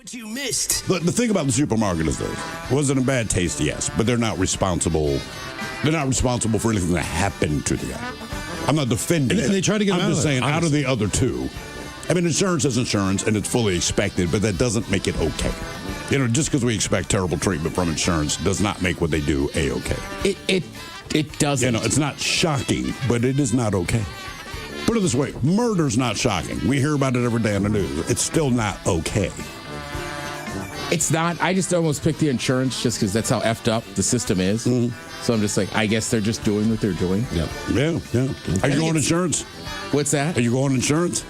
What you missed. The thing about the supermarket is this. Was it in bad taste? Yes. But they're not responsible. They're not responsible for anything that happened to the guy. I'm not defending it. And they try to get him out I'm just of it, saying, out of the other two. I mean, insurance is insurance, and it's fully expected, but that doesn't make it okay. You know, just because we expect terrible treatment from insurance does not make what they do A-okay. It doesn't. You know, it's not shocking, but it is not okay. Put it this way, murder's not shocking. We hear about it every day on the news. It's still not okay. It's not. I just almost picked the insurance just because that's how effed up the system is. Mm-hmm. So I'm just like, I guess they're just doing what they're doing. Yep. Yeah. Are you going insurance? What's that? Are you going insurance?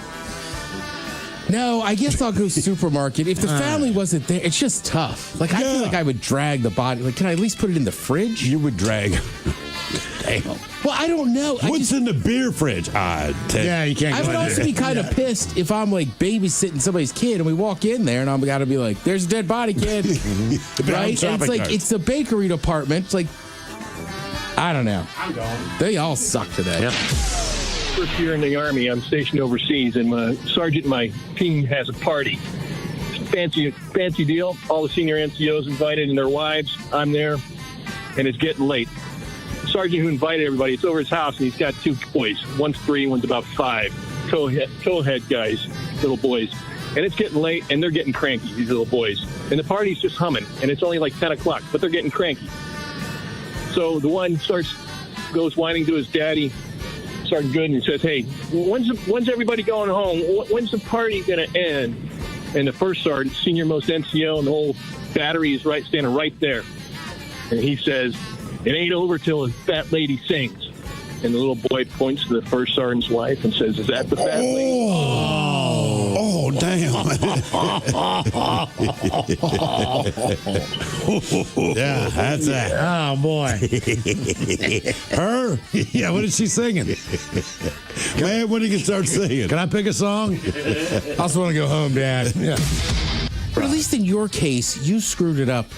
No, I guess I'll go supermarket. If the family wasn't there, it's just tough. Like, I feel like I would drag the body. Like, can I at least put it in the fridge? You would drag. Damn. Well, I don't know. What's in the beer fridge? You can't. I would also be kind of pissed if I'm like babysitting somebody's kid and we walk in there and I'm got to be like, "There's a dead body, kid," right? And it's like it's the bakery department. It's like, I don't know. I'm going. They all suck today. Yep. First year in the Army, I'm stationed overseas, and my sergeant in my team has a party. Fancy deal. All the senior NCOs invited and their wives. I'm there, and it's getting late. The sergeant who invited everybody, it's over his house, and he's got two boys. One's 3, one's about 5. Towhead guys, little boys. And it's getting late, and they're getting cranky, these little boys. And the party's just humming, and it's only like 10 o'clock, but they're getting cranky. So the one goes whining to his daddy, Sergeant Good, and says, "Hey, when's everybody going home? When's the party going to end?" And the first sergeant, senior most NCO, and the whole battery is standing right there. And he says, "It ain't over till a fat lady sings." And the little boy points to the first sergeant's wife and says, "Is that the fat lady?" Oh, damn. Yeah, that's that. Oh, boy. Her? Yeah, what is she singing? Man, when do you start singing? Can I pick a song? I also want to go home, Dad. Yeah. But at least in your case, you screwed it up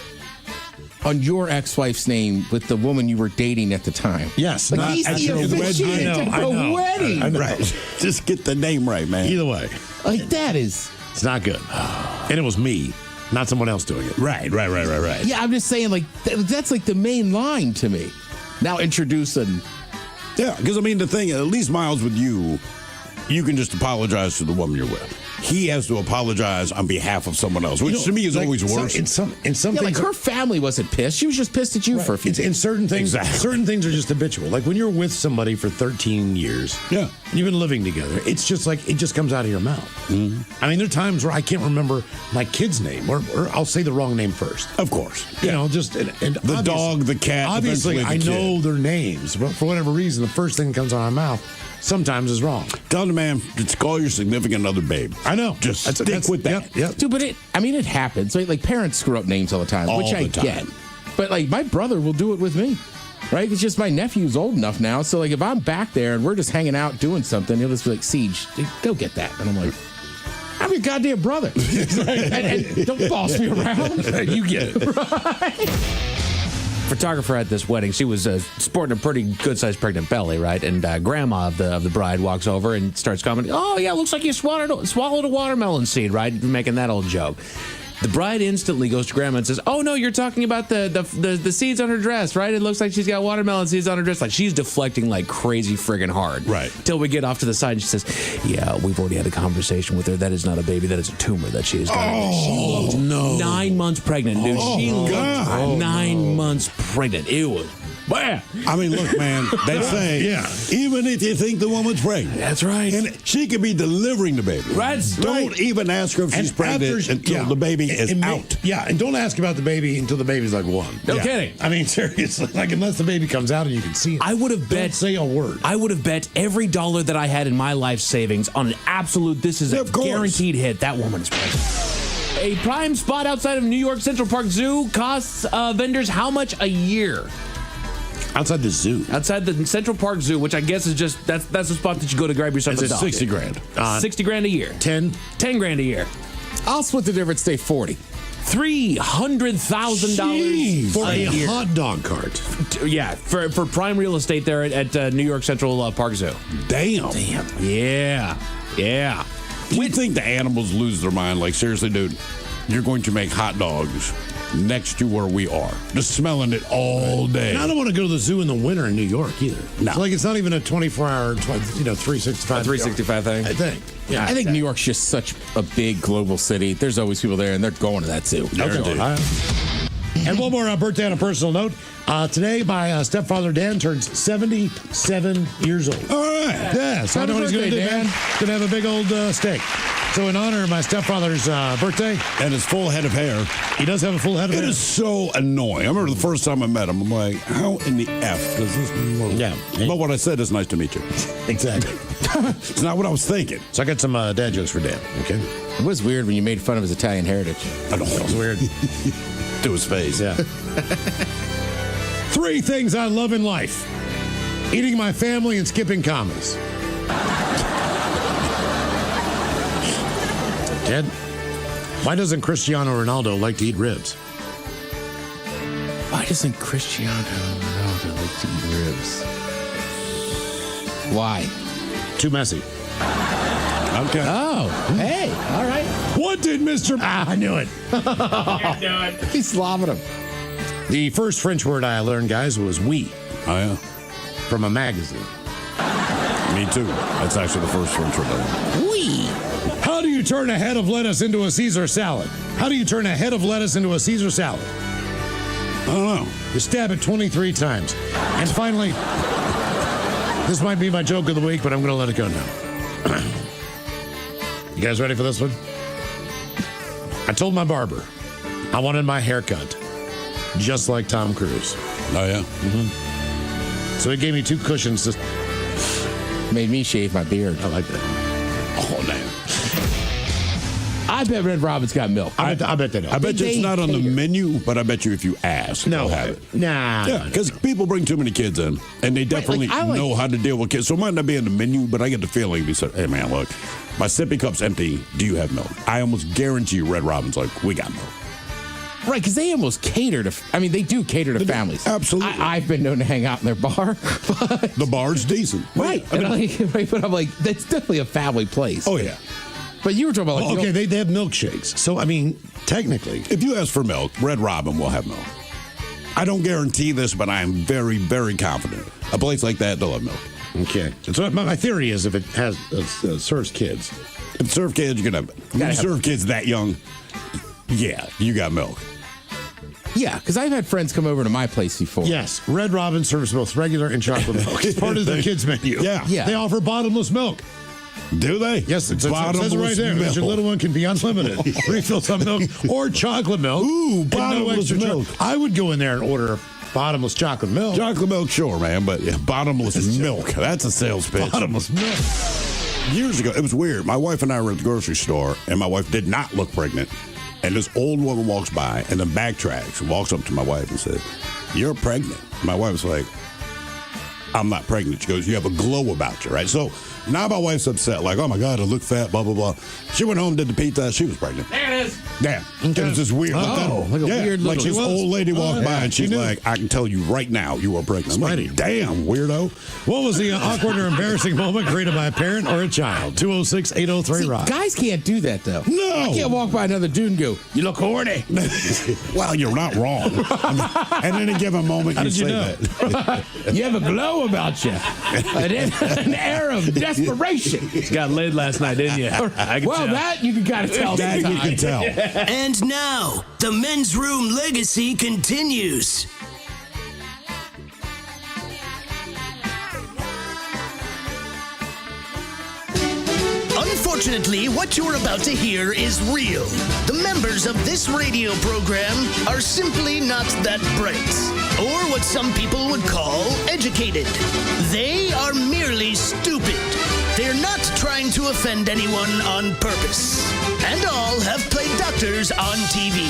on your ex-wife's name with the woman you were dating at the time. Yes. Like he's the officiant at the wedding. I know. Right. Just get the name right, man. Either way. Like, that is... It's not good. And it was me, not someone else doing it. Right. Yeah, I'm just saying, like, that's like the main line to me. Now introducing... Yeah, because, I mean, the thing, at least, Miles, with you can just apologize to the woman you're with. He has to apologize on behalf of someone else, which to me is always worse. In some Yeah, things, like her family wasn't pissed. She was just pissed at you for a few days. In certain things, certain things are just habitual. Like when you're with somebody for 13 years, and you've been living together, it's just like it just comes out of your mouth. Mm-hmm. I mean, there are times where I can't remember my kid's name, or I'll say the wrong name first. Of course, you know, just and the dog, the cat. Obviously, I know their names, but for whatever reason, the first thing that comes out of my mouth sometimes is wrong. Tell the man, just call your significant other babe. I know. Just stick with that. Yep. Dude, but it happens. Like parents screw up names all the time, which I get. But like my brother will do it with me, right? It's just my nephew's old enough now. So like if I'm back there and we're just hanging out doing something, he'll just be like, "Siege, go get that." And I'm like, "I'm your goddamn brother." and don't boss me around. You get it. Right? Photographer at this wedding, she was sporting a pretty good-sized pregnant belly, right? And grandma of the bride walks over and starts commenting, "Oh, yeah, looks like you swallowed a watermelon seed," right? Making that old joke. The bride instantly goes to grandma and says, "Oh, no, you're talking about the seeds on her dress, right? It looks like she's got watermelon seeds on her dress." Like, she's deflecting like crazy friggin' hard. Right. Till we get off to the side and she says, "Yeah, we've already had a conversation with her. That is not a baby. That is a tumor that she has got." Oh, she looked 9 months pregnant, dude. She looked God. 9 months pregnant. It was bad. I mean, look, man, they say, even if you think the woman's pregnant. That's right. And she could be delivering the baby. Don't even ask her if she's pregnant until the baby is out. And don't ask about the baby until the baby's like 1. No kidding. I mean, seriously, like unless the baby comes out and you can see it. I would have bet. Don't say a word. I would have bet every dollar that I had in my life savings on an absolute, this is a guaranteed hit. That woman is pregnant. A prime spot outside of New York Central Park Zoo costs vendors how much a year? Outside the zoo. Outside the Central Park Zoo, which I guess is just, that's the spot that you go to grab yourself a dog. 60 grand. 60 grand a year. 10 grand a year. I'll split the difference, say 40. $300,000 for a hot dog cart. Yeah, for prime real estate there at New York Central Park Zoo. Damn. Yeah. Do you think the animals lose their mind? Like, seriously, dude? you're going to make hot dogs next to where we are, just smelling it all day. And I don't want to go to the zoo in the winter in New York either. No. So, like, it's not even a 24-hour, 365. 365 thing. I think. Yeah. I think New York's just such a big global city. There's always people there, and they're going to that zoo. Okay. And one more birthday on a personal note. Today, my stepfather, Dan, turns 77 years old. All right. Yeah, so I know what he's going to do, Dan. Going to have a big old steak. So in honor of my stepfather's birthday. And his full head of hair. He does have a full head of hair. It is so annoying. I remember the first time I met him, I'm like, how in the F does this work? Yeah. But what I said is nice to meet you. Exactly. It's not what I was thinking. So I got some dad jokes for Dan, okay? It was weird when you made fun of his Italian heritage. I don't know. It was weird. To his face. Yeah. 3 things I love in life. Eating my family and skipping commas. Ted, why doesn't Cristiano Ronaldo like to eat ribs? Why doesn't Cristiano Ronaldo like to eat ribs? Why? Too messy. Okay. Oh, hey, all right. What did Mr. I knew it. He's slobbing him. The first French word I learned, guys, was oui Oh, yeah. from a magazine. Me too. That's actually the first one for me. Wee. How do you turn a head of lettuce into a Caesar salad? How do you turn a head of lettuce into a Caesar salad? I don't know. You stab it 23 times. And finally, this might be my joke of the week, but I'm going to let it go now. You guys ready for this one? I told my barber I wanted my haircut just like Tom Cruise. Oh, yeah? So he gave me 2 cushions to... Made me shave my beard. I like that. Oh, man. I bet Red Robin's got milk. I bet they don't. I bet you it's They not on the cater. menu, but I bet you if you ask, No. they'll have it. Nah. Yeah, because people bring too many kids in, and they definitely I like- know how to deal with kids. So it might not be in the menu, but I get the feeling they said, hey, man, look, my sippy cup's empty. Do you have milk? I almost guarantee you Red Robin's like, we got milk. Right, because they almost cater to, they do cater to families. absolutely. I've been known to hang out in their bar. But, The bar's decent. right. I mean, But I'm like, that's definitely a family place. oh, yeah. But you were talking about, like, you Okay, know, they have milkshakes. So, I mean, technically... If you ask for milk, Red Robin will have milk. I don't guarantee this, but I am very, very confident. A place like that, they'll have milk. Okay. So my theory is if it has serves kids... If you serve kids, you can have milk. If you serve kids that young, yeah, you got milk. yeah, because I've had friends come over to my place before. Yes, Red Robin serves both regular and chocolate milk. It's part of their kids' menu. Yeah. Yeah. They offer bottomless milk. Do they? Yes, it says it right there. milk. Your little one can be unlimited. Refills on milk or chocolate milk. Ooh, And no bottomless extra milk. I would go in there and order bottomless chocolate milk. Chocolate milk, sure, man, but yeah, bottomless milk. That's a sales pitch. Bottomless milk. Years ago, it was weird. My wife and I were at the grocery store, and my wife did not look pregnant. And this old woman walks by and then backtracks and walks up to my wife and said, "You're pregnant." My wife's like, "I'm not pregnant." She goes, "You have a glow about you," right? So now my wife's upset, like, "Oh my God, I look fat, blah, blah, blah." She went home, did the pizza. She was pregnant. There it is. Yeah. It was just weird. Oh, like a weird like little- this old lady walked by and she she's knew. like, "I can tell you right now you are pregnant." I'm like, Spidey. "Damn, weirdo." What was the awkward or embarrassing moment created by a parent or a child? 206-803-ROCK. Guys can't do that, though. No. I can't walk by another dude and go, "You look horny." Well, you're not wrong. And in a given moment, you did you say know? that. You have a glow about you. An air of desperation. You got laid last night, didn't you? I can Well, tell. that you can kind of tell. That you sometimes. can tell. And now, the men's room legacy continues. Unfortunately, what you're about to hear is real. The members of this radio program are simply not that bright, or what some people would call educated. They are merely stupid. They're not trying to offend anyone on purpose. And all have played doctors on TV.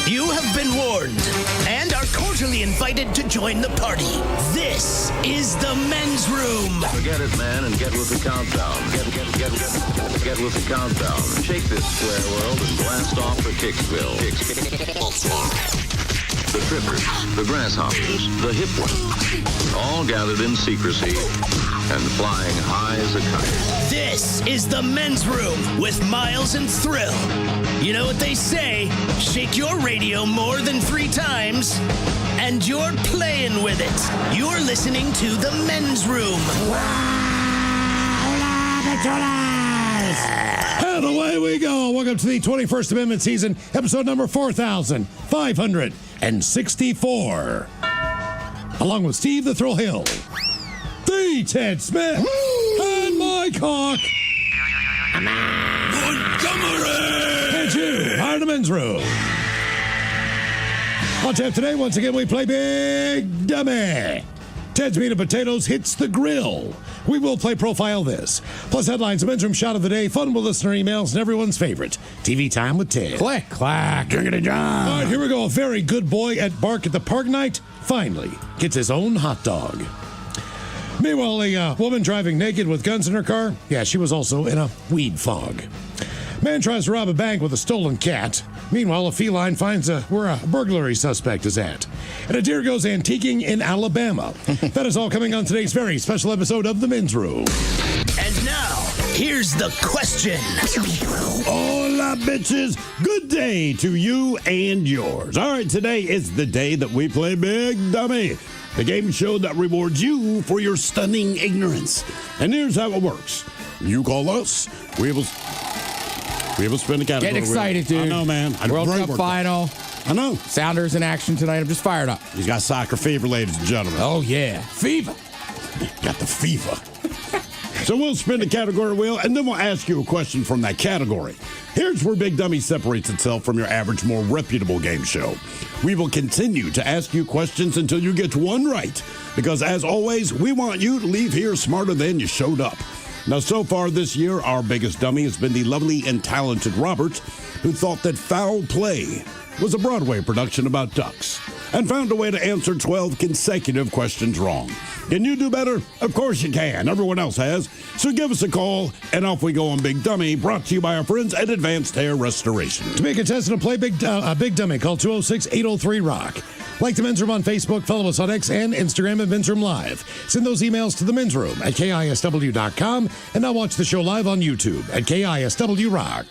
You have been warned and are cordially invited to join the party. This is the men's room. Forget it, man, and get with the countdown. Get with the countdown. Shake this square world and blast off for Kicksville. The the trippers, the grasshoppers, the hip ones, all gathered in secrecy and flying high as a kite. This is the Men's Room with Miles and Thrill. You know what they say, shake your radio more than 3 times, and you're playing with it. You're listening to the Men's Room. And away we go. Welcome to the 21st Amendment season, episode number 4564. Along with Steve the Thrill Hill, the Ted Smith, and Mike Hawk. Montgomery! And you are the Men's Room. On tap today, once again, we play Big Dummy. Ted's Meat and Potatoes hits the grill. We will play Profile This. Plus headlines, a Men's Room shot of the day, fun with listener emails, and everyone's favorite, TV Time with Ted. Click, clack. Jiggity John. All right, here we go. A very good boy at Bark at the Park night finally gets his own hot dog. Meanwhile, a woman driving naked with guns in her car, yeah, she was also in a weed fog. Man tries to rob a bank with a stolen cat. Meanwhile, a feline finds where a burglary suspect is at. And a deer goes antiquing in Alabama. That is all coming on today's very special episode of The Men's Room. And now, here's the question. Hola, bitches. Good day to you and yours. All right, today is the day that we play Big Dummy, the game show that rewards you for your stunning ignorance. And here's how it works. You call us. We will spin the category. Getting excited, dude. I know, man. World Cup final. I know. Sounders in action tonight. I'm just fired up. He's got soccer fever, ladies and gentlemen. Oh, yeah. Fever. Got the fever. So we'll spin the category wheel, and then we'll ask you a question from that category. Here's where Big Dummy separates itself from your average, more reputable game show. We will continue to ask you questions until you get one right, because as always, we want you to leave here smarter than you showed up. Now, so far this year, our biggest dummy has been the lovely and talented Robert, who thought that Foul Play was a Broadway production about ducks, and found a way to answer 12 consecutive questions wrong. Can you do better? Of course you can. Everyone else has. So give us a call, and off we go on Big Dummy, brought to you by our friends at Advanced Hair Restoration. To be a contestant and play Big Dummy, call 206-803-ROCK. Like the Men's Room on Facebook, follow us on X and Instagram at Men's Room Live. Send those emails to the Men's Room at KISW.com, and now watch the show live on YouTube at KISW Rock.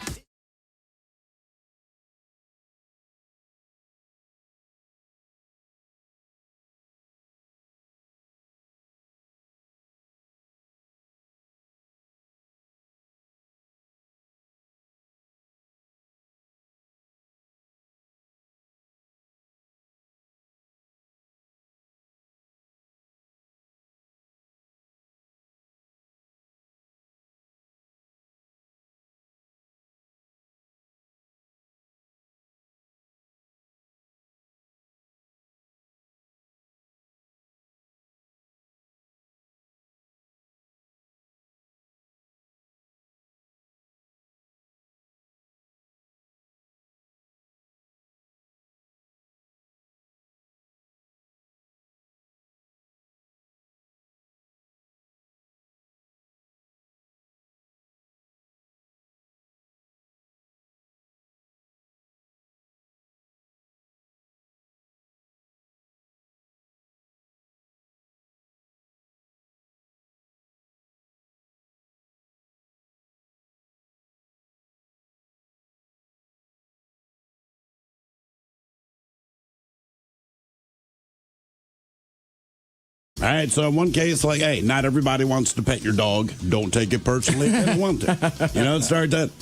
All right, so in one case, like, hey, not everybody wants to pet your dog. Don't take it personally. They don't want to. You know, start that.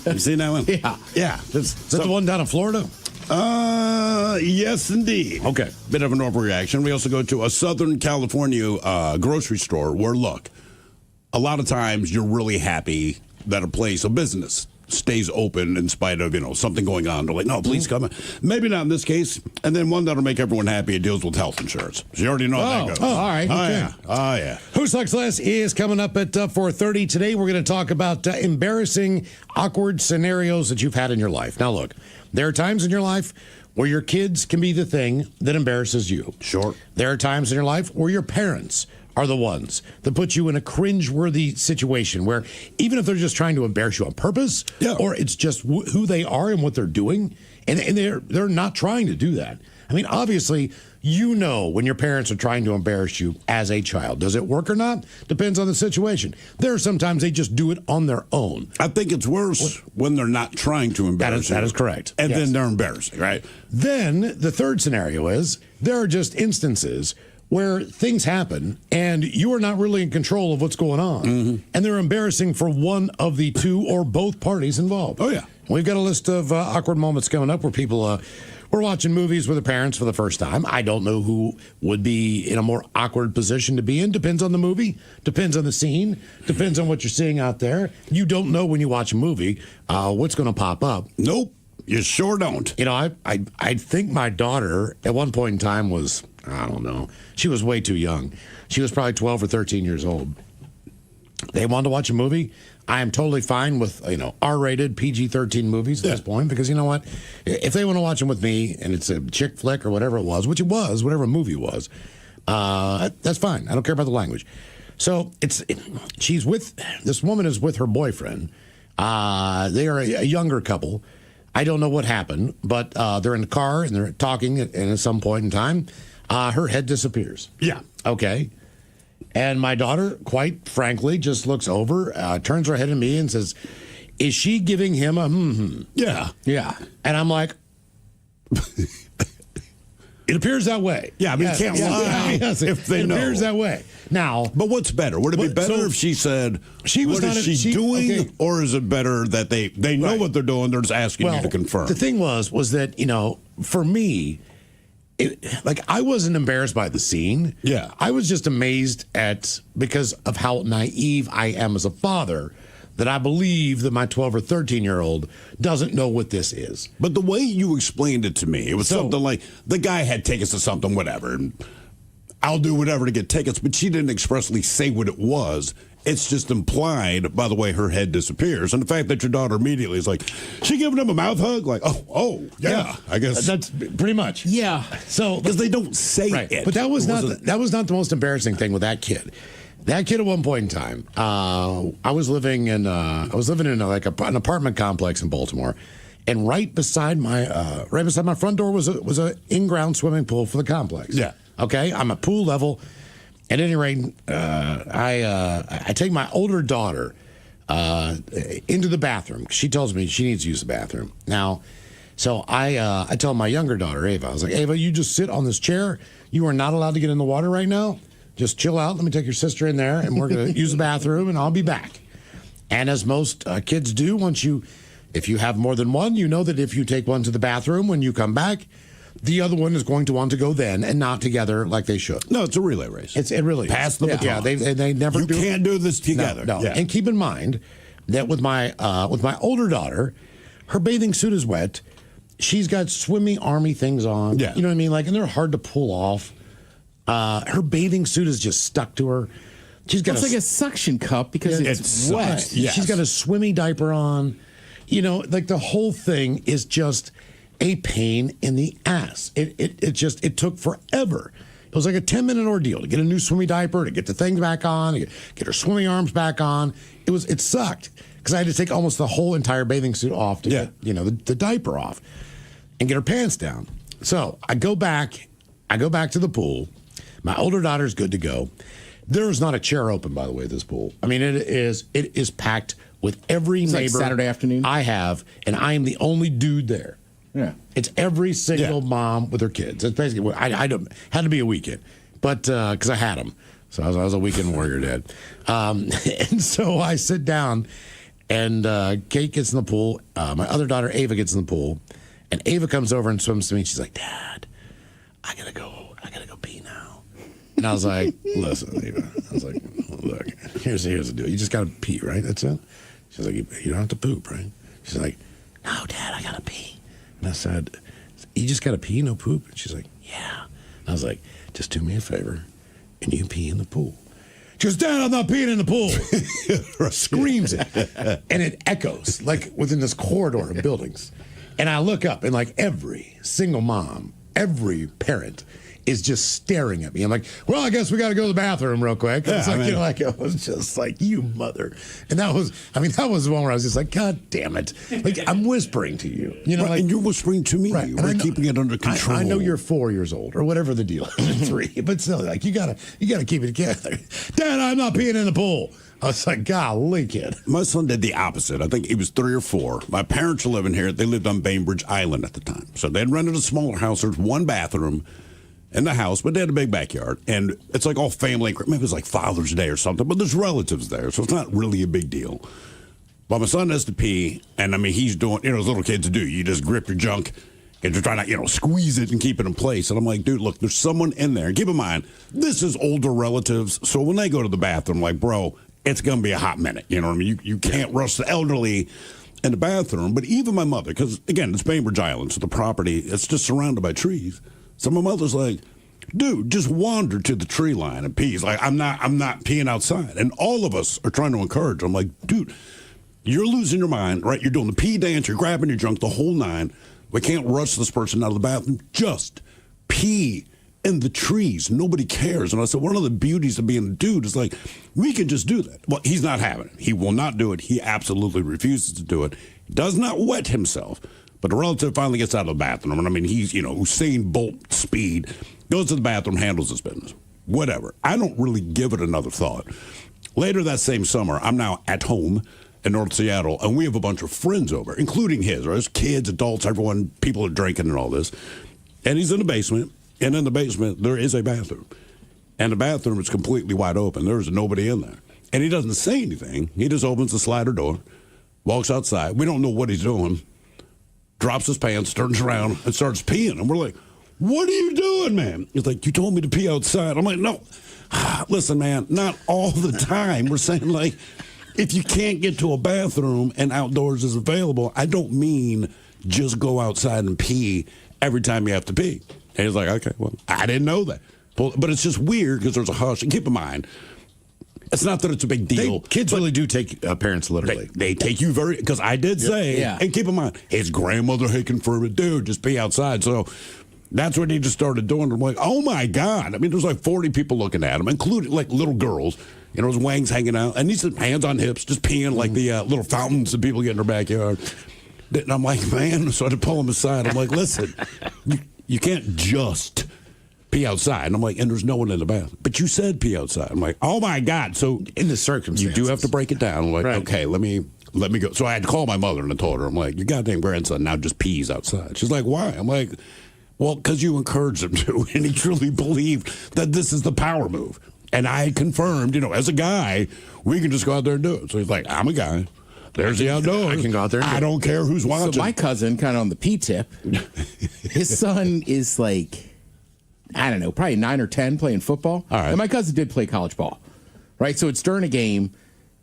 You seen that one? Yeah. Yeah. Is that the one down in Florida? Yes, indeed. Okay. Bit of an overreaction. We also go to a Southern California grocery store where, look, a lot of times you're really happy that a place, a business, stays open in spite of, something going on. They're like, no, please come in. Maybe not in this case. And then one that'll make everyone happy, it deals with health insurance. So you already know how that goes. Oh, all right. Oh, Okay. yeah. Oh, yeah. Who Sucks Less is coming up at 4:30. Today, we're going to talk about embarrassing, awkward scenarios that you've had in your life. Now, look, there are times in your life where your kids can be the thing that embarrasses you. Sure. There are times in your life where your parents are the ones that put you in a cringeworthy situation where even if they're just trying to embarrass you on purpose, or it's just who they are and what they're doing, and they're not trying to do that. I mean, obviously, you know when your parents are trying to embarrass you as a child. Does it work or not? Depends on the situation. There are sometimes they just do it on their own. I think it's worse when they're not trying to embarrass you. That is correct. And then they're embarrassing, right? Then the third scenario is there are just instances where things happen and you are not really in control of what's going on. And they're embarrassing for one of the two or both parties involved. Oh, yeah. We've got a list of awkward moments coming up where people were watching movies with their parents for the first time. I don't know who would be in a more awkward position to be in. Depends on the movie, depends on the scene, depends on what you're seeing out there. You don't know when you watch a movie what's going to pop up. Nope, you sure don't. You know, I think my daughter at one point in time was, I don't know, she was way too young. She was probably 12 or 13 years old. They wanted to watch a movie. I am totally fine with, R-rated, PG-13 movies at this point because you know what? If they want to watch them with me and it's a chick flick or whatever it was, which it was, whatever movie it was, that's fine. I don't care about the language. So this woman is with her boyfriend. They are a younger couple. I don't know what happened, but they're in the car and they're talking, and at some point in time, her head disappears. Yeah. Okay. And my daughter, quite frankly, just looks over, turns her head to me and says, is she giving him a Yeah. Yeah. And I'm like, it appears that way. Yeah, I mean, you can't lie if they know. It appears that way. Now, but what's better? Would it be better if she said, what is she doing? Okay. Or is it better that they know what they're doing, they're just asking you to confirm? The thing was that, for me, I wasn't embarrassed by the scene. Yeah. I was just amazed because of how naive I am as a father, that I believe that my 12 or 13-year-old doesn't know what this is. But the way you explained it to me, it was something like the guy had tickets to something, whatever, and I'll do whatever to get tickets, but she didn't expressly say what it was. It's just implied by the way her head disappears. And the fact that your daughter immediately is like, she giving him a mouth hug? Like, yeah, I guess. That's pretty much. Yeah. So, because they don't say it. But that was not the most embarrassing thing with that kid. That kid at one point in time, I was living in an apartment complex in Baltimore, and right beside my front door was a in-ground swimming pool for the complex. Yeah. Okay, I'm at pool level. At any rate, I take my older daughter into the bathroom. She tells me she needs to use the bathroom. Now, so I tell my younger daughter, Ava, I was like, Ava, you just sit on this chair. You are not allowed to get in the water right now. Just chill out. Let me take your sister in there, and we're going to use the bathroom, and I'll be back. And as most kids do, if you have more than one, you know that if you take one to the bathroom, when you come back, the other one is going to want to go then, and not together like they should. No, it's a relay race. It really pass the baton. Yeah, they never. You can't do this together. No. Yeah. And keep in mind that with my older daughter, her bathing suit is wet. She's got swimmy army things on. Yeah. You know what I mean? And they're hard to pull off. Her bathing suit is just stuck to her. She's got like a suction cup because it's wet. Yes. She's got a swimmy diaper on. The whole thing is just a pain in the ass. It took forever. It was like a 10-minute ordeal to get a new swimmy diaper, to get the things back on, to get her swimming arms back on. It sucked because I had to take almost the whole entire bathing suit off to get the diaper off and get her pants down. So I go back to the pool. My older daughter's good to go. There is not a chair open, by the way, at this pool. I mean, it is packed with every neighbor like Saturday afternoon I have, and I am the only dude there. Yeah, it's every single mom with their kids. It's basically had to be a weekend, but because I had them, so I was a weekend warrior dad. And so I sit down, and Kate gets in the pool. My other daughter Ava gets in the pool, and Ava comes over and swims to me. She's like, "Dad, I gotta go pee now." And I was like, "Listen, Eva." I was like, "Look, here's the deal. You just gotta pee, right? That's it." She's like, "You don't have to poop, right?" She's like, "No, Dad, I gotta pee." And I said, "You just gotta pee, no poop?" And she's like, "Yeah." And I was like, "Just do me a favor, and you pee in the pool." She goes, "Dad, I'm not peeing in the pool." Screams it, and it echoes like within this corridor of buildings. And I look up, and like every single mom, every parent is just staring at me. I'm like, well, I guess we got to go to the bathroom real quick. It's like, I was just like, you mother. And that was the one where I was just like, God damn it. Like, I'm whispering to you. Right, and you're whispering to me. Right. We're keeping it under control. I know you're 4 years old or whatever the deal is, 3, but still, like, you gotta keep it together. Dad, I'm not peeing in the pool. I was like, golly, kid. My son did the opposite. I think he was 3 or 4. My parents were living here. They lived on Bainbridge Island at the time. So they had rented a smaller house. There's one bathroom in the house, but they had a big backyard. And it's like all family. Maybe it was like Father's Day or something, but there's relatives there. So it's not really a big deal. But my son has to pee, and I mean, he's doing, as little kids do. You just grip your junk and you're trying to, squeeze it and keep it in place. And I'm like, dude, look, there's someone in there. Keep in mind, this is older relatives. So when they go to the bathroom, like, bro, it's going to be a hot minute. You know what I mean? You can't rush the elderly in the bathroom. But even my mother, because, again, it's Bainbridge Island, so the property, it's just surrounded by trees. So my mother's like, dude, just wander to the tree line and pee. He's like, I'm not peeing outside. And all of us are trying to encourage him. I'm like, dude, you're losing your mind, right? You're doing the pee dance. You're grabbing your junk, the whole 9. We can't rush this person out of the bathroom. Just pee in the trees. Nobody cares. And I said, one of the beauties of being a dude is like, we can just do that. Well, he's not having it. He will not do it. He absolutely refuses to do it. He does not wet himself. But the relative finally gets out of the bathroom. And I mean, he's, Usain Bolt speed, goes to the bathroom, handles his business. Whatever. I don't really give it another thought. Later that same summer, I'm now at home in North Seattle, and we have a bunch of friends over, including his. There's kids, adults, everyone, people are drinking and all this. And he's in the basement. And in the basement, there is a bathroom. And the bathroom is completely wide open. There's nobody in there. And he doesn't say anything. He just opens the slider door, walks outside. We don't know what he's doing. Drops his pants, turns around, and starts peeing. And we're like, what are you doing, man? He's like, you told me to pee outside. I'm like, no. Listen, man, not all the time. We're saying, like, if you can't get to a bathroom and outdoors is available, I don't mean just go outside and pee every time you have to pee. And he's like, okay, well, I didn't know that. But it's just weird because there's a hush. And keep in mind, it's not that it's a big deal. Kids really do take parents literally. They take you very, because I did say, and keep in mind, his grandmother had confirmed it, dude, just pee outside. So that's what he just started doing. I'm like, oh my God. I mean, there's like 40 people looking at him, including like little girls. His wangs hanging out. And he's hands on hips, just peeing like the little fountains that people get in their backyard. And I'm like, man, so I had to pull him aside. I'm like, listen, you can't just pee outside. And I'm like, and there's no one in the bathroom. But you said pee outside. I'm like, oh my God. So in the circumstances, you do have to break it down. I'm like, okay, let me go. So I had to call my mother and I told her, I'm like, your goddamn grandson now just pees outside. She's like, why? I'm like, well, because you encouraged him to, and he truly believed that this is the power move. And I confirmed, as a guy, we can just go out there and do it. So he's like, I'm a guy. There's the outdoors. I can go out there and I don't care who's watching. So my cousin, kind of on the P tip, his son is like, I don't know, probably 9 or 10 playing football. All right. And my cousin did play college ball, right? So it's during a game.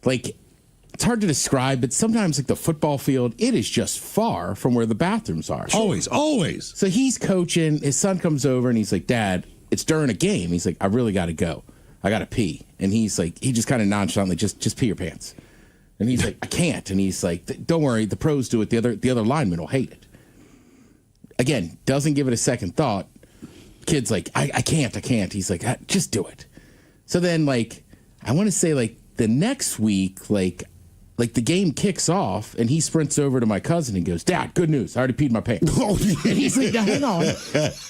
Like, it's hard to describe, but sometimes, like, the football field, it is just far from where the bathrooms are. Always. So he's coaching. His son comes over, and he's like, Dad, it's during a game. He's like, I really got to go. I got to pee. And he's like, he just kind of nonchalantly, just pee your pants. And he's like, I can't. And he's like, don't worry, the pros do it. The other linemen will hate it. Again, doesn't give it a second thought. Kid's like, I can't. He's like, just do it. So then, like, I want to say, like, the next week, like the game kicks off, and he sprints over to my cousin and goes, Dad, good news. I already peed my pants. And he's like, now, hang on.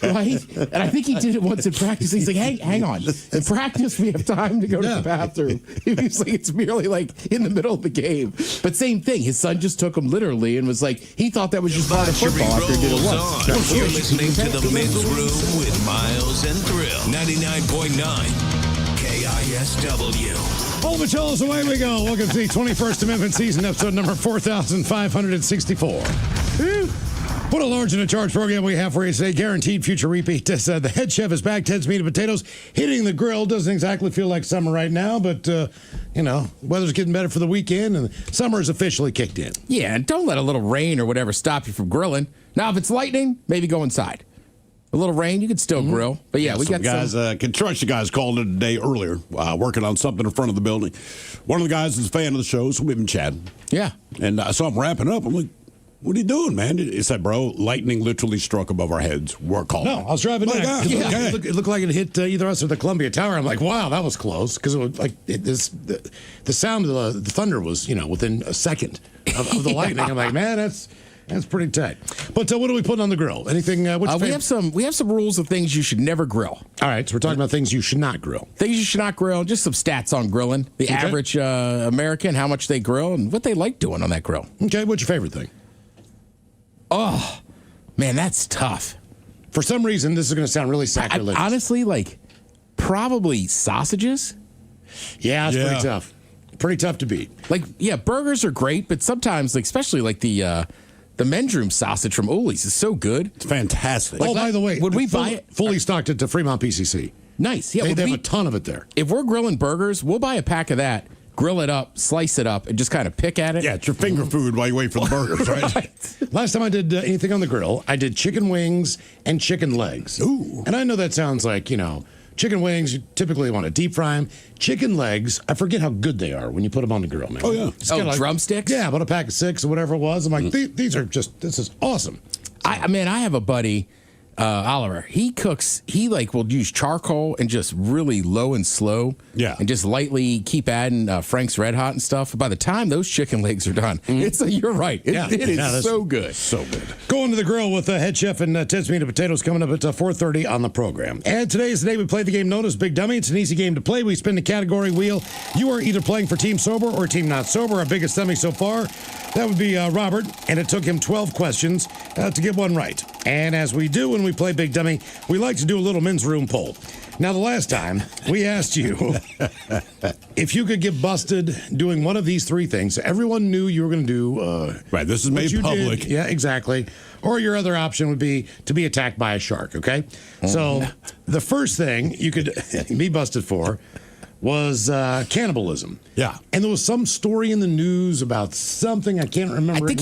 Right? And I think he did it once in practice. He's like, hang on. In practice, we have time to go to the bathroom. He's like, it's merely like in the middle of the game. But same thing. His son just took him literally and was like, he thought that was just part of football after he did it once. You're listening to The Men's Room with Miles and Thrill. 99.9 KISW. All the Cholos, away we go. Welcome to the 21st Amendment season, episode number 4564. What a large and a charge program we have for you today. Guaranteed future repeat. The head chef is back. Ted's meat and potatoes hitting the grill. Doesn't exactly feel like summer right now, but, weather's getting better for the weekend, and summer is officially kicked in. Yeah, and don't let a little rain or whatever stop you from grilling. Now, if it's lightning, maybe go inside. A little rain, you could still grill. But yeah, we got guys. Construction guys called in a day earlier, working on something in front of the building. One of the guys is a fan of the show, so we've been chatting. Yeah. And I saw him wrapping up. I'm like, What are you doing, man? He said, bro, lightning literally struck above our heads. We're calling. No, I was driving My back. God. It looked like it hit either us or the Columbia Tower. I'm like, wow, that was close. Because it was like the sound of the thunder was, within a second of the lightning. I'm like, man, that's pretty tight. But what are we putting on the grill? Anything? We have some rules of things you should never grill. All right, so we're talking about things you should not grill. Things you should not grill. Just some stats on grilling. The average American, how much they grill, and what they like doing on that grill. Okay, what's your favorite thing? Oh, man, that's tough. For some reason, this is going to sound really sacrilegious. Honestly, probably sausages. Yeah, it's pretty tough. Pretty tough to beat. Burgers are great, but sometimes, especially the men's room sausage from Ollie's is so good. It's fantastic. By the way, would we buy it? Fully stocked at the Fremont PCC. Nice. Yeah, they have a ton of it there. If we're grilling burgers, we'll buy a pack of that, grill it up, slice it up, and just kind of pick at it. Yeah, it's your finger food while you wait for the burgers, right? Last time I did anything on the grill, I did chicken wings and chicken legs. Ooh. And I know that sounds like, chicken wings, you typically want to deep fry them. Chicken legs, I forget how good they are when you put them on the grill, man. Oh, yeah. It's kinda drumsticks? Yeah, about a pack of 6 or whatever it was. I'm like, this is awesome. I have a buddy, Oliver. He cooks, will use charcoal and just really low and slow. Yeah. And just lightly keep adding Frank's Red Hot and stuff. By the time those chicken legs are done, you're right. It is so good. So good. Going to the grill with head chef and Ted's Meat and Potatoes coming up at 4:30 on the program. And today is the day we play the game known as Big Dummy. It's an easy game to play. We spin the category wheel. You are either playing for Team Sober or Team Not Sober. Our biggest dummy so far, that would be Robert, and it took him 12 questions to get one right. And as we do when we play Big Dummy, we like to do a little men's room poll. Now, the last time, we asked you if you could get busted doing one of these 3 things. Everyone knew you were going to do... right, this is made public. Did. Yeah, exactly. Or your other option would be to be attacked by a shark, okay? So the first thing you could be busted for was cannibalism. Yeah. And there was some story in the news about something, I can't remember. I think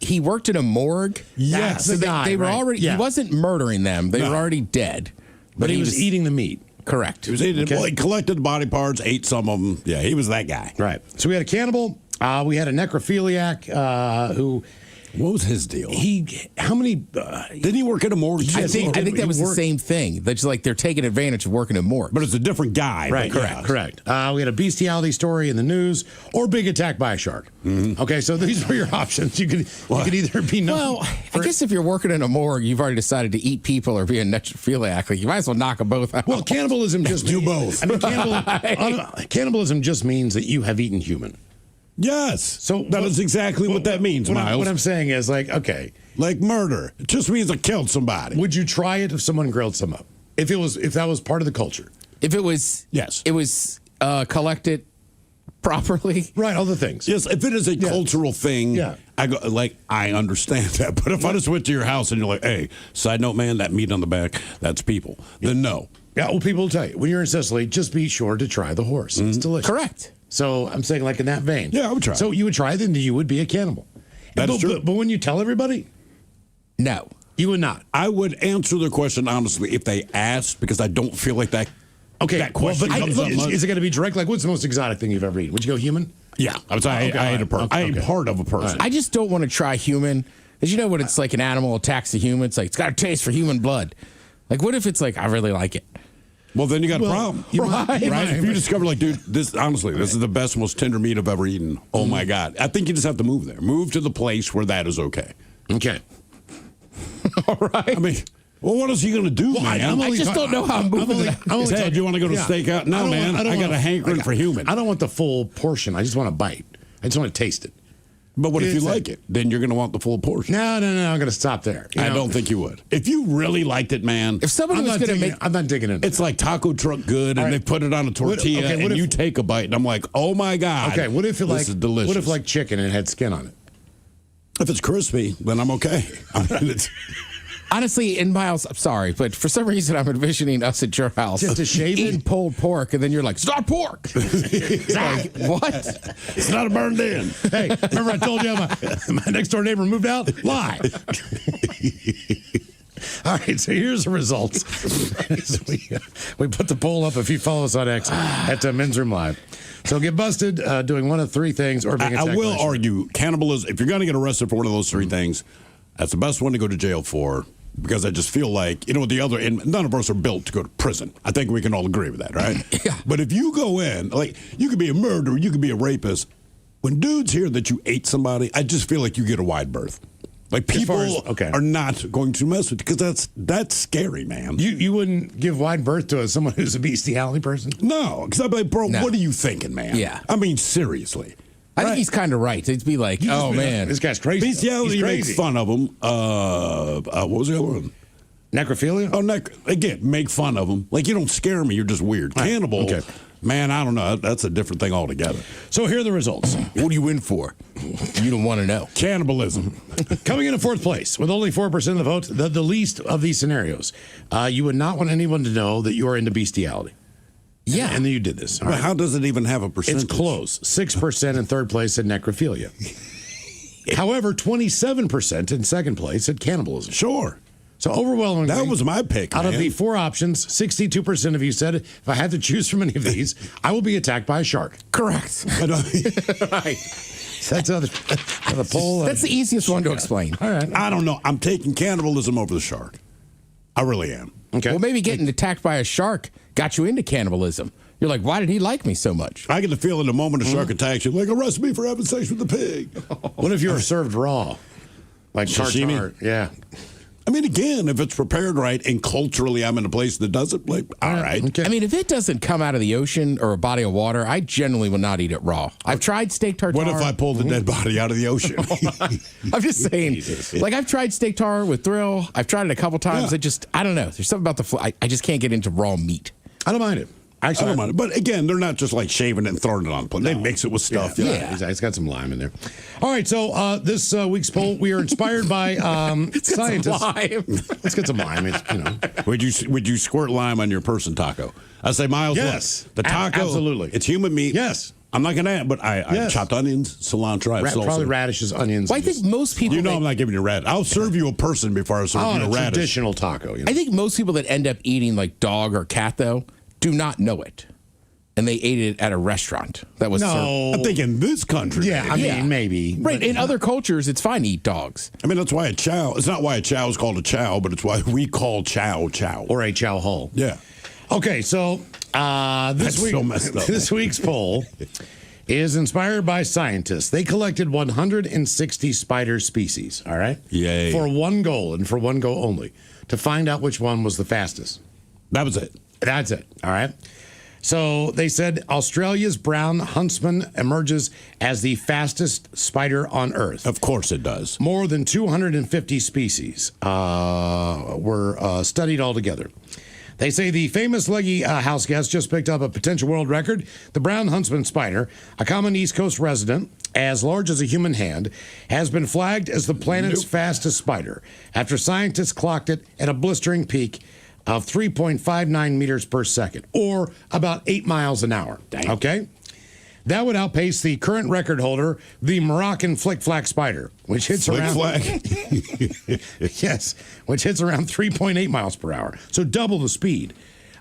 he worked in a morgue. Yes. So they were already, he wasn't murdering them. They were already dead. But he was eating the meat. Correct. He was eating. Well, he collected body parts, ate some of them. Yeah, he was that guy. Right. So we had a cannibal. We had a necrophiliac who. What was his deal? How many? Didn't he work at a morgue? I think that was the same thing. That's they're taking advantage of working at morgue. But it's a different guy. Right. Correct. We had a bestiality story in the news or big attack by a shark. Mm-hmm. Okay, so these were your options. You could either be I guess if you're working in a morgue, you've already decided to eat people or be a necrophiliac. You might as well knock them both out. Well, cannibalism just do both. I mean, cannibalism just means that you have eaten human. Yes. So that is exactly what that means, Miles. What I'm saying is okay. Like murder. It just means I killed somebody. Would you try it if someone grilled some up? If that was part of the culture? If it was it was collected properly. Right, all the things. Yes, if it is a cultural thing, I understand that. But if I just went to your house and you're like, hey, side note, man, that meat on the back, that's people. Then no. Yeah, well, people will tell you, when you're in Sicily, just be sure to try the horse. It's delicious. Correct. So I'm saying in that vein. Yeah, I would try. So you would try, then you would be a cannibal. That's true. But when you tell everybody? No. You would not. I would answer the question honestly if they asked, because I don't feel like that. Okay, that question comes up much. Is it going to be direct? Like, what's the most exotic thing you've ever eaten? Would you go human? Yeah, I would say I ate a person. I ate part of a person. I just don't want to try human. As you know, when it's like an animal attacks a human, it's it's got a taste for human blood. Like, what if it's I really like it? Well, then you got a problem. Right? If you discover, dude, this is the best, most tender meat I've ever eaten. Oh, my God. I think you just have to move there. Move to the place where that is okay. Okay. All right. I mean, well, what else are you going to do, man? I just don't know how I'm moving. Ted, you want to go to steakhouse? No, man. I got a hankering for human. I don't want the full portion. I just want a bite. I just want to taste it. But what if you like it? Then you're going to want the full portion. No. I'm going to stop there. I don't think you would. If you really liked it, man. If somebody was going to make... I'm not digging it. It's like taco truck good, and they put it on a tortilla, and you take a bite, and I'm like, oh, my God. Okay, what if this is delicious. What if chicken and it had skin on it? If it's crispy, then I'm okay. Honestly, in Miles, I'm sorry, but for some reason I'm envisioning us at your house just to shave eating pulled pork, and then you're like, it's not pork. Like, what? It's not a burned in. Hey, remember I told you my next door neighbor moved out? Lie. All right, so here's the results. we put the poll up if you follow us on X at Men's Room Live. So get busted doing one of three things or being attacked. I will argue cannibalism. If you're going to get arrested for one of those three things, that's the best one to go to jail for. Because I just feel like, the other, and none of us are built to go to prison. I think we can all agree with that, right? Yeah. But if you go in, like, you could be a murderer, you could be a rapist. When dudes hear that you ate somebody, I just feel like you get a wide berth. Like, people are not going to mess with you, because that's scary, man. You wouldn't give wide berth to someone who's a bestiality person? No, because I'd be like, bro, what are you thinking, man? Yeah. I mean, seriously. I think he's kind of right. It'd be like, oh, man. This guy's crazy. Bestiality, you make fun of him. What was the other one? Necrophilia? Oh, again, make fun of them. Like, you don't scare me. You're just weird. Right. Cannibal, man, I don't know. That's a different thing altogether. So here are the results. What do you win for? You don't want to know. Cannibalism. Coming in fourth place with only 4% of the vote, the least of these scenarios. You would not want anyone to know that you are into bestiality. Yeah. And then you did this. But how does it even have a percentage? It's close. 6% in third place said necrophilia. However, 27% in second place said cannibalism. Sure. So overwhelmingly, that was my pick. Out of the four options, 62% of you said, if I had to choose from any of these, I will be attacked by a shark. Correct. Right. That's the poll. That's the easiest one to explain. All right. I don't know. I'm taking cannibalism over the shark. I really am. Okay. Well, maybe getting attacked by a shark got you into cannibalism. You're like, why did he like me so much? I get the feeling the moment a shark attacks you, like, arrest me for having sex with the pig. What if you were served raw? Like sashimi? Tartar? Yeah. I mean, again, if it's prepared right and culturally I'm in a place that does it, like, all right. Okay. I mean, if it doesn't come out of the ocean or a body of water, I generally will not eat it raw. I've tried steak tartare. What if I pulled the dead body out of the ocean? I'm just saying, like, I've tried steak tartare with thrill. I've tried it a couple times. Yeah. I don't know. There's something about I just can't get into raw meat. I don't mind it. Actually, I don't mind it. But again, they're not just like shaving it and throwing it on the plate. They mix it with stuff. Yeah. Exactly. It's got some lime in there. All right. So this week's poll, we are inspired by scientists. Let's get some lime. It's, Would you squirt lime on your person taco? I say, Miles. Yes. Look, the taco. Absolutely. It's human meat. Yes. I'm not going to add, but I chopped onions, cilantro, salsa. Probably radishes, onions. Well, I think most people. I'm not giving you radish. I'll serve you a person before I serve you a radish. Traditional taco. I think most people that end up eating like dog or cat, though, do not know it. And they ate it at a restaurant that was served. I think in this country. Yeah, I mean, maybe. Right. In other cultures, it's fine to eat dogs. I mean, that's why a chow. It's not why a chow is called a chow, but it's why we call chow chow. Or a chow hole. Yeah. Okay, so this week's poll is inspired by scientists. They collected 160 spider species, all right? Yay. For one goal, and for one goal only, to find out which one was the fastest. That was it. That's it, all right? So they said Australia's brown huntsman emerges as the fastest spider on Earth. Of course it does. More than 250 species were studied altogether. They say the famous leggy house guest just picked up a potential world record. The brown huntsman spider, a common East Coast resident, as large as a human hand, has been flagged as the planet's fastest spider after scientists clocked it at a blistering peak of 3.59 meters per second, or about 8 miles an hour. Dang. Okay? That would outpace the current record holder, the Moroccan flick-flack spider, which hits around... Yes, which hits around 3.8 miles per hour. So double the speed.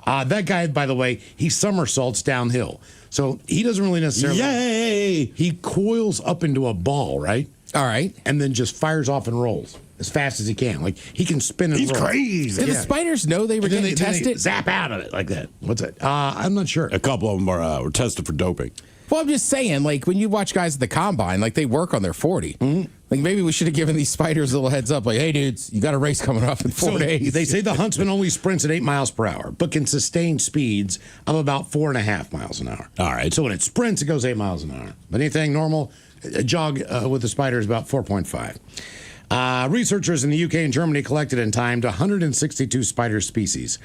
That guy, by the way, he somersaults downhill. So he doesn't really necessarily... Yay! He coils up into a ball, right? All right. And then just fires off and rolls as fast as he can. Like, he can spin and He's roll. crazy. Did the spiders know they were And then getting then tested? zap out of it like that. What's that? I'm not sure. A couple of them were tested for doping. Well, I'm just saying, like, when you watch guys at the combine, like, they work on their 40. Mm-hmm. Like, maybe we should have given these spiders a little heads up. Like, hey, dudes, you got a race coming up in 4 days. They say the huntsman only sprints at 8 miles per hour, but can sustain speeds of about 4.5 miles an hour. All right. So when it sprints, it goes 8 miles an hour. But anything normal, a jog with the spider is about 4.5. Researchers in the UK and Germany collected and timed 162 spider species,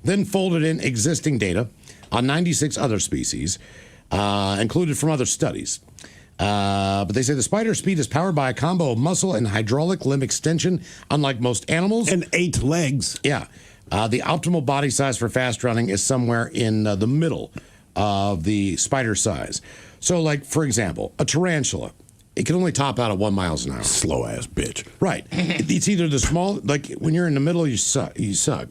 then folded in existing data on 96 other species, included from other studies. But they say the spider speed is powered by a combo of muscle and hydraulic limb extension, unlike most animals. And 8 legs. Yeah. The optimal body size for fast running is somewhere in the middle of the spider size. So, like, for example, a tarantula it can only top out at 1 mile an hour. Slow ass bitch. Right. It's either the small, like when you're in the middle, you suck.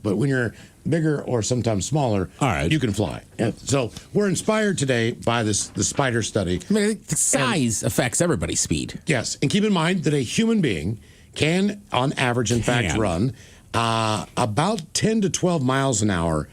But when you're bigger or sometimes smaller, all right, you can fly. And so we're inspired today by the spider study. I mean, I think the size affects everybody's speed. Yes, and keep in mind that a human being can, on average, in fact, run about 10 to 12 miles an hour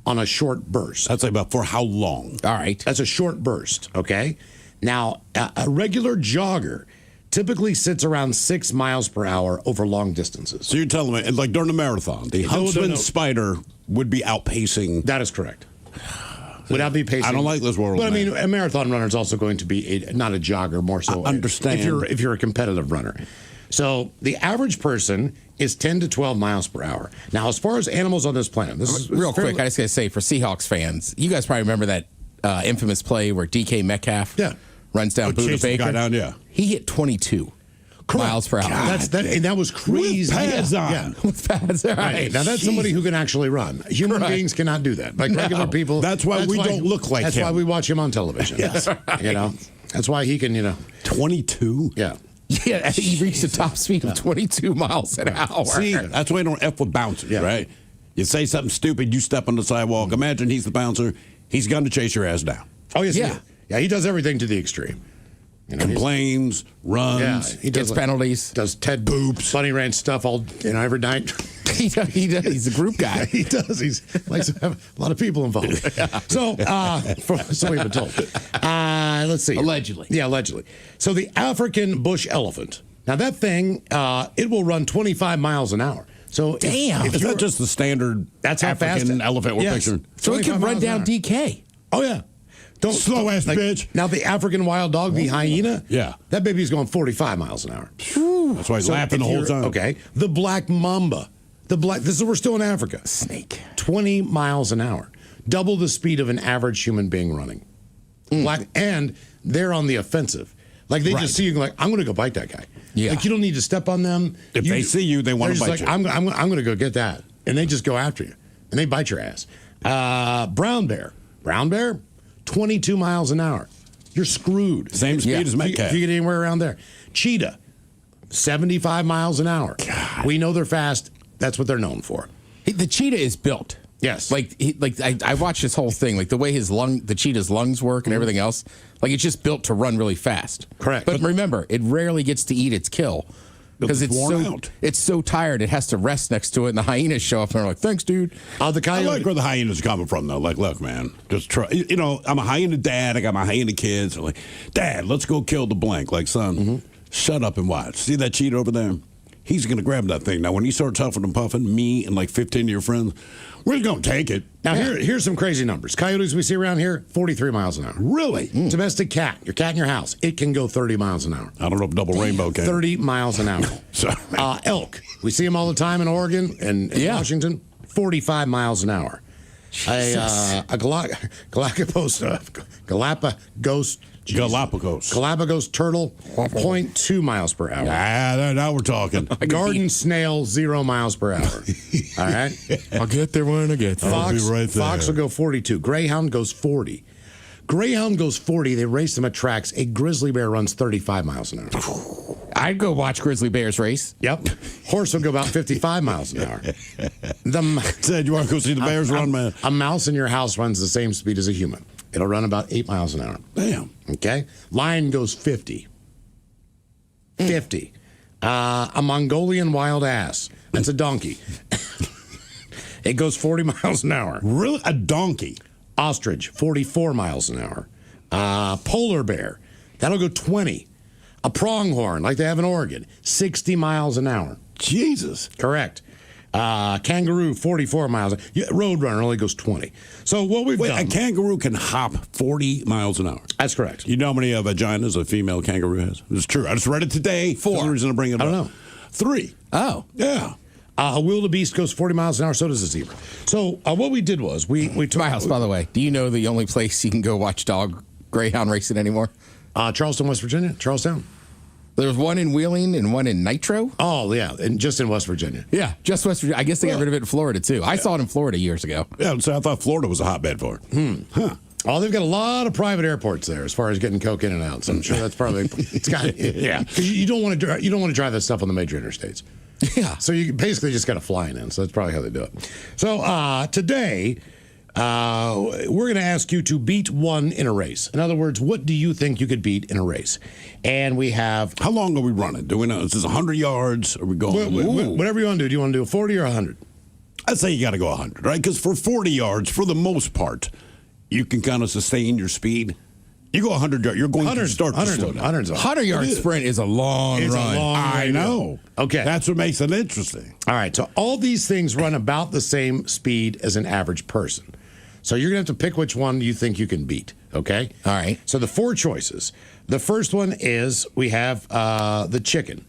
on a short burst. That's like about for how long? All right. That's a short burst, okay? Now, a regular jogger typically sits around 6 miles per hour over long distances. So you're telling me, like during the marathon, the huntsman spider would be outpacing. That is correct. Would that be pacing? I don't like this world. But I mean, a marathon runner is also going to be not a jogger, more so. I understand. If you're a competitive runner. So the average person is 10 to 12 miles per hour. Now, as far as animals on this planet, this is real quick. I just gotta say, for Seahawks fans, you guys probably remember that infamous play where DK Metcalf runs down Buda Baker. Down, He hit 22 miles per hour. And that was crazy. With pads on. Yeah. With pads, right. Now that's somebody who can actually run. Human beings cannot do that. Like regular people. That's why we don't look like That's him. why we watch him on television. Yes. You know, that's why he can. 22. Yeah. Yeah, he reached a top speed of 22 miles an hour. See, that's why you don't F with bouncers, right? You say something stupid, you step on the sidewalk. Imagine he's the bouncer. He's going to chase your ass down. Oh, yes. Yeah, he does everything to the extreme. Complains, runs. Yeah, he gets penalties. Does Ted Boops, Bunny Ranch stuff all every night. He does. He's a group guy. Yeah, he does. He likes to have a lot of people involved. So, so we've been told. Let's see. Allegedly. Yeah, allegedly. So the African bush elephant. Now that thing, it will run 25 miles an hour. So damn, is that just the standard? That's how African fast elephant we're picturing. So he could run down DK. Oh yeah. Don't slow ass bitch. Now the African wild dog, the hyena. Yeah, that baby's going 45 miles an hour. That's why he's laughing the whole time. Okay. The black mamba. We're still in Africa. Snake. 20 miles an hour. Double the speed of an average human being running. And they're on the offensive. Like they just see you like, I'm going to go bite that guy. Yeah. Like you don't need to step on them. If they see you, they want to bite you. I'm going to go get that. And they just go after you. And they bite your ass. Brown bear. 22 miles an hour. You're screwed. Same speed as Metcalf. If you get anywhere around there. Cheetah. 75 miles an hour. God. We know they're fast. That's what they're known for. The cheetah is built. Yes. I watched this whole thing, like the way the cheetah's lungs work and everything else. Like it's just built to run really fast. Correct. But remember, it rarely gets to eat its kill because it's so tired it has to rest next to it, and the hyenas show up and they're like, "Thanks, dude." The coyote. I like where the hyenas are coming from, though. Like, look, man, just try. I'm a hyena dad. I got my hyena kids. I'm like, Dad, let's go kill the blank. Like, son, shut up and watch. See that cheetah over there? He's going to grab that thing. Now, when he starts huffing and puffing, me and like 15 of your friends, we're going to take it. Now, here's some crazy numbers. Coyotes we see around here, 43 miles an hour. Really? Domestic cat, your cat in your house, it can go 30 miles an hour. I don't know if Double Rainbow can. 30 miles an hour. Sorry. Elk, we see them all the time in Oregon and Washington, 45 miles an hour. A Galapagos turtle, 0.2 miles per hour. Now we're talking. Garden snail, 0 miles per hour. All right? I'll get there when I get there. Fox will go 42. Greyhound goes 40. Greyhound goes 40. They race them at tracks. A grizzly bear runs 35 miles an hour. I'd go watch grizzly bears race. Yep. Horse will go about 55 miles an hour. Said you want to go see the bears run, man? A mouse in your house runs the same speed as a human. It'll run about 8 miles an hour. Damn. Okay. Lion goes 50. 50. A Mongolian wild ass. That's a donkey. It goes 40 miles an hour. Really? A donkey? Ostrich, 44 miles an hour. Polar bear, that'll go 20. A pronghorn, like they have in Oregon, 60 miles an hour. Jesus. Correct. Kangaroo, 44 miles. Roadrunner only goes 20. So what we've done... A kangaroo can hop 40 miles an hour. That's correct. You know how many vaginas a female kangaroo has? It's true. I just read it today. 4. The reason to bring it up. I don't know. 3. Oh. Yeah. A wildebeest goes 40 miles an hour, so does a zebra. So what we did was we took... My house, by the way. Do you know the only place you can go watch greyhound racing anymore? Charleston, West Virginia. Charlestown. There's one in Wheeling and one in Nitro. Oh, yeah, and just in West Virginia. Yeah, just West Virginia. I guess they got rid of it in Florida, too. I saw it in Florida years ago. Yeah, so I thought Florida was a hotbed for it. Huh. Oh, they've got a lot of private airports there as far as getting coke in and out. So I'm sure that's probably it's got yeah. You don't want to drive that stuff on the major interstates. Yeah. So you basically just got to fly in. So that's probably how they do it. So today we're going to ask you to beat one in a race. In other words, what do you think you could beat in a race? And we have how long are we running? Do we know? Is this 100 yards? Are we going? Whatever you want to do. Do you want to do a 40 or 100? I'd say you got to go 100, right? Because for 40 yards, for the most part, you can kind of sustain your speed. You go 100 yards, you're going to start to slow down. 100-yard sprint is a long run. I know. Okay. That's what makes it interesting. All right. So all these things run about the same speed as an average person. So you're going to have to pick which one you think you can beat. Okay? All right. So the 4 choices. The first one is we have the chicken.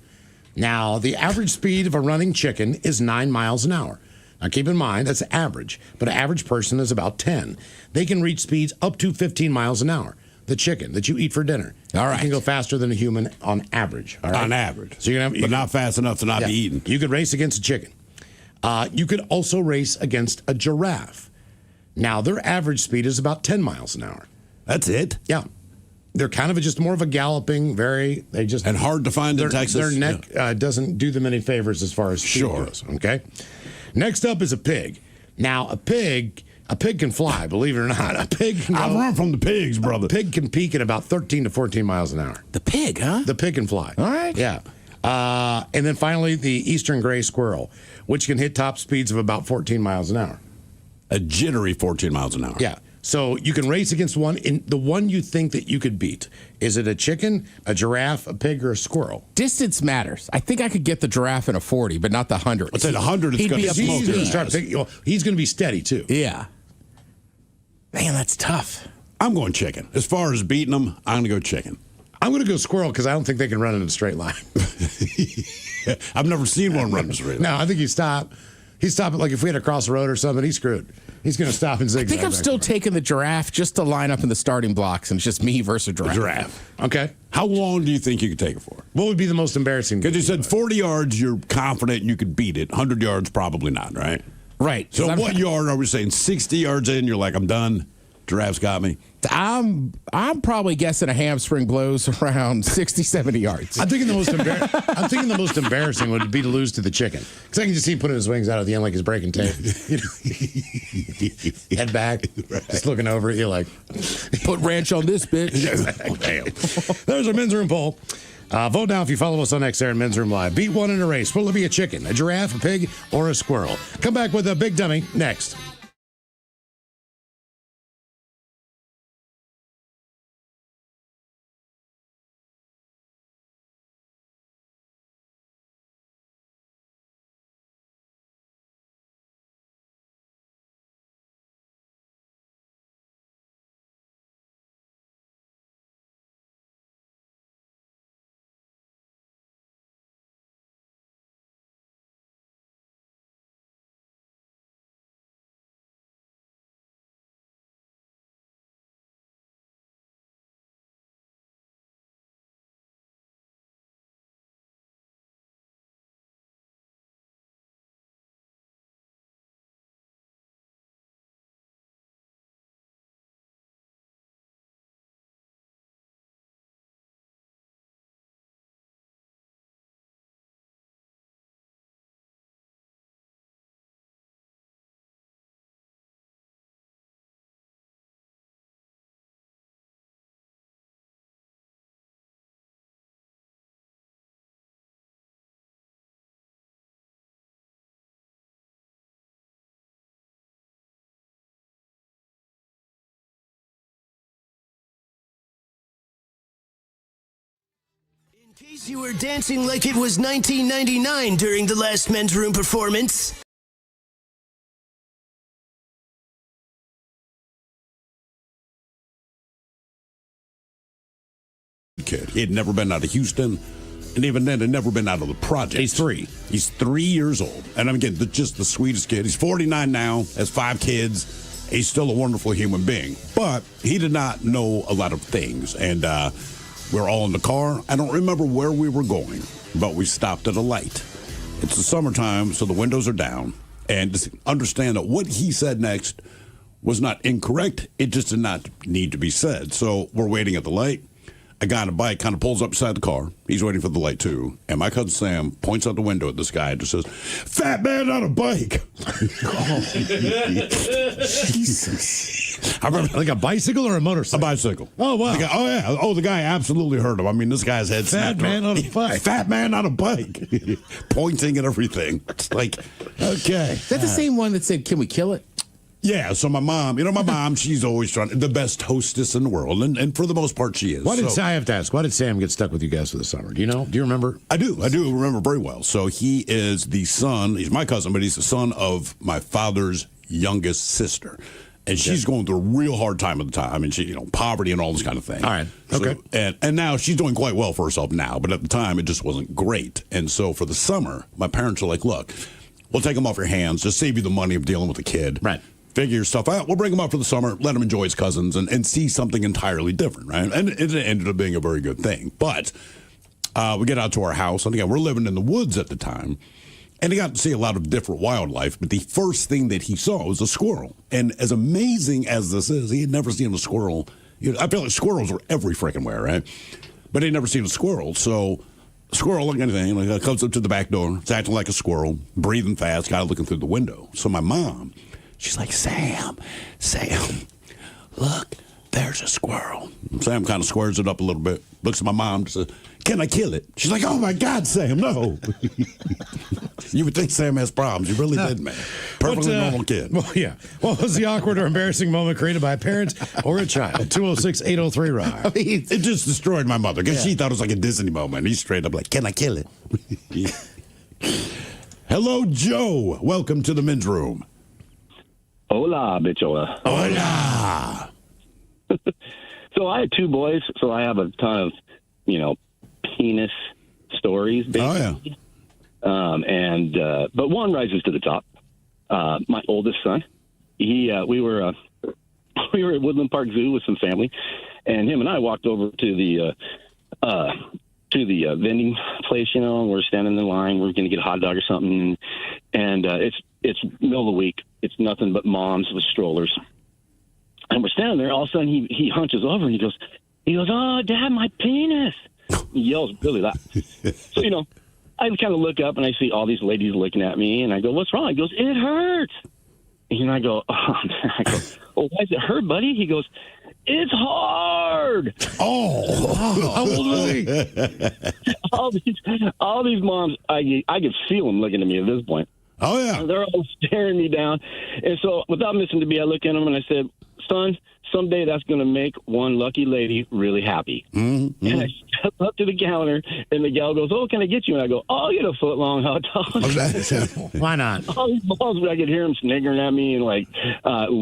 Now, the average speed of a running chicken is 9 miles an hour. Now, keep in mind, that's average, but an average person is about 10. They can reach speeds up to 15 miles an hour. The chicken that you eat for dinner. All right. You can go faster than a human on average. All right? On average. So but not fast enough to not be eaten. You could race against a chicken. You could also race against a giraffe. Now, their average speed is about 10 miles an hour. That's it? Yeah. They're kind of just more of a galloping, and hard to find in Texas. Their neck doesn't do them any favors as far as speed goes. Okay. Next up is a pig. Now, a pig can fly, believe it or not. A pig can I've run from the pigs, brother. A pig can peak at about 13 to 14 miles an hour. The pig, huh? The pig can fly. All right. Yeah. And then finally, the eastern gray squirrel, which can hit top speeds of about 14 miles an hour. A jittery 14 miles an hour. Yeah. So you can race against one. In the one you think that you could beat. Is it a chicken, a giraffe, a pig, or a squirrel? Distance matters. I think I could get the giraffe in a 40, but not the 100. I'd say the 100 is going to be he's going to be steady, too. Yeah. Man, that's tough. I'm going chicken. As far as beating them, I'm going to go chicken. I'm going to go squirrel because I don't think they can run in a straight line. I've never seen one run in a straight line. No, I think he'd stop. He'd stop it like if we had to cross the road or something, he's screwed. He's going to stop and zigzag. I think I'm still taking the giraffe just to line up in the starting blocks, and it's just me versus a giraffe. Okay. How long do you think you could take it for? What would be the most embarrassing? Because you said 40 yards, you're confident you could beat it. 100 yards, probably not, right? Right. So what yard are we saying? 60 yards in, you're like, I'm done. Giraffe's got me. I'm probably guessing a hamstring blows around 60, 70 yards. I'm thinking the most embarrassing would be to lose to the chicken. Because I can just see him putting his wings out at the end like he's breaking tape. Head back, just looking over at you like, put ranch on this bitch. Damn. There's our men's room poll. Vote now if you follow us on X there in Men's Room Live. Beat one in a race. Will it be a chicken, a giraffe, a pig, or a squirrel? Come back with a big dummy next. In case you were dancing like it was 1999 during the last Men's Room performance. Kid. He had never been out of Houston, and even then had never been out of the project. He's 3. He's 3 years old. And again, just the sweetest kid. He's 49 now, has 5 kids. He's still a wonderful human being. But he did not know a lot of things. And we're all in the car. I don't remember where we were going, but we stopped at a light. It's the summertime, so the windows are down. And just understand that what he said next was not incorrect. It just did not need to be said. So we're waiting at the light. A guy on a bike kind of pulls up beside the car. He's waiting for the light, too. And my cousin Sam points out the window at this guy and just says, "Fat man on a bike." Jesus. I remember, like a bicycle or a motorcycle? A bicycle. Oh, wow. The guy, yeah. Oh, the guy absolutely heard him. I mean, this guy's head Fat man on a bike. Fat man on a bike. Pointing at everything. It's like, okay. Is that the same one that said, "Can we kill it"? Yeah, so my mom, she's always trying, the best hostess in the world, and for the most part, she is. I have to ask, why did Sam get stuck with you guys for the summer? Do you know? Do you remember? I do remember very well. So he is the son, he's my cousin, but he's the son of my father's youngest sister. And she's going through a real hard time at the time. I mean, she, poverty and all this kind of thing. All right. Okay. So, and now she's doing quite well for herself now, but at the time, it just wasn't great. And so for the summer, my parents are like, "Look, we'll take him off your hands, just save you the money of dealing with the kid. Right. Figure your stuff out. We'll bring him up for the summer, let him enjoy his cousins, and see something entirely different," right? And it ended up being a very good thing. But we get out to our house, and again, we're living in the woods at the time, and he got to see a lot of different wildlife, but the first thing that he saw was a squirrel. And as amazing as this is, he had never seen a squirrel. I feel like squirrels are every freaking where, right? But he'd never seen a squirrel, so squirrel, like anything, comes up to the back door, it's acting like a squirrel, breathing fast, kind of looking through the window. So my mom, she's like, Sam, look, there's a squirrel. Sam kind of squares it up a little bit, looks at my mom and says, "Can I kill it?" She's like, "Oh, my God, Sam, no." You would think Sam has problems. You really did, man. Perfectly normal kid. Well, yeah. What was the awkward or embarrassing moment created by a parent or a child? 206-803-ROCK. I mean, it just destroyed my mother because she thought it was like a Disney moment. He's straight up like, "Can I kill it?" Hello, Joe. Welcome to the men's room. Hola, bichola. Hola. So I had two boys, so I have a ton of, penis stories, basically. Oh, yeah. But one rises to the top. My oldest son, we were at Woodland Park Zoo with some family, and him and I walked over to the vending place, and we're standing in line. We're going to get a hot dog or something, and it's middle of the week. It's nothing but moms with strollers. And we're standing there. All of a sudden, he hunches over and he goes, "Oh, Dad, my penis!" He yells really loud. So, I kind of look up and I see all these ladies looking at me, and I go, "What's wrong?" He goes, "It hurts." And I go, "Oh, man." I go, "Well, why does it hurt, buddy?" He goes, "It's hard." Oh, how old was he? all these moms, I could feel them looking at me at this point. Oh, yeah. They're all staring me down. And so without missing the beat, I look at them and I said, "Son, someday that's going to make one lucky lady really happy." Mm-hmm. And I step up to the counter, and the gal goes, "Oh, can I get you?" And I go, "Oh, I'll get a foot-long hot dog." Why not? All these moms, I could hear them sniggering at me. And,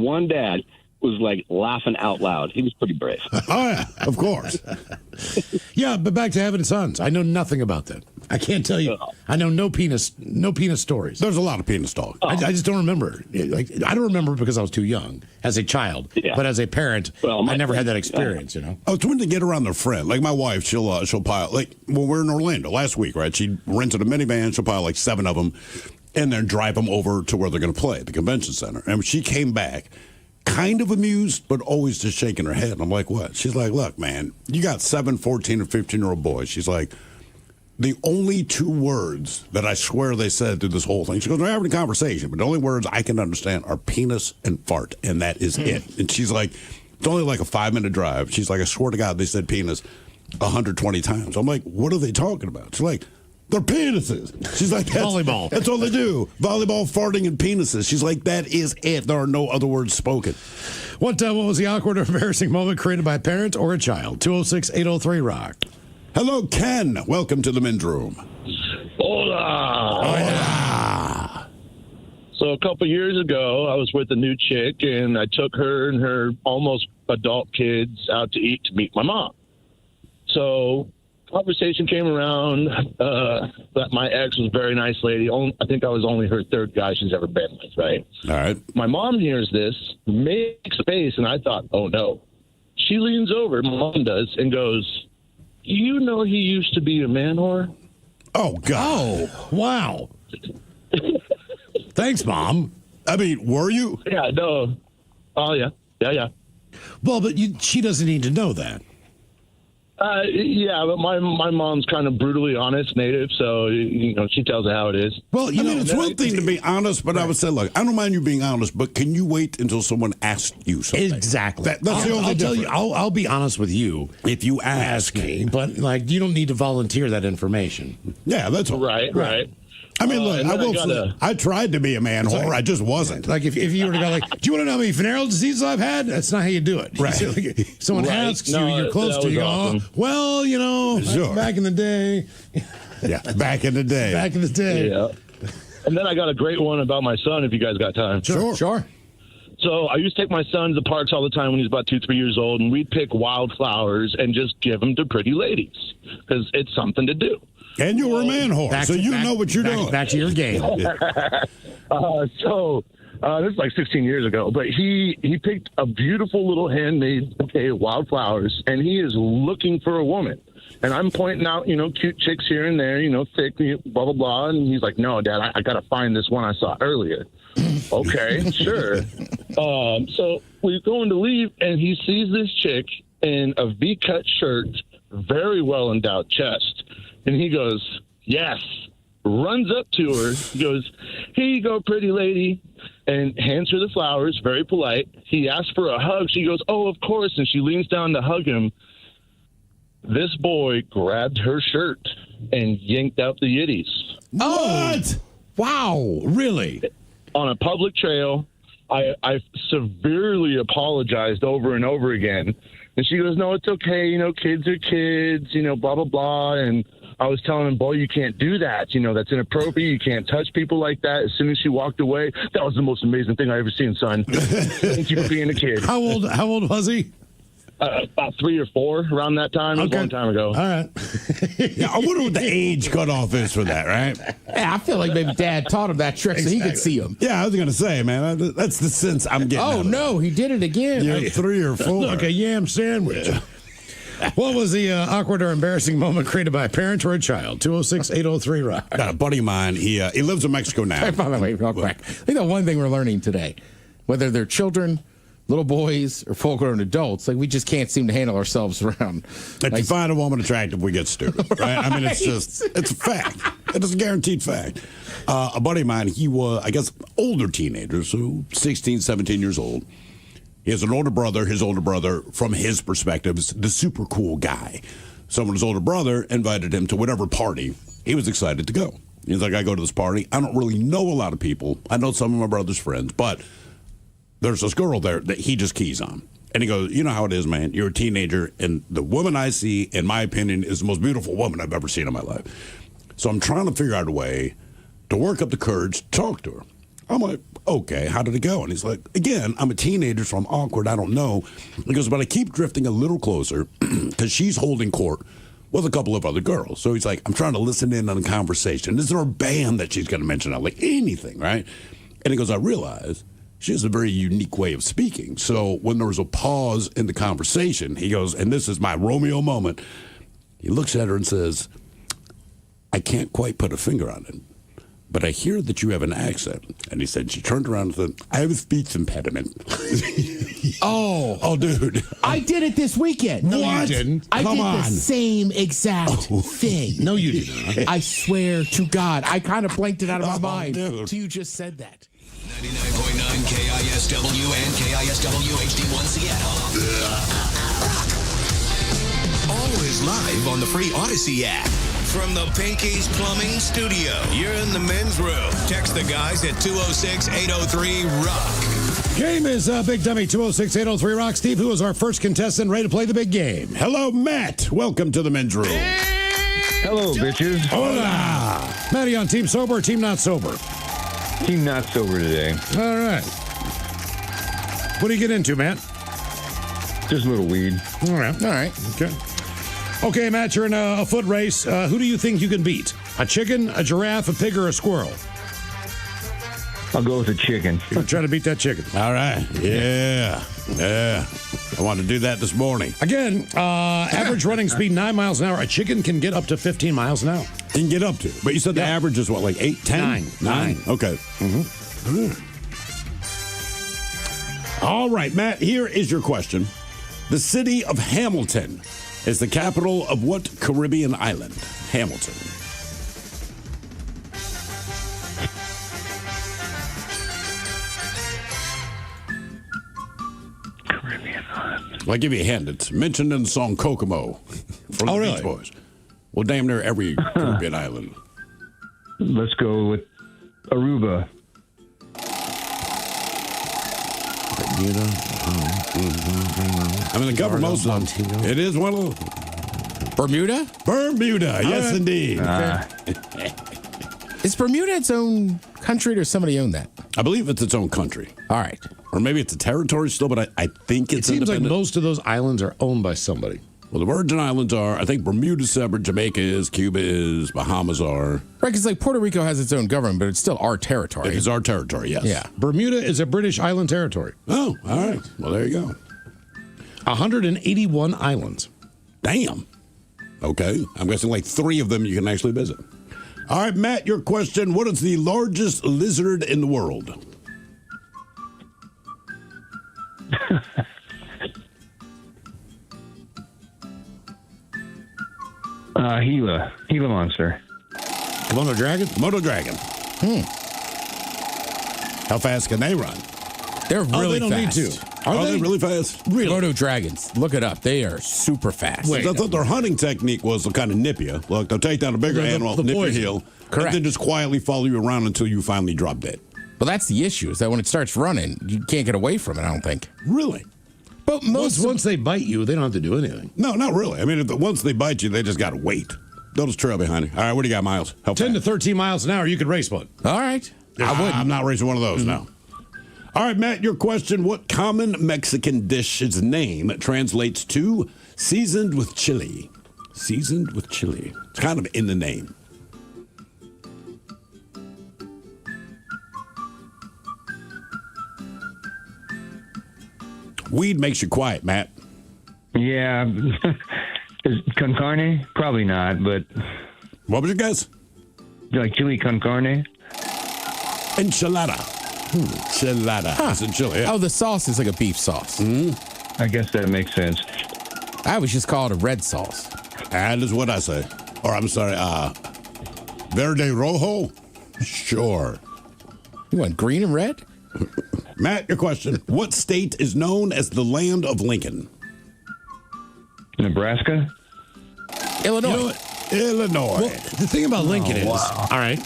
one dad was, laughing out loud. He was pretty brave. Oh, yeah, of course. Yeah, but back to having sons. I know nothing about that. I can't tell you. I know no penis stories. There's a lot of penis talk. I just don't remember. I don't remember because I was too young as a child. Yeah. But as a parent, I never had that experience. Oh, it's when they get around their friend. Like my wife, she'll pile. Like when we're in Orlando last week, right? She rented a minivan. She'll pile 7 of them, and then drive them over to where they're going to play at the convention center. And when she came back, kind of amused, but always just shaking her head. And I'm like, "What?" She's like, "Look, man, you got 7, 14, and 15-year-old boys." She's like, "The only 2 words that I swear they said through this whole thing," she goes, "We're having a conversation, but the only words I can understand are penis and fart, and that is it." And she's like, "It's only like a 5-minute drive." She's like, "I swear to God, they said penis 120 times. I'm like, "What are they talking about?" She's like, "They're penises." She's like, Volleyball. That's all they do. Volleyball, farting, and penises. She's like, "That is it. There are no other words spoken." What was the awkward or embarrassing moment created by a parent or a child? 206-803-ROCK. Hello, Ken. Welcome to the men's room. Hola. Hola. So a couple years ago, I was with a new chick, and I took her and her almost adult kids out to eat to meet my mom. So conversation came around that my ex was a very nice lady. I think I was only her 3rd guy she's ever been with, right? All right. My mom hears this, makes a face, and I thought, oh, no. She leans over, my mom does, and goes, "You know he used to be a man whore?" Oh, God. Oh, wow. Thanks, Mom. I mean, were you? Yeah, no. Oh, yeah. Yeah. Well, but she doesn't need to know that. Yeah, but my mom's kind of brutally honest native, so, she tells it how it is. Well, it's one thing to be honest, but I would say, look, I don't mind you being honest, but can you wait until someone asks you something? Exactly. That's the only I'll tell difference. you, I'll be honest with you. If you ask me, but, you don't need to volunteer that information. Yeah, that's all. Right. I mean, look, I tried to be a man whore. I just wasn't. Like, if you were to go, do you want to know how many venereal diseases I've had? That's not how you do it. Right. So, if someone asks you, you're close to, you go, awesome. well, Sure. back in the day. Yeah, back in the day. Back in the day. Yeah. And then I got a great one about my son, if you guys got time. Sure. So I used to take my son to the parks all the time when he was about 2-3 years old, and we'd pick wildflowers and just give them to pretty ladies because it's something to do. And you were a man whore, so you know what you're doing. Back to your game. So this is like 16 years ago, but he picked a beautiful little handmade bouquet of wildflowers, and he is looking for a woman. And I'm pointing out, cute chicks here and there, thick, blah, blah, blah. And he's like, no, Dad, I got to find this one I saw earlier. Okay, sure. So we're going to leave, and he sees this chick in a V-cut shirt, very well endowed chest. And he goes, yes, runs up to her, goes, here you go, pretty lady, and hands her the flowers, very polite. He asks for a hug. She goes, oh, of course, and she leans down to hug him. This boy grabbed her shirt and yanked out the yitties. What? Wow, really? On a public trail. I severely apologized over and over again. And she goes, no, it's okay. Kids are kids, blah, blah, blah. And I was telling him, boy, you can't do that. That's inappropriate. You can't touch people like that. As soon as she walked away, that was the most amazing thing I ever seen, son. Thank you for being a kid. How old was he? About 3 or 4 around that time. It was a long time ago. All right. Yeah, I wonder what the age cutoff is for that, right? Yeah, I feel like maybe Dad taught him that trick so he could see him. Yeah, I was going to say, man, that's the sense I'm getting. Oh, no, he did it again. You're 3 or 4. Look, a yam sandwich. What was the awkward or embarrassing moment created by a parent or a child? 206-803-ROCK. Got a buddy of mine. He lives in Mexico now. Hey, by the way, real quick. I think the one thing we're learning today, whether they're children, little boys, or full-grown adults, we just can't seem to handle ourselves around. If you find a woman attractive, we get stupid, right? I mean, it's a fact. It's a guaranteed fact. A buddy of mine, he was, I guess, older teenager, so 16, 17 years old. He has an older brother. His older brother, from his perspective, is the super cool guy. So when his older brother invited him to whatever party, he was excited to go. He's like, I go to this party. I don't really know a lot of people. I know some of my brother's friends, but there's this girl there that he just keys on. And he goes, you know how it is, man. You're a teenager, and the woman I see, in my opinion, is the most beautiful woman I've ever seen in my life. So I'm trying to figure out a way to work up the courage to talk to her. I'm like, okay, how did it go? And he's like, again, I'm a teenager, so I'm awkward. I don't know. He goes, but I keep drifting a little closer because she's holding court with a couple of other girls. So he's like, I'm trying to listen in on the conversation. Is there a band that she's going to mention? Like anything, right? And he goes, I realize she has a very unique way of speaking. So when there was a pause in the conversation, he goes, and this is my Romeo moment. He looks at her and says, I can't quite put a finger on it, but I hear that you have an accent. And he said, she turned around and said, I have a speech impediment. Oh, dude. I did it this weekend. No, you didn't. I Come did on. the same exact thing. No, you did not. I swear to God, I kind of blanked it out of my mind dude. until you just said that. 99.9 KISW and KISW HD1 Seattle. Always live on the free Odyssey app. From the Pinky's Plumbing Studio, you're in the men's room. Text the guys at 206-803-ROCK. Game is Big Dummy 206-803-ROCK. Steve, who is our first contestant ready to play the big game? Hello, Matt. Welcome to the men's room. Hello, bitches. Hola. Matty on Team Sober or Team Not Sober? Team Not Sober today. All right. What do you get into, Matt? Just a little weed. All right. Okay. Okay, Matt, you're in a foot race. Who do you think you can beat? A chicken, a giraffe, a pig, or a squirrel? I'll go with a chicken. I'm trying to beat that chicken. All right. Yeah. I wanted to do that this morning. Again, average running speed 9 miles an hour. A chicken can get up to 15 miles an hour. Can get up to. But you said the average is what, like 8, 10? 9. Okay. All right, Matt, here is your question. The city of Hamilton is the capital of what Caribbean island? Hamilton. Caribbean island. Well, I'll give you a hint. It's mentioned in the song Kokomo from the Beach Boys. Well, damn near every Caribbean island. Let's go with Aruba. I mean, the cover most of them. It is one of them. Bermuda? Bermuda, yes, right. indeed. Is Bermuda its own country, or does somebody own that? I believe it's its own country. All right. Or maybe it's a territory still, but I think it's It seems like independent. most of those islands are owned by somebody. Well, the Virgin Islands are. I think Bermuda's separate. Jamaica is. Cuba is. Bahamas are. Right, because like Puerto Rico has its own government, but it's still our territory. It is our territory, yes. Yeah. Bermuda is a British island territory. Oh, all right. Well, there you go. 181 islands. Damn. Okay. I'm guessing like 3 of them you can actually visit. All right, Matt, your question. What is the largest lizard in the world? Gila monster. Komodo dragon? Komodo dragon. How fast can they run? They're really they don't fast. need to. Are they really fast? Really? Komodo dragons. Look it up. They are super fast. I thought their hunting technique was to kind of nip you. Look, they'll take down a bigger animal, nip your heel, Correct. and then just quietly follow you around until you finally drop dead. But that's the issue, is that when it starts running, you can't get away from it, I don't think. Really? But Once they bite you, they don't have to do anything. No, not really. I mean, once they bite you, they just got to wait. They'll just trail behind you. All right, what do you got, Miles? 10 to 13 miles an hour, you could race one. All right. I'm not racing one of those, no. All right, Matt, your question. What common Mexican dish's name translates to seasoned with chili? Seasoned with chili. It's kind of in the name. Weed makes you quiet, Matt. Yeah. Is con carne? Probably not, but. What was your guess? Like chili con carne? Enchilada. Enchilada. It's a chili, yeah. Oh, the sauce is like a beef sauce. I guess that makes sense. I always just call it a red sauce. That is what I say. Or I'm sorry, Verde Rojo? Sure. You want green and red? Matt, your question. What state is known as the land of Lincoln? Nebraska? Illinois. You know what? Illinois. Well, the thing about Lincoln is, all right,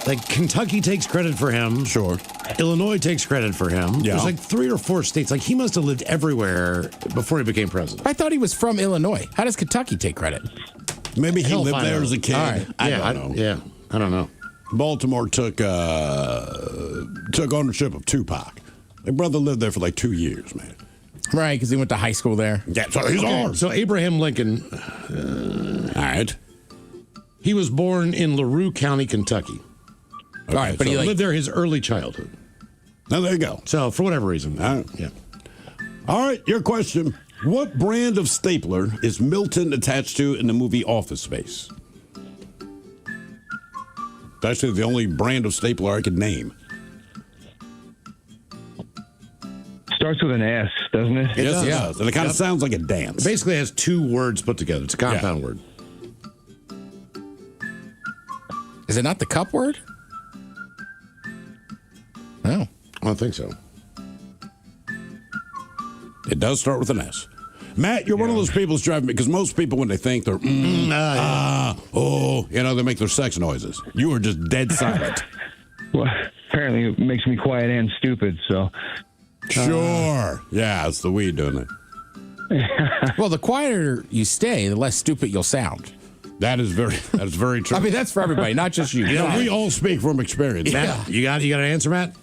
like Kentucky takes credit for him. Sure. Illinois takes credit for him. Yeah. There's like 3 or 4 states. Like he must have lived everywhere before he became president. I thought he was from Illinois. How does Kentucky take credit? Maybe he Hell, lived find there out. as a kid. All right. I don't know. Yeah, I don't know. Baltimore took ownership of Tupac. My brother lived there for like 2 years, man. Right, because he went to high school there. Yeah, so he's ours. So Abraham Lincoln, All right. he was born in LaRue County, Kentucky. All right, but so he Lived there his early childhood. Now there you go. So for whatever reason, All right. yeah. All right, your question. What brand of stapler is Milton attached to in the movie Office Space? That's actually the only brand of stapler I could name. Starts with an S, doesn't it? Yes, it does. And it kind of sounds like a dance. It basically has 2 words put together. It's a compound word. Is it not the cup word? No. I don't think so. It does start with an S. Matt, you're one of those people that's driving me, because most people, when they think they're, they make their sex noises. You are just dead silent. Well, apparently it makes me quiet and stupid, so. Sure. Yeah, it's the weed doing it. Well, the quieter you stay, the less stupid you'll sound. That is very true. I mean, that's for everybody, not just you. You know, we all speak from experience. Matt, you got an answer, Matt?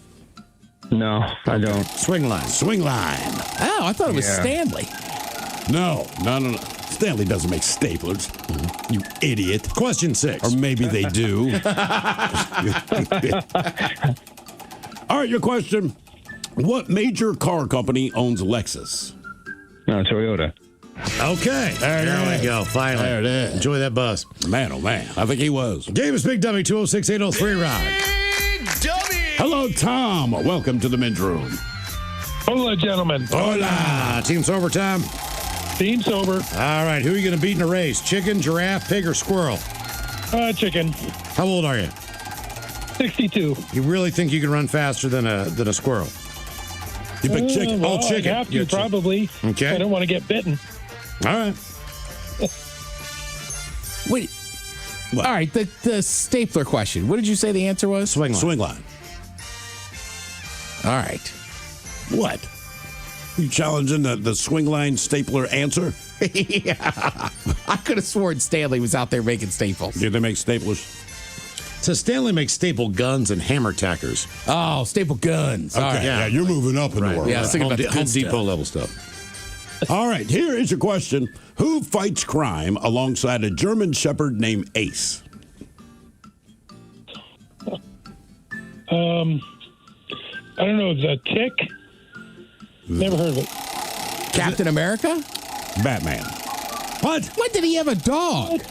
No, I don't. Swing line. Swing line. Oh, I thought it was Stanley. No. Stanley doesn't make staplers. You idiot. Question 6. Or maybe they do. All right, your question. What major car company owns Lexus? No, Toyota. Okay. There we go. Finally. There it is. Enjoy that bus. Man, oh man. I think he was. Davis Big Dummy 206-803 Rod. Dummy! Hello, Tom. Welcome to the men's room. Hola, gentlemen. Hola. Team sober time. Team sober. All right. Who are you going to beat in a race? Chicken, giraffe, pig, or squirrel? Chicken. How old are you? 62. You really think you can run faster than a squirrel? You pick chicken. Well, chicken. I have to, probably. Okay. I don't want to get bitten. All right. Wait. What? All right, the stapler question. What did you say the answer was? Swing line. Swing line. All right. What? You challenging the swing line stapler answer? Yeah. I could have sworn Stanley was out there making staples. Did they make staplers? So Stanley makes staple guns and hammer tackers. Oh, staple guns. All Okay, right. yeah, you're moving up in the world. Yeah, I was thinking about the Home good Depot stuff. level stuff. All right, here is your question. Who fights crime alongside a German Shepherd named Ace? I don't know. The Tick? Never heard of it. Captain America? Batman. What? When did he have a dog?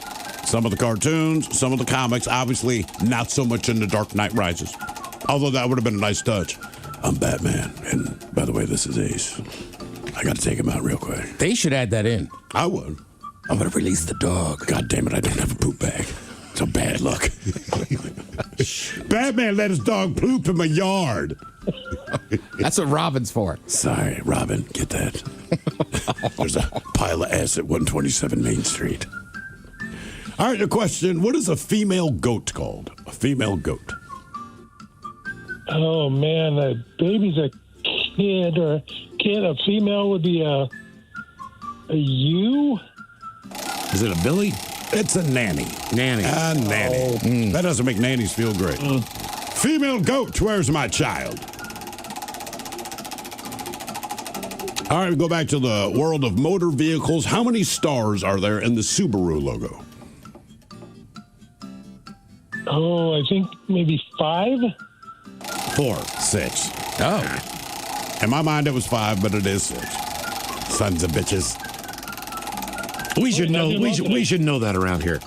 Some of the cartoons, some of the comics, obviously not so much in The Dark Knight Rises. Although that would have been a nice touch. I'm Batman, and by the way, this is Ace. I got to take him out real quick. They should add that in. I would. I'm going to release the dog. God damn it, I don't have a poop bag. It's a bad luck. Batman let his dog poop in my yard. That's what Robin's for. Sorry, Robin, get that. There's a pile of ass at 127 Main Street. All right, the question, what is a female goat called? A female goat. Oh, man. A baby's a kid, or a kid. A female would be a ewe? Is it a Billy? It's a nanny. Nanny. A nanny. That doesn't make nannies feel great. Female goat, where's my child? All right, we go back to the world of motor vehicles. How many stars are there in the Subaru logo? Oh, I think maybe 5? 4. 6. Oh. In my mind, it was 5, but it is 6. Sons of bitches. We should know. We should know that around here.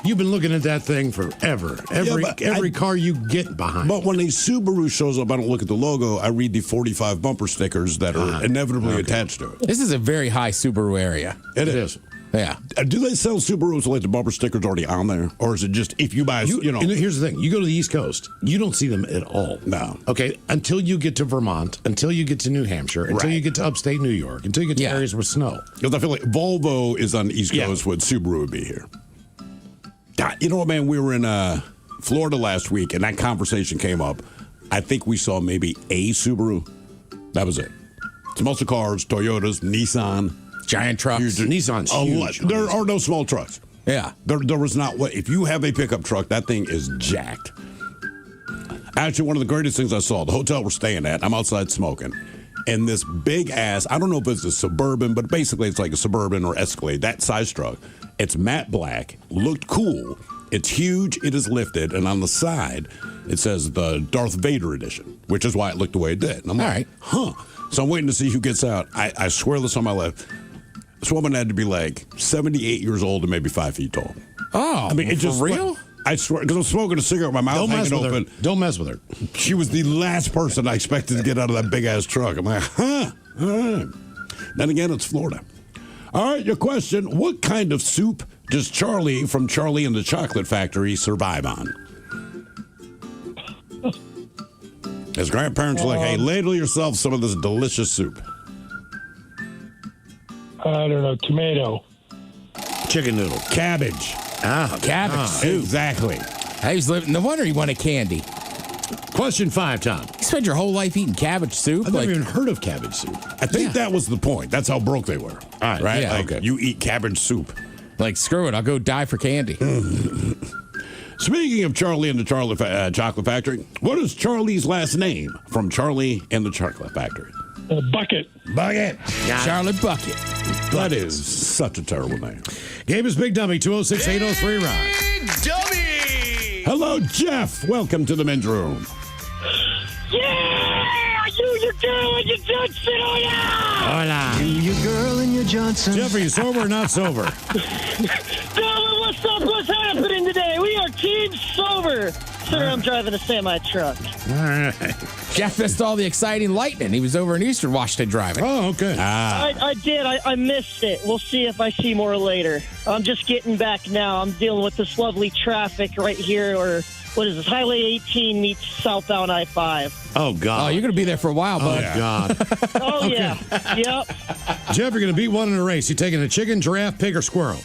You've been looking at that thing forever. Every car you get behind. But when a Subaru shows up, I don't look at the logo. I read the 45 bumper stickers that are inevitably attached to it. This is a very high Subaru area. It is. Yeah. Do they sell Subarus like the bumper stickers already on there? Or is it just if you buy, And here's the thing. You go to the East Coast, you don't see them at all. No. Okay, until you get to Vermont, until you get to New Hampshire, until you get to upstate New York, until you get to areas with snow. Because I feel like Volvo is on the East Coast, what Subaru would be here. God, you know what, man? We were in Florida last week, and that conversation came up. I think we saw maybe a Subaru. That was it. It's mostly cars, Toyotas, Nissan. Giant trucks. Nissan's huge. There are no small trucks. Yeah. There was not. If you have a pickup truck, that thing is jacked. Actually, one of the greatest things I saw, the hotel we're staying at, I'm outside smoking, and this big ass, I don't know if it's a Suburban, but basically it's like a Suburban or Escalade, that size truck. It's matte black, looked cool. It's huge, it is lifted, and on the side, it says the Darth Vader edition, which is why it looked the way it did. And I'm like, huh. So I'm waiting to see who gets out. I swear this on my life. This woman had to be like 78 years old and maybe 5 feet tall. Oh, I mean, it's just real? I swear, because I'm smoking a cigarette, my mouth hanging open. Don't mess with her. She was the last person I expected to get out of that big ass truck. I'm like, huh? All right. Then again, it's Florida. All right, your question: what kind of soup does Charlie from Charlie and the Chocolate Factory survive on? His grandparents were like, hey, ladle yourself some of this delicious soup. I don't know. Tomato. Chicken noodle. Cabbage. Cabbage soup. Exactly. No wonder he wanted candy. Question 5, Tom. You spend your whole life eating cabbage soup? I've never even heard of cabbage soup. I think that was the point. That's how broke they were. All right. Right? Yeah, Like, okay. you eat cabbage soup. Like, screw it. I'll go die for candy. Speaking of Charlie and the Chocolate Factory, what is Charlie's last name from Charlie and the Chocolate Factory? Bucket. Bucket. Charlie Bucket. That is such a terrible name. Game is Big Dummy, 206-803-ROCK. Dummy! Hello, Jeff. Welcome to the men's room. Yeah! You girl and your Johnson, oh yeah! Hola. You girl and your Johnson. Jeff, are you sober or not sober? What's up? What's happening today? We are Team sober. Sir, I'm driving a semi-truck. All right. Jeff missed all the exciting lightning. He was over in Eastern Washington driving. Oh, okay. I did. I missed it. We'll see if I see more later. I'm just getting back now. I'm dealing with this lovely traffic right here, or what is this? Highway 18 meets southbound I-5. Oh, God. Oh, you're going to be there for a while, bud. Oh, God. Oh, yeah. Yep. Jeff, you're going to beat one in a race. You taking a chicken, giraffe, pig, or squirrel?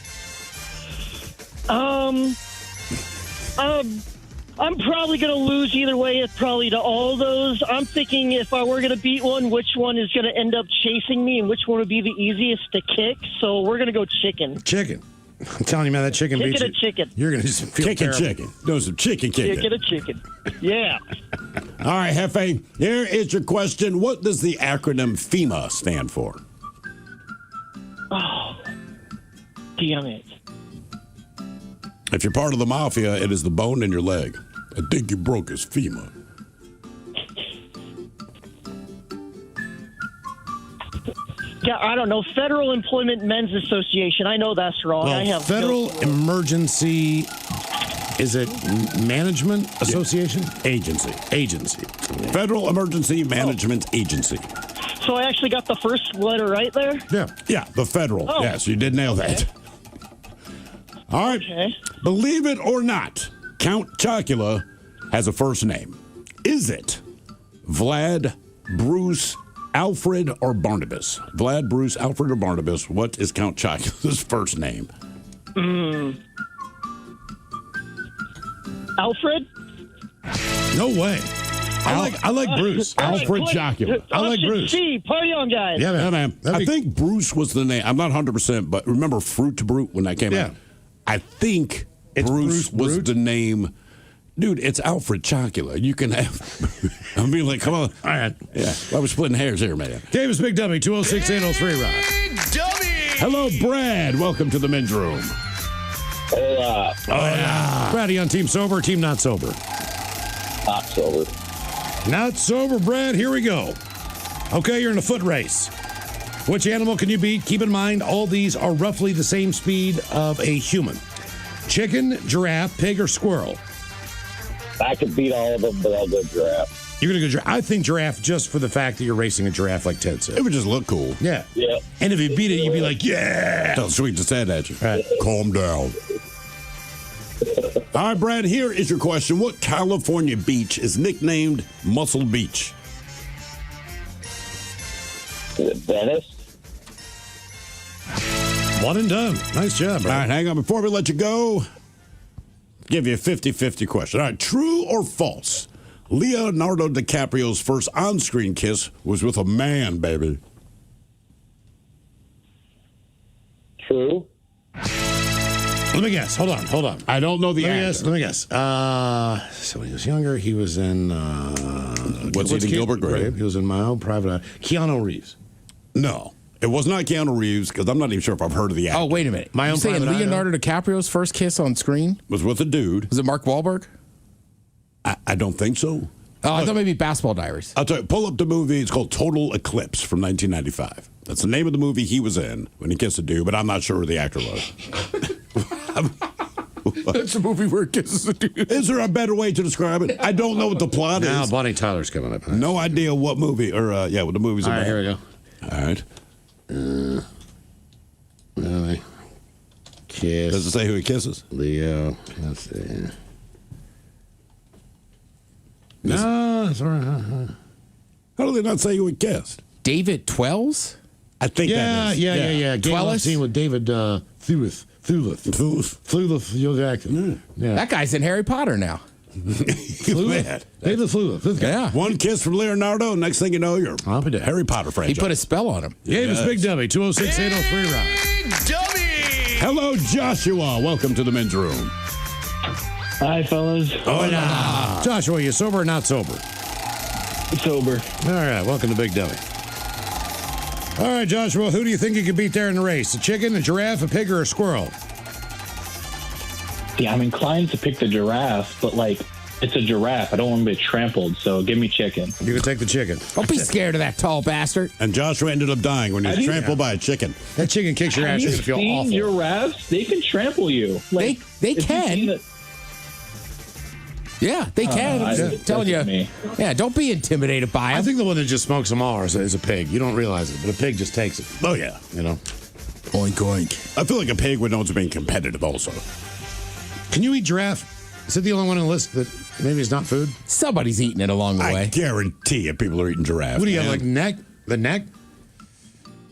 I'm probably going to lose either way. It's probably to all those. I'm thinking if I were going to beat one, which one is going to end up chasing me and which one would be the easiest to kick. So we're going to go chicken. Chicken. I'm telling you, man, that chicken beats you. Chicken. You're going to just feel Kicking terrible. chicken. Do some chicken kicking. Chicken a chicken. Yeah. All right, Hefe, here is your question. What does the acronym FEMA stand for? Oh, damn it. If you're part of the mafia, it is the bone in your leg. I think you broke his FEMA. Yeah, I don't know. Federal Employment Men's Association. I know that's wrong. I have Federal Emergency, is it Management Association? Agency. Agency. Federal Emergency Management Agency. So I actually got the first letter right there? Yeah. Yeah, the federal. Oh. Yes, you did nail that. All right. Okay. Believe it or not, Count Chocula has a first name. Is it Vlad, Bruce, Alfred, or Barnabas? Vlad, Bruce, Alfred, or Barnabas? What is Count Chocula's first name? Alfred? No way. I like Bruce. Alfred Chocula. I like Bruce. C. Party on, guys. Yeah, man. Yeah, man. I think Bruce was the name. I'm not 100%, but remember Fruit to Brute when that came out? I think It's Bruce Bruce was Brute? the name. Dude, it's Alfred Chocula. You can have. I mean, like, come on. All right. Yeah. Well, we're splitting hairs here, man. Davis Big Dummy, 206-803, Rock. Big Dummy! Hello, Brad. Welcome to the men's room. Hola. Oh, yeah. Brad, are you on Team Sober or Team Not Sober? Not sober. Not Sober, Brad. Here we go. Okay, you're in a foot race. Which animal can you beat? Keep in mind, all these are roughly the same speed of a human. Chicken, giraffe, pig, or squirrel? I could beat all of them, but I'll go giraffe. You're going to go giraffe. I think giraffe just for the fact that you're racing a giraffe like Ted said. It would just look cool. Yeah. Yeah. And if you beat it, you'd be like, yeah. Tell sweet to sad at you. Right. Calm down. All right, Brad, here is your question. What California beach is nicknamed Muscle Beach? Is it Venice? One and done. Nice job, All Brad. right, hang on. Before we let you go, give you a 50-50 question. All right, true or false? Leonardo DiCaprio's first on-screen kiss was with a man, baby. True. Let me guess. Hold on. I don't know the Let me guess. So when he was younger, he was in... What's Eating Gilbert Grape? He was in My Own Private Eye. Keanu Reeves. No. It was not Keanu Reeves, because I'm not even sure if I've heard of the actor. Oh, wait a minute. My You're Own saying Private Eye, Leonardo DiCaprio's first kiss on screen? It was with a dude. Was it Mark Wahlberg? I don't think so. Oh, I thought maybe Basketball Diaries. I'll tell you, pull up the movie. It's called Total Eclipse from 1995. That's the name of the movie he was in when he kissed a dude, but I'm not sure who the actor was. That's a movie where it kisses a dude. Is there a better way to describe it? I don't know what the plot Now is. Bonnie Tyler's coming up. No idea what movie, or what the movie's All about. right, here we go. All right. Really? Kiss. Does it say who he kisses? Leo. Let's see. No, it's all right. How do they not say who he kissed? David Twells? I think Yeah. Game Twellis? Love Scene with David Thulith, Joe Jackson. Yeah. That guy's in Harry Potter now. David Thulith. This guy. Yeah. One kiss from Leonardo, next thing you know, you're I'll be dead. Harry Potter He franchise. put a spell on him. Davis Yes. Big Dummy, 206-803 Rock. Big Dummy! Hello, Joshua. Welcome to the men's room. Hi, fellas. Hola. Joshua, you sober or not sober? Sober. All right, welcome to Big Dummy. All right, Joshua, who do you think you could beat there in the race? A chicken, a giraffe, a pig, or a squirrel? Yeah, I'm inclined to pick the giraffe, but it's a giraffe. I don't want to be trampled, so give me chicken. You can take the chicken. Don't be scared of that tall bastard. And Joshua ended up dying when he was trampled by a chicken. That chicken kicks your Have ass. you You're going to feel seen awful. giraffes? They can trample you. They if you've can. seen it- Yeah, they can. I'm just telling you. Yeah, don't be intimidated by them. I think the one that just smokes them all is a pig. You don't realize it, but a pig just takes it. Oh, yeah. You know? Oink, oink. I feel like a pig would know it's being competitive also. Can you eat giraffe? Is it the only one on the list that maybe is not food? Somebody's eating it along the way. I guarantee you people are eating giraffe. What do you have, like neck? The neck?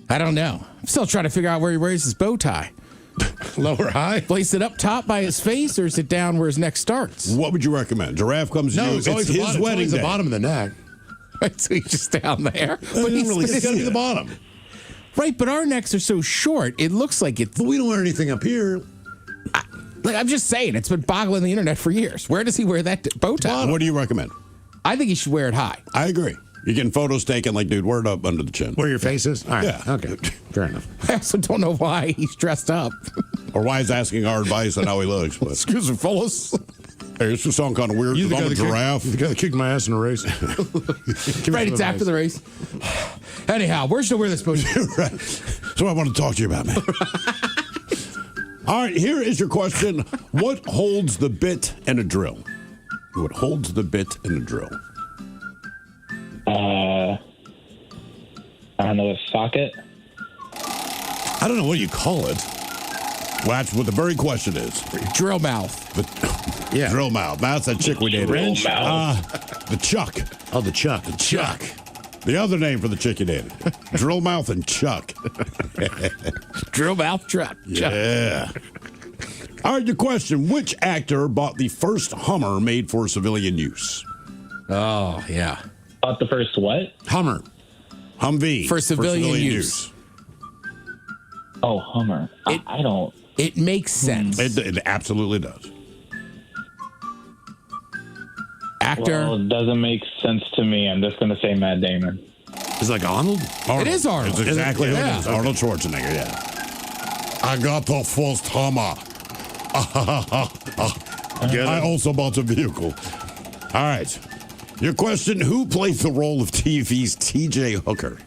I don't know. I'm still trying to figure out where he wears his bow tie. Lower high? Place it up top by his face, or is it down where his neck starts? What would you recommend? Giraffe comes to you. It's always his wedding the day. bottom of the neck. Right, so he's just down there. But it's got to be the bottom. Right, but our necks are so short, it looks like it's... But we don't wear anything up here. I'm just saying, it's been boggling the internet for years. Where does he wear that bow tie? What do you recommend? I think he should wear it high. I agree. You're getting photos taken like, dude, wear it up under the chin. Where your face is? All right. Yeah. Okay. Fair enough. I also don't know why he's dressed up. Or why he's asking our advice on how he looks. But. Excuse me, fellas. Hey, this will sound kind of weird because I'm a giraffe. The guy that kicked my ass in a race. Right, it's after the race. Anyhow, where should I wear this bow tie? Right. So I want to talk to you about, man. All right, here is your question. What holds the bit and a drill? What holds the bit and a drill? I don't know, a socket? I don't know what you call it. Well, that's what the very question is. Drill mouth. Yeah. Drill mouth. That's that chick we dated. Drill mouth. The Chuck. Oh, the Chuck. The Chuck. The other name for the chick you dated. Drill mouth and Chuck. Drill mouth truck. Yeah. All right, your question. Which actor bought the first Hummer made for civilian use? Oh, yeah. Bought the first what? Hummer. Humvee. For civilian use. Oh, Hummer. I don't. It makes sense. It absolutely does. Actor. Well, it doesn't make sense to me. I'm just going to say Matt Damon. Is it like Arnold? It is Arnold. It's exactly who Yeah. it is. Arnold Schwarzenegger, yeah. I got the first Hummer. I also bought a vehicle. All right. Your question, who played the role of TV's T.J. Hooker?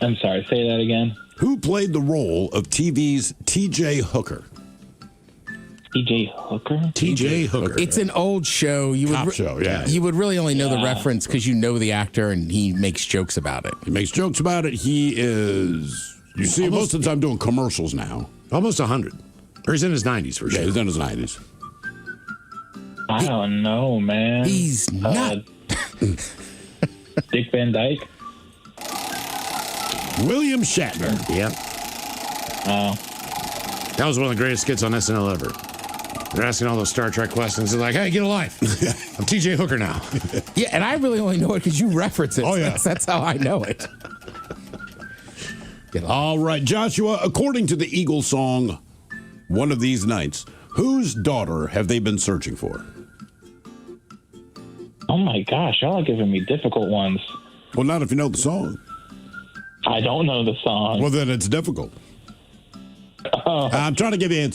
I'm sorry, say that again. Who played the role of TV's T.J. Hooker? T.J. Hooker? T.J. Hooker. It's an old show. Cop show, yeah. You would really only know the reference because you know the actor and he makes jokes about it. He makes jokes about it. He is... You see him most of the time doing commercials now. Almost 100. Or he's in his 90s for sure. Yeah, he's in his 90s. I don't know, man. He's not. Dick Van Dyke? William Shatner. Yep. That was one of the greatest skits on SNL ever. They're asking all those Star Trek questions. They're like, hey, get a life. I'm TJ Hooker now. Yeah, and I really only know it because you reference it. Oh, yeah. That's how I know it. All right, Joshua, according to the Eagles song, One of These Nights, whose daughter have they been searching for? Oh, my gosh. Y'all are giving me difficult ones. Well, not if you know the song. I don't know the song. Well, then it's difficult. I'm trying to give you,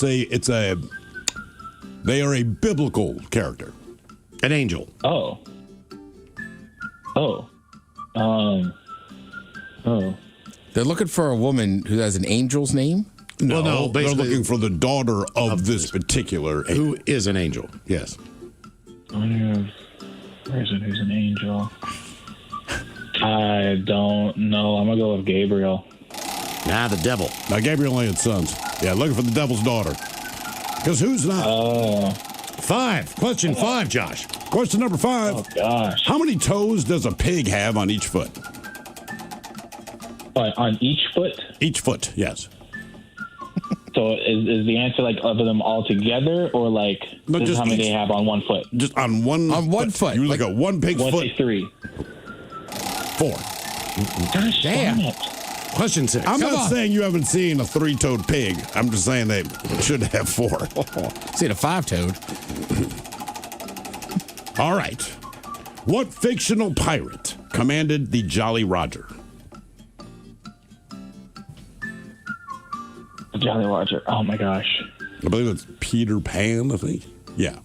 they are a biblical character. An angel. Oh. They're looking for a woman who has an angel's name? No, Well, no, they're basically- looking for the daughter of this particular Who is an angel? Yes. Where is it? Who's an angel? I don't know. I'm going to go with Gabriel. Nah, the devil. Now, Gabriel ain't sons. Yeah, looking for the devil's daughter. Because who's not? 5. Question 5, Josh. Question number 5. Oh, gosh. How many toes does a pig have on each foot? On each foot? Each foot, yes. So is the answer like of them all together, or like No, this is just how many each. they have on one foot? Just on one foot. You look at one pig's One, foot. say 3. 4. Gosh, Damn. darn it. Question 6. I'm Come not on. saying you haven't seen a 3-toed pig. I'm just saying they should have 4. Seen a 5-toed. All right. What fictional pirate commanded the Jolly Roger? Jolly Roger. Oh my gosh. I believe it's Peter Pan, I think. Yeah.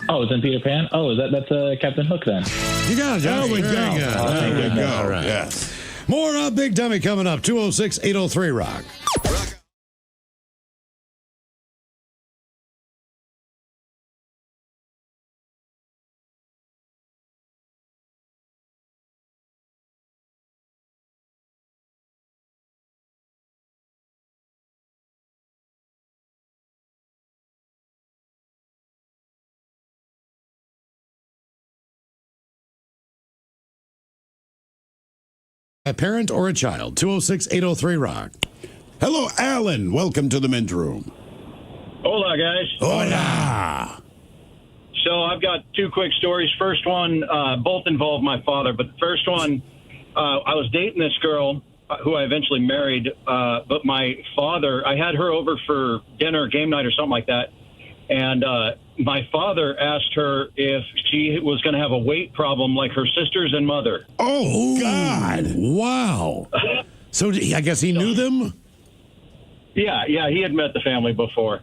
Oh, it's in Peter Pan? Oh, that's Captain Hook then. You got it, Josh. There we go. Very good. There we go. All right. Yes. More Big Dummy coming up. 206-803-ROCK. A parent or a child. 206-803-ROCK. Hello, Alan. Welcome to the men's room. Hola, guys. Hola. So I've got two quick stories. First one, both involve my father, but the first one, I was dating this girl who I eventually married, but my father, I had her over for dinner, game night or something like that, and my father asked her if she was going to have a weight problem like her sisters and mother. Oh, God. Wow. So I guess he knew them? Yeah, he had met the family before.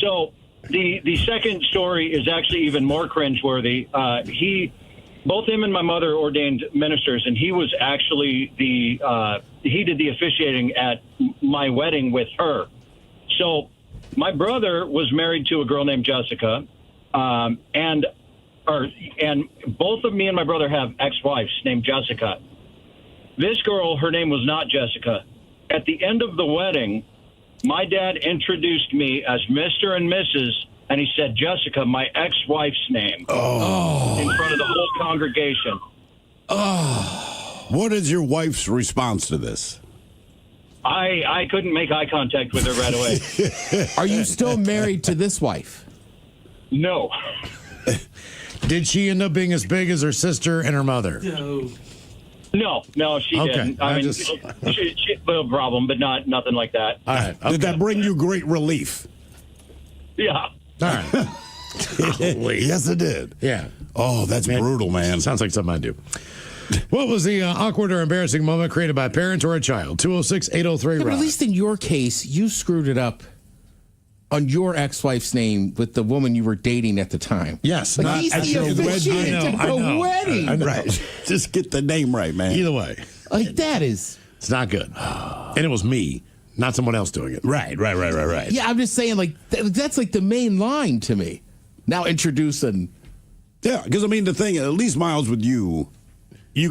So the second story is actually even more cringeworthy. Both him and my mother ordained ministers, and he was actually he did the officiating at my wedding with her. So my brother was married to a girl named Jessica, and both of me and my brother have ex-wives named Jessica. This girl, her name was not Jessica. At the end of the wedding, my dad introduced me as Mr. and Mrs., and he said, Jessica, my ex-wife's name. Oh. In front of the whole congregation. Oh. What is your wife's response to this? I couldn't make eye contact with her right away. Are you still married to this wife? No. Did she end up being as big as her sister and her mother? No, she didn't. I mean, she a little problem, but nothing like that. All right. Okay. Did that bring you great relief? Yeah. All right. Yes, it did. Yeah. Oh, that's brutal, man. Sounds like something I do. What was the awkward or embarrassing moment created by a parent or a child? 206-803-ROCK. But at least in your case, you screwed it up on your ex-wife's name with the woman you were dating at the time. Yes. Like he's the officiant at the wedding. I know. Right. Just get the name right, man. Either way. Like that is... It's not good. And it was me, not someone else doing it. Right. Yeah, I'm just saying, like, that's like the main line to me. Now introducing... Yeah, because, I mean, the thing, at least, Miles, with you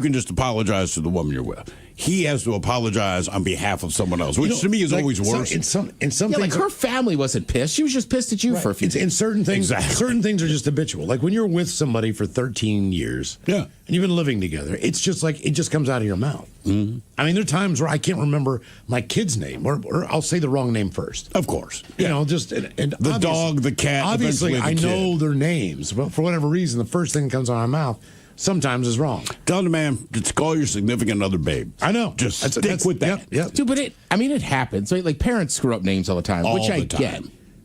can just apologize to the woman you're with. He has to apologize on behalf of someone else, which to me is always worse. In some Yeah, things, like her family wasn't pissed. She was just pissed at you for a few days. In certain things, Exactly. certain things are just habitual. Like when you're with somebody for 13 years, Yeah. and you've been living together, it's just like it just comes out of your mouth. Mm-hmm. I mean, there are times where I can't remember my kid's name, or I'll say the wrong name first. Of course. You know, just and the dog, the cat. Obviously, I eventually the know kid. their names, but for whatever reason, the first thing that comes out of my mouth sometimes is wrong. Tell the man, just call your significant other babe. I know. Just stick with that. Yep. Dude, but it happens. Right? Like parents screw up names all the time, which I get.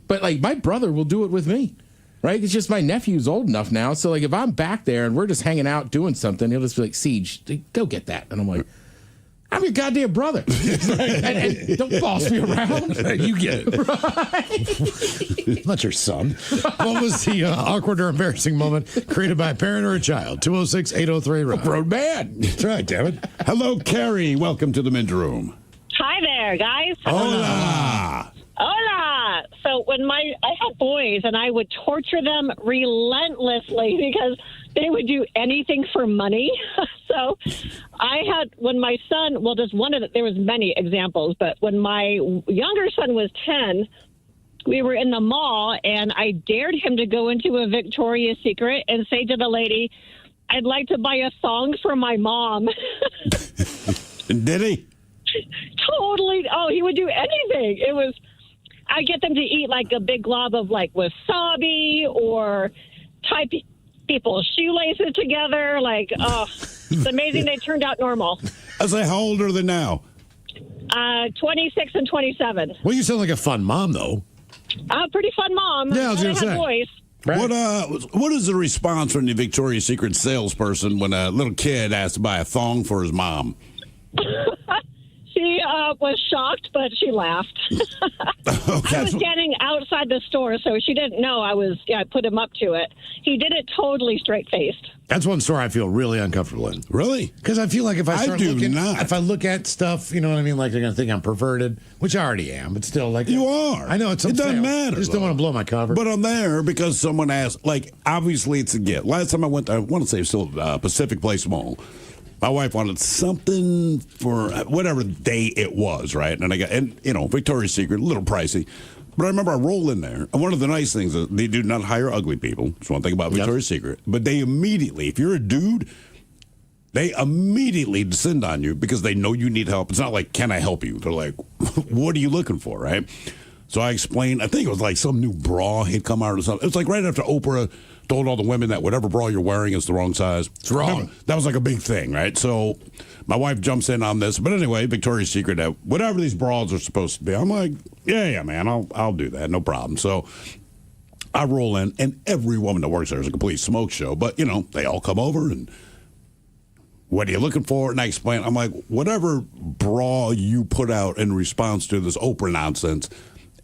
But like my brother will do it with me. Right? It's just my nephew's old enough now. So like if I'm back there and we're just hanging out doing something, he'll just be like, Siege, go get that. And I'm like, I'm your goddamn brother. and don't boss me around. You get it. Right? Not your son. What was the awkward or embarrassing moment created by a parent or a child? 206-803-ROCK. Grown man. That's right, damn it. Hello, Carrie. Welcome to the men's room. Hi there, guys. Hola. Hola. So when I had boys, and I would torture them relentlessly because they would do anything for money. So when my son, well, just there was many examples, but when my younger son was 10, we were in the mall, and I dared him to go into a Victoria's Secret and say to the lady, I'd like to buy a thong for my mom. Did he? Totally. Oh, he would do anything. I get them to eat like a big glob of like wasabi or tie people's shoelaces together. Like, it's amazing they turned out normal. I say, how old are they now? 26 and 27. Well, you sound like a fun mom, though. Pretty fun mom. Yeah, I was going to say. boys. Right. What is the response from the Victoria's Secret salesperson when a little kid asks to buy a thong for his mom? She She was shocked, but she laughed. I was standing outside the store, so she didn't know I put him up to it. He did it totally straight-faced. That's one store I feel really uncomfortable in. Really? Because I feel like if I look at stuff, you know what I mean, like they're going to think I'm perverted, which I already am, but still, like you are. I know it doesn't matter. I just don't want to blow my cover. But I'm there because someone asked. Like, obviously, it's a gift. Last time I went, I want to say it's still Pacific Place Mall. My wife wanted something for whatever day it was, right? And I got, Victoria's Secret, a little pricey. But I remember I roll in there, and one of the nice things is they do not hire ugly people. That's one thing about Victoria's Secret. But they immediately, if you're a dude, they immediately descend on you because they know you need help. It's not like, can I help you? They're like, what are you looking for, right? So I explained, I think it was like some new bra had come out or something. It was like right after Oprah told all the women that whatever bra you're wearing is the wrong size. It's wrong. That was like a big thing, right? So my wife jumps in on this. But anyway, Victoria's Secret, whatever these bras are supposed to be, I'm like, yeah, man, I'll do that. No problem. So I roll in, and every woman that works there is a complete smoke show. But, they all come over, and what are you looking for? And I explain, I'm like, whatever bra you put out in response to this Oprah nonsense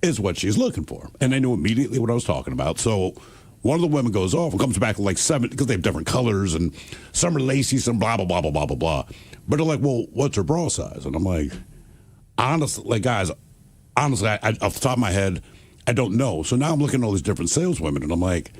is what she's looking for. And they knew immediately what I was talking about. So one of the women goes off and comes back with like 7, because they have different colors, and some are lacy, some blah, blah, blah, blah, blah, blah, blah. But they're like, well, what's her bra size? And I'm like, honestly, guys, off the top of my head, I don't know. So now I'm looking at all these different saleswomen, and I'm like,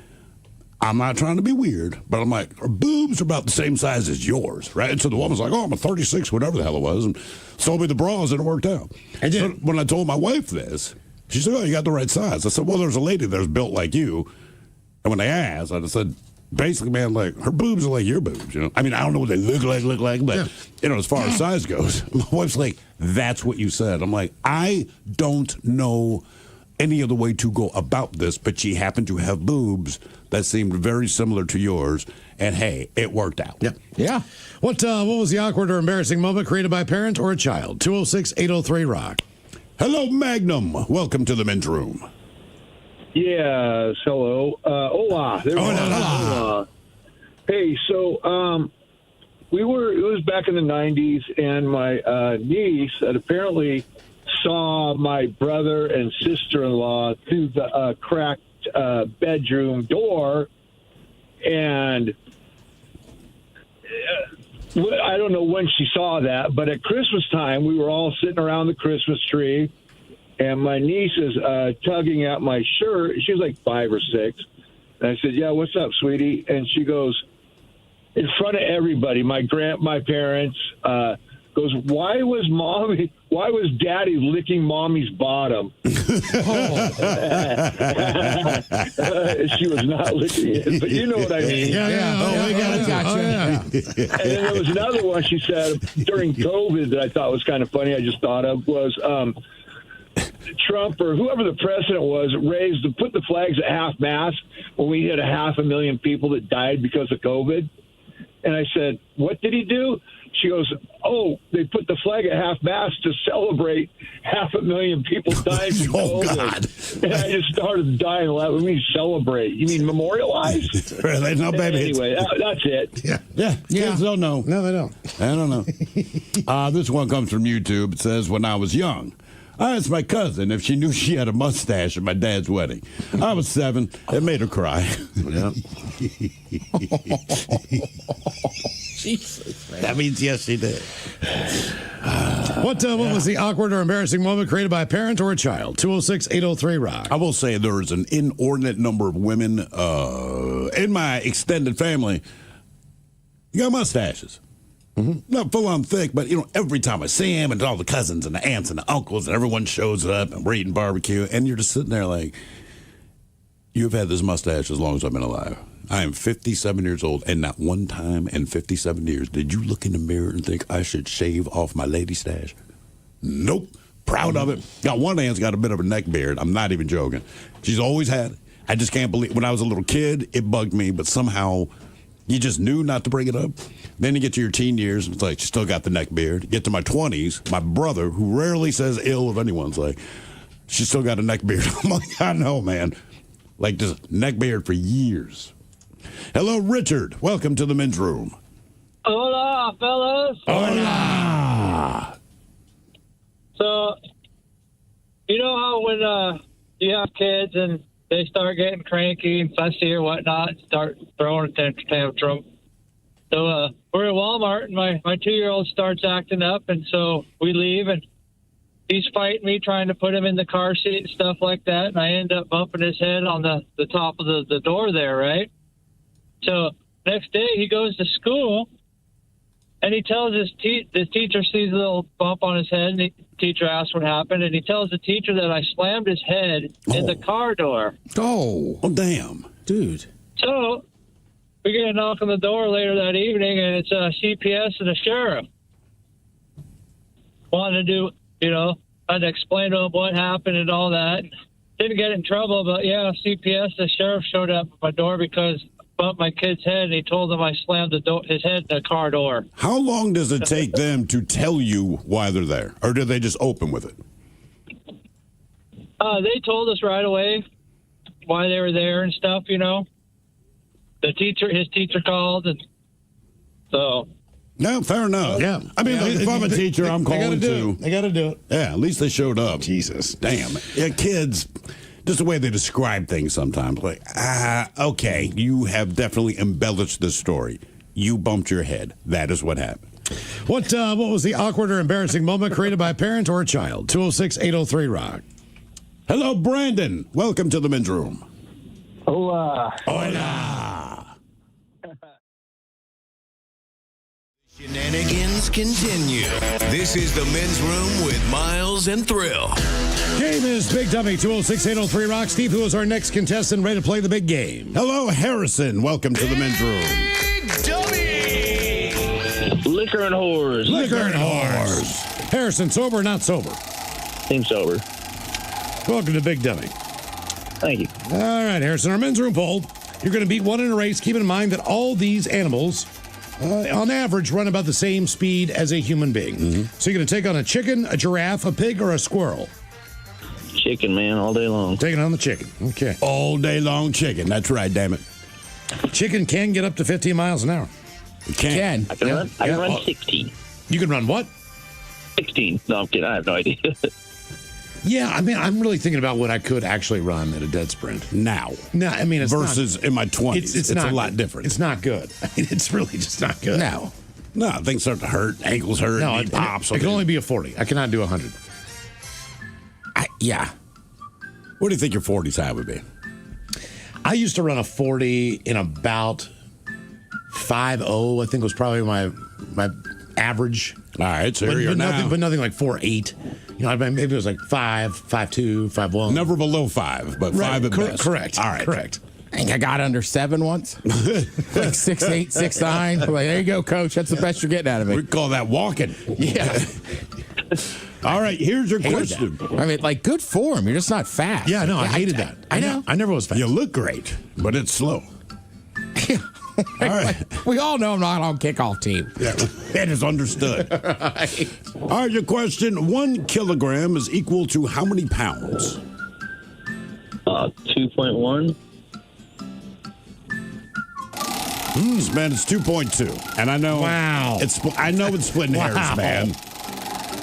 I'm not trying to be weird, but I'm like, her boobs are about the same size as yours, right? And so the woman's like, oh, I'm a 36, whatever the hell it was, and sold me the bras, and it worked out. I did. So when I told my wife this, she said, oh, you got the right size. I said, well, there's a lady that's built like you. And when they asked, I just said, basically, man, like, her boobs are like your boobs, I mean, I don't know what they look like, but, as far as size goes, my wife's like, that's what you said. I'm like, I don't know any other way to go about this, but she happened to have boobs that seemed very similar to yours, and hey, it worked out. Yeah. What was the awkward or embarrassing moment created by a parent or a child? 206-803-ROCK. Hello, Magnum. Welcome to the men's room. Yes, hello. Hola. Hola. Hey, so it was back in the 90s, and my niece had apparently saw my brother and sister-in-law through the cracked bedroom door, and I don't know when she saw that, but at Christmas time, we were all sitting around the Christmas tree, and my niece is tugging at my shirt. She was like 5 or 6. And I said, yeah, what's up, sweetie? And she goes, in front of everybody, my parents, goes, why was Daddy licking Mommy's bottom? She was not licking it, but you know what I mean. And then there was another one she said during COVID that I thought was kind of funny. I just thought of was Trump or whoever the president was put the flags at half-mast when we had 500,000 people that died because of COVID. And I said, what did he do? She goes, oh, they put the flag at half-mast to celebrate 500,000 people dying from COVID. God. And I just started dying laughing. What do you mean celebrate? You mean memorialize? Really? No, baby. Anyway, that's it. Yeah. Kids don't know. No, they don't. I don't know. This one comes from YouTube. It says, when I was young, I asked my cousin if she knew she had a mustache at my dad's wedding. I was 7. It made her cry. Yeah. Jesus, man. That means yes, she did. What was the awkward or embarrassing moment created by a parent or a child? 206-803-ROCK. I will say there is an inordinate number of women in my extended family. You got mustaches. Mm-hmm. Not full on thick, but every time I see him and all the cousins and the aunts and the uncles and everyone shows up and we're eating barbecue, and you're just sitting there like, you've had this mustache as long as I've been alive. I am 57 years old, and not one time in 57 years did you look in the mirror and think I should shave off my lady stash. Nope. Proud of it. Got one aunt's got a bit of a neck beard. I'm not even joking. She's always had it. I just can't believe. When I was a little kid, it bugged me, but somehow you just knew not to bring it up. Then you get to your teen years, and it's like, you still got the neck beard. Get to my 20s, my brother, who rarely says ill of anyone's like, she still got a neck beard. I'm like, I know, man. Like, just neck beard for years. Hello, Richard. Welcome to the men's room. Hola, fellas. Hola. So, you know how when you have kids and they start getting cranky and fussy or whatnot, start throwing a tantrum. So we're at Walmart, and my 2-year-old starts acting up, and so we leave, and he's fighting me, trying to put him in the car seat and stuff like that, and I end up bumping his head on the top of the door there, right? So next day he goes to school, and he tells the teacher sees a little bump on his head, and the teacher asks what happened, and he tells the teacher that I slammed his head in the car door. Oh, damn. Dude. So we get a knock on the door later that evening, and it's a CPS and a sheriff. Wanting to do, I had to explain to him what happened and all that. Didn't get in trouble, but yeah, CPS, the sheriff showed up at my door because bumped my kid's head, and he told them I slammed his head in the car door. How long does it take them to tell you why they're there? Or do they just open with it? They told us right away why they were there and stuff, his teacher called, and so. No, fair enough. Yeah. I mean, if I'm a teacher, I'm calling too. They got to do it. Yeah, at least they showed up. Jesus. Damn. Yeah, kids, just the way they describe things sometimes. Like, okay, you have definitely embellished this story. You bumped your head. That is what happened. What was the awkward or embarrassing moment created by a parent or a child? 206-803-ROCK. Hello, Brandon. Welcome to the men's room. Hola. Hola. Shenanigans continue. This is the men's room with Miles and Thrill. Game is Big Dummy, 206-803-ROCK. Steve, who is our next contestant ready to play the big game? Hello, Harrison. Welcome to the men's room. Liquor and whores. Liquor and whores. Harrison, sober or not sober? Seems sober. Welcome to Big Dummy. Thank you. All right, Harrison, our men's room poll. You're going to beat one in a race. Keep in mind that all these animals, on average, run about the same speed as a human being. Mm-hmm. So you're going to take on a chicken, a giraffe, a pig, or a squirrel? Chicken, man, all day long. Taking on the chicken. Okay. All day long chicken. That's right, damn it. Chicken can get up to 15 miles an hour. It can. I can run 16. You can run what? 16. No, I'm kidding. I have no idea. Yeah, I mean, I'm really thinking about what I could actually run at a dead sprint. Now. No, I mean, it's versus not, in my 20s. It's a not lot different. It's not good. I mean, it's really just not good. No, things start to hurt. Ankles hurt. No, it pops. It can only be a 40. I cannot do 100. Yeah. What do you think your 40s high would be? I used to run a 40 in about 5.0. I think was probably my average. All right, so here you're now. But nothing like 4.8. You know, maybe it was like 5, 5.2, 5.1. Never below 5, but 5 at best. Correct. All right. Correct. I think I got under 7 once. Like 6'8", 6'9". Like, there you go, coach. That's the best you're getting out of me. We call that walking. Yeah. All right, here's your question. I mean, like, good form. You're just not fast. Yeah, no, I hated that. I know. I never was fast. You look great, but it's slow. All right. Like, we all know I'm not on kickoff team. Yeah, that is understood. Right. All right, your question. 1 kilogram is equal to how many pounds? 2.1. Man, it's 2.2. And I know it's splitting hairs, man.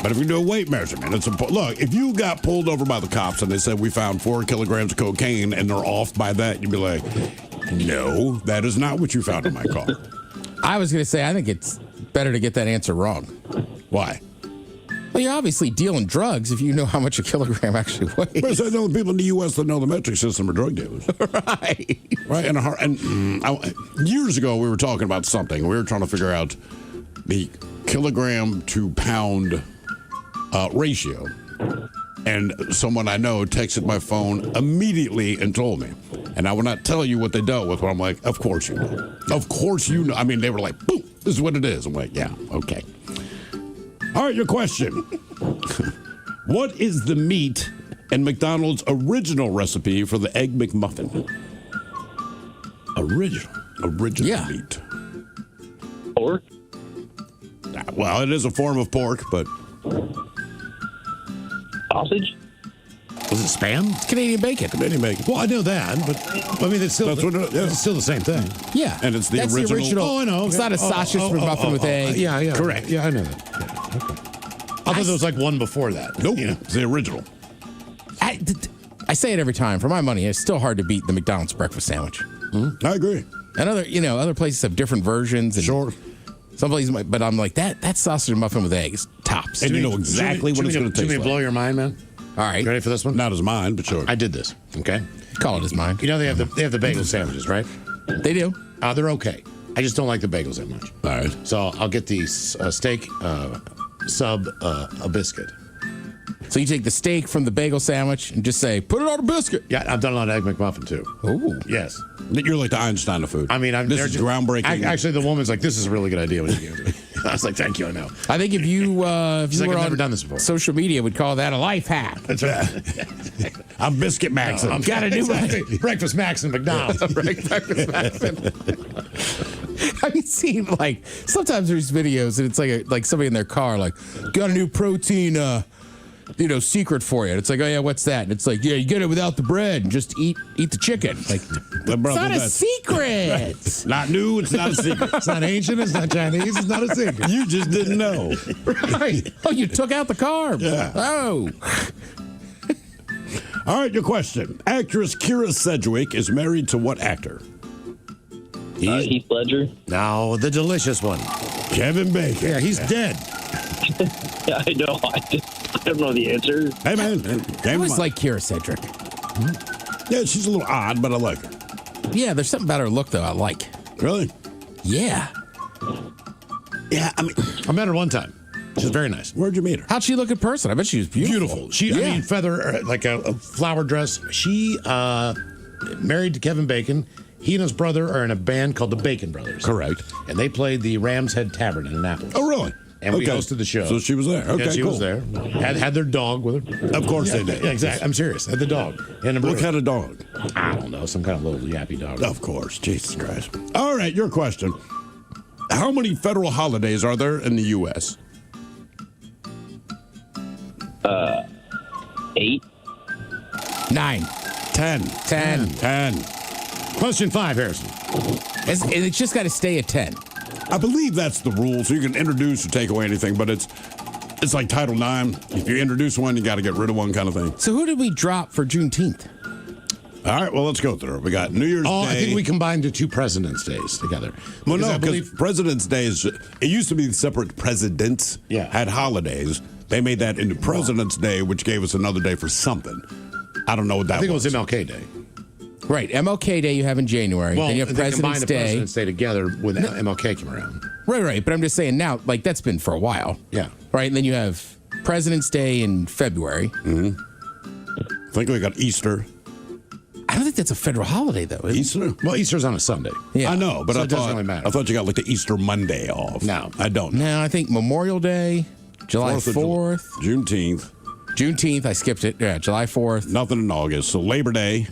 But if you do a weight measurement, look, if you got pulled over by the cops and they said we found 4 kilograms of cocaine and they're off by that, you'd be like, no, that is not what you found in my car. I was going to say, I think it's better to get that answer wrong. Why? Well, you're obviously dealing drugs if you know how much a kilogram actually weighs. But I know the people in the U.S. that know the metric system are drug dealers. Right. And years ago, we were talking about something. We were trying to figure out the kilogram to pound ratio. And someone I know texted my phone immediately and told me. And I will not tell you what they dealt with, but I'm like, of course you know. Of course you know. I mean, they were like, boom, this is what it is. I'm like, yeah, okay. All right, your question. What is the meat in McDonald's original recipe for the Egg McMuffin? Original meat. Pork? Well, it is a form of pork, but... Sausage? Was it Spam? It's Canadian bacon. Canadian bacon. Well, I know that, but I mean, it's still the same thing. Yeah. And it's the That's original. The original. Oh, I know. It's not a sausage McMuffin with egg. Yeah. Correct. Yeah, I know that. Yeah, okay. I thought there was like one before that. Nope. It's the original. I say it every time. For my money, it's still hard to beat the McDonald's breakfast sandwich. I agree. And other places have different versions. And Sure. Some places might, but I'm like, that sausage and muffin with eggs, tops. And you know exactly what it's going to taste like. blow your mind, man? All right. You ready for this one? Not as mine, but sure. I did this, okay? Call it as mine. You know they have the bagel sandwiches, right? They do. They're okay. I just don't like the bagels that much. All right. So I'll get the steak sub a biscuit. So you take the steak from the bagel sandwich and just say, put it on a biscuit. Yeah, I've done it on Egg McMuffin too. Ooh. Yes. You're like the Einstein of food. I mean, this is groundbreaking. Actually, the woman's like, this is a really good idea when you gave it to me. I was like, thank you, I know. I think if you were I've never on done this before. social media, would call that a life hack. That's right. I'm Biscuit Maxon. I've got to do Breakfast Max and McDonald's. Breakfast Maxon. Have you seen, like, sometimes there's videos and it's like somebody in their car, like, got a new protein, secret for you. And it's like, oh yeah, what's that? And it's like, yeah, you get it without the bread and just eat the chicken. Like, it's not a secret. Not new, it's not a secret. It's not ancient, it's not Chinese, it's not a secret. You just didn't know. Right. Oh, you took out the carbs. Yeah. Oh. All right, your question. Actress Kira Sedgwick is married to what actor? Heath Ledger. No, the delicious one. Kevin Bacon. Yeah, he's dead. Yeah, I know. I don't know the answer. Hey, man. I always like Kira Sedgwick. Yeah, she's a little odd, but I like her. Yeah, there's something about her look, though, I like. Really? Yeah. Yeah, I mean, I met her one time. She's very nice. Where'd you meet her? How'd she look in person? I bet she was beautiful. I mean, feather, like a flower dress. She married to Kevin Bacon. He and his brother are in a band called the Bacon Brothers. Correct. And they played the Ram's Head Tavern in Annapolis. Oh, really? And we hosted the show. So she was there. Okay, yeah, she cool. was there. Had their dog with her. Of course they did. Yeah, exactly. I'm serious. Had the dog. And what kind of dog? I don't know. Some kind of little yappy dog. Of course. Jesus Christ. All right, your question. How many federal holidays are there in the U.S.? 8. 9. 10. 10. Question 5, Harrison. It's just got to stay at 10. I believe that's the rule, so you can introduce or take away anything, but it's like Title IX. If you introduce one, you got to get rid of one kind of thing. So who did we drop for Juneteenth? All right, well, let's go through it. We got New Year's Day. I think we combined the two President's Days together. Well, no, because President's Day it used to be separate presidents had holidays. They made that into President's Day, which gave us another day for something. I don't know what that was. I think it was MLK Day. Right, MLK Day you have in January. Well, then you have President's Day. President's Day together when MLK came around. Right. But I'm just saying now, like, that's been for a while. Yeah. Right, and then you have President's Day in February. Mm-hmm. I think we got Easter. I don't think that's a federal holiday, though. Easter? Well, Easter's on a Sunday. Yeah. I know, but So I it doesn't thought really matter. I thought you got like the Easter Monday off. No. I don't. No, I think Memorial Day, July 4th. Juneteenth. Juneteenth, I skipped it. Yeah, July 4th. Nothing in August. So Labor Day.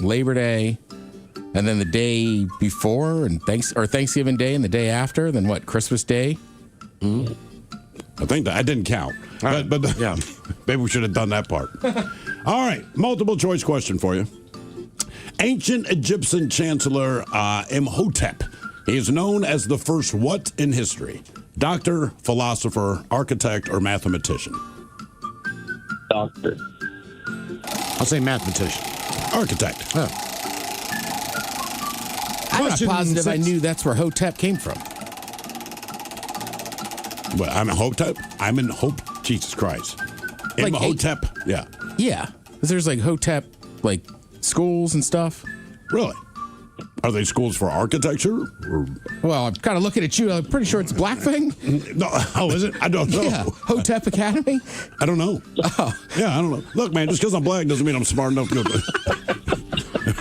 And then the day before, and Thanksgiving Day, and the day after. Then what? Christmas Day. I think that I didn't count, but yeah, maybe we should have done that part. All right, multiple choice question for you. Ancient Egyptian Chancellor Imhotep. He is known as the first what in history? Doctor, philosopher, architect, or mathematician? Doctor. I'll say mathematician. Architect. Oh. I'm not positive I knew that's where Hotep came from. Well, I'm in Hotep. I'm in Hope. Jesus Christ. Like Imhotep. Yeah. Yeah. Because there's like Hotep, like schools and stuff. Really? Are they schools for architecture? Or? Well, I'm kind of looking at you. I'm pretty sure it's a black thing. No. Oh, is it? I don't know. Yeah. Hotep Academy? I don't know. Oh. Yeah, I don't know. Look, man, just because I'm black doesn't mean I'm smart enough to go.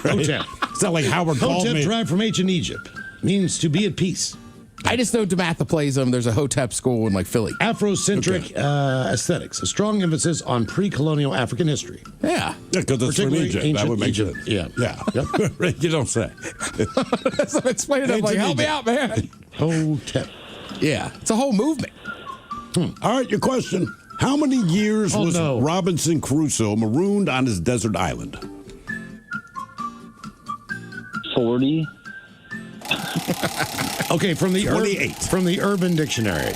Right? Hotep. It's not like Howard called Hotep me. derived from ancient Egypt. Means to be at peace. I just know DeMatha there's a Hotep school in like Philly. Afrocentric aesthetics. A strong emphasis on pre-colonial African history. Yeah. Yeah, because it's from Particularly Egypt. That ancient would make Egypt. sense. Yeah. Yeah. You don't say. That's what I'm explaining. I'm like, help me out, man. Hotep. Yeah. It's a whole movement. All right, your question. How many years was Robinson Crusoe marooned on his desert island? 40. Okay, from the 28. From the Urban Dictionary.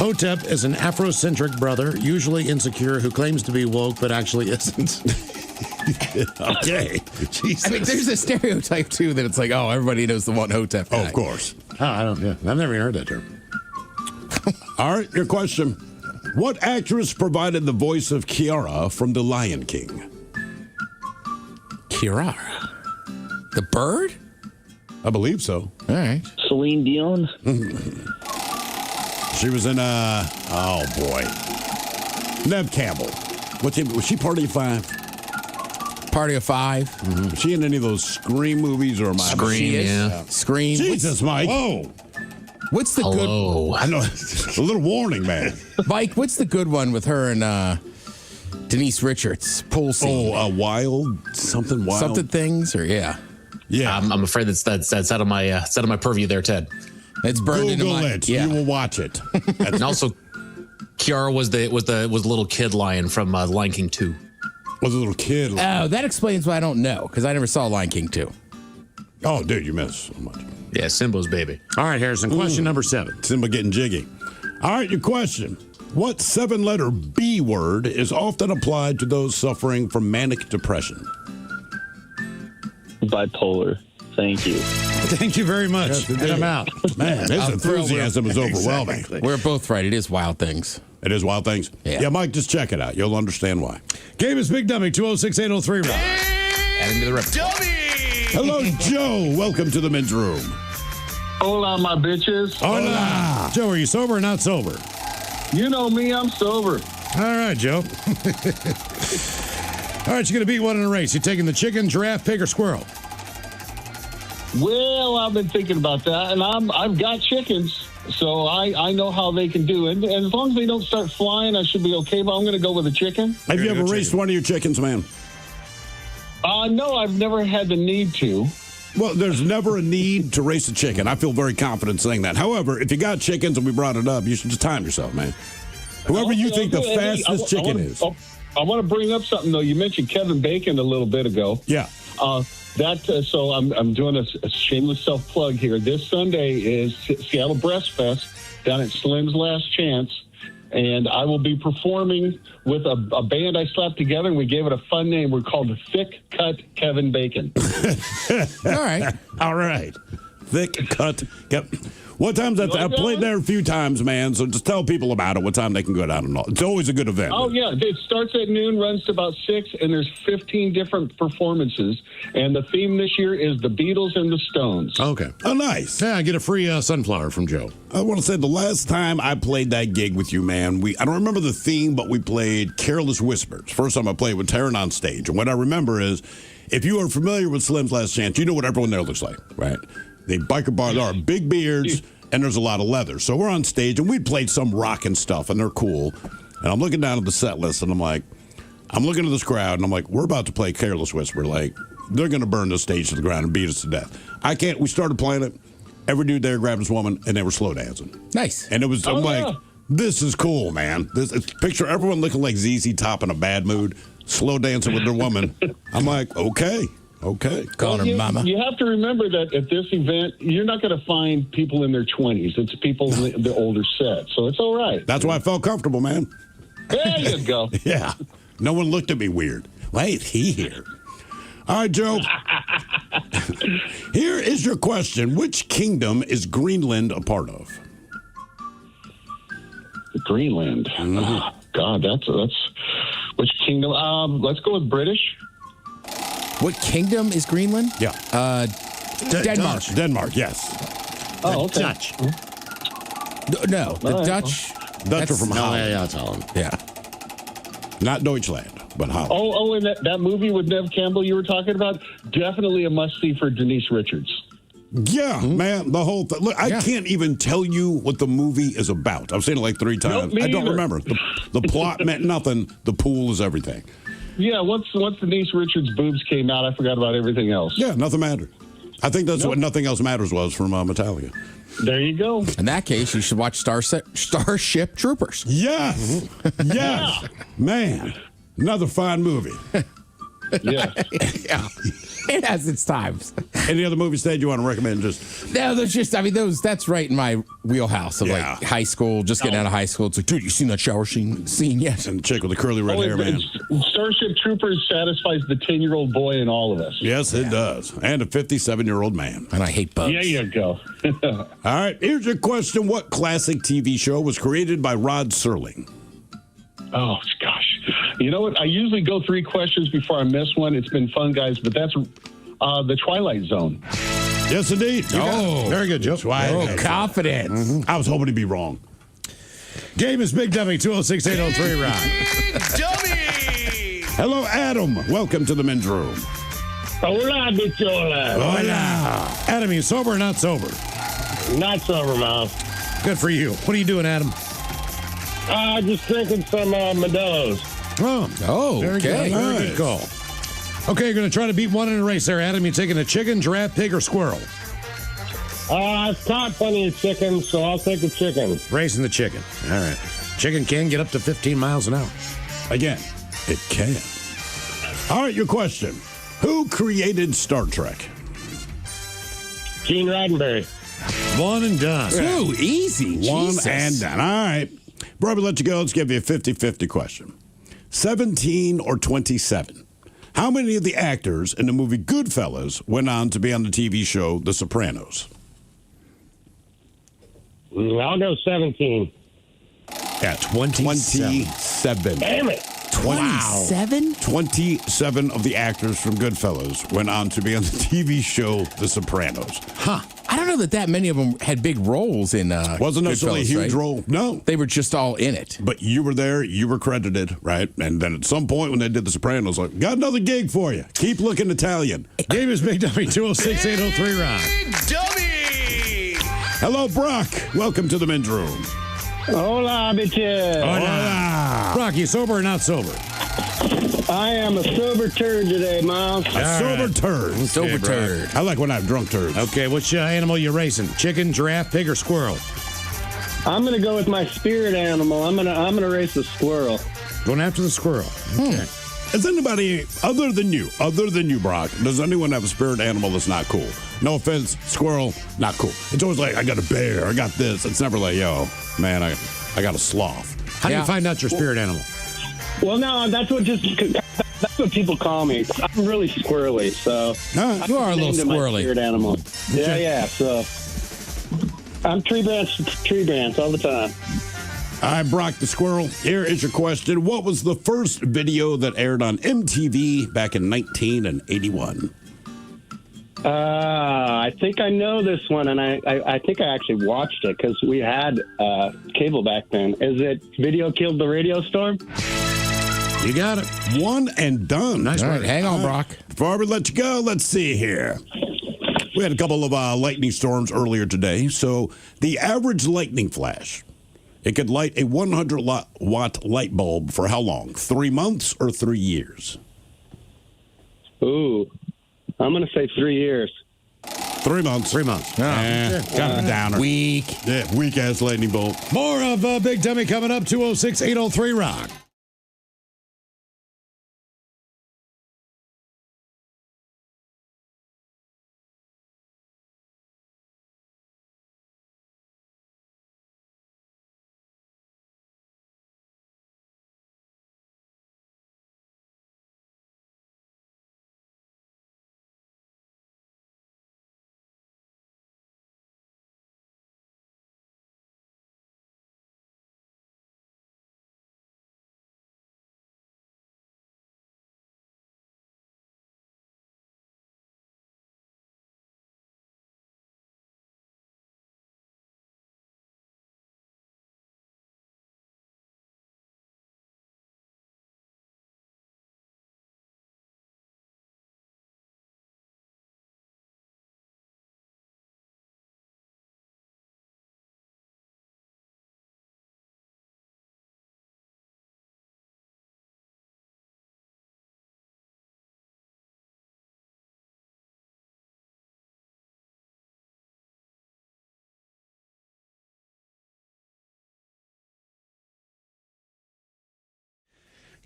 Hotep is an Afrocentric brother, usually insecure, who claims to be woke but actually isn't. Okay. Jesus. I mean, there's a stereotype too that it's like, oh, everybody knows the one Hotep guy. Oh, of course. Oh, I don't. Yeah, I've never even heard that term. All right, your question. What actress provided the voice of Kiara from The Lion King? Kiara. The bird? I believe so. All right. Celine Dion. She was in oh boy, Nev Campbell. Was she Party of Five? Party of Five. Mm-hmm. Was she in any of those Scream movies or am I? Scream, yeah. Scream. Jesus, Mike. Whoa. What's the Hello. I know. A little warning, man. good Mike? What's the good one with her and Denise Richards? Pool scene. Oh, wild something wild. Something things or yeah. Yeah. I'm afraid that's out of my purview there, Ted. It's burned into Google my it. yeah. You will watch it. And also, Kiara was the little kid lion from Lion King 2. Was a little kid. Oh, that explains why I don't know because I never saw Lion King 2. Oh, dude, you missed so much. Yeah, Simba's baby. All right, Harrison. Question number 7. Simba getting jiggy. All right, your question. What 7-letter B word is often applied to those suffering from manic depression? Bipolar. Thank you. Thank you very much. And I'm out. Man, his enthusiasm is overwhelming. Exactly. We're both right. It is Wild Things. It is Wild Things? Yeah. Mike, just check it out. You'll understand why. Game is Big Dummy, 206-803. Add into the repertoire. Hello, Joe. Welcome to the men's room. Hola, my bitches. Hola. Joe, are you sober or not sober? You know me, I'm sober. All right, Joe. All right, you're going to beat one in a race. You taking the chicken, giraffe, pig, or squirrel? Well, I've been thinking about that, and I've got chickens, so I know how they can do it. And as long as they don't start flying, I should be okay, but I'm going to go with a chicken. Have you ever raced one of your chickens, man? No, I've never had the need to. Well, there's never a need to race a chicken. I feel very confident saying that. However, if you got chickens and we brought it up, you should just time yourself, man. Whoever you think the fastest chicken is. I want to bring up something, though. You mentioned Kevin Bacon a little bit ago. Yeah. So I'm doing a shameless self-plug here. This Sunday is Seattle Breast Fest down at Slim's Last Chance, and I will be performing with a band I slapped together, and we gave it a fun name. We're called Thick Cut Kevin Bacon. All right. Thick Cut. Yep. What time's that? I've played there a few times, man, so just tell people about it, what time they can go down and all. It's always a good event. Oh, yeah. It starts at noon, runs to about 6, and there's 15 different performances. And the theme this year is the Beatles and the Stones. Okay. Oh, nice. Yeah, I get a free sunflower from Joe. I want to say the last time I played that gig with you, man, I don't remember the theme, but we played Careless Whispers. First time I played with Taryn on stage. And what I remember is, if you are familiar with Slim's Last Chance, you know what everyone there looks like, right? The biker bar, there are big beards, and there's a lot of leather. So we're on stage, and we played some rock and stuff, and they're cool. And I'm looking down at the set list, and I'm looking at this crowd, and I'm like, we're about to play Careless Whisper. Like, they're going to burn the stage to the ground and beat us to death. We started playing it. Every dude there grabbed his woman, and they were slow dancing. Nice. And it was, this is cool, man. Picture everyone looking like ZZ Top in a bad mood, slow dancing with their woman. I'm like, okay. Calling her mama. You have to remember that at this event, you're not going to find people in their 20s. It's people in the older set. So it's all right. That's why I felt comfortable, man. There you go. Yeah. No one looked at me weird. Why is he here? All right, Joe. Here is your question. Which kingdom is Greenland a part of? Greenland. Oh, God, that's which kingdom? Let's go with British. What kingdom is Greenland? Yeah. Denmark. Denmark, yes. Oh, okay. Dutch. No, the Dutch. Dutch are from Holland. Yeah, that's Holland. Yeah. Not Deutschland, but Holland. Oh, and that movie with Nev Campbell you were talking about, definitely a must-see for Denise Richards. Yeah, man, the whole thing. Look, I can't even tell you what the movie is about. I've seen it like 3 times. Me I don't either. remember. The plot meant nothing. The pool is everything. Yeah, once Denise Richards' boobs came out, I forgot about everything else. Yeah, nothing mattered. I think that's what Nothing Else Matters was from Metallica. There you go. In that case, you should watch Starship Troopers. Yes. Yes. Man, another fine movie. Yeah. Yeah. It has its times. Any other movies that you want to recommend? No, there's just, that's right in my wheelhouse of like high school, just getting out of high school. It's like, dude, you seen that shower scene yet? And the chick with the curly red hair, man. Starship Troopers satisfies the 10-year-old boy in all of us. Yes, it does. And a 57-year-old man. And I hate bugs. There you go. All right, here's your question. What classic TV show was created by Rod Serling? Oh, gosh. You know what? I usually go 3 questions before I miss one. It's been fun, guys, but that's The Twilight Zone. Yes, indeed. Very good, Joe. Confidence. I was hoping to be wrong. Game is Big Dummy, 206-803, Ron. Dummy! Hello, Adam. Welcome to the men's room. Hola, bichola. Hola. Adam, you sober or not sober? Not sober, Miles. Good for you. What are you doing, Adam? Just drinking some Modelo's. Very good. Very good call. Okay, you're going to try to beat one in a race there, Adam. You taking a chicken, giraffe, pig, or squirrel? I've caught plenty of chickens, so I'll take the chicken. Racing the chicken. All right. Chicken can get up to 15 miles an hour. Again, it can. All right, your question. Who created Star Trek? Gene Roddenberry. One and done. Too easy. One Jesus. and done. All right. Before we let you go, let's give you a 50-50 question. 17 or 27? How many of the actors in the movie Goodfellas went on to be on the TV show The Sopranos? I'll go 17. Yeah, 27. Damn it. 27? 27 of the actors from Goodfellas went on to be on the TV show The Sopranos. Huh. I don't know that many of them had big roles in Wasn't necessarily a Goodfellas, huge right? role. No. They were just all in it. But you were there, you were credited, right? And then at some point when they did The Sopranos, like, got another gig for you. Keep looking Italian. Game is Big Dummy, 206-803, Ron. Dummy! Hello, Brock. Welcome to the men's room. Hola, bitches. Hola. Brock, you sober or not sober? I am a sober turd today, Miles. A sober turd. Sober turd. I like when I have drunk turds. Okay, which animal you racing? Chicken, giraffe, pig, or squirrel? I'm gonna go with my spirit animal. I'm gonna race a squirrel. Going after the squirrel. Okay. Is anybody, other than you, Brock, does anyone have a spirit animal that's not cool? No offense, squirrel, not cool. It's always like, I got a bear, I got this. It's never like, yo, man, I got a sloth. How do you find out your spirit animal? Well, no, that's what people call me. I'm really squirrely, so you are a little squirrely. Spirit animal. Yeah. So I'm tree branch all the time. All right, Brock the squirrel. Here is your question. What was the first video that aired on MTV back in 1981? I think I know this one, and I think I actually watched it because we had cable back then. Is it Video Killed the Radio Storm? You got it. One and done. Nice All one. right, hang on, Brock. Before we let you go, let's see here. We had a couple of lightning storms earlier today. So the average lightning flash, it could light a 100-watt light bulb for how long? 3 months or 3 years? Ooh, I'm going to say 3 years. 3 months. 3 months. Kind of a downer. Weak. Yeah, weak-ass lightning bolt. More of Big Dummy coming up, 206-803 Rock.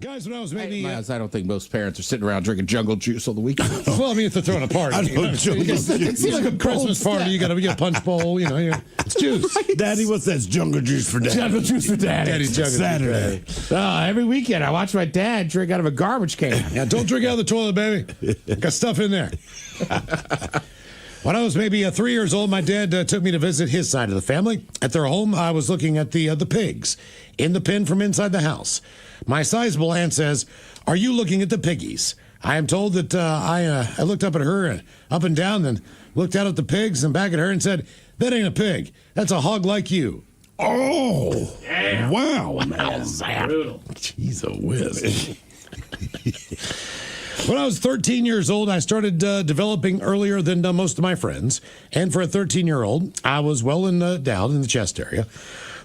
Guys, when I was maybe... Miles, I don't think most parents are sitting around drinking jungle juice on the weekend. Well, I mean, if they're throwing a party. It seems like a Christmas party. You got a punch bowl, it's juice. Right. Daddy, what's that? Jungle juice for Daddy. Jungle juice for Daddy. Daddy's jungle Saturday. juice for Daddy. Every weekend, I watch my dad drink out of a garbage can. Yeah, don't drink out of the toilet, baby. Got stuff in there. When I was maybe 3 years old, my dad took me to visit his side of the family. At their home, I was looking at the pigs in the pen from inside the house. My sizable aunt says, "Are you looking at the piggies?" I am told that I looked up at her and up and down, then looked out at the pigs and back at her and said, "That ain't a pig. That's a hog like you." Oh, damn. Wow, man. Brutal. Jeez, a whiz. When I was 13 years old, I started developing earlier than most of my friends. And for a 13-year-old, I was well endowed in the chest area.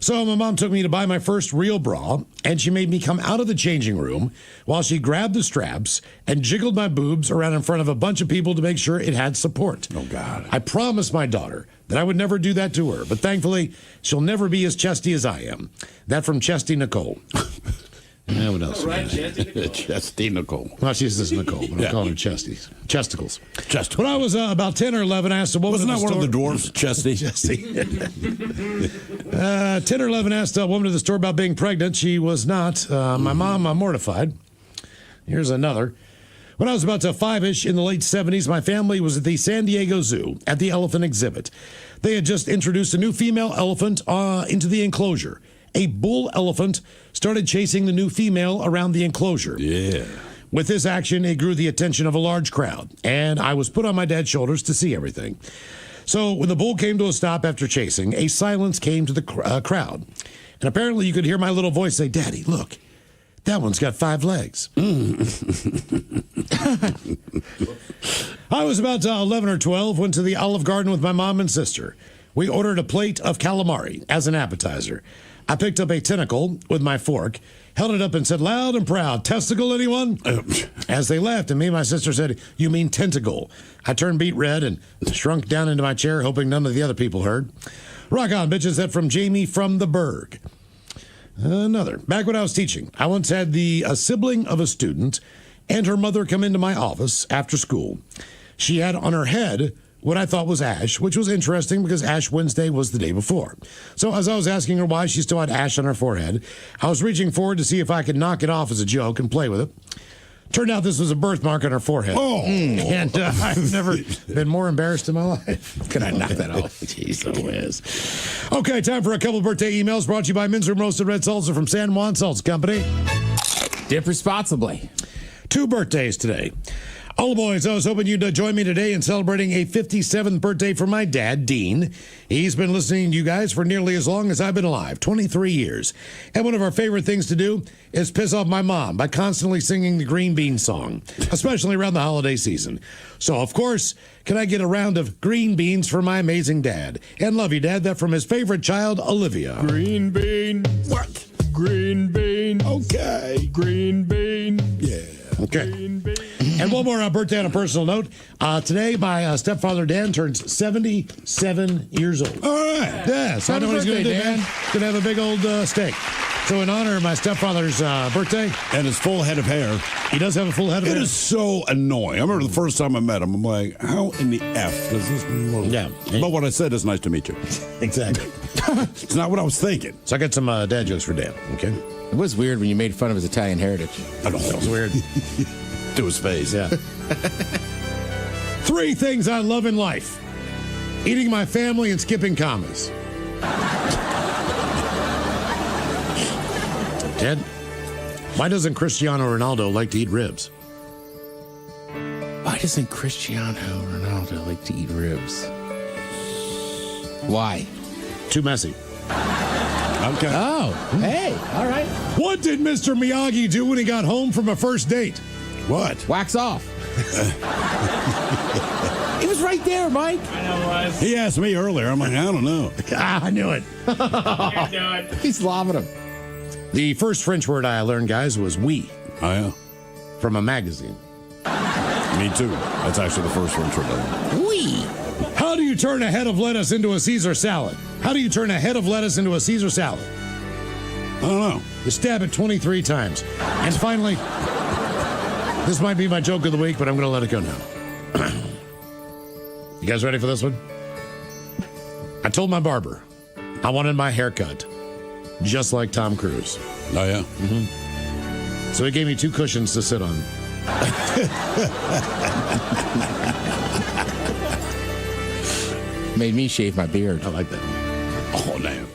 So my mom took me to buy my first real bra, and she made me come out of the changing room while she grabbed the straps and jiggled my boobs around in front of a bunch of people to make sure it had support. Oh, God. I promised my daughter that I would never do that to her, but thankfully, she'll never be as chesty as I am. That from Chesty Nicole. Yeah, what else? Right, Chesty Nicole. Well, she says Nicole, but I'm calling her Chesties. Chesticles. When I was about 10 or 11, I asked a woman... Wasn't at the that one store, of the dwarfs, Chesty? Chesty. 10 or 11 asked a woman at the store about being pregnant. She was not. My mom, mortified. Here's another. When I was about 5-ish in the late 70s, my family was at the San Diego Zoo at the elephant exhibit. They had just introduced a new female elephant into the enclosure. A bull elephant started chasing the new female around the enclosure. Yeah. With this action, it drew the attention of a large crowd, and I was put on my dad's shoulders to see everything. So when the bull came to a stop after chasing, a silence came to the crowd. And apparently you could hear my little voice say, "Daddy, look, that one's got 5 legs." I was about 11 or 12, went to the Olive Garden with my mom and sister. We ordered a plate of calamari as an appetizer. I picked up a tentacle with my fork, held it up and said loud and proud, "Testicle, anyone?" As they laughed, and me and my sister said, "You mean tentacle." I turned beet red and shrunk down into my chair, hoping none of the other people heard. Rock on, bitches. That from Jamie from the Berg. Another. Back when I was teaching, I once had a sibling of a student and her mother come into my office after school. She had on her head what I thought was ash, which was interesting because Ash Wednesday was the day before. So as I was asking her why she still had ash on her forehead, I was reaching forward to see if I could knock it off as a joke and play with it. Turned out this was a birthmark on her forehead. Oh! And I've never been more embarrassed in my life. Can I knock that off? Jeez, the whiz. Okay, time for a couple of birthday emails brought to you by Men's Room Roasted Red Salsa from San Juan Salsa Company. Dip responsibly. 2 birthdays today. All boys, I was hoping you'd join me today in celebrating a 57th birthday for my dad, Dean. He's been listening to you guys for nearly as long as I've been alive, 23 years. And one of our favorite things to do is piss off my mom by constantly singing the green bean song, especially around the holiday season. So, of course, can I get a round of green beans for my amazing dad? And love you, Dad. That from his favorite child, Olivia. Green bean. What? Green bean. Okay. Green bean. Yeah. Okay. And one more birthday on a personal note. Today, my stepfather, Dan, turns 77 years old. All right. Yeah, so I know what he's going to do, man. He's going to have a big old steak. So in honor of my stepfather's birthday. And his full head of hair. He does have a full head of hair. It is so annoying. I remember the first time I met him, I'm like, how in the F does this look? Yeah. But what I said is nice to meet you. Exactly. It's not what I was thinking. So I got some dad jokes for Dan, okay? It was weird when you made fun of his Italian heritage. I know. That was weird. To his face. Yeah. 3 things I love in life. Eating my family and skipping commas. Ted, why doesn't Cristiano Ronaldo like to eat ribs? Why doesn't Cristiano Ronaldo like to eat ribs? Why? Too messy. Okay. Oh, hey, all right. What did Mr. Miyagi do when he got home from a first date? What? Wax off. It was right there, Mike. I know it was. He asked me earlier. I'm like, I don't know. I knew it. He's loving him. The first French word I learned, guys, was oui. Oh, yeah. From a magazine. Me too. That's actually the first French word I learned. Oui. How do you turn a head of lettuce into a Caesar salad? How do you turn a head of lettuce into a Caesar salad? I don't know. You stab it 23 times. And finally, this might be my joke of the week, but I'm going to let it go now. You guys ready for this one? I told my barber I wanted my haircut just like Tom Cruise. Oh, yeah? Mm-hmm. So he gave me 2 cushions to sit on. Made me shave my beard. I like that. Oh, damn.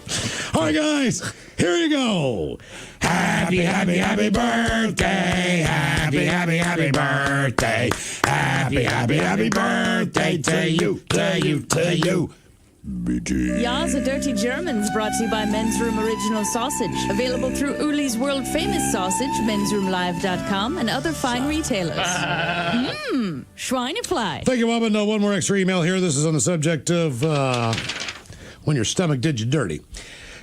All right, guys, here you go. Happy, happy, happy birthday. Happy, happy, happy birthday. Happy, happy, happy birthday to you, to you, to you. Ya's a Dirty Germans brought to you by Men's Room Original Sausage. Available through Uli's World Famous Sausage, mensroomlive.com, and other fine retailers. Schweinefly. Thank you, Bob. And one more extra email here. This is on the subject of when your stomach did you dirty.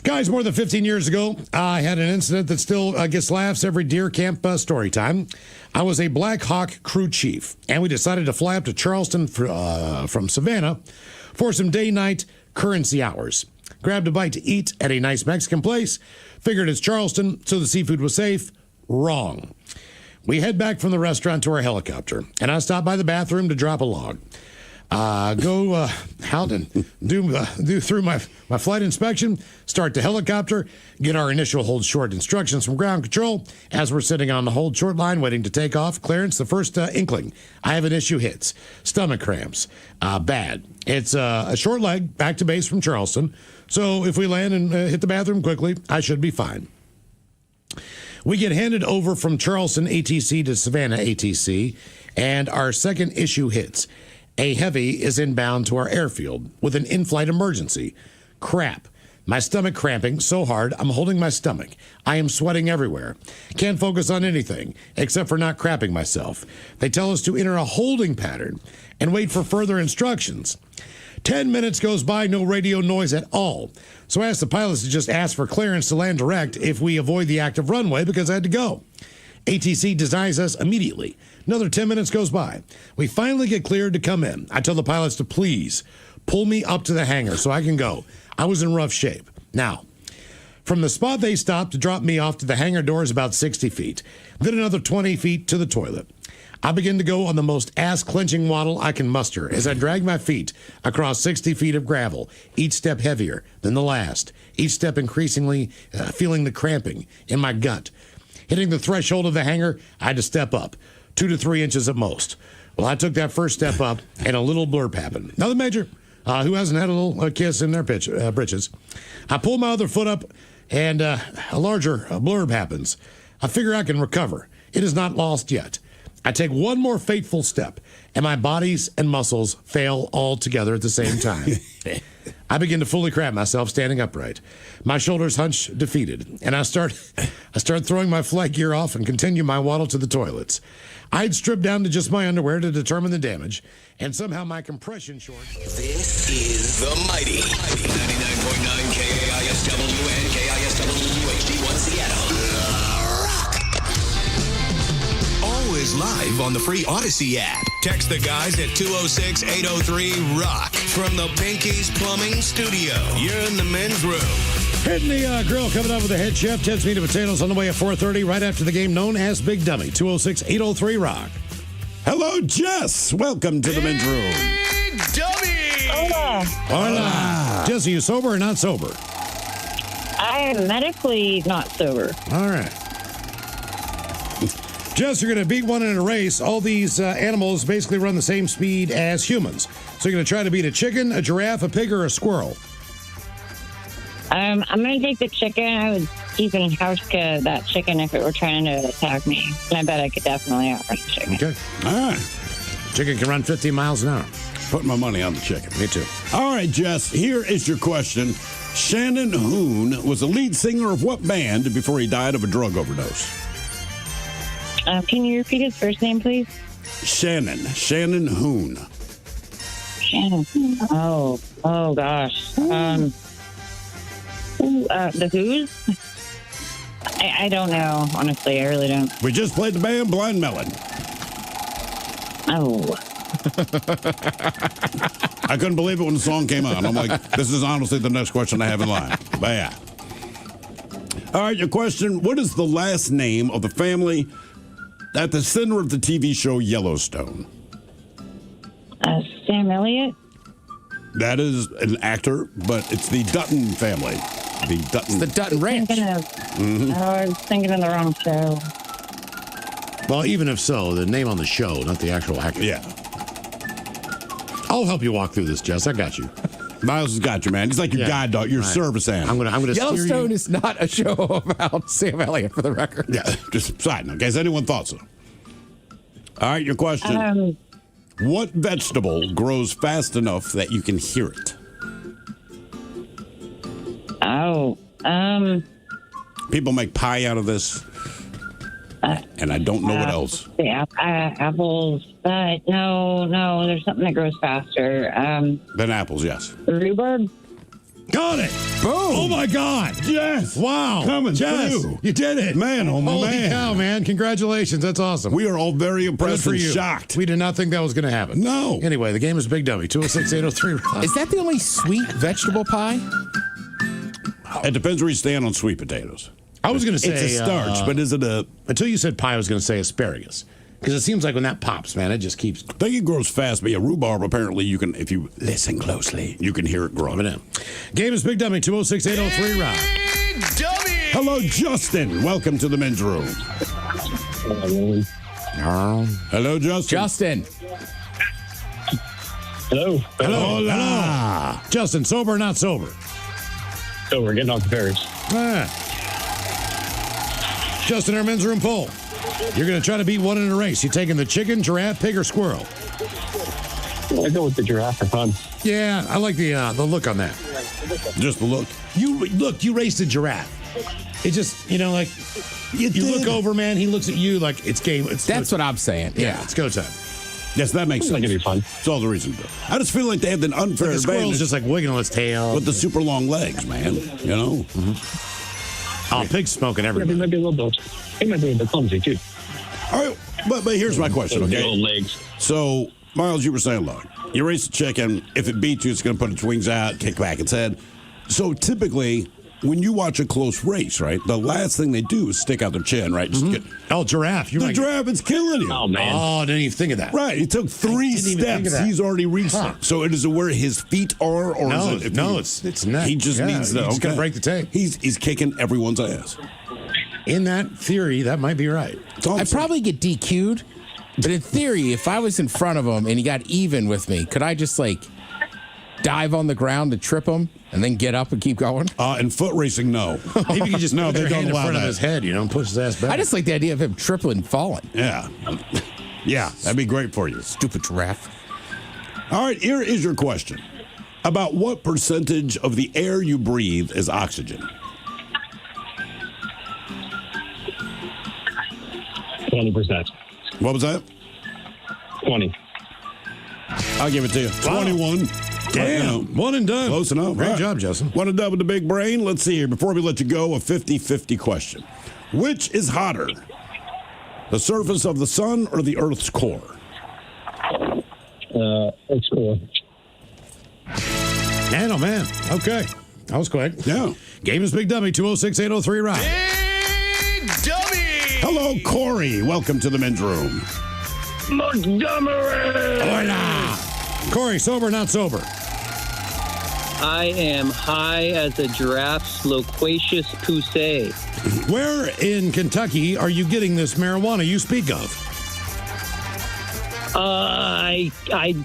Guys, more than 15 years ago, I had an incident that still gets laughs every deer camp story time. I was a Black Hawk crew chief, and we decided to fly up to Charleston from Savannah for some day-night currency hours. Grabbed a bite to eat at a nice Mexican place. Figured it's Charleston, so the seafood was safe. Wrong. We head back from the restaurant to our helicopter, and I stop by the bathroom to drop a log. Go out and do through my flight inspection, start the helicopter, get our initial hold short instructions from ground control. As we're sitting on the hold short line waiting to take off, clearance, the first inkling I have an issue hits. Stomach cramps. Bad. It's a short leg back to base from Charleston, so if we land and hit the bathroom quickly, I should be fine. We get handed over from Charleston ATC to Savannah ATC, and our second issue hits. A heavy is inbound to our airfield with an in-flight emergency. Crap. My stomach cramping so hard I'm holding my stomach. I am sweating everywhere. Can't focus on anything except for not crapping myself. They tell us to enter a holding pattern and wait for further instructions. 10 minutes goes by, no radio noise at all. So I asked the pilots to just ask for clearance to land direct if we avoid the active runway because I had to go. ATC denies us immediately. Another 10 minutes goes by. We finally get cleared to come in. I tell the pilots to please pull me up to the hangar so I can go. I was in rough shape. Now, from the spot they stopped to drop me off to the hangar door is about 60 feet. Then another 20 feet to the toilet. I begin to go on the most ass-clenching waddle I can muster as I drag my feet across 60 feet of gravel, each step heavier than the last, each step increasingly feeling the cramping in my gut. Hitting the threshold of the hangar, I had to step up, 2 to 3 inches at most. Well, I took that first step up, and a little blurb happened. Nothing major. Who hasn't had a little kiss in their britches? I pull my other foot up, and a larger blurb happens. I figure I can recover. It is not lost yet. I take one more fateful step, and my bodies and muscles fail all together at the same time. I begin to fully crab myself standing upright. My shoulders hunch defeated, and I start throwing my flight gear off and continue my waddle to the toilets. I'd stripped down to just my underwear to determine the damage, and somehow my compression shorts. This is the mighty 99.9 KISW and KISW HD1 Seattle. Always live on the free Odyssey app. Text the guys at 206-803-ROCK from the Pinky's Plumbing Studio. You're in the men's room. Hitting the grill, coming up with the head chef, Ted's Meat and Potatoes on the way at 4:30, right after the game, known as Big Dummy, 206-803-ROCK. Hello, Jess. Welcome to the men's room. Big Dummy! Hola. Hola. Jess, are you sober or not sober? I am medically not sober. All right. Jess, you're going to beat one in a race. All these animals basically run the same speed as humans. So you're going to try to beat a chicken, a giraffe, a pig, or a squirrel. I'm going to take the chicken. I would even house that chicken if it were trying to attack me. And I bet I could definitely outrun the chicken. Okay. All right. Chicken can run 15 miles an hour. Put my money on the chicken. Me too. All right, Jess, here is your question. Shannon Hoon was the lead singer of what band before he died of a drug overdose? Can you repeat his first name, please? Shannon Hoon. Shannon. Oh gosh. The Who's? I don't know. Honestly, I really don't. We just played the band Blind Melon. Oh. I couldn't believe it when the song came on. I'm like, this is honestly the next question I have in line. But yeah. All right, your question. What is the last name of the family at the center of the TV show Yellowstone? Sam Elliott? That is an actor, but it's the Dutton family. The Dutton. The Dutton Ranch. I was thinking of the wrong show. Well, even if so, the name on the show, not the actual actor. Yeah. I'll help you walk through this, Jess. I got you. Miles has got you, man. He's like your guide dog, your service animal. I'm gonna Yellowstone is not a show about Sam Elliott, for the record. Yeah, just side note, in case anyone thought so. All right, your question. What vegetable grows fast enough that you can hear it? People make pie out of this, and I don't know what else. Apples, but no, there's something that grows faster. Than apples, yes. Rhubarb? Got it. Boom. Oh, my God. Yes. Wow. Coming Jess, through. you did it. Man, oh, Holy man. cow, man. Congratulations. That's awesome. We are all very impressed and shocked. We did not think that was going to happen. No. Anyway, the game is Big Dummy, 206-803. Is that the only sweet vegetable pie? It depends where you stand on sweet potatoes. I was going to say... It's a starch, but is it a... Until you said pie, I was going to say asparagus. Because it seems like when that pops, man, it just keeps... I think it grows fast, but yeah, rhubarb, apparently you can, if you listen closely, you can hear it grow. Game is Big Dummy, 206-803, Rob. Dummy! Hello, Justin. Welcome to the men's room. Hello, Justin. Justin. Hello. Hello. Justin, sober or not sober? So we're getting off the Paris. Justin, our men's room poll. You're going to try to beat one in a race. You taking the chicken, giraffe, pig, or squirrel? I go with the giraffe for fun. Yeah, I like the look on that. Just the look. You raced a giraffe. It just, you look over, man. He looks at you like it's game. That's what I'm saying. Yeah, it's go time. Yes, that makes sense. It's going to be fun. It's all the reason to. I just feel like they have an unfair The squirrel's advantage just like wiggling its tail. with the super long legs, man. You know? Oh, pig's smoking He everybody. might be a little bit. He might be a bit clumsy too. All right, but here's my question, okay? Old legs. So, Miles, you were saying, look, you race the chicken. If it beats you, it's going to put its wings out, kick back its head. So, typically, when you watch a close race, right, the last thing they do is stick out their chin, right? Just get, giraffe. the giraffe is killing you. Oh, man. Oh, I didn't even think of that. Right, he took 3 didn't even think of steps. that. He's already reached it. So, it is where his feet are, or No, is it? it's not. He just needs to. He's going to break the tape. He's kicking everyone's ass. In that theory, that might be right. I'd probably get DQ'd, but in theory, if I was in front of him and he got even with me, could I just dive on the ground to trip him and then get up and keep going? In foot racing, no. Maybe you could just No, put they your don't hand in allow front of that. his head, and push his ass back. I just like the idea of him tripling and falling. Yeah. Yeah, that'd be great for you. Stupid giraffe. All right, here is your question. About what percentage of the air you breathe is oxygen? 20%. What was that? 20. I'll give it to you. Wow. 21. Damn. One and done. Close enough. Great All right. job, Justin. One and done with the big brain. Let's see here. Before we let you go, a 50-50 question. Which is hotter? The surface of the sun or the Earth's core? It's cool. Man, oh, man. Okay. That was quick. Yeah. Game is Big Dummy, 206-803, Rob. Big Dummy! Hello, Corey. Welcome to the men's room. Montgomery! Hola. Corey, sober or not sober? I am high as a giraffe's loquacious poussée. Where in Kentucky are you getting this marijuana you speak of? I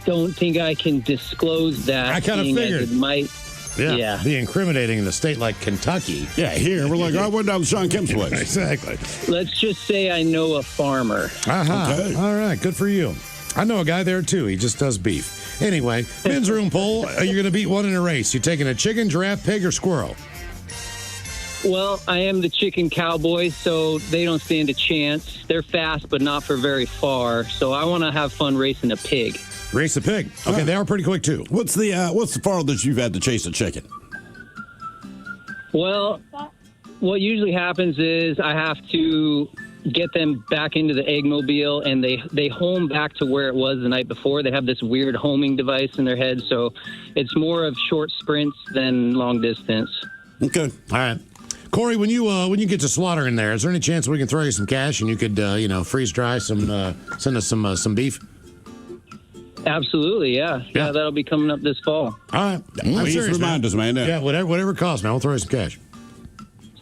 don't think I can disclose that. I kind of seeing as figured. it might. Yeah. Be incriminating in a state like Kentucky. Yeah, here. We're like, I went down to Sean Kemp's place. Exactly. Let's just say I know a farmer. Uh-huh. Okay. All right. Good for you. I know a guy there, too. He just does beef. Anyway, men's room poll. You're going to beat one in a race. You taking a chicken, giraffe, pig, or squirrel? Well, I am the chicken cowboy, so they don't stand a chance. They're fast, but not for very far. So I want to have fun racing a pig. Race a pig. Okay, they are pretty quick, too. What's the farthest you've had to chase a chicken? Well, what usually happens is I have to get them back into the eggmobile, and they home back to where it was the night before. They have this weird homing device in their head, so it's more of short sprints than long distance. Okay. All right. Corey, when you get to slaughter in there, is there any chance we can throw you some cash and you could freeze dry some send us some beef? Absolutely, yeah. That'll be coming up this fall. All right. Please remind us, man. Yeah, whatever it costs, man. We'll throw you some cash.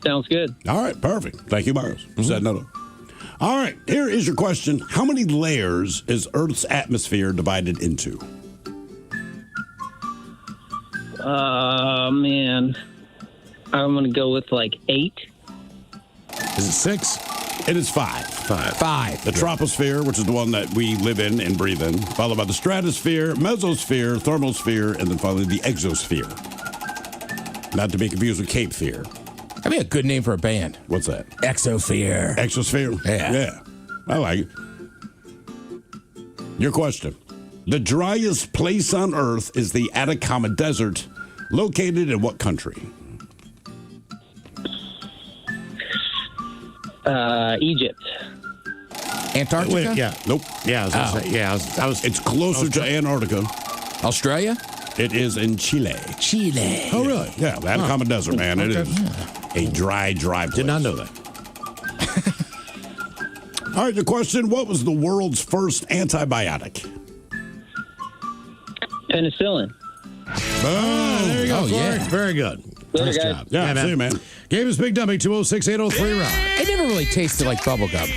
Sounds good. All right, perfect. Thank you, Miles. Setting that up. All right, here is your question. How many layers is Earth's atmosphere divided into? Man. I'm going to go with like 8. Is it 6? It is 5. 5. The troposphere, which is the one that we live in and breathe in, followed by the stratosphere, mesosphere, thermosphere, and then finally the exosphere. Not to be confused with Cape Fear. That'd be a good name for a band. What's that? Exosphere. Exosphere? Yeah. I like it. Your question. The driest place on Earth is the Atacama Desert, located in what country? Egypt. Antarctica? Wait, yeah. Nope. Yeah, I was gonna say, I was. It's closer to Antarctica. Australia? It is in Chile. Chile. Oh, really? Yeah, the Atacama Desert, man. It is a dry place. Did not know that. All right, the question, what was the world's first antibiotic? Penicillin. There you go, Corey. yeah. Very good. Later, Nice guys. job. Yeah, see you, man. Game is Big Dummy, 206-803 Rock. It never really tasted like bubblegum.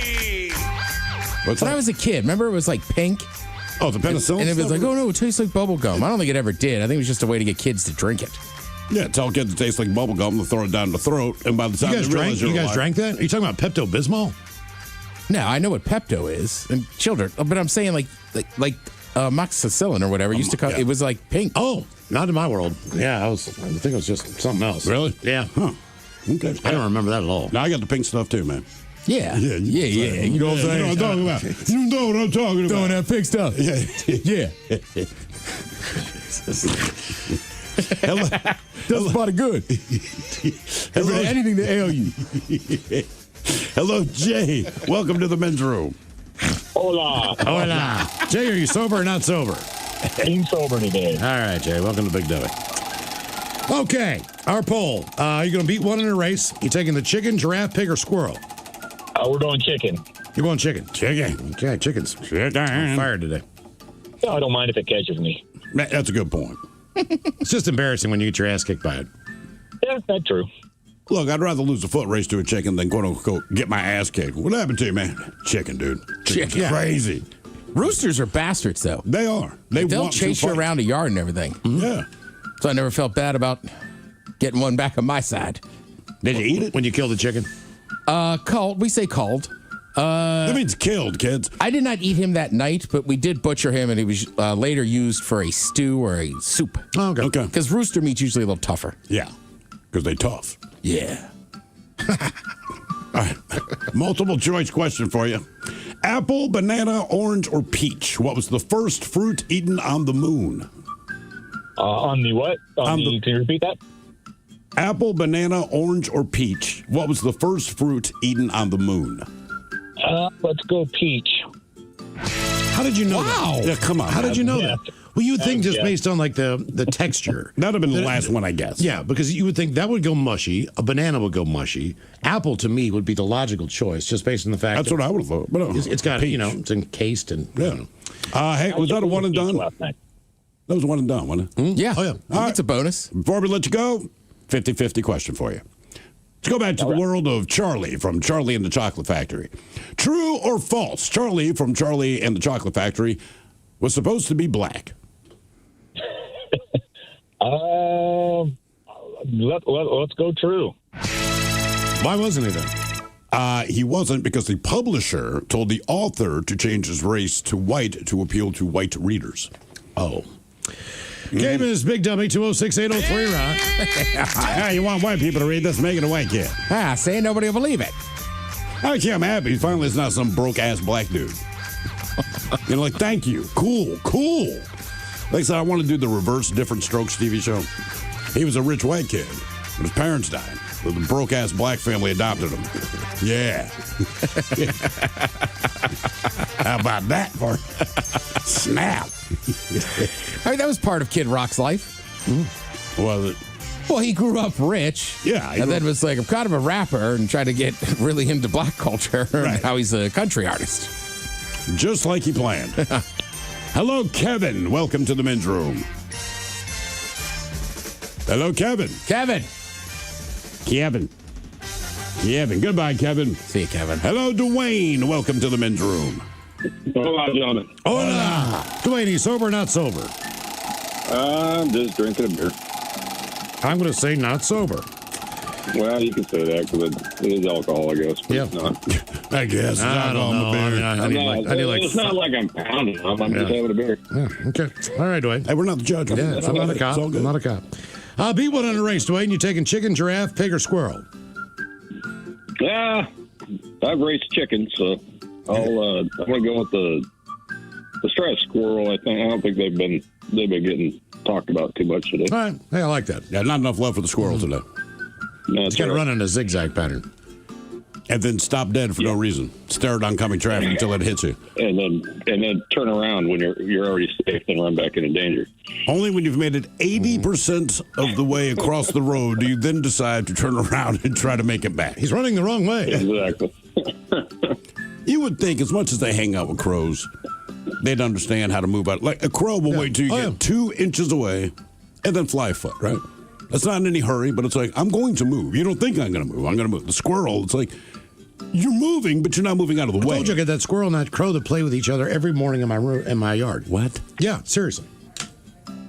What's When that? I was a kid, remember it was like pink? Oh, the penicillin And it was stuff? like, oh no, it tastes like bubblegum. I don't think it ever did. I think it was just a way to get kids to drink it. Yeah, tell kids it tastes like bubble gum, they'll throw it down the throat, and by the time You guys they realize drank? You you're guys alive- drank that? Are you talking about Pepto-Bismol? No, I know what Pepto is, and children. But I'm saying like amoxicillin or whatever used to come. yeah. It was like pink. Oh, not in my world. Yeah, I think it was just something else. Really? Yeah. Huh. Okay. I don't remember that at all. Now I got the pink stuff too, man. Yeah, Yeah. You know what I'm saying? You know what I'm talking about. You know what I'm talking about. Throwing that pink stuff. Yeah. Yeah. Hello. That's body good. Hello. Anything to ail you. Hello, Jay. Welcome to the men's room. Hola. Hola. Jay, are you sober or not sober? I'm sober today. All right, Jay. Welcome to Big Dummy. Okay, our poll. You're going to beat one in a race. You taking the chicken, giraffe, pig, or squirrel? We're doing chicken. You're going chicken. Chicken. Okay, chicken's on fire today. No, I don't mind if it catches me. That's a good point. It's just embarrassing when you get your ass kicked by it. Yeah, that's true. Look, I'd rather lose a foot race to a chicken than quote unquote get my ass kicked. What happened to you, man? Chicken, dude. Chicken's Chicken. crazy. Roosters are bastards, though. They are. They'll want to chase you fight. around a yard and everything. Yeah. So I never felt bad about getting one back on my side. Did you eat it? When you kill the chicken? Called. We say called. That means killed, kids. I did not eat him that night, but we did butcher him, and he was later used for a stew or a soup. Oh, okay. Okay. Because rooster meat's usually a little tougher. Yeah. Because they tough. Yeah. All right. Multiple choice question for you. Apple, banana, orange, or peach? What was the first fruit eaten on the moon? On the what? Can you repeat that? Apple, banana, orange, or peach? What was the first fruit eaten on the moon? Let's go peach. How did you know that? Yeah, come on. How did you know Yeah. that? Well, you'd think just Yeah. based on like the texture. That would have been the last one, I guess. Yeah, because you would think that would go mushy. A banana would go mushy. Apple to me would be the logical choice, just based on the fact That's that what I would have thought. But it's got peach. it's encased and Yeah. Hey, was that a one and done? That was a one and done, wasn't it? Yeah. Oh, yeah. All right. It's a bonus. Before we let you go, 50-50 question for you. Let's go back to the world of Charlie from Charlie and the Chocolate Factory. True or false? Charlie from Charlie and the Chocolate Factory was supposed to be black. Let's go true. Why wasn't he then? He wasn't because the publisher told the author to change his race to white to appeal to white readers. Oh. Game is Big Dummy, 206-803 Rock. Yeah, you want white people to read this? Make it a white kid. Say nobody will believe it. Actually, I'm happy. Finally, it's not some broke-ass black dude. You know, like, thank you. Cool. Like I said, I want to do the reverse Different Strokes TV show. He was a rich white kid, but his parents died. So the broke-ass black family adopted him. Yeah. How about that for snap? I mean, that was part of Kid Rock's life. Was it? Well, he grew up rich. Yeah. And then was like, I'm kind of a rapper and tried to get really into black culture. And now he's a country artist. Just like he planned. Hello, Kevin. Welcome to the men's room. Hello, Kevin. Kevin. Goodbye, Kevin. See you, Kevin. Hello, Dwayne. Welcome to the men's room. Hola, gentlemen. Hola. Dwayne, you sober or not sober? I'm just drinking a beer. I'm going to say not sober. Well, you can say that because it is alcohol, I guess. But Yep. I guess. I don't know. It's not like I'm pounding them. I'm just having a beer. Yeah, okay. All right, Dwayne. Hey, we're not the judge. Yeah, I'm not a cop. I'm not a cop. Beat one on a race, Dwayne. You taking chicken, giraffe, pig, or squirrel? Yeah, I've raced chickens, so I'm gonna go with the striped squirrel. I don't think they've been getting talked about too much today. All right. Hey, I like that. Yeah, not enough love for the squirrel today. No, It's got to run in a zigzag pattern. And then stop dead for no reason. Stare at oncoming traffic until it hits you. And then turn around when you're already safe and run back into danger. Only when you've made it 80% of the way across the road do you then decide to turn around and try to make it back. He's running the wrong way. Exactly. You would think, as much as they hang out with crows, they'd understand how to move out. Like a crow will wait till you get 2 inches away and then fly foot, right? That's not in any hurry, but it's like, I'm going to move. You don't think I'm going to move. I'm going to move. The squirrel, it's like, you're moving, but you're not moving out of the way. I told you I got that squirrel and that crow that play with each other every morning in my yard. What? Yeah, seriously.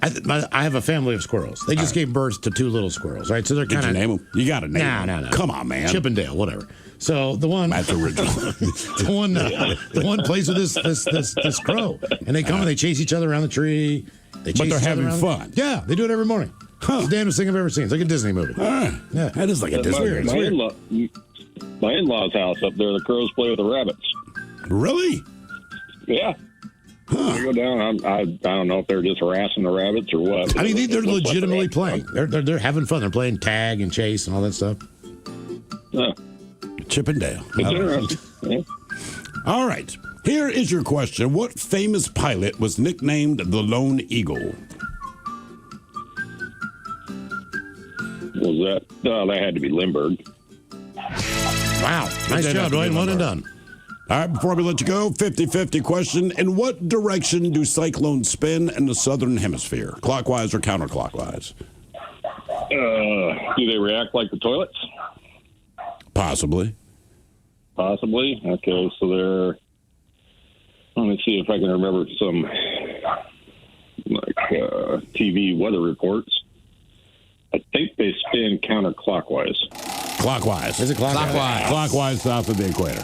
I have a family of squirrels. They just gave birth to 2 little squirrels, right? So they're kind of... Did you name them? You got to name them. No. Come on, man. Chippendale, whatever. So the one... That's original. the one plays with this crow. And they come and they chase each other around the tree. But they're having fun. Yeah, they do it every morning. It's the damnedest thing I've ever seen. It's like a Disney movie. Yeah. That is like a Disney movie. My in-laws' house up there, the crows play with the rabbits. Really? Yeah. They go down. I don't know if they're just harassing the rabbits or what. I mean, they're legitimately playing. They're having fun. They're playing tag and chase and all that stuff. Yeah. Chippendale. It's interesting. Yeah. All right. Here is your question. What famous pilot was nicknamed the Lone Eagle? Was that? That had to be Lindbergh. Wow. Nice job, Dwayne. One and done. All right, before we let you go, 50-50 question. In what direction do cyclones spin in the southern hemisphere? Clockwise or counterclockwise? Do they react like the toilets? Possibly. Possibly. Okay, so they're... Let me see if I can remember some TV weather reports. I think they spin counterclockwise. Clockwise. Is it clockwise? Clockwise south of the equator.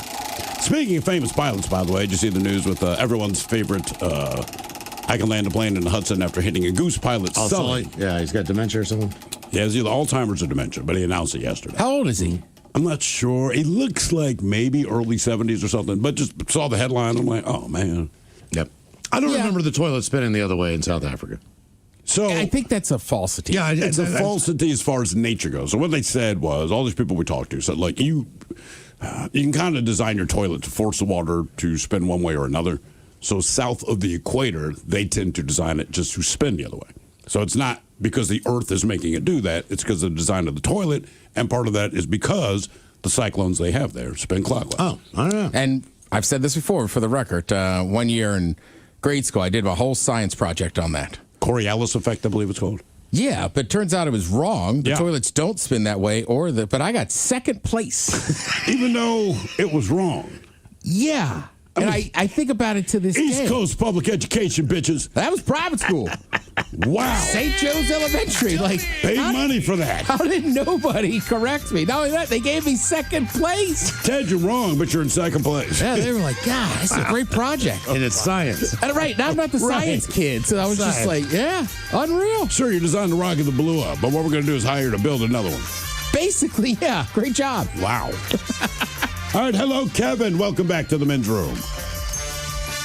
Speaking of famous pilots, by the way, did you see the news with everyone's favorite I can land a plane in the Hudson after hitting a goose pilot, Sully? Yeah, he's got dementia or something. Yeah, it's either Alzheimer's or dementia, but he announced it yesterday. How old is he? I'm not sure. He looks like maybe early 70s or something, but just saw the headline. I'm like, oh, man. Yep. I don't remember the toilet spinning the other way in South Africa. So I think that's a falsity. Yeah, it's a falsity as far as nature goes. So what they said was, all these people we talked to said, like, you can kind of design your toilet to force the water to spin one way or another. So south of the equator, they tend to design it just to spin the other way. So it's not because the Earth is making it do that. It's because of the design of the toilet, and part of that is because the cyclones they have there spin clockwise. Oh, I don't know. And I've said this before for the record. 1 year in grade school, I did a whole science project on that. Coriolis effect, I believe it's called. Yeah, but turns out it was wrong. The toilets don't spin that way, but I got second place. Even though it was wrong. Yeah. And I think about it to this day. East Coast public education, bitches. That was private school. Wow. St. Joe's Elementary. Paid money for that. How did nobody correct me? Not only that, they gave me second place. Ted, you're wrong, but you're in second place. Yeah, they were like, God, this is a great project. And it's science. And now I'm not the science kid, so I was just like, yeah, unreal. Sure, you designed the rocket that blew up, but what we're going to do is hire to build another one. Basically, yeah. Great job. Wow. All right, hello, Kevin. Welcome back to the men's room.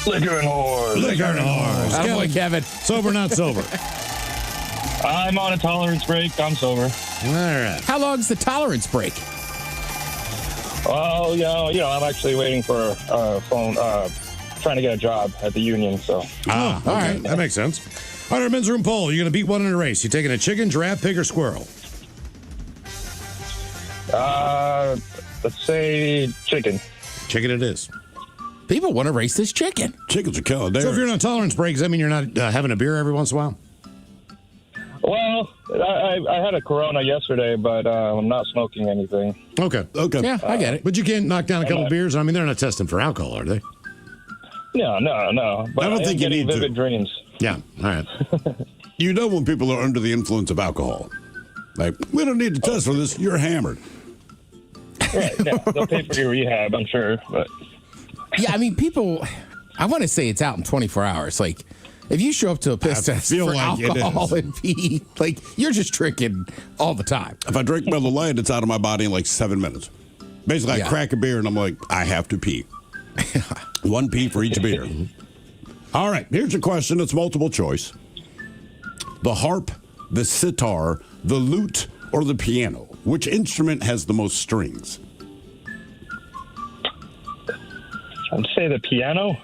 Liquor and whores. Liquor and whores. Oh, boy, Kevin. Sober, not sober. I'm on a tolerance break. I'm sober. All right. How long's the tolerance break? Well, I'm actually waiting for a phone, trying to get a job at the union, so. All right. That makes sense. All right, our men's room poll. You're going to beat one in a race. You taking a chicken, giraffe, pig, or squirrel? Let's say chicken. Chicken it is. People want to race this chicken. Chickens are killing. So if you're on a tolerance break, does that mean you're not having a beer every once in a while? Well, I had a Corona yesterday, but I'm not smoking anything. Okay. Yeah, I get it. But you can't knock down a couple beers. I mean, they're not testing for alcohol, are they? No. But I don't think you need vivid to. dreams. Yeah. All right. You know when people are under the influence of alcohol. Like, we don't need to test for this. You're hammered. Right. Yeah, they'll pay for your rehab, I'm sure. But Yeah, I mean, people, I want to say it's out in 24 hours. Like, if you show up to a piss test feel for like it alcohol is. and pee, like, you're just drinking all the time. If I drink Miller Lite, it's out of my body in like 7 minutes. Basically, I crack a beer and I'm like, I have to pee. 1 pee for each beer. All right, here's a question. It's multiple choice. The harp, the sitar, the lute, or the piano? Which instrument has the most strings? I'd say the piano.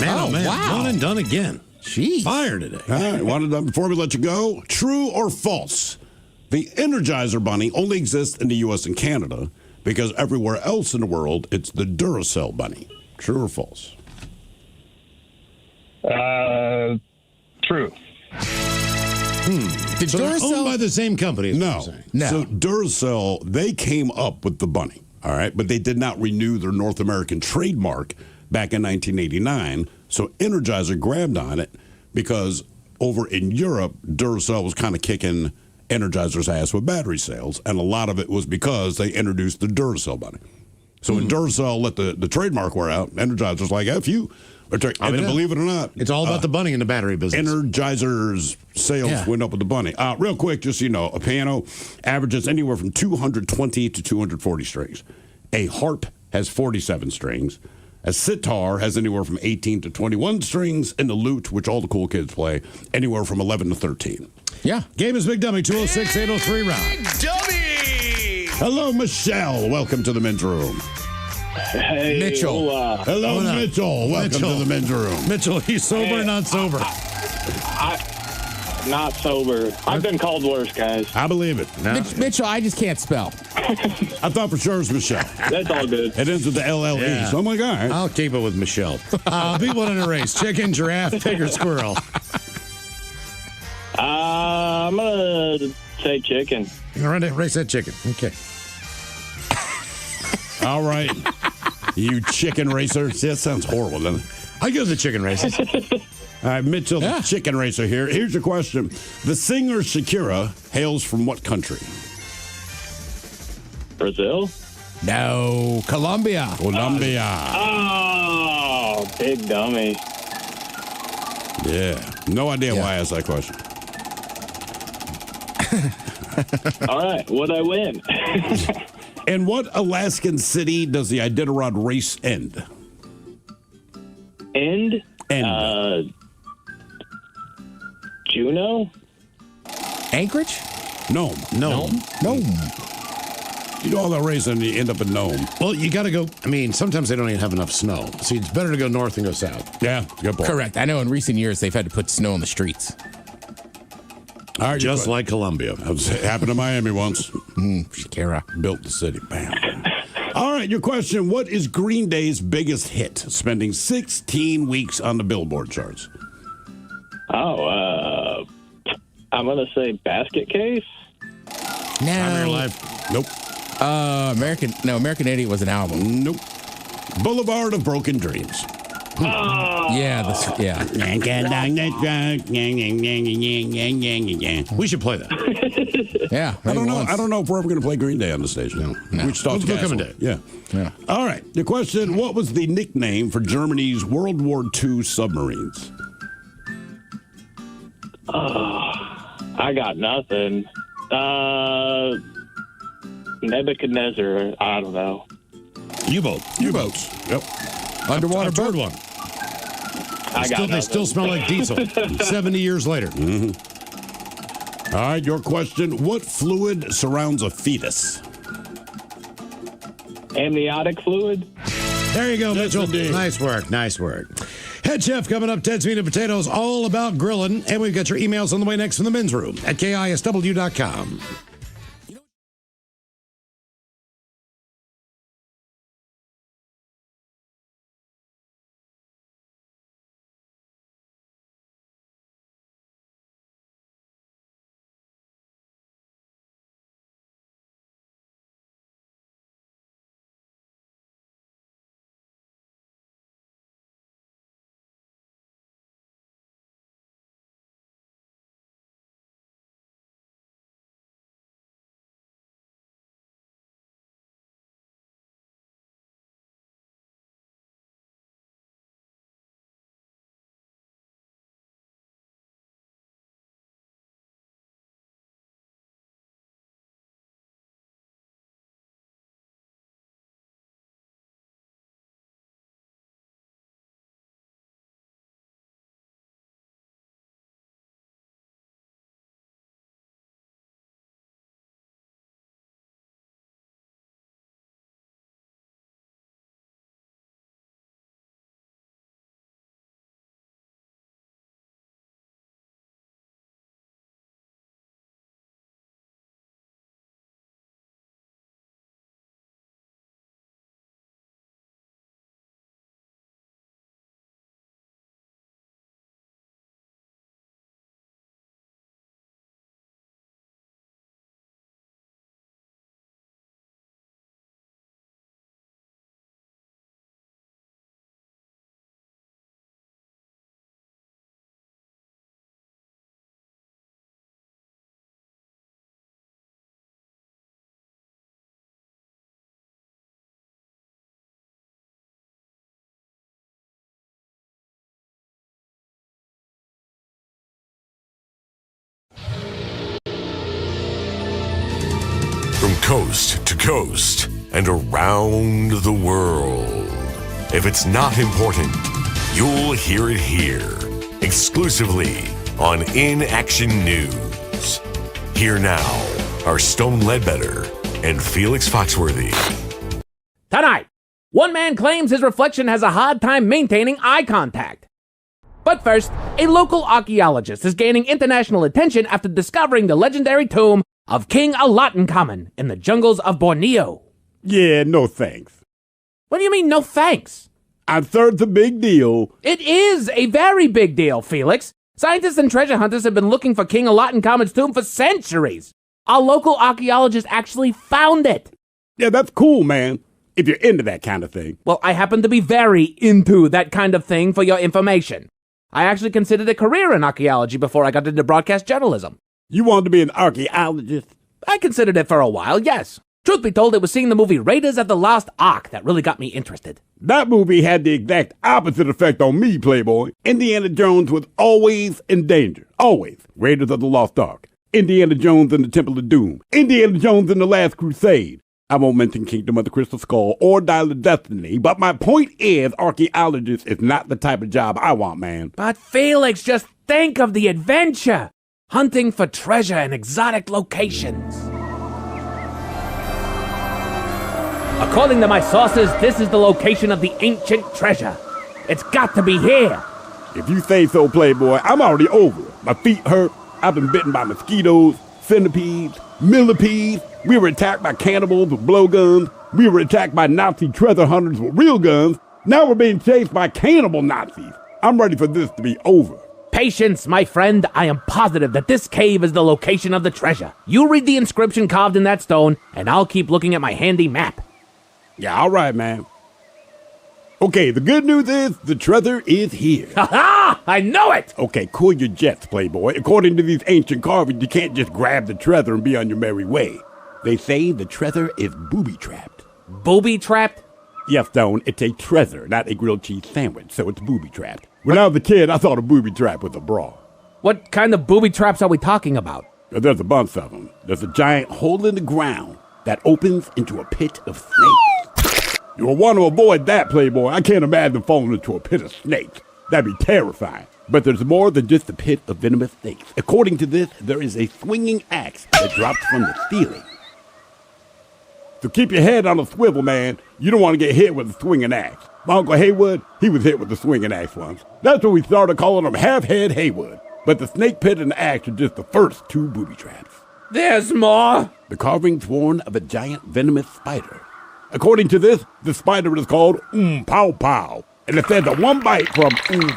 Man, man. wow. One and done again. Jeez. Fire today. All right, one and done before we let you go. True or false? The Energizer Bunny only exists in the U.S. and Canada because everywhere else in the world, it's the Duracell Bunny. True or false? True. Did So they're Duracell- owned by the same company. is what you're No. saying. No. So Duracell, they came up with the bunny, all right, but they did not renew their North American trademark back in 1989. So Energizer grabbed on it because over in Europe, Duracell was kind of kicking Energizer's ass with battery sales, and a lot of it was because they introduced the Duracell bunny. So when Duracell let the trademark wear out, Energizer's like, F you. And then, believe it or not, It's all about the bunny in the battery business. Energizer's sales went up with the bunny. Real quick, just so you know, a piano averages anywhere from 220 to 240 strings. A harp has 47 strings. A sitar has anywhere from 18 to 21 strings. And the lute, which all the cool kids play, anywhere from 11 to 13. Yeah. Game is Big Dummy, 206-803-ROCK. Dummy! Hello, Michelle. Welcome to the men's room. Hey, Mitchell. Hello, Hold on. Mitchell. Welcome Mitchell. to the men's room. Mitchell, you sober or not sober? Not sober. I've been called worse, guys. I believe it. Mitchell, I just can't spell. I thought for sure it was Michelle. That's all good. It ends with the LLE. Yeah. So I'm like, all right. I'll keep it with Michelle. People in a race. Chicken, giraffe, pig, or squirrel? I'm going to say chicken. You're going to race that chicken. Okay. All right. You chicken racer. See, that sounds horrible, doesn't it? I go to the chicken races. All right, Mitchell, the chicken racer here. Here's your question. The singer Shakira hails from what country? Brazil? No. Colombia. Colombia. Oh, big dummy. Yeah. No idea why I asked that question. All right, what'd I win? In what Alaskan city does the Iditarod race end? End? Juneau? Anchorage? Nome. Nome. You do all that race and you end up in Nome. Well, you got to go. I mean, sometimes they don't even have enough snow. So it's better to go north than go south. Yeah, good point. Correct. I know in recent years they've had to put snow on the streets. All right, Just like Columbia. It happened to Miami once. Shakira. Built the city. Bam. All right, your question. What is Green Day's biggest hit, spending 16 weeks on the Billboard charts? Oh, I'm going to say basket case. Time of your No. life. Nope. American Idiot was an album. Nope. Boulevard of Broken Dreams. Yeah. We should play that. Yeah. I don't maybe know. once. I don't know if we're ever going to play Green Day on the station. No. Wichita They'll come Castle. and Yeah. Yeah. All right. The question: what was the nickname for Germany's World War II submarines? I got nothing. Nebuchadnezzar. I don't know. U-boats. Yep. Underwater I've heard boat. one. I got They still smell like diesel 70 years later. All right. Your question: what fluid surrounds a fetus? Amniotic fluid. There you go, Yes, Mitchell. indeed. Nice work. Nice work. Head Chef coming up. Ted's Meat and Potatoes, all about grilling. And we've got your emails on the way next from the men's room at KISW.com. coast to coast and around the world. If it's not important, you'll hear it here, exclusively on In Action News. Here now are Stone Ledbetter and Felix Foxworthy. Tonight, one man claims his reflection has a hard time maintaining eye contact. But first, a local archaeologist is gaining international attention after discovering the legendary tomb of King Tutankhamun in the jungles of Borneo. Yeah, no thanks. What do you mean, no thanks? I'm sure it's a big deal. It is a very big deal, Felix. Scientists and treasure hunters have been looking for King Tutankhamun's tomb for centuries. Our local archaeologist actually found it. Yeah, that's cool, man. If you're into that kind of thing. Well, I happen to be very into that kind of thing, for your information. I actually considered a career in archaeology before I got into broadcast journalism. You wanted to be an archaeologist? I considered it for a while, yes. Truth be told, it was seeing the movie Raiders of the Lost Ark that really got me interested. That movie had the exact opposite effect on me, Playboy. Indiana Jones was always in danger. Always. Raiders of the Lost Ark. Indiana Jones and the Temple of Doom. Indiana Jones and the Last Crusade. I won't mention Kingdom of the Crystal Skull or Dial of Destiny, but my point is archaeologist is not the type of job I want, man. But Felix, just think of the adventure. Hunting for treasure in exotic locations. According to my sources, this is the location of the ancient treasure. It's got to be here. If you say so, Playboy, I'm already over it. My feet hurt. I've been bitten by mosquitoes, centipedes, millipedes. We were attacked by cannibals with blowguns. We were attacked by Nazi treasure hunters with real guns. Now we're being chased by cannibal Nazis. I'm ready for this to be over. Patience, my friend. I am positive that this cave is the location of the treasure. You read the inscription carved in that stone, and I'll keep looking at my handy map. Yeah, all right, man. Okay, the good news is the treasure is here. Ha ha! I know it! Okay, cool your jets, Playboy. According to these ancient carvings, you can't just grab the treasure and be on your merry way. They say the treasure is booby-trapped. Booby-trapped? Yes, Stone, it's a treasure, not a grilled cheese sandwich, so it's booby-trapped. When I was a kid, I thought a booby-trap was a bra. What kind of booby traps are we talking about? There's a bunch of them. There's a giant hole in the ground that opens into a pit of snakes. You'll want to avoid that, Playboy. I can't imagine falling into a pit of snakes. That'd be terrifying. But there's more than just a pit of venomous snakes. According to this, there is a swinging axe that drops from the ceiling. So keep your head on a swivel, man. You don't want to get hit with a swinging axe. My Uncle Haywood, he was hit with a swinging axe once. That's when we started calling him Half-Head Haywood. But the snake pit and the axe are just the first two booby traps. There's more! The carvings warn of a giant venomous spider. According to this, the spider is called Pow Pow. And it says that one bite from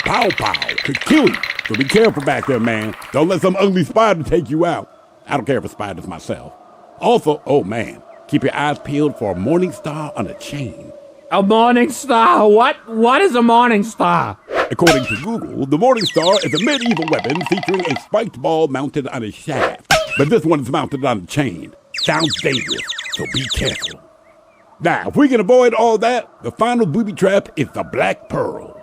Pow Pow could kill you. So be careful back there, man. Don't let some ugly spider take you out. I don't care for spiders myself. Also, oh man, keep your eyes peeled for a morning star on a chain. A morning star? What is a morning star? According to Google, the morning star is a medieval weapon featuring a spiked ball mounted on a shaft. But this one is mounted on a chain. Sounds dangerous, so be careful. Now, if we can avoid all that, the final booby trap is the Black Pearl.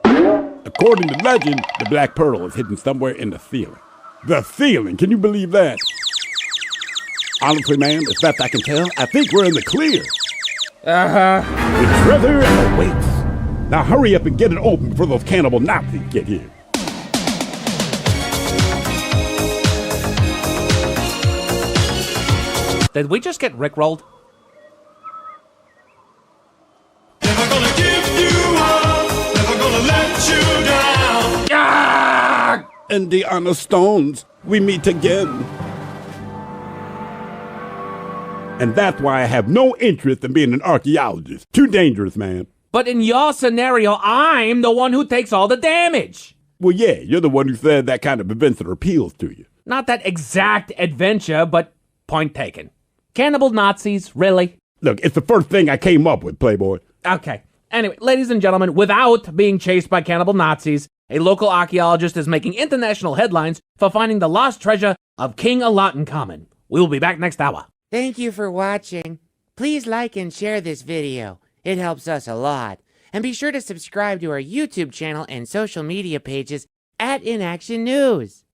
According to legend, the Black Pearl is hidden somewhere in the ceiling. The ceiling? Can you believe that? Honestly, man, as best I can tell, I think we're in the clear. Uh-huh. The treasure awaits. Now hurry up and get it open before those cannibal Nazis get here. Did we just get rickrolled? Never gonna give you up, never gonna let you down. Ah! Indiana Stones, we meet again. And that's why I have no interest in being an archaeologist. Too dangerous, man. But in your scenario, I'm the one who takes all the damage. Well, yeah, you're the one who said that kind of adventure appeals to you. Not that exact adventure, but point taken. Cannibal Nazis, really? Look, it's the first thing I came up with, Playboy. Okay. Anyway, ladies and gentlemen, without being chased by cannibal Nazis, a local archaeologist is making international headlines for finding the lost treasure of King Tutankhamun. We will be back next hour. Thank you for watching. Please like and share this video. It helps us a lot. And be sure to subscribe to our YouTube channel and social media pages at InAction News.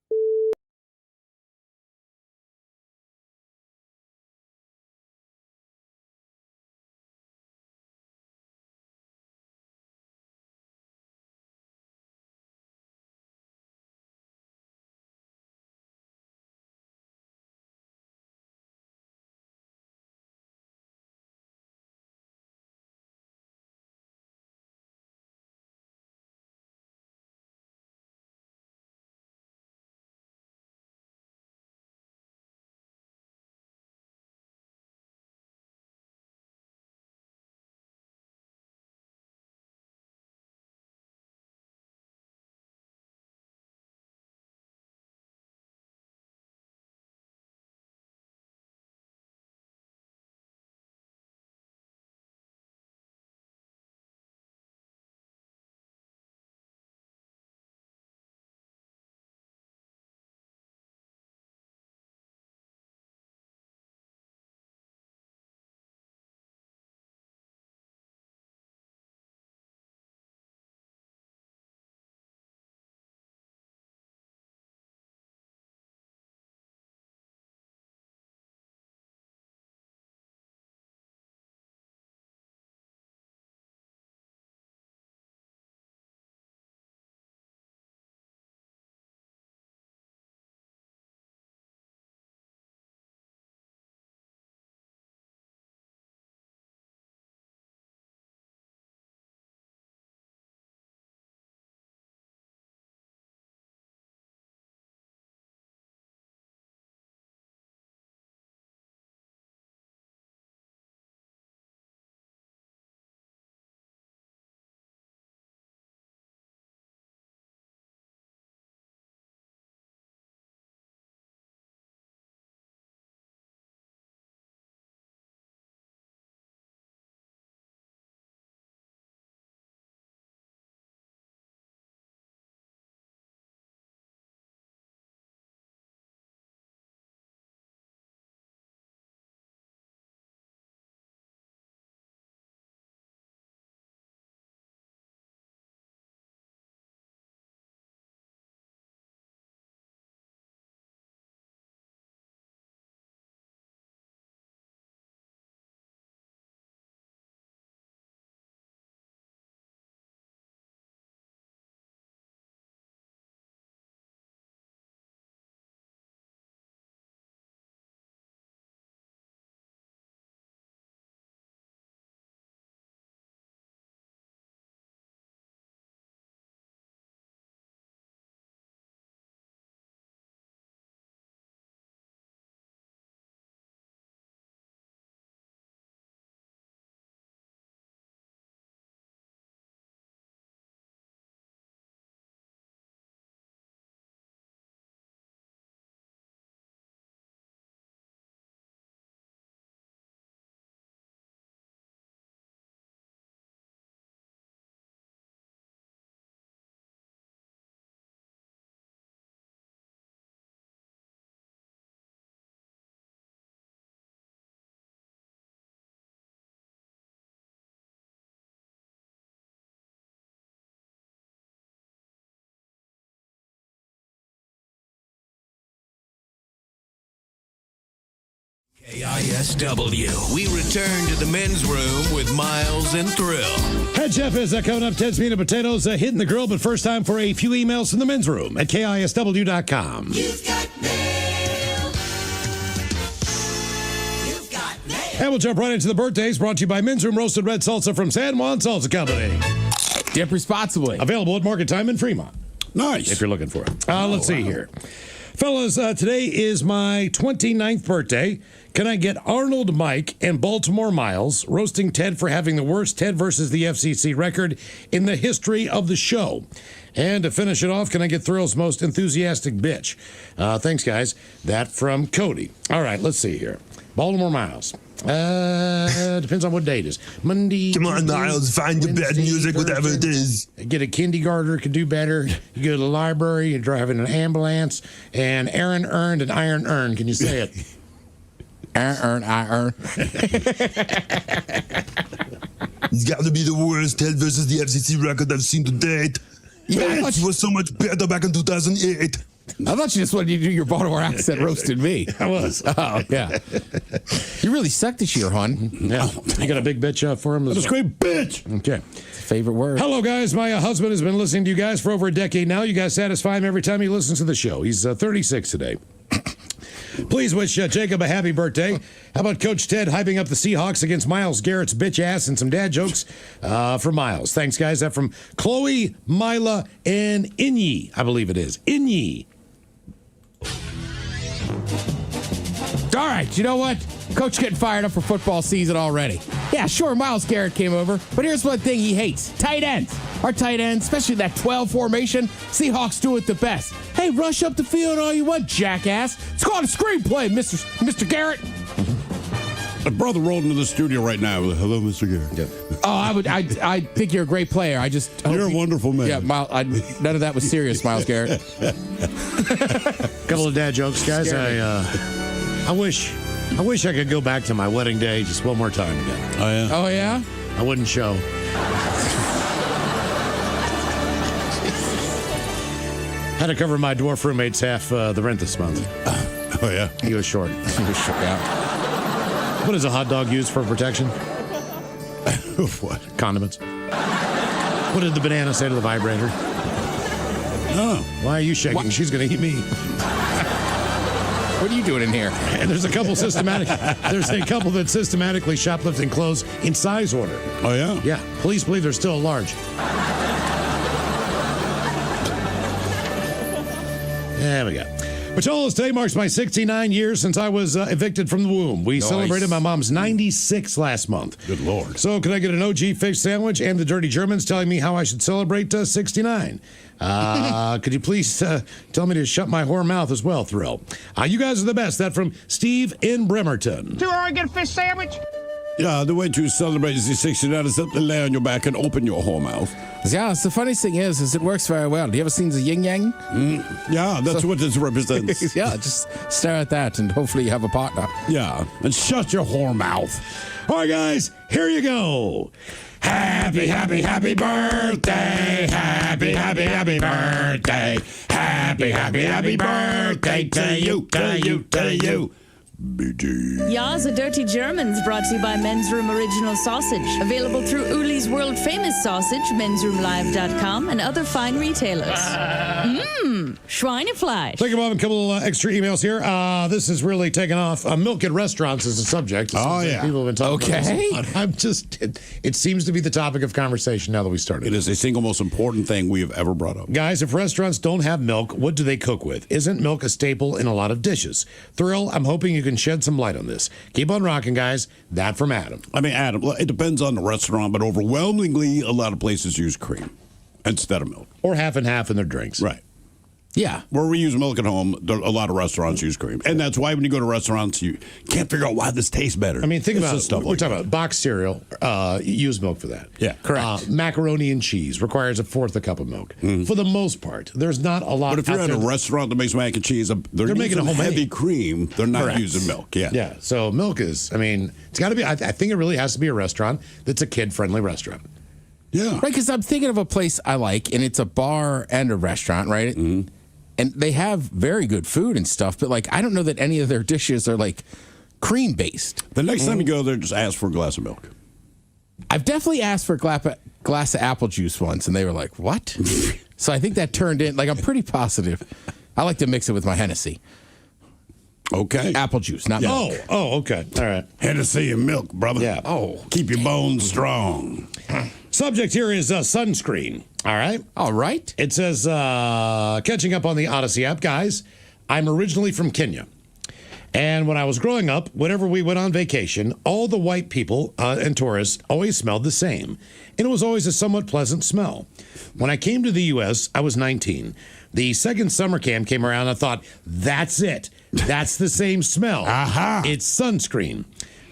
KISW. We return to the men's room with Miles and Thrill. Head Chef is coming up. Ted's Meat and Potatoes hitting the grill, but first time for a few emails from the men's room at KISW.com. You've got mail. You've got mail. And we'll jump right into the birthdays, brought to you by Men's Room Roasted Red Salsa from San Juan Salsa Company. Dip responsibly. Available at Market Time in Fremont. Nice. If you're looking for it. Let's see here. Fellas, today is my 29th birthday. Can I get Arnold Mike and Baltimore Miles roasting Ted for having the worst Ted versus the FCC record in the history of the show? And to finish it off, can I get Thrill's most enthusiastic bitch? Thanks, guys. That from Cody. All right, let's see here. Baltimore Miles. Depends on what day it is. Monday. Come on, Miles, find your bad music, whatever it is. Get a kindergartner, can do better. You go to the library, you're driving an ambulance, and Aaron earned an iron urn. Can you say it? Aaron, iron. It's got to be the worst Ted versus the FCC record I've seen to date. Yeah, it was so much better back in 2008. I thought you just wanted you to do your Baltimore accent roasted me. I was. Oh, yeah. You really suck this year, hon. Yeah. You got a big bitch for him? That's a great bitch. Okay. Favorite word. Hello, guys. My husband has been listening to you guys for over a decade now. You guys satisfy him every time he listens to the show. He's 36 today. Please wish Jacob a happy birthday. How about Coach Ted hyping up the Seahawks against Miles Garrett's bitch ass and some dad jokes for Miles? Thanks, guys. That from Chloe, Mila, and Inyi, I believe it is. Inyi. All right, you know what? Coach getting fired up for football season already. Yeah, sure, Miles Garrett came over, but here's one thing he hates. Tight ends. Our tight ends, especially that 12 formation, Seahawks do it the best. Hey, rush up the field all you want, jackass. It's called a screenplay, Mr. Garrett. My brother rolled into the studio right now. Hello, Mr. Garrett. Yeah. Oh, I think you're a great player. I just You're a wonderful man. Yeah, none of that was serious, Miles Garrett. Couple of dad jokes, guys. I wish I could go back to my wedding day just one more time again. Oh, yeah? Oh, yeah? I wouldn't show. Had to cover my dwarf roommate's half the rent this month. Oh, yeah? He was short. Yeah. What is a hot dog used for protection? What? Condiments. What did the banana say to the vibrator? Oh. Why are you shaking? What? She's going to eat me. What are you doing in here? And there's a couple that systematically shoplifting clothes in size order. Oh, yeah? Yeah. Police believe they're still large. There we go. Pacholas Day marks my 69 years since I was evicted from the womb. We celebrated my mom's 96 last month. Good Lord. So could I get an OG fish sandwich and the Dirty Germans telling me how I should celebrate 69? Could you please tell me to shut my whore mouth as well, Thrill? You guys are the best. That from Steve in Bremerton. Do I get a fish sandwich? Yeah, the way to celebrate the 69 is to lay on your back and open your whole mouth. Yeah, the funny thing is it works very well. Do you ever seen the yin yang? Yeah, that's what this represents. Yeah, just stare at that and hopefully you have a partner. Yeah, and shut your whore mouth. All right, guys, here you go. Happy, happy, happy birthday. Happy, happy, happy birthday. Happy, happy, happy birthday to you, to you, to you. Ya's a Dirty Germans brought to you by Men's Room Original Sausage. Available through Uli's World Famous Sausage, mensroomlive.com, and other fine retailers. Schweinefleisch. Thank you, Bob. A couple extra emails here. This is really taken off. Milk at restaurants is a subject. Oh, yeah. People have been talking about Okay. this. I'm just, it seems to be the topic of conversation now that we started. It is the single most important thing we have ever brought up. Guys, if restaurants don't have milk, what do they cook with? Isn't milk a staple in a lot of dishes? Thrill, I'm hoping you can shed some light on this. Keep on rocking, guys. That from Adam. I mean, Adam, it depends on the restaurant, but overwhelmingly, a lot of places use cream instead of milk. Or half and half in their drinks. Right. Yeah. Where we use milk at home, a lot of restaurants use cream. And that's why when you go to restaurants, you can't figure out why this tastes better. I mean, think about stuff we're talking about boxed cereal. Use milk for that. Yeah, correct. Macaroni and cheese requires a fourth a cup of milk. For the most part, there's not a lot. But if you're at a restaurant that makes mac and cheese, they're making a homemade heavy cream. They're not Correct. using milk. Yeah. Yeah. So milk is, I mean, it's got to be, I think it really has to be a restaurant that's a kid-friendly restaurant. Yeah. Right, because I'm thinking of a place I like, and it's a bar and a restaurant, right? Mm-hmm. And they have very good food and stuff, but like I don't know that any of their dishes are like cream based. The next time you go there, just ask for a glass of milk. I've definitely asked for a glass of apple juice once, and they were like, what? So I think that turned in, like, I'm pretty positive. I like to mix it with my Hennessy. Okay. Apple juice, not milk. Oh, okay. All right. Hennessy and milk, brother. Yeah. Oh. Keep your bones strong. Subject here is sunscreen. All right. All right. It says, catching up on the Odyssey app, guys, I'm originally from Kenya. And when I was growing up, whenever we went on vacation, all the white people and tourists always smelled the same. And it was always a somewhat pleasant smell. When I came to the U.S., I was 19. The second summer camp came around. I thought, that's it. That's the same smell. Aha. It's sunscreen.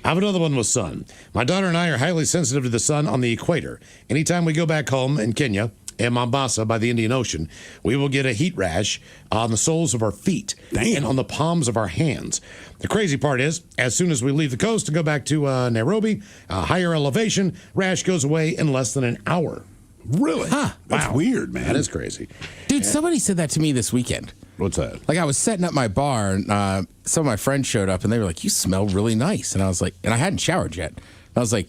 I have another one with sun. My daughter and I are highly sensitive to the sun on the equator. Anytime we go back home in Kenya, in Mombasa by the Indian Ocean, we will get a heat rash on the soles of our feet and on the palms of our hands. The crazy part is, as soon as we leave the coast and go back to Nairobi, higher elevation, rash goes away in less than an hour. Really? Huh. That's weird, man. That is crazy. Dude, somebody said that to me this weekend. What's that? Like, I was setting up my bar, and some of my friends showed up, and they were like, you smell really nice. And I was like, and I hadn't showered yet. And I was like,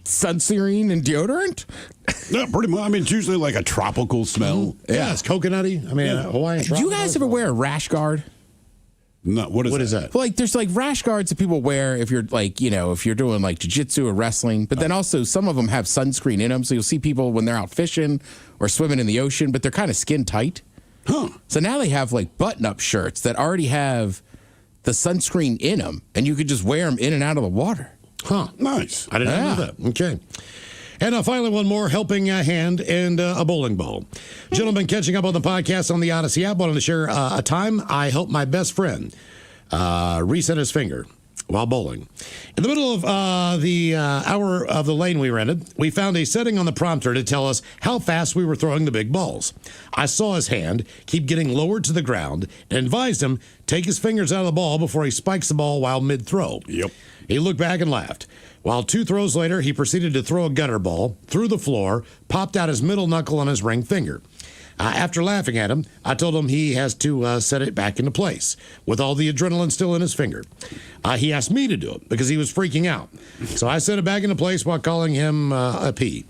sunscreen and deodorant? Yeah, pretty much. I mean, it's usually like a tropical smell. Yeah, it's coconutty. I mean, Hawaiian. Do you guys ever wear a rash guard? No, what is that? Well, like, there's like rash guards that people wear if you're like, you know, if you're doing like jiu-jitsu or wrestling, but then also some of them have sunscreen in them. So you'll see people when they're out fishing or swimming in the ocean, but they're kind of skin tight. Huh. So now they have like button-up shirts that already have the sunscreen in them, and you could just wear them in and out of the water. Huh. Nice. I didn't know that. Okay. And finally, one more helping hand and a bowling ball. Gentlemen, catching up on the podcast on the Odyssey app, wanted to share a time I helped my best friend reset his finger while bowling. In the middle of the hour of the lane we rented, we found a setting on the prompter to tell us how fast we were throwing the big balls. I saw his hand keep getting lowered to the ground and advised him take his fingers out of the ball before he spikes the ball while mid-throw. Yep. He looked back and laughed. While 2 throws later, he proceeded to throw a gutter ball through the floor, popped out his middle knuckle on his ring finger. After laughing at him, I told him he has to set it back into place with all the adrenaline still in his finger. He asked me to do it because he was freaking out. So I set it back into place while calling him a P.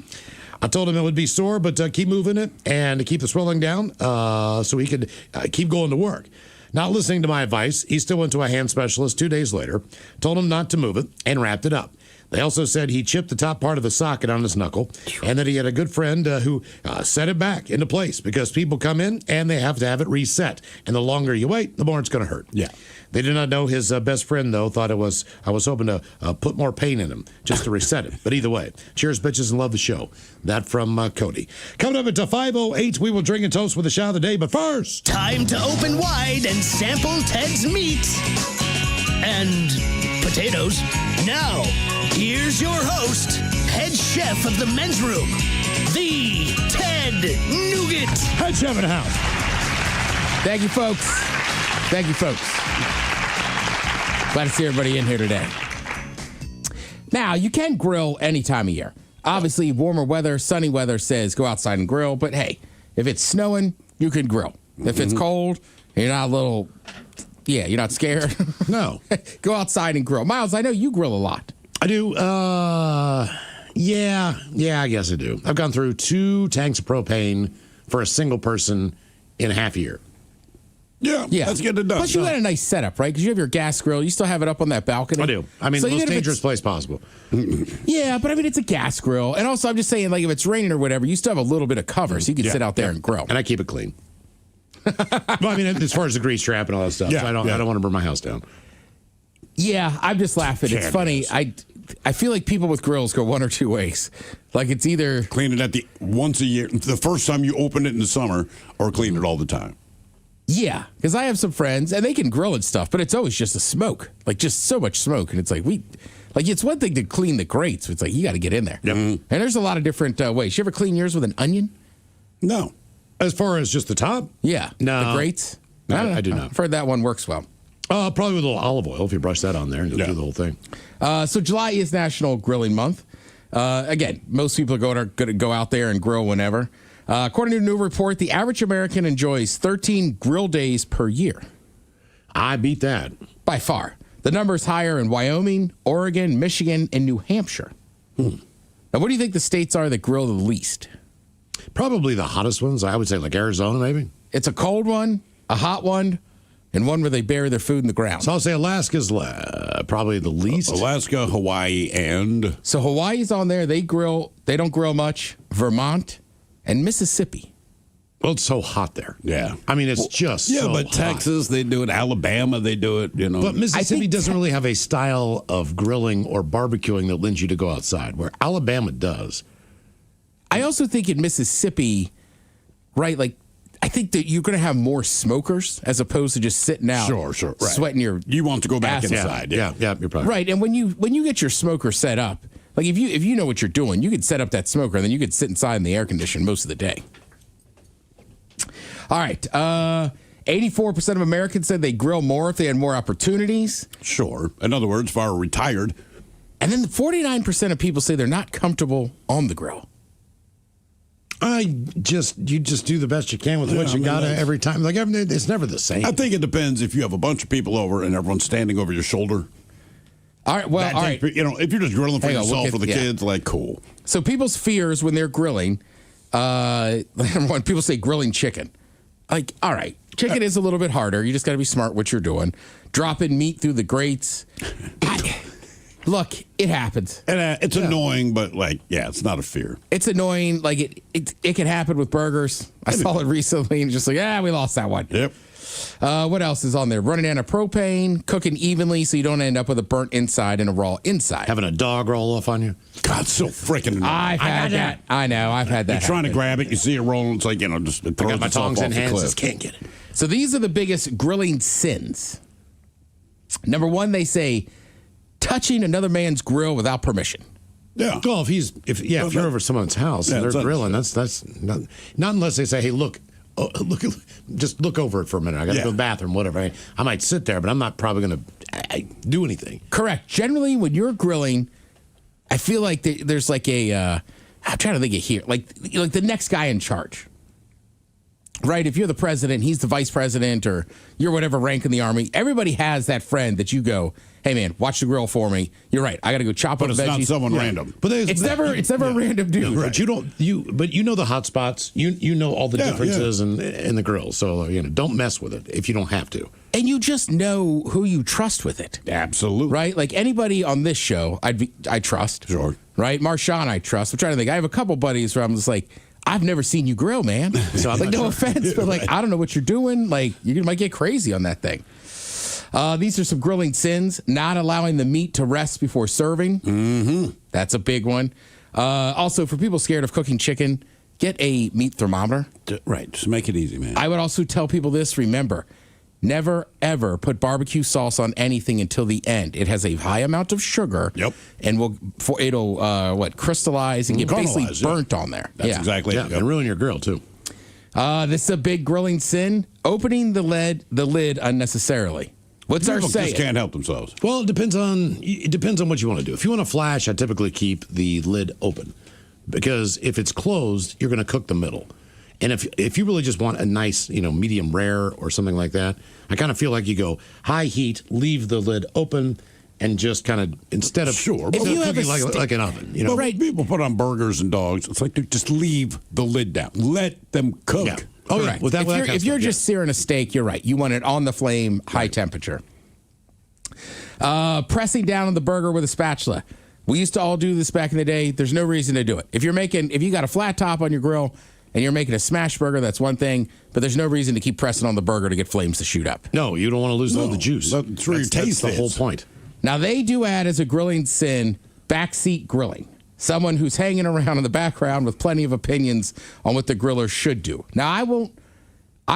I told him it would be sore, but keep moving it and to keep the swelling down so he could keep going to work. Not listening to my advice, he still went to a hand specialist 2 days later, told him not to move it, and wrapped it up. They also said he chipped the top part of the socket on his knuckle and that he had a good friend who set it back into place because people come in and they have to have it reset. And the longer you wait, the more it's going to hurt. Yeah. They did not know his best friend, though, thought I was hoping to put more pain in him just to reset it. But either way, cheers, bitches, and love the show. That from Cody. Coming up at 5:08, we will drink and toast with the shot of the day. But first, time to open wide and sample Ted's meat and potatoes. Now, here's your host, head chef of the men's room, the Ted Nugent. Head chef in the house. Thank you, folks. Thank you, folks. Glad to see everybody in here today. Now, you can grill any time of year. Obviously, warmer weather, sunny weather says go outside and grill. But hey, if it's snowing, you can grill. If it's cold, you're not you're not scared. No. Go outside and grill. Miles, I know you grill a lot. I do. Yeah, I guess I do. I've gone through 2 tanks of propane for a single person in a half a year. Yeah, let's get it done. Plus, you got a nice setup, right? Because you have your gas grill. You still have it up on that balcony. I do. I mean, so the most dangerous place possible. Yeah, but I mean, it's a gas grill. And also, I'm just saying, like, if it's raining or whatever, you still have a little bit of cover, so you can sit out there and grill. And I keep it clean. Well, I mean, as far as the grease trap and all that stuff, so I don't want to burn my house down. Yeah, I'm just laughing. It's funny. I feel like people with grills go one or two ways. Like, it's either clean it once a year, the first time you open it in the summer, or clean it all the time. Yeah, because I have some friends, and they can grill and stuff, but it's always just a smoke. Like, just so much smoke. And it's like, it's one thing to clean the grates. But it's like, you got to get in there. Yep. And there's a lot of different ways. You ever clean yours with an onion? No. As far as just the top? Yeah. No. The grates? No, I do not. I've heard that one works well. Probably with a little olive oil if you brush that on there and do the whole thing. So July is National Grilling Month. Again, most people are going to go out there and grill whenever. According to a new report, the average American enjoys 13 grill days per year. I beat that. By far. The number's higher in Wyoming, Oregon, Michigan, and New Hampshire. Now, what do you think the states are that grill the least? Probably the hottest ones. I would say like Arizona, maybe. It's a cold one, a hot one, and one where they bury their food in the ground. So I'll say Alaska's probably the least. Alaska, Hawaii, and... So Hawaii's on there. They don't grill much. Vermont and Mississippi. Well, it's so hot there. Yeah. I mean, it's just so but hot. Texas, they do it. Alabama, they do it, you know. But Mississippi doesn't really have a style of grilling or barbecuing that lends you to go outside, where Alabama does. I also think in Mississippi, right, like, I think that you're going to have more smokers as opposed to just sitting out. Sure, right. Sweating your You want to go back ass inside. Yeah, you're probably right. And when you get your smoker set up, like if you know what you're doing, you could set up that smoker and then you could sit inside in the air condition most of the day. All right. 84% of Americans said they grill more if they had more opportunities. Sure. In other words, if I were retired. And then 49% of people say they're not comfortable on the grill. You just do the best you can with what you got every time. Like it's never the same. I think it depends if you have a bunch of people over and everyone's standing over your shoulder. All right. Well, all right. You know, if you're just grilling for Hang on, yourself or the kids, like cool. So people's fears when they're grilling, number one, people say grilling chicken. Like, all right, chicken is a little bit harder. You just got to be smart what you're doing. Dropping meat through the grates. Look, it happens. And it's annoying, but it's not a fear. It's annoying. Like it can happen with burgers. I saw it recently and just like, we lost that one. Yep. What else is on there? Running out of propane, cooking evenly so you don't end up with a burnt inside and a raw inside. Having a dog roll off on you. God, so freaking annoying. I've had that. I know. I've had that. You're trying to grab it, you see it rolling. It's like, just it throws I got my itself tongs off in the hands, cliff. just can't get it. So these are the biggest grilling sins. Number one, they say touching another man's grill without permission. Yeah. Well, if you're over someone's house and they're grilling, that's not unless they say, hey, look, just look over it for a minute. I got to go to the bathroom, whatever. I might sit there, but I'm not probably going to do anything. Correct. Generally, when you're grilling, I feel like there's like a. I'm trying to think of here, like the next guy in charge. Right? If you're the president, he's the vice president, or you're whatever rank in the army. Everybody has that friend that you go, hey man, watch the grill for me. You're right. I got to go chop up veggies. But it's not someone random. But it's never a random dude. Right. But you know the hot spots. You know all the differences in the grill. So don't mess with it if you don't have to. And you just know who you trust with it. Absolutely. Right? Like anybody on this show, I trust. Sure. Right? Marshawn, I trust. I'm trying to think. I have a couple buddies where I'm just like, I've never seen you grill, man. So I'm like, no offense, but like, I don't know what you're doing. Like, you might get crazy on that thing. These are some grilling sins. Not allowing the meat to rest before serving. Mm-hmm. That's a big one. Also, for people scared of cooking chicken, get a meat thermometer. Right. Just make it easy, man. I would also tell people this. Remember, never, ever put barbecue sauce on anything until the end. It has a high amount of sugar. Yep. And it'll crystallize and get basically burnt on there. That's exactly it. And ruin your grill, too. This is a big grilling sin. Opening the lid unnecessarily. What's our People saying? just can't help themselves. Well, it depends on what you want to do. If you want to flash, I typically keep the lid open. Because if it's closed, you're going to cook the middle. And if you really just want a nice, medium rare or something like that, I kind of feel like you go high heat, leave the lid open, and just kind of instead of cooking like an oven. But right. People put on burgers and dogs. It's like just leave the lid down. Let them cook. Yeah. Oh, correct. Yeah. If you're just searing a steak, you're right. You want it on the flame, high temperature. Pressing down on the burger with a spatula. We used to all do this back in the day. There's no reason to do it. If you got a flat top on your grill and you're making a smash burger, that's one thing. But there's no reason to keep pressing on the burger to get flames to shoot up. No, you don't want to lose all the juice. That's where your taste That's the whole point. Now, they do add as a grilling sin, backseat grilling. Someone who's hanging around in the background with plenty of opinions on what the griller should do. Now, I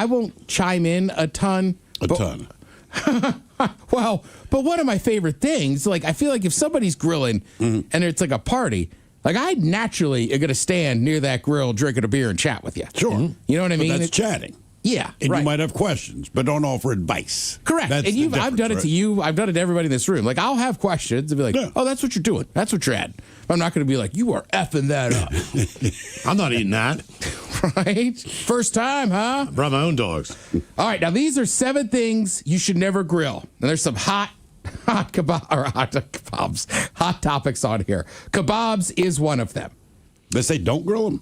won't chime in a ton. Well, but one of my favorite things, like I feel like if somebody's grilling and it's like a party, like I naturally are going to stand near that grill, drinking a beer and chat with you. Sure. You know what I mean? That's chatting. Yeah, and right. you might have questions, but don't offer advice. Correct. That's and I've done it to you. I've done it to everybody in this room. Like, I'll have questions and be like, oh, that's what you're doing. That's what you're at. I'm not going to be like, you are effing that up. I'm not eating that. Right? First time, huh? I brought my own dogs. All right. Now, these are 7 things you should never grill. And there's some hot hot kebabs, hot topics on here. Kebabs is one of them. They say don't grill them.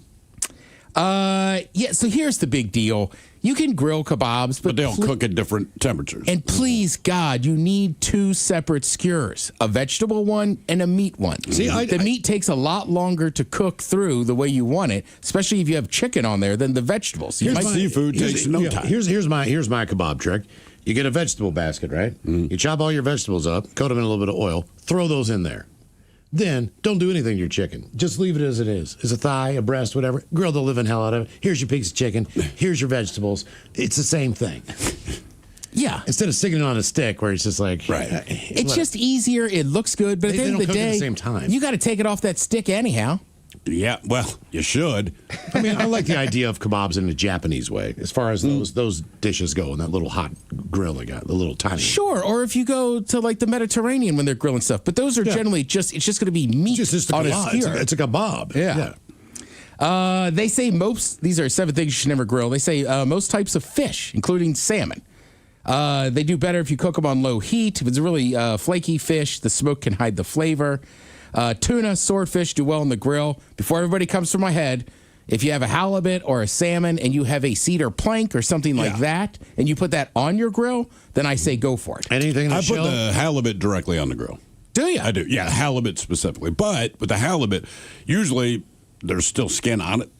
Yeah. So here's the big deal. You can grill kebabs, but they'll cook at different temperatures. And please, God, you need 2 separate skewers, a vegetable one and a meat one. See, the meat takes a lot longer to cook through the way you want it, especially if you have chicken on there than the vegetables. Seafood takes no time. Here's my kebab trick. You get a vegetable basket, right? You chop all your vegetables up, coat them in a little bit of oil, throw those in there. Then don't do anything to your chicken. Just leave it as it is. As a thigh, a breast, whatever. Grill the living hell out of it. Here's your piece of chicken. Here's your vegetables. It's the same thing. Yeah. Instead of sticking it on a stick where it's just like... Right. It's just easier. It looks good. But at the end of the day, at the same time. You got to take it off that stick anyhow. Yeah, well, you should. I mean, I like the idea of kebabs in a Japanese way, as far as those dishes go, and that little hot grill they got, the little tiny. Sure, or if you go to like the Mediterranean when they're grilling stuff, but those are generally it's just going to be meat on a skewer. It's a kebab. Yeah. They say these are 7 things you should never grill. They say most types of fish, including salmon. They do better if you cook them on low heat. If it's a really flaky fish, the smoke can hide the flavor. Tuna, swordfish do well on the grill. Before everybody comes to my head, if you have a halibut or a salmon and you have a cedar plank or something like that, and you put that on your grill, then I say go for it. Anything I put the halibut directly on the grill. Do you? I do. Yeah, halibut specifically. But with the halibut, usually there's still skin on it.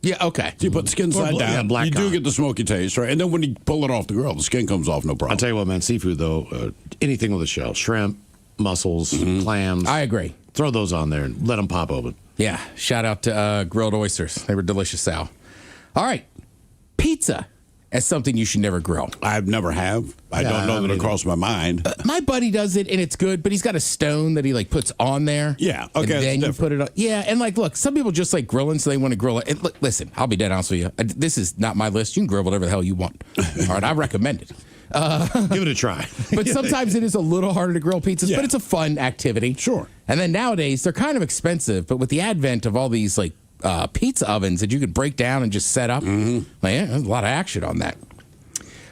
Yeah, okay. So you put the skin side down. black you do cod. get the smoky taste, right? And then when you pull it off the grill, the skin comes off, no problem. I'll tell you what, man, seafood, though, anything with a shell, shrimp, mussels, clams. I agree. Throw those on there and let them pop open. Yeah, shout out to grilled oysters. They were delicious, Sal. All right, pizza as something you should never grill. I've never have. I don't know that it crossed my mind. My buddy does it, and it's good, but he's got a stone that he like puts on there. Yeah, okay, And that's then you different. put it on. Yeah, and like, look, some people just like grilling, so they want to grill it. And look, listen, I'll be dead honest with you. This is not my list. You can grill whatever the hell you want. All right, I recommend it. Give it a try. But sometimes it is a little harder to grill pizzas, but it's a fun activity. Sure. And then nowadays, they're kind of expensive, but with the advent of all these like pizza ovens that you could break down and just set up, like, yeah, there's a lot of action on that.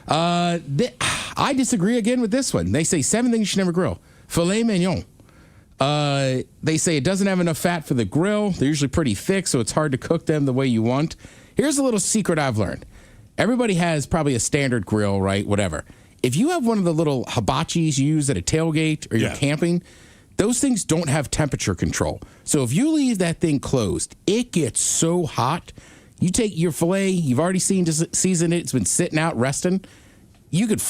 I disagree again with this one. They say 7 things you should never grill. Filet mignon. They say it doesn't have enough fat for the grill. They're usually pretty thick, so it's hard to cook them the way you want. Here's a little secret I've learned. Everybody has probably a standard grill, right? Whatever. If you have one of the little hibachis you use at a tailgate or you're camping, those things don't have temperature control. So if you leave that thing closed, it gets so hot. You take your filet, you've already seasoned it, it's been sitting out resting. You could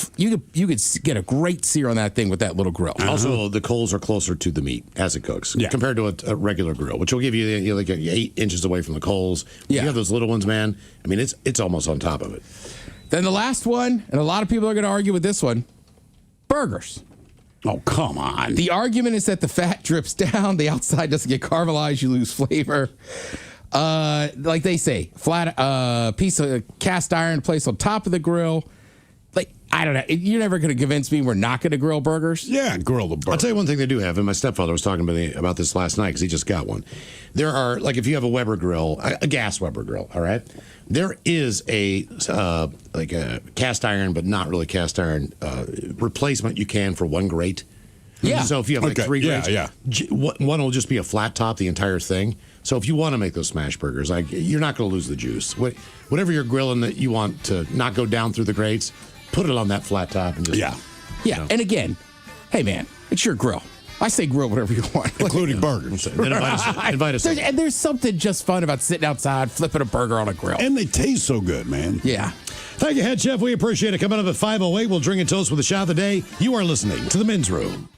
get a great sear on that thing with that little grill. Also, the coals are closer to the meat as it cooks compared to a regular grill, which will give you like 8 inches away from the coals. You have those little ones, man. I mean, it's almost on top of it. Then the last one, and a lot of people are going to argue with this one, burgers. Oh, come on. The argument is that the fat drips down, the outside doesn't get caramelized, you lose flavor. Like they say, flat piece of cast iron placed on top of the grill. Like, I don't know. You're never going to convince me we're not going to grill burgers. Yeah, grill the burger. I'll tell you one thing they do have, and my stepfather was talking about this last night because he just got one. There are, like, if you have a Weber grill, a gas Weber grill, all right? There is a cast iron, but not really cast iron replacement you can for one grate. Yeah. So if you have like 3 grates, yeah. One will just be a flat top, the entire thing. So if you want to make those smash burgers, like, you're not going to lose the juice. Whatever you're grilling that you want to not go down through the grates, put it on that flat top and just Yeah. And again, hey man, it's your grill. I say grill whatever you want, including burgers. Then invite us. And there's something just fun about sitting outside, flipping a burger on a grill. And they taste so good, man. Yeah. Thank you, Head Chef. We appreciate it. Coming up at 5:08, we'll drink a toast with a shot of the day. You are listening to The Men's Room.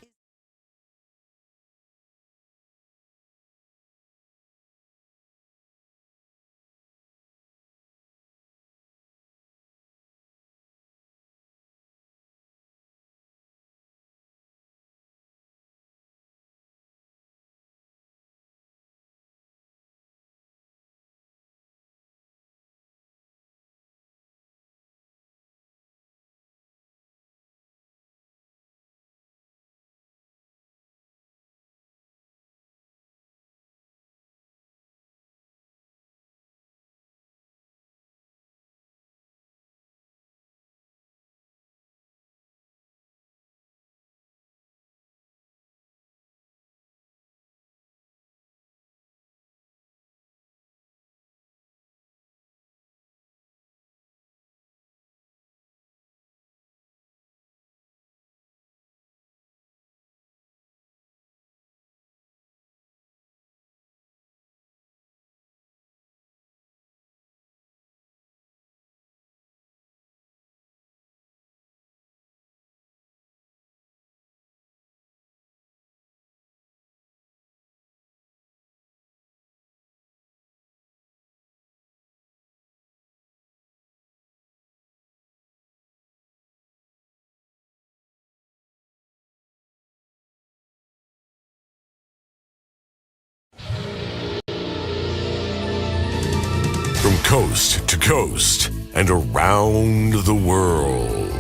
From coast to coast and around the world.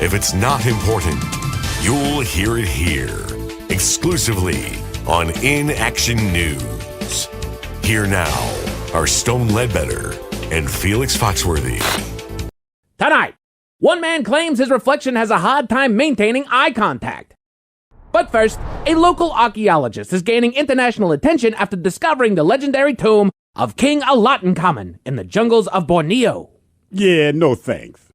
If it's not important, you'll hear it here. Exclusively on In Action News. Here now are Stone Ledbetter and Felix Foxworthy. Tonight, one man claims his reflection has a hard time maintaining eye contact. But first, a local archaeologist is gaining international attention after discovering the legendary tomb of King Tutankhamun in the jungles of Borneo. Yeah, no thanks.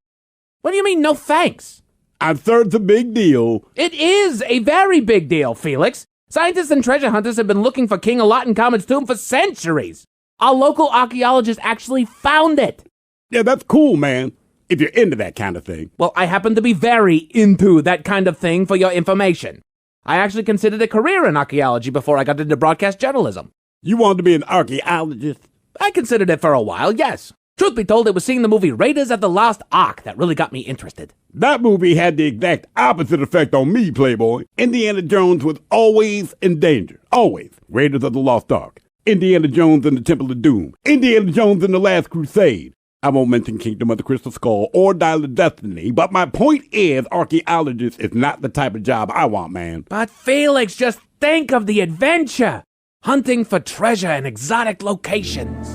What do you mean, no thanks? I'm sure it's a big deal. It is a very big deal, Felix. Scientists and treasure hunters have been looking for King Tutankhamun's tomb for centuries. Our local archaeologist actually found it. Yeah, that's cool, man. If you're into that kind of thing. Well, I happen to be very into that kind of thing, for your information. I actually considered a career in archaeology before I got into broadcast journalism. You wanted to be an archaeologist? I considered it for a while, yes. Truth be told, it was seeing the movie Raiders of the Lost Ark that really got me interested. That movie had the exact opposite effect on me, Playboy. Indiana Jones was always in danger. Always. Raiders of the Lost Ark. Indiana Jones and the Temple of Doom. Indiana Jones and the Last Crusade. I won't mention Kingdom of the Crystal Skull or Dial of Destiny, but my point is archaeologist is not the type of job I want, man. But Felix, just think of the adventure. Hunting for treasure in exotic locations.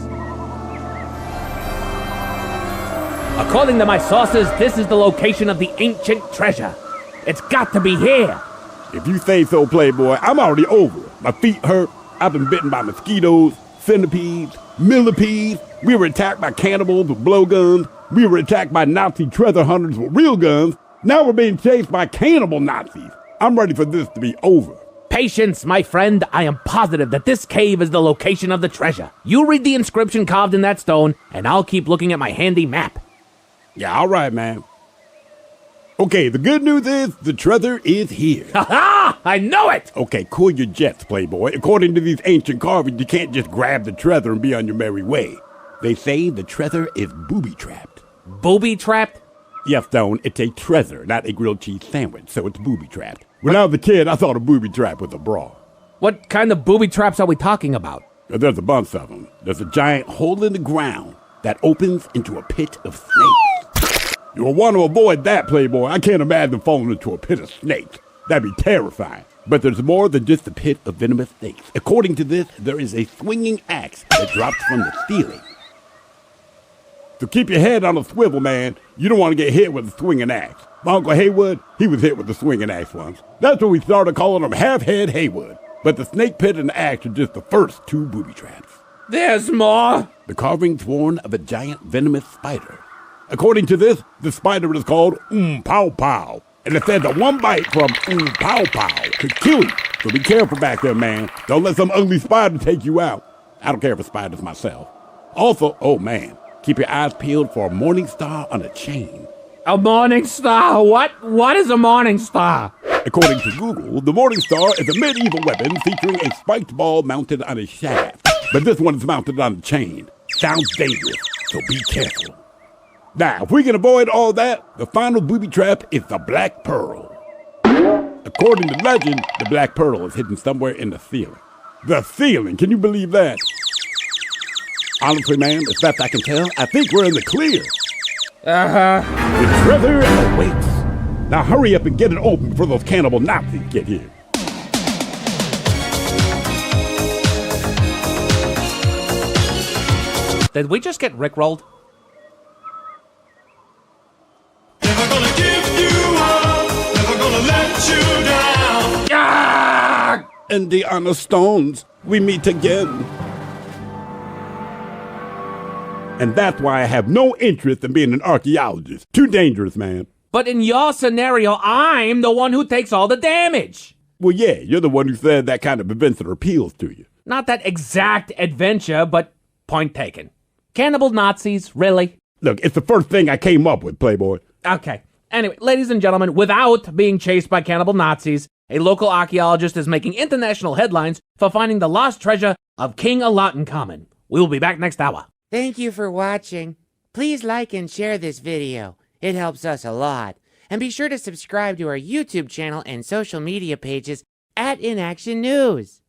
According to my sources, this is the location of the ancient treasure. It's got to be here. If you say so, Playboy, I'm already over it. My feet hurt. I've been bitten by mosquitoes, centipedes, millipedes. We were attacked by cannibals with blowguns. We were attacked by Nazi treasure hunters with real guns. Now we're being chased by cannibal Nazis. I'm ready for this to be over. Patience, my friend. I am positive that this cave is the location of the treasure. You read the inscription carved in that stone, and I'll keep looking at my handy map. Yeah, all right, man. Okay, the good news is the treasure is here. Ha ha! I know it! Okay, cool your jets, Playboy. According to these ancient carvings, you can't just grab the treasure and be on your merry way. They say the treasure is booby-trapped. Booby-trapped? Yes, Stone, it's a treasure, not a grilled cheese sandwich, so it's booby-trapped. When I was a kid, I thought a booby-trap was a bra. What kind of booby-traps are we talking about? There's a bunch of them. There's a giant hole in the ground that opens into a pit of snakes. You'll want to avoid that, Playboy. I can't imagine falling into a pit of snakes. That'd be terrifying. But there's more than just a pit of venomous snakes. According to this, there is a swinging axe that drops from the ceiling. So keep your head on a swivel, man. You don't want to get hit with a swinging axe. My Uncle Haywood, he was hit with a swinging axe once. That's when we started calling him Half-Head Haywood. But the snake pit and the axe are just the first two booby traps. There's more. The carving's warn of a giant venomous spider. According to this, the spider is called Pow Pow. And it says that one bite from Pow Pow could kill you. So be careful back there, man. Don't let some ugly spider take you out. I don't care for spiders myself. Also, oh man, keep your eyes peeled for a morning star on a chain. A morning star? What is a morning star? According to Google, the morning star is a medieval weapon featuring a spiked ball mounted on a shaft. But this one is mounted on a chain. Sounds dangerous, so be careful. Now, if we can avoid all that, the final booby trap is the Black Pearl. According to legend, the Black Pearl is hidden somewhere in the ceiling. The ceiling? Can you believe that? Honestly, man, as best I can tell, I think we're in the clear. Uh-huh. The treasure awaits. Now hurry up and get it open before those cannibal Nazis get here. Did we just get rickrolled? Never gonna give you up, never gonna let you down. Ah! And the honest stones, we meet again. And that's why I have no interest in being an archaeologist. Too dangerous, man. But in your scenario, I'm the one who takes all the damage. Well, yeah, you're the one who said that kind of adventure appeals to you. Not that exact adventure, but point taken. Cannibal Nazis, really? Look, it's the first thing I came up with, Playboy. Okay. Anyway, ladies and gentlemen, without being chased by cannibal Nazis, a local archaeologist is making international headlines for finding the lost treasure of King Tutankhamun. We will be back next hour. Thank you for watching. Please like and share this video. It helps us a lot. And be sure to subscribe to our YouTube channel and social media pages at InAction News.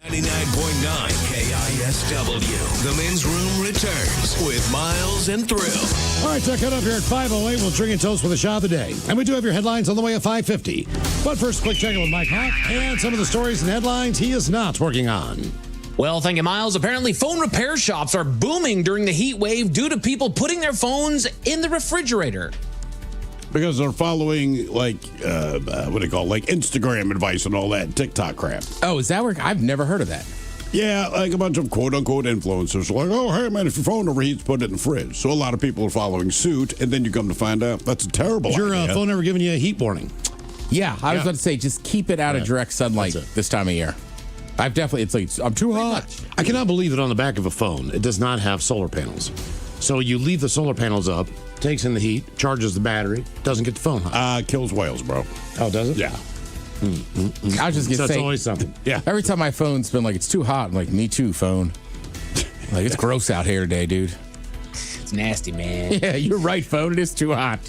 99.9 KISW. The men's room returns with Miles and Thrill. All right, so cut up here at 5:08. We'll drink and toast with the shot of the day. And we do have your headlines on the way at 5:50. But first, quick check-in with Mike Hawk and some of the stories and headlines he is not working on. Well, thank you, Miles. Apparently, phone repair shops are booming during the heat wave due to people putting their phones in the refrigerator. Because they're following, like, what do you call it? Like Instagram advice and all that TikTok crap. Oh, is that where? I've never heard of that. Yeah, like a bunch of quote-unquote influencers are like, oh, hey, man, if your phone overheats, put it in the fridge. So a lot of people are following suit, and then you come to find out that's a terrible idea. Is your phone ever giving you a heat warning? Yeah, I was about to say, just keep it out of direct sunlight this time of year. I've definitely, it's like, I'm too hot. I cannot believe that on the back of a phone, it does not have solar panels. So you leave the solar panels up, takes in the heat, charges the battery, doesn't get the phone hot. Kills whales, bro. Oh, does it? Yeah. I was just going to say. That's always something. Yeah. Every time my phone's been like, it's too hot, I'm like, me too, phone. Like, it's gross out here today, dude. It's nasty, man. Yeah, you're right, phone. It is too hot.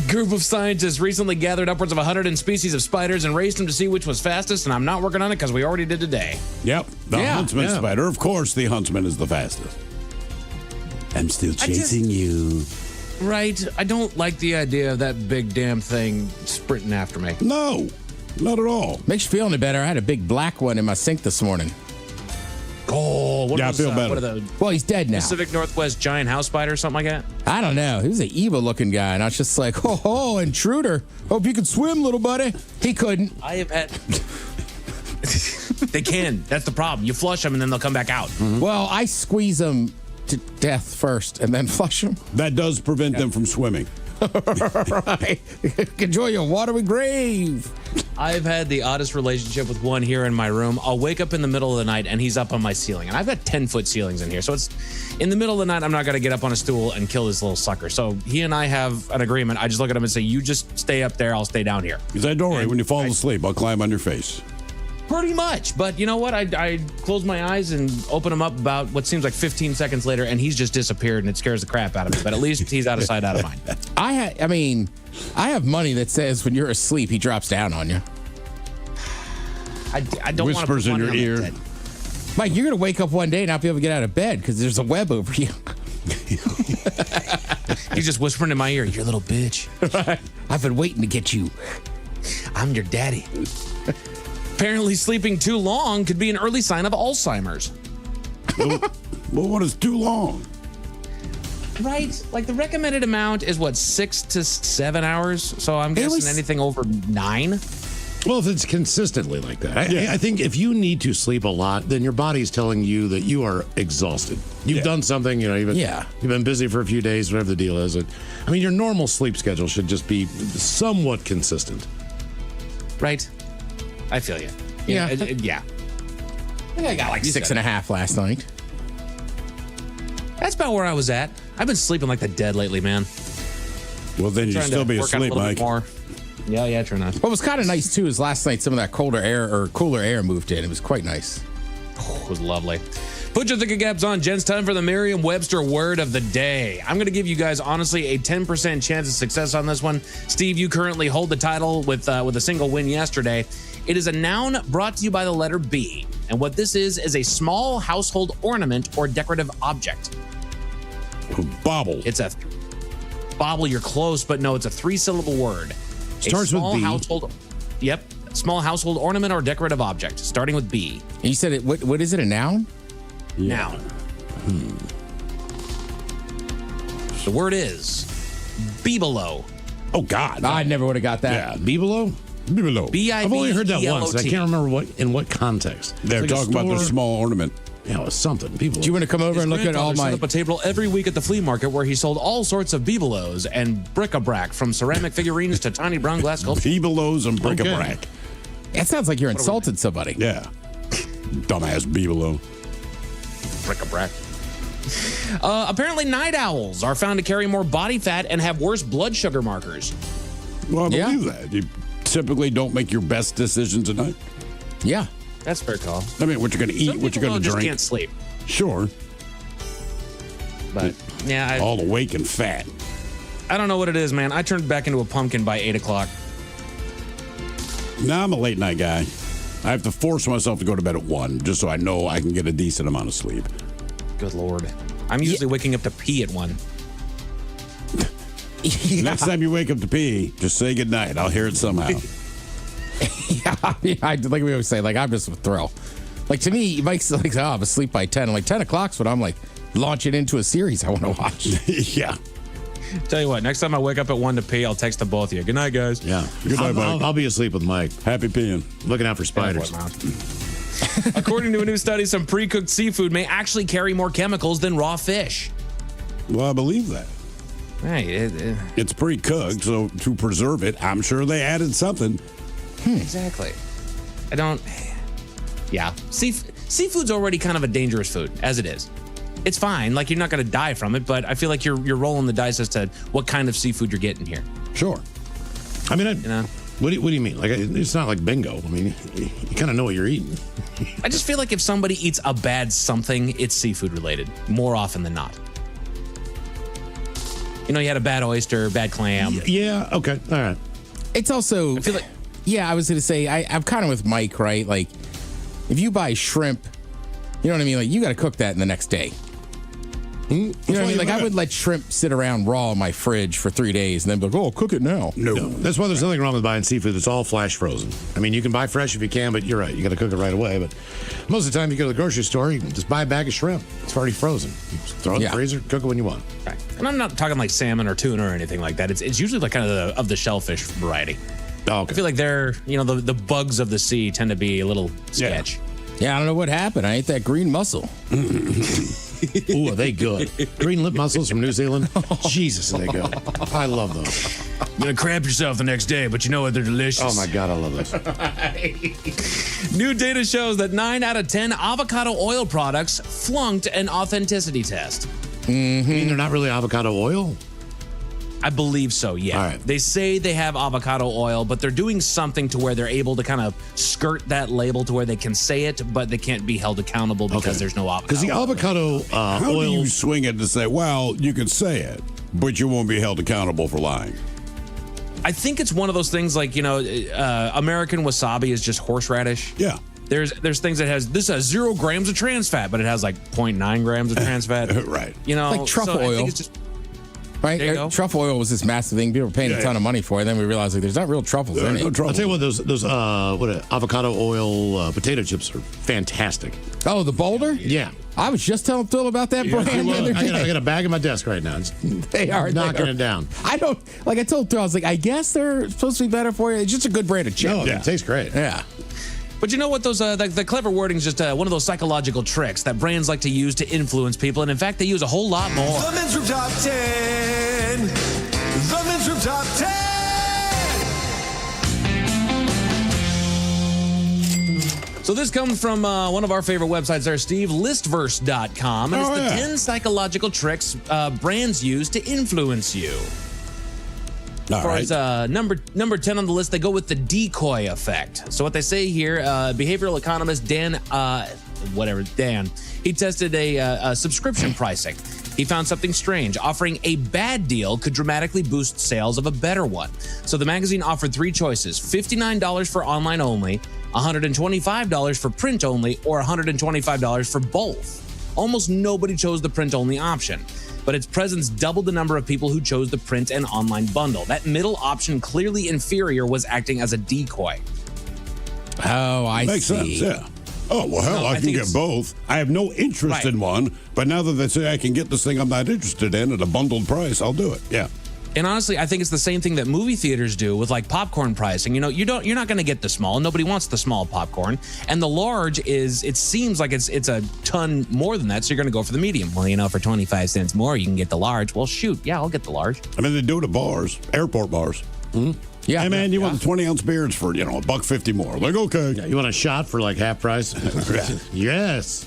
Group of scientists recently gathered upwards of 100 species of spiders and raced them to see which was fastest, and I'm not working on it because we already did today. Yep. The huntsman spider. Of course, the huntsman is the fastest. I'm still chasing you. Right. I don't like the idea of that big damn thing sprinting after me. No, not at all. Makes you feel any better. I had a big black one in my sink this morning. Oh, what I was, feel better. What are the Well, he's dead now. Pacific Northwest giant house spider or something like that? I don't know. He was an evil looking guy, and I was just like, ho, intruder. Hope you could swim, little buddy. He couldn't. I have had. They can. That's the problem. You flush them and then they'll come back out. Mm-hmm. Well, I squeeze them to death first and then flush them. That does prevent them from swimming. Right. Enjoy your watery grave. I've had the oddest relationship with one here in my room. I'll wake up in the middle of the night and he's up on my ceiling. And I've got 10-foot ceilings in here. So it's in the middle of the night, I'm not going to get up on a stool and kill this little sucker. So he and I have an agreement. I just look at him and say, you just stay up there. I'll stay down here. He said, don't worry, when you fall asleep, I'll climb on your face. Pretty much. But you know what? I close my eyes and open them up about what seems like 15 seconds later, and he's just disappeared, and it scares the crap out of me. But at least he's out of sight, out of mind. I have money that says when you're asleep, he drops down on you. I don't want to whispers in your ear. Mike, you're going to wake up one day and not be able to get out of bed because there's a web over you. He's just whispering in my ear, "You're a little bitch. I've been waiting to get you. I'm your daddy." Apparently, sleeping too long could be an early sign of Alzheimer's. Well, what is too long? Right? Like the recommended amount is what, 6 to 7 hours? So I'm guessing anything over 9? Well, if it's consistently like that. I think if you need to sleep a lot, then your body's telling you that you are exhausted. You've done something, you've been busy for a few days, whatever the deal is. I mean, your normal sleep schedule should just be somewhat consistent. Right? I feel you. Yeah. Yeah. I think I got like 6.5 last night. That's about where I was at. I've been sleeping like the dead lately, man. Well, then you'd still be asleep, Mike. Yeah, true enough. What was kind of nice, too, is last night some of that cooler air moved in. It was quite nice. Oh, it was lovely. Put your thinking caps on, gents. Time for the Merriam-Webster word of the day. I'm going to give you guys, honestly, a 10% chance of success on this one. Steve, you currently hold the title with a single win yesterday. It is a noun brought to you by the letter B. And what this is a small household ornament or decorative object. Bauble. It's a bauble. You're close, but no, it's a 3-syllable word. Starts with B. Yep. Small household ornament or decorative object, starting with B. And you said it. What is it? A noun? Yeah. Noun. The word is bibelot. Oh God! I never would have got that. Yeah, bibelot. Bibelot. B-I-B-E-L-O-T. I've only heard that once. I can't remember in what context. They're like talking about the small ornament. Yeah, it was something. People. Do you want to come over and look at all my? Set up a table every week at the flea market where he sold all sorts of bibelots and bric-a-brac, from ceramic figurines to tiny brown glass sculptures. Bibelots and bric-a-brac. Okay. That sounds like you're insulted somebody. Yeah. Dumbass bibelot. Bric-a-brac. Apparently, night owls are found to carry more body fat and have worse blood sugar markers. Well, I believe that. You typically don't make your best decisions at night. Yeah. That's fair call. I mean, what you're going to eat, what you're going to drink. Just can't sleep. Sure. But, yeah. All awake and fat. I don't know what it is, man. I turned back into a pumpkin by 8 o'clock. Nah, I'm a late night guy. I have to force myself to go to bed at 1 just so I know I can get a decent amount of sleep. Good Lord. I'm usually waking up to pee at 1. Next time you wake up to pee, just say goodnight. I'll hear it somehow. Like we always say, like, I'm just a thrill. Like, to me, Mike's like, I'm asleep by 10. I'm like, 10 o'clock's when I'm like launching into a series I want to watch. Yeah. Tell you what, next time I wake up at 1 to pee, I'll text the both of you. Good night, guys. Yeah. Good night, Mike. I'll be asleep with Mike. Happy peeing. Looking out for spiders. According to a new study, some pre-cooked seafood may actually carry more chemicals than raw fish. Well, I believe that. Right. It's pre-cooked, so to preserve it, I'm sure they added something. Exactly. I don't... Yeah. Seafood's already kind of a dangerous food, as it is. It's fine. Like, you're not going to die from it, but I feel like you're rolling the dice as to what kind of seafood you're getting here. Sure. I mean, what do you mean? Like, it's not like bingo. I mean, you kind of know what you're eating. I just feel like if somebody eats a bad something, it's seafood related, more often than not. You know, you had a bad oyster, bad clam. Yeah, okay, all right. It's also, I feel like, yeah, I was going to say, I'm kind of with Mike, right? Like, if you buy shrimp, you know what I mean? Like, you got to cook that in the next day. You know what I mean? Like, I would let shrimp sit around raw in my fridge for 3 days and then be like, oh, cook it now. No. That's why there's nothing wrong with buying seafood. It's all flash frozen. I mean, you can buy fresh if you can, but you're right. You got to cook it right away. But most of the time you go to the grocery store, you can just buy a bag of shrimp. It's already frozen. You just throw it in the freezer, cook it when you want. Right. And I'm not talking like salmon or tuna or anything like that. It's usually like kind of the shellfish variety. Oh, okay. I feel like the bugs of the sea tend to be a little sketch. Yeah, I don't know what happened. I ate that green mussel. Ooh, are they good? Green lip mussels from New Zealand? Jesus, are they good. I love those. You're going to cramp yourself the next day, but you know what? They're delicious. Oh, my God, I love those. New data shows that 9 out of 10 avocado oil products flunked an authenticity test. You mean they're not really avocado oil? I believe so, yeah. All right. They say they have avocado oil, but they're doing something to where they're able to kind of skirt that label to where they can say it, but they can't be held accountable because there's no avocado. Because the avocado How oil... do you swing it to say, well, you can say it, but you won't be held accountable for lying? I think it's one of those things like, American wasabi is just horseradish. Yeah. There's things that has 0 grams of trans fat, but it has like 0.9 grams of trans fat. Right. You know, like truffle so I oil. think it's just, right? Truffle oil was this massive thing. People were paying a ton of money for it. And then we realized like there's not real truffles in it. I'll tell you what, those avocado oil potato chips are fantastic. Oh, the Boulder? Yeah. I was just telling Phil about that brand the other day. I got a bag in my desk right now. They are knocking it down. I told Phil, I was like, I guess they're supposed to be better for you. It's just a good brand of chip. No, it tastes great. Yeah. But you know what? Those the clever wording is just one of those psychological tricks that brands like to use to influence people, and in fact, they use a whole lot more. The Men's Room Top 10. The Men's Room Top 10. So this comes from one of our favorite websites there, Steve, listverse.com. And it's the 10 psychological tricks brands use to influence you. As far as number 10 on the list, they go with the decoy effect. So what they say here, behavioral economist Dan, he tested a subscription pricing. He found something strange. Offering a bad deal could dramatically boost sales of a better one. So the magazine offered 3 choices: $59 for online only, $125 for print only, or $125 for both. Almost nobody chose the print only option, but its presence doubled the number of people who chose the print and online bundle. That middle option, clearly inferior, was acting as a decoy. Oh, I Makes see. sense, yeah. Oh, well, hell, No, I I can think get both. I have no interest in one, but now that they say I can get this thing I'm not interested in at a bundled price, I'll do it. Yeah. And honestly, I think it's the same thing that movie theaters do with like popcorn pricing. You know, you're not going to get the small. Nobody wants the small popcorn. And the large it seems like it's a ton more than that. So you're going to go for the medium. Well, for 25 cents more, you can get the large. Well, shoot. Yeah, I'll get the large. I mean, they do it at bars, airport bars. Mm-hmm. Yeah. Hey, man, you want the 20-ounce beer? It's for, $1.50 more. Like, okay. Yeah, you want a shot for like half price? Yes.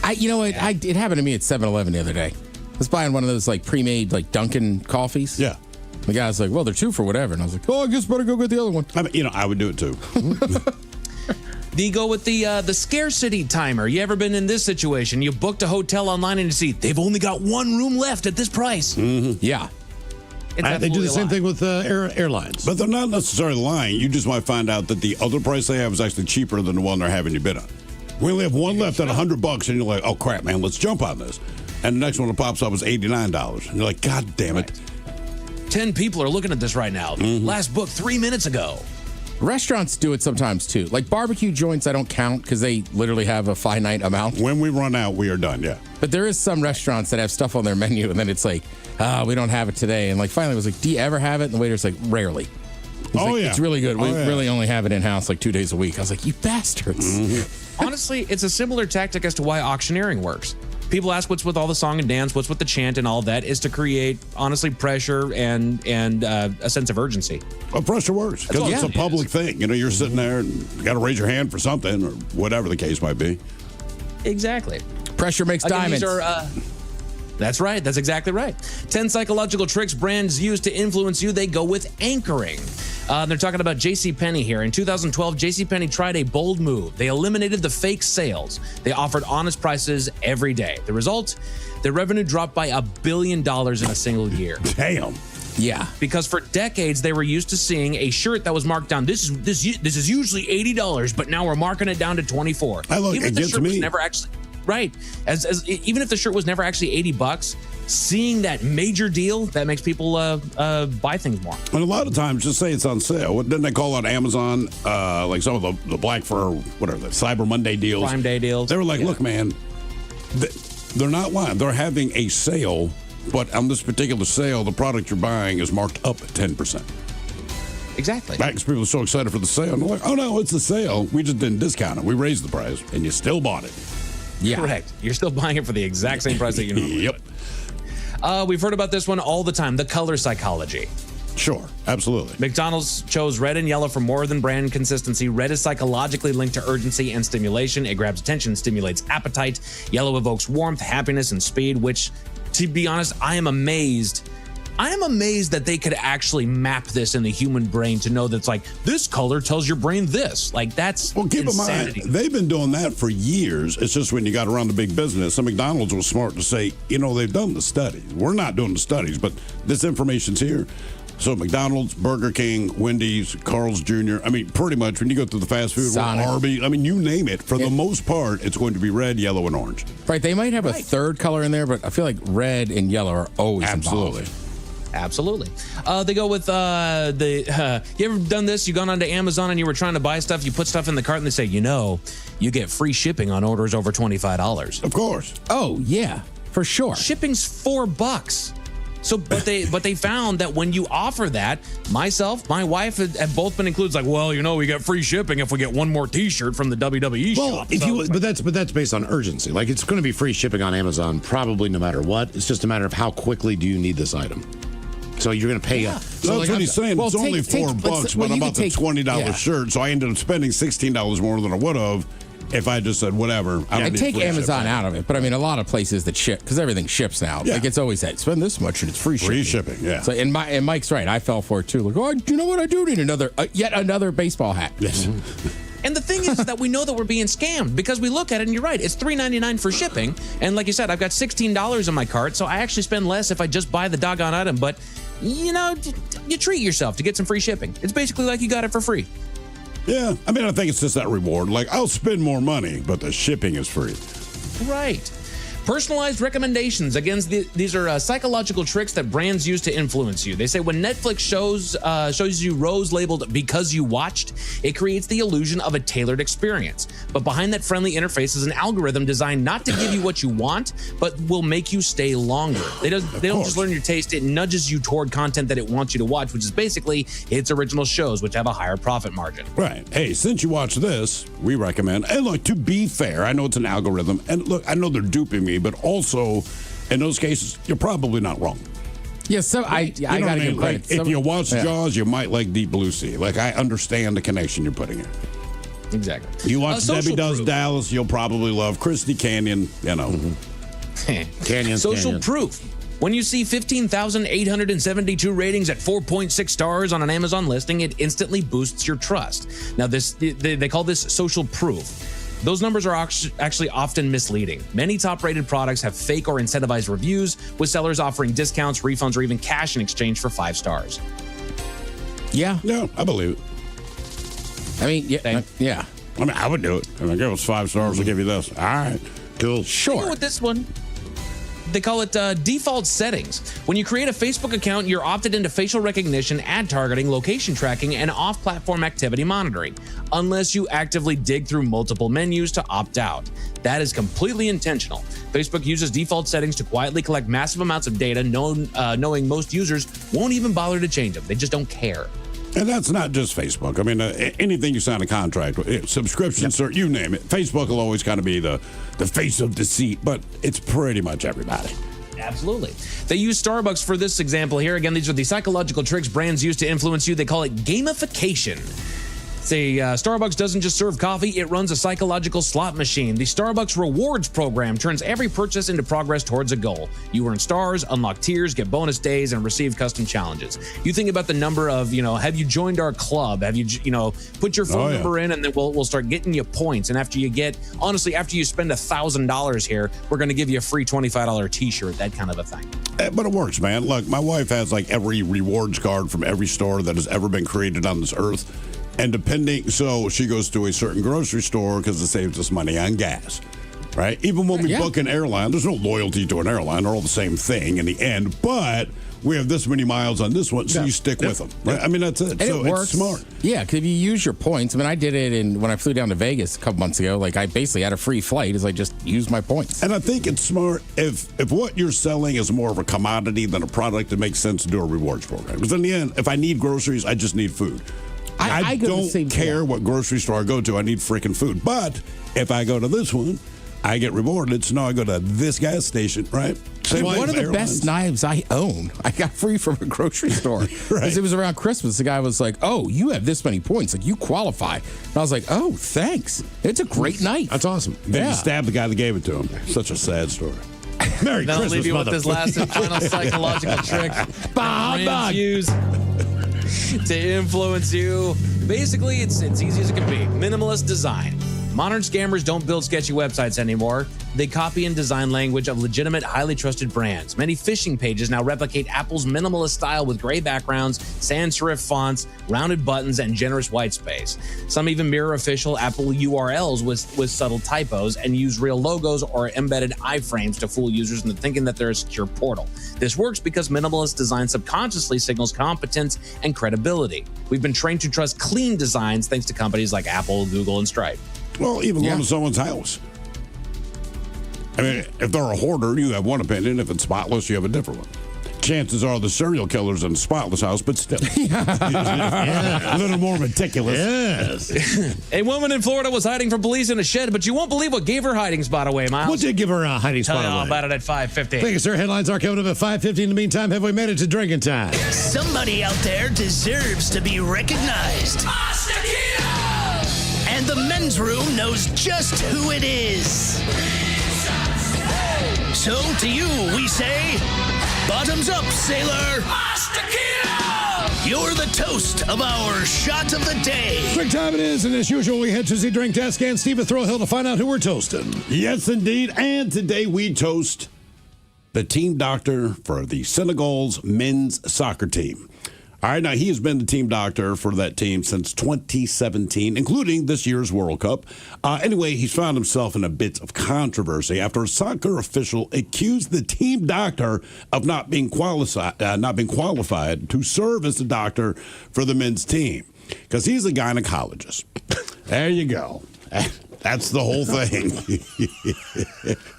It happened to me at 7-Eleven the other day. I was buying one of those like pre-made like Dunkin' coffees. Yeah. The guy's like, well, they're 2 for whatever. And I was like, oh, I guess better go get the other one. I mean, I would do it too. Do you go with the scarcity timer? You ever been in this situation? You booked a hotel online and you see they've only got 1 room left at this price. Mm-hmm. Yeah. They do the same thing with airlines. But they're not necessarily lying. You just might find out that the other price they have is actually cheaper than the one they're having you bid on. We only have one left at $100, and you're like, oh, crap, man, let's jump on this. And the next one that pops up is $89. And you're like, God damn it. 10 people are looking at this right now. Last book 3 minutes ago. Restaurants do it sometimes too. Like barbecue joints, I don't count because they literally have a finite amount. When we run out, we are done, yeah. But there is some restaurants that have stuff on their menu, and then it's like, we don't have it today. And like finally, I was like, do you ever have it? And the waiter's like, rarely. He's like, it's really good. We really only have it in house like 2 days a week. I was like, you bastards. Honestly, it's a similar tactic as to why auctioneering works. People ask what's with all the song and dance, what's with the chant and all that, is to create, honestly, pressure and a sense of urgency. Well, pressure works because it's a public thing. You know, you're sitting there and you got to raise your hand for something or whatever the case might be. Exactly. Pressure makes diamonds. These are, that's right. That's exactly right. 10 psychological tricks brands use to influence you. They go with anchoring. They're talking about JCPenney here. In 2012, JCPenney tried a bold move. They eliminated the fake sales. They offered honest prices every day. The result? Their revenue dropped by $1 billion in a single year. Damn. Yeah. Because for decades, they were used to seeing a shirt that was marked down. This is usually $80, but now we're marking it down to $24. Hey, look, it gets me. Never actually, right. Even if the shirt was never actually $80, seeing that major deal, that makes people buy things more. And a lot of times, just say it's on sale. What didn't they call on Amazon? Like some of the Black for whatever, the Cyber Monday deals. Prime Day deals. They were like, look, man, they're not lying. They're having a sale, but on this particular sale, the product you're buying is marked up 10%. Exactly. Because people are so excited for the sale. And they're like, oh, no, it's a sale. We just didn't discount it. We raised the price, and you still bought it. Yeah. Correct. You're still buying it for the exact same price that you normally Yep. would. We've heard about this one all the time, the color psychology. Sure, absolutely. McDonald's chose red and yellow for more than brand consistency. Red is psychologically linked to urgency and stimulation. It grabs attention, stimulates appetite. Yellow evokes warmth, happiness, and speed, which, to be honest, I am amazed that they could actually map this in the human brain to know that's like, this color tells your brain this. Like, that's keep insanity. in mind, they've been doing that for years. It's just when you got around the big business, and McDonald's was smart to say, they've done the studies. We're not doing the studies, but this information's here. So McDonald's, Burger King, Wendy's, Carl's Jr., pretty much when you go through the fast food, Arby's, you name it, for the most part, it's going to be red, yellow, and orange. Right, they might have a third color in there, but I feel like red and yellow are always involved. Absolutely. They go with you ever done this? You gone onto Amazon and you were trying to buy stuff, you put stuff in the cart and they say, you get free shipping on orders over $25. Of course. Oh, yeah, for sure. Shipping's $4. So, but they found that when you offer that, myself, my wife have both been included. It's like, we get free shipping if we get one more T-shirt from the WWE shop. But that's based on urgency. Like, it's going to be free shipping on Amazon probably no matter what. It's just a matter of how quickly do you need this item. So you're going to pay that's what he's saying. It's only $4, but I'm about the $20 shirt, so I ended up spending $16 more than I would have if I just said whatever. I take Amazon out of it, but a lot of places that ship, because everything ships now. Yeah. Like, it's always that spend this much and it's free shipping. Free shipping, yeah. So and Mike's right. I fell for it too. Like, you know what? I do need yet another baseball hat. Yes. And the thing is that we know that we're being scammed because we look at it and you're right. It's $3.99 for shipping. And like you said, I've got $16 in my cart, so I actually spend less if I just buy the doggone item. But, you treat yourself to get some free shipping. It's basically like you got it for free. Yeah. I think it's just that reward. Like, I'll spend more money, but the shipping is free. Right. Personalized recommendations. Again, these are psychological tricks that brands use to influence you. They say when Netflix shows you rows labeled because you watched, it creates the illusion of a tailored experience. But behind that friendly interface is an algorithm designed not to give you what you want, but will make you stay longer. They don't just learn your taste. It nudges you toward content that it wants you to watch, which is basically its original shows, which have a higher profit margin. Right. Hey, since you watch this, we recommend. And look, to be fair, I know it's an algorithm. And look, I know they're duping me, but also, in those cases, you're probably not wrong. Yeah, so I got to give credit. If you watch Jaws, you might like Deep Blue Sea. Like, I understand the connection you're putting in. Exactly. You watch Debbie Does Dallas, you'll probably love Christy Canyon, Canyon. Social proof. When you see 15,872 ratings at 4.6 stars on an Amazon listing, it instantly boosts your trust. Now, they call this social proof. Those numbers are actually often misleading. Many top-rated products have fake or incentivized reviews, with sellers offering discounts, refunds, or even cash in exchange for 5 stars. Yeah. No, I believe it. I mean, yeah. I mean, I would do it. I mean, give us 5 stars, I'll give you this. All right, cool. Sure. With this one, they call it default settings. When you create a Facebook account, you're opted into facial recognition, ad targeting, location tracking, and off-platform activity monitoring, unless you actively dig through multiple menus to opt out. That is completely intentional. Facebook uses default settings to quietly collect massive amounts of data, knowing most users won't even bother to change them. They just don't care. And that's not just Facebook. I mean, anything you sign a contract with, subscription, cert, you name it. Facebook will always kind of be the face of deceit, but it's pretty much everybody. Absolutely. They use Starbucks for this example here. Again, these are the psychological tricks brands use to influence you. They call it gamification. Say, Starbucks doesn't just serve coffee, it runs a psychological slot machine. The Starbucks Rewards program turns every purchase into progress towards a goal. You earn stars, unlock tiers, get bonus days, and receive custom challenges. You think about the number of, have you joined our club? Have you, put your phone number in, and then we'll start getting you points. And after you spend $1,000 here, we're going to give you a free $25 t-shirt, that kind of a thing. But it works, man. Look, my wife has like every rewards card from every store that has ever been created on this earth. And so she goes to a certain grocery store because it saves us money on gas, right? Even when we book an airline, there's no loyalty to an airline. They're all the same thing in the end, but we have this many miles on this one, so you stick with them, right? I mean, that's it. And so it works. It's smart. Yeah, because if you use your points, I mean, I did it when I flew down to Vegas a couple months ago. Like, I basically had a free flight as I just used my points. And I think it's smart if what you're selling is more of a commodity than a product, it makes sense to do a rewards program. Because in the end, if I need groceries, I just need food. I don't care what grocery store I go to. I need freaking food. But if I go to this one, I get rewarded. So now I go to this gas station, right? One of the best knives I own, I got free from a grocery store. Because it was around Christmas. The guy was like, "Oh, you have this many points. Like, you qualify." And I was like, "Oh, thanks. It's a great knife." That's awesome. Then you stabbed the guy that gave it to him. Such a sad story. Merry Then Christmas, I'll leave you with this last and final psychological trick brands use to influence you. Basically, it's easy as it can be. Minimalist design. Modern scammers don't build sketchy websites anymore. They copy and design language of legitimate, highly trusted brands. Many phishing pages now replicate Apple's minimalist style with gray backgrounds, sans serif fonts, rounded buttons, and generous white space. Some even mirror official Apple URLs with subtle typos and use real logos or embedded iframes to fool users into thinking that they're a secure portal. This works because minimalist design subconsciously signals competence and credibility. We've been trained to trust clean designs thanks to companies like Apple, Google, and Stripe. Well, even going to someone's house. I mean, if they're a hoarder, you have one opinion. If it's spotless, you have a different one. Chances are the serial killer's in a spotless house, but still. A little more meticulous. Yes. A woman in Florida was hiding from police in a shed, but you won't believe what gave her hiding spot away, Miles. What did give her a hiding spot Tell you all away? about it at 5:50. Thank you, sir. Headlines are coming up at 5:50. In the meantime, have we made it to drinking time? Somebody out there deserves to be recognized. And the men's room knows just who it is. So to you, we say, bottoms up, sailor. You're the toast of our shot of the day. Drink time it is, and as usual, we head to the drink desk and Steve Throwhill to find out who we're toasting. Yes, indeed. And today we toast the team doctor for the Senegal's men's soccer team. All right, now he has been the team doctor for that team since 2017, including this year's World Cup. Anyway, he's found himself in a bit of controversy after a soccer official accused the team doctor of not being qualified to serve as the doctor for the men's team because he's a gynecologist. There you go. That's the whole thing.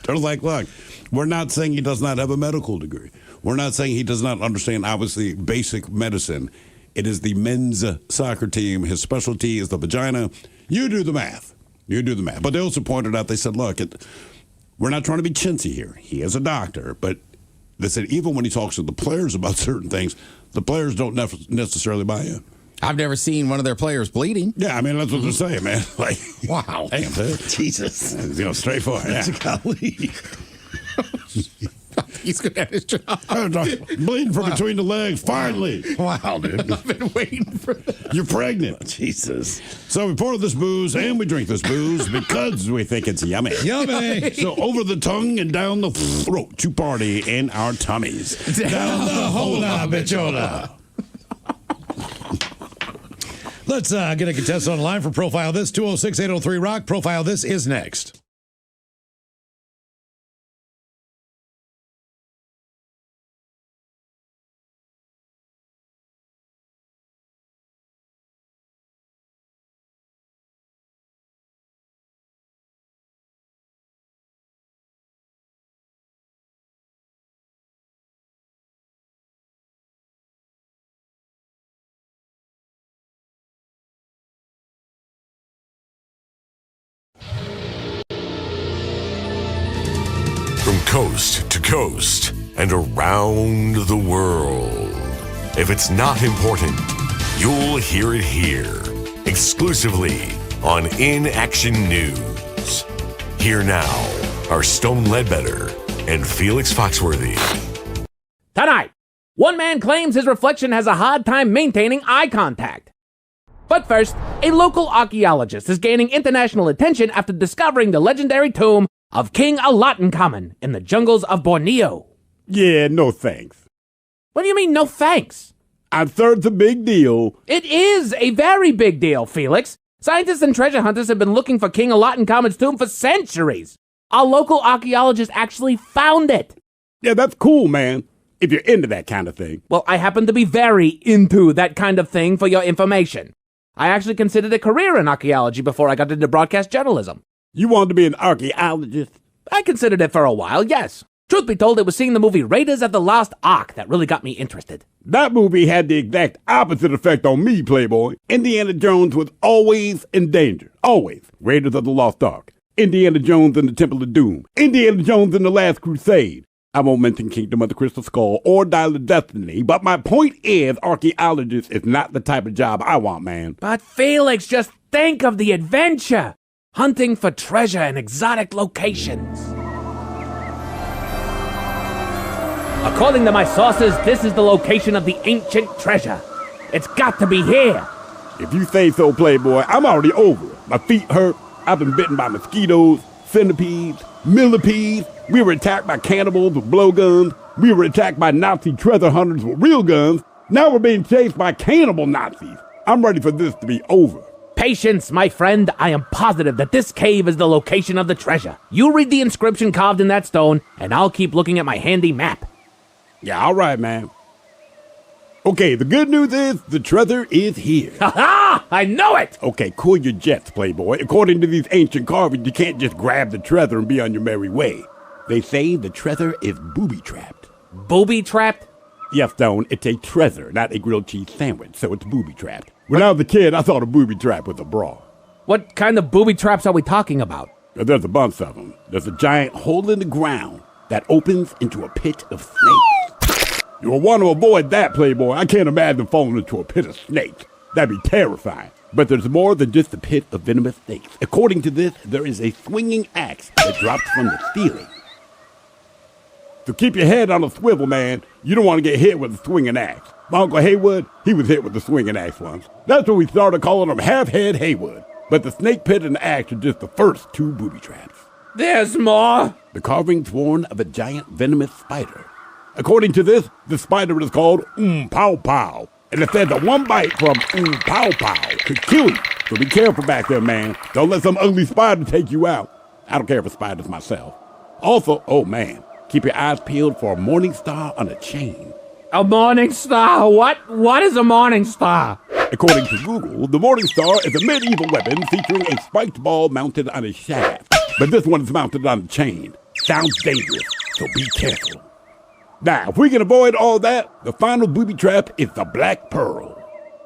They're like, look, we're not saying he does not have a medical degree. We're not saying he does not understand, obviously, basic medicine. It is the men's soccer team. His specialty is the vagina. You do the math. You do the math. But they also pointed out, they said, look, we're not trying to be chintzy here. He is a doctor. But they said even when he talks to the players about certain things, the players don't necessarily buy in. I've never seen one of their players bleeding. Yeah, I mean, that's what they're saying, man. Like, wow. Damn, dude. Jesus. Straightforward. Yeah. Golly. He's good at his job. Bleeding from between the legs, finally. Wow, dude. I've been waiting for that. You're pregnant. Oh, Jesus. So we pour this booze and we drink this booze because we think it's yummy. Yummy. So over the tongue and down the throat to party in our tummies. Down the hola, bichola. Let's get a contestant on the line for Profile This. 206-803-ROCK. Profile This is next. From coast to coast and around the world. If it's not important, you'll hear it here. Exclusively on In Action News. Here now are Stone Ledbetter and Felix Foxworthy. Tonight, one man claims his reflection has a hard time maintaining eye contact. But first, a local archaeologist is gaining international attention after discovering the legendary tomb of King Tutankhamun in the jungles of Borneo. Yeah, no thanks. What do you mean, no thanks? I'm sure it's a big deal. It is a very big deal, Felix. Scientists and treasure hunters have been looking for King Tutankhamun's tomb for centuries. Our local archaeologist actually found it. Yeah, that's cool, man. If you're into that kind of thing. Well, I happen to be very into that kind of thing, for your information. I actually considered a career in archaeology before I got into broadcast journalism. You wanted to be an archaeologist? I considered it for a while, yes. Truth be told, it was seeing the movie Raiders of the Lost Ark that really got me interested. That movie had the exact opposite effect on me, Playboy. Indiana Jones was always in danger. Always. Raiders of the Lost Ark. Indiana Jones and the Temple of Doom. Indiana Jones and the Last Crusade. I won't mention Kingdom of the Crystal Skull or Dial of Destiny, but my point is archaeologist is not the type of job I want, man. But Felix, just think of the adventure. Hunting for treasure in exotic locations. According to my sources, this is the location of the ancient treasure. It's got to be here. If you say so, Playboy, I'm already over it. My feet hurt. I've been bitten by mosquitoes, centipedes, millipedes. We were attacked by cannibals with blowguns. We were attacked by Nazi treasure hunters with real guns. Now we're being chased by cannibal Nazis. I'm ready for this to be over. Patience, my friend. I am positive that this cave is the location of the treasure. You read the inscription carved in that stone, and I'll keep looking at my handy map. Yeah, all right, man. Okay, the good news is the treasure is here. Ha ha! I know it! Okay, cool your jets, Playboy. According to these ancient carvings, you can't just grab the treasure and be on your merry way. They say the treasure is booby-trapped. Booby-trapped? Yes, Stone, it's a treasure, not a grilled cheese sandwich, so it's booby-trapped. When I was a kid, I thought a booby-trap was a bra. What kind of booby-traps are we talking about? There's a bunch of them. There's a giant hole in the ground that opens into a pit of snakes. You'll want to avoid that, Playboy. I can't imagine falling into a pit of snakes. That'd be terrifying. But there's more than just a pit of venomous snakes. According to this, there is a swinging axe that drops from the ceiling. So keep your head on a swivel, man. You don't want to get hit with a swinging axe. My Uncle Haywood, he was hit with a swinging axe once. That's when we started calling him Half-Head Haywood. But the snake pit and the axe are just the first two booby traps. There's more. The carvings warn of a giant venomous spider. According to this, the spider is called Pow Pow. And it says that one bite from Pow Pow could kill you. So be careful back there, man. Don't let some ugly spider take you out. I don't care for spiders myself. Also, oh man, keep your eyes peeled for a morning star on a chain. A morning star? What is a morning star? According to Google, the morning star is a medieval weapon featuring a spiked ball mounted on a shaft. But this one is mounted on a chain. Sounds dangerous, so be careful. Now, if we can avoid all that, the final booby trap is the Black Pearl.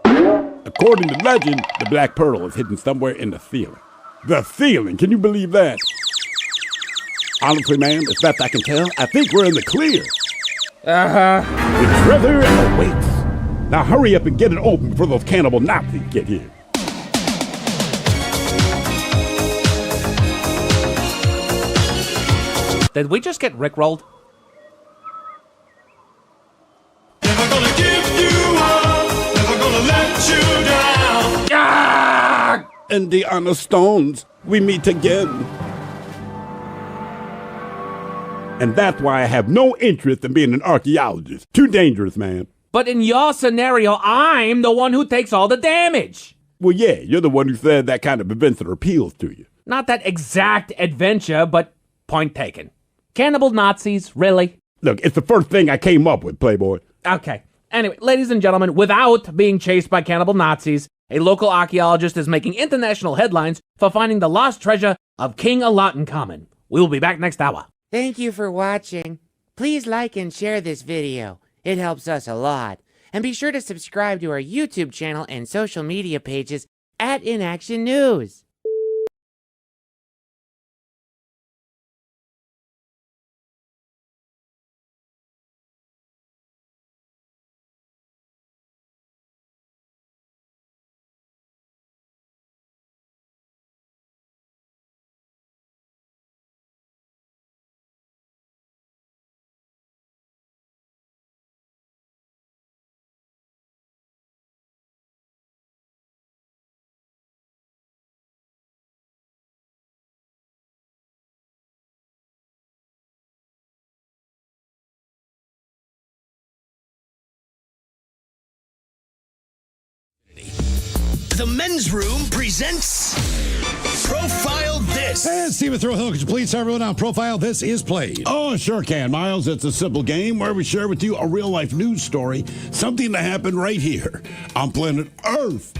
According to legend, the Black Pearl is hidden somewhere in the ceiling. The ceiling? Can you believe that? Honestly, man, as best I can tell, I think we're in the clear. Uh-huh. The treasure awaits. Now hurry up and get it open before those cannibal Nazis get here. Did we just get rickrolled? let you down. Ah! Indiana Stones, we meet again. And that's why I have no interest in being an archaeologist. Too dangerous, man. But in your scenario, I'm the one who takes all the damage. Well, yeah, you're the one who said that kind of adventure appeals to you. Not that exact adventure, but point taken. Cannibal Nazis, really? Look, it's the first thing I came up with, Playboy. Okay. Anyway, ladies and gentlemen, without being chased by cannibal Nazis, a local archaeologist is making international headlines for finding the lost treasure of King Tutankhamun. We will be back next hour. Thank you for watching. Please like and share this video. It helps us a lot. And be sure to subscribe to our YouTube channel and social media pages at InAction News. The Men's Room presents Profile This. And Stephen Throwhill, could you please tell everyone how Profile This is played? Oh, sure can, Miles. It's a simple game where we share with you a real-life news story, something that happened right here on planet Earth.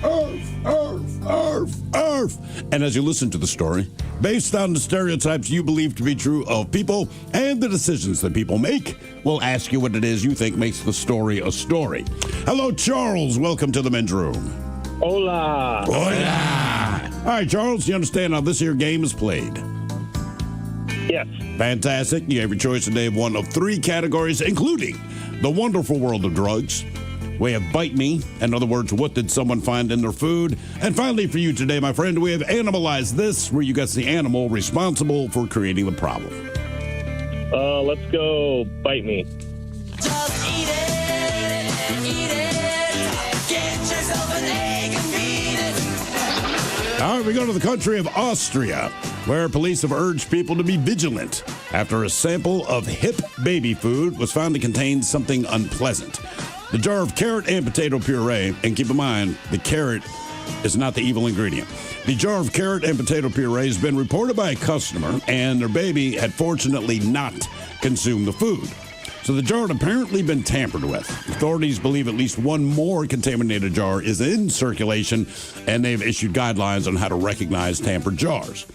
Earth. And as you listen to the story, based on the stereotypes you believe to be true of people and the decisions that people make, we'll ask you what it is you think makes the story a story. Hello, Charles. Welcome to the Men's Room. Hola. Hola. All right, Charles, you understand how this here game is played? Yes. Fantastic. You have your choice today of one of three categories, including the wonderful world of drugs. We have Bite Me. In other words, what did someone find in their food? And finally, for you today, my friend, we have Animalize This, where you guess the animal responsible for creating the problem. Let's go Bite Me. Just eat it, eat it. Get yourself an egg and feed it. All right, we go to the country of Austria, where police have urged people to be vigilant after a sample of hip baby food was found to contain something unpleasant. The jar of carrot and potato puree, and keep in mind, the carrot is not the evil ingredient. The jar of carrot and potato puree has been reported by a customer, and their baby had fortunately not consumed the food. So the jar had apparently been tampered with. Authorities believe at least one more contaminated jar is in circulation, and they've issued guidelines on how to recognize tampered jars.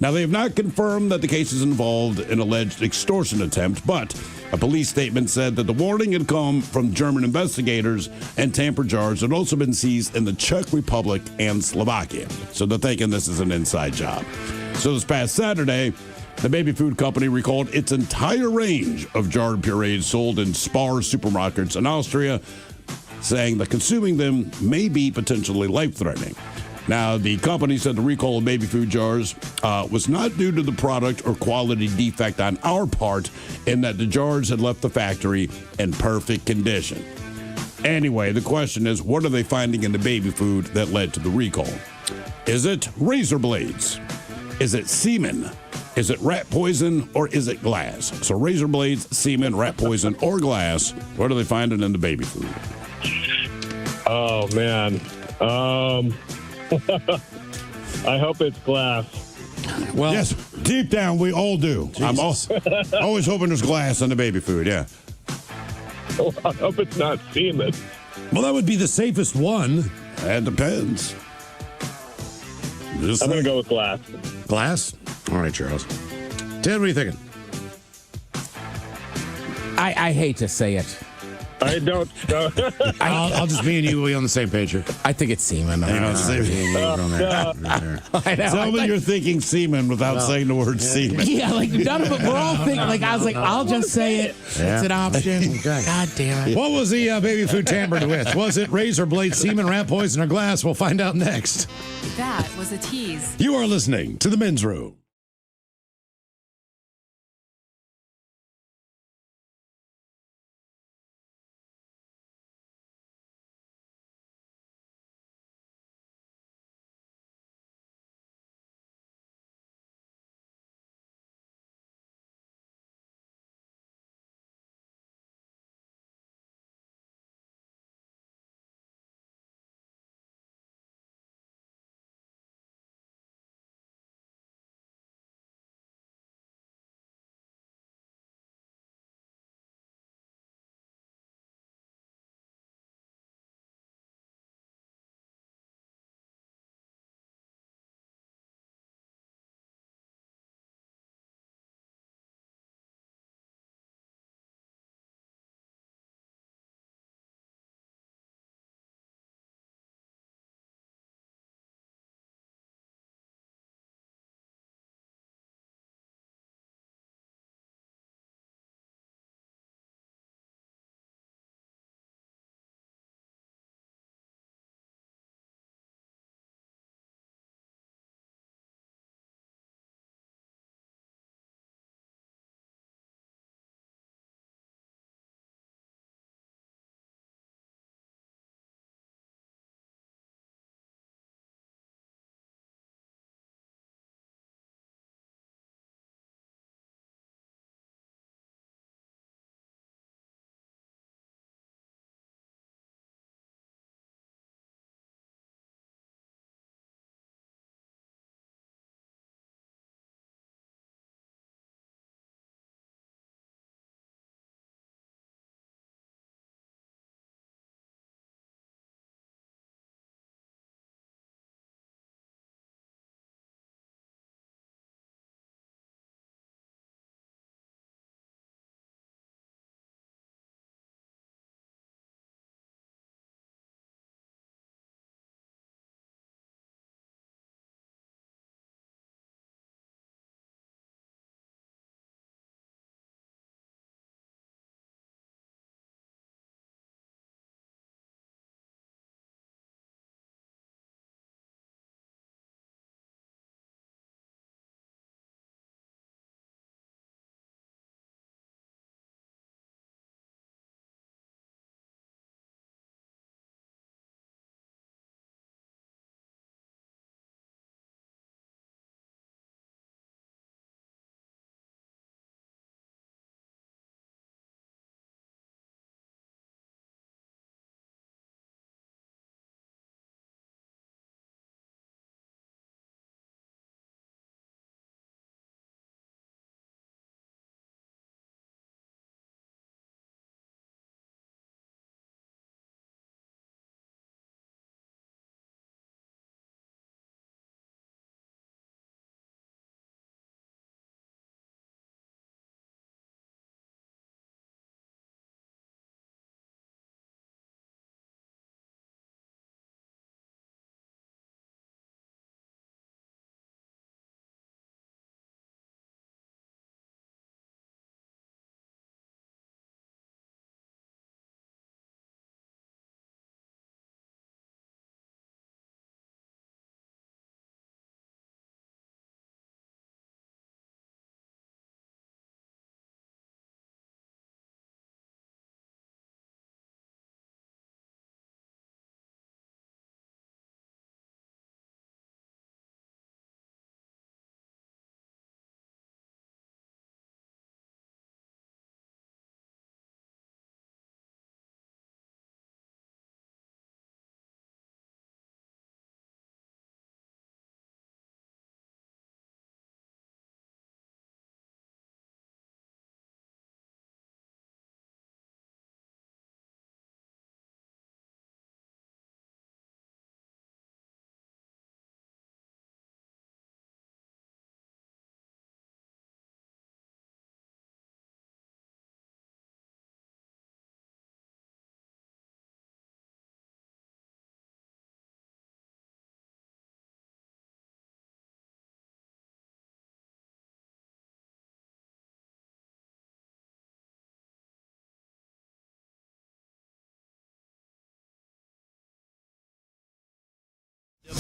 Now, they have not confirmed that the case is involved in alleged extortion attempt, but a police statement said that the warning had come from German investigators, and tampered jars had also been seized in the Czech Republic and Slovakia. So they're thinking this is an inside job. So this past Saturday, the baby food company recalled its entire range of jarred purees sold in Spar supermarkets in Austria, saying that consuming them may be potentially life-threatening. Now, the company said the recall of baby food jars was not due to the product or quality defect on our part, in that the jars had left the factory in perfect condition. Anyway, the question is, what are they finding in the baby food that led to the recall? Is it razor blades? Is it semen? Is it rat poison, or is it glass? So razor blades, semen, rat poison, or glass, what are they finding in the baby food? Oh, man. I hope it's glass. Well, yes, deep down, we all do. Jesus. I'm always hoping there's glass in the baby food, yeah. Oh, I hope it's not semen. Well, that would be the safest one. That depends. I'm going to go with glass. Glass? All right, Charles. Ted, what are you thinking? I hate to say it. I don't. I'll just me and you will be on the same page here. I think it's semen. I know. Tell me you're thinking semen without saying the word semen. Yeah, like none of it. We're all thinking. Like I was like, I'll just say it. Yeah. It's an option. Okay. God damn it. What was the baby food tampered with? Was it razor blade, semen, rat poison, or glass? We'll find out next. That was a tease. You are listening to The Men's Room.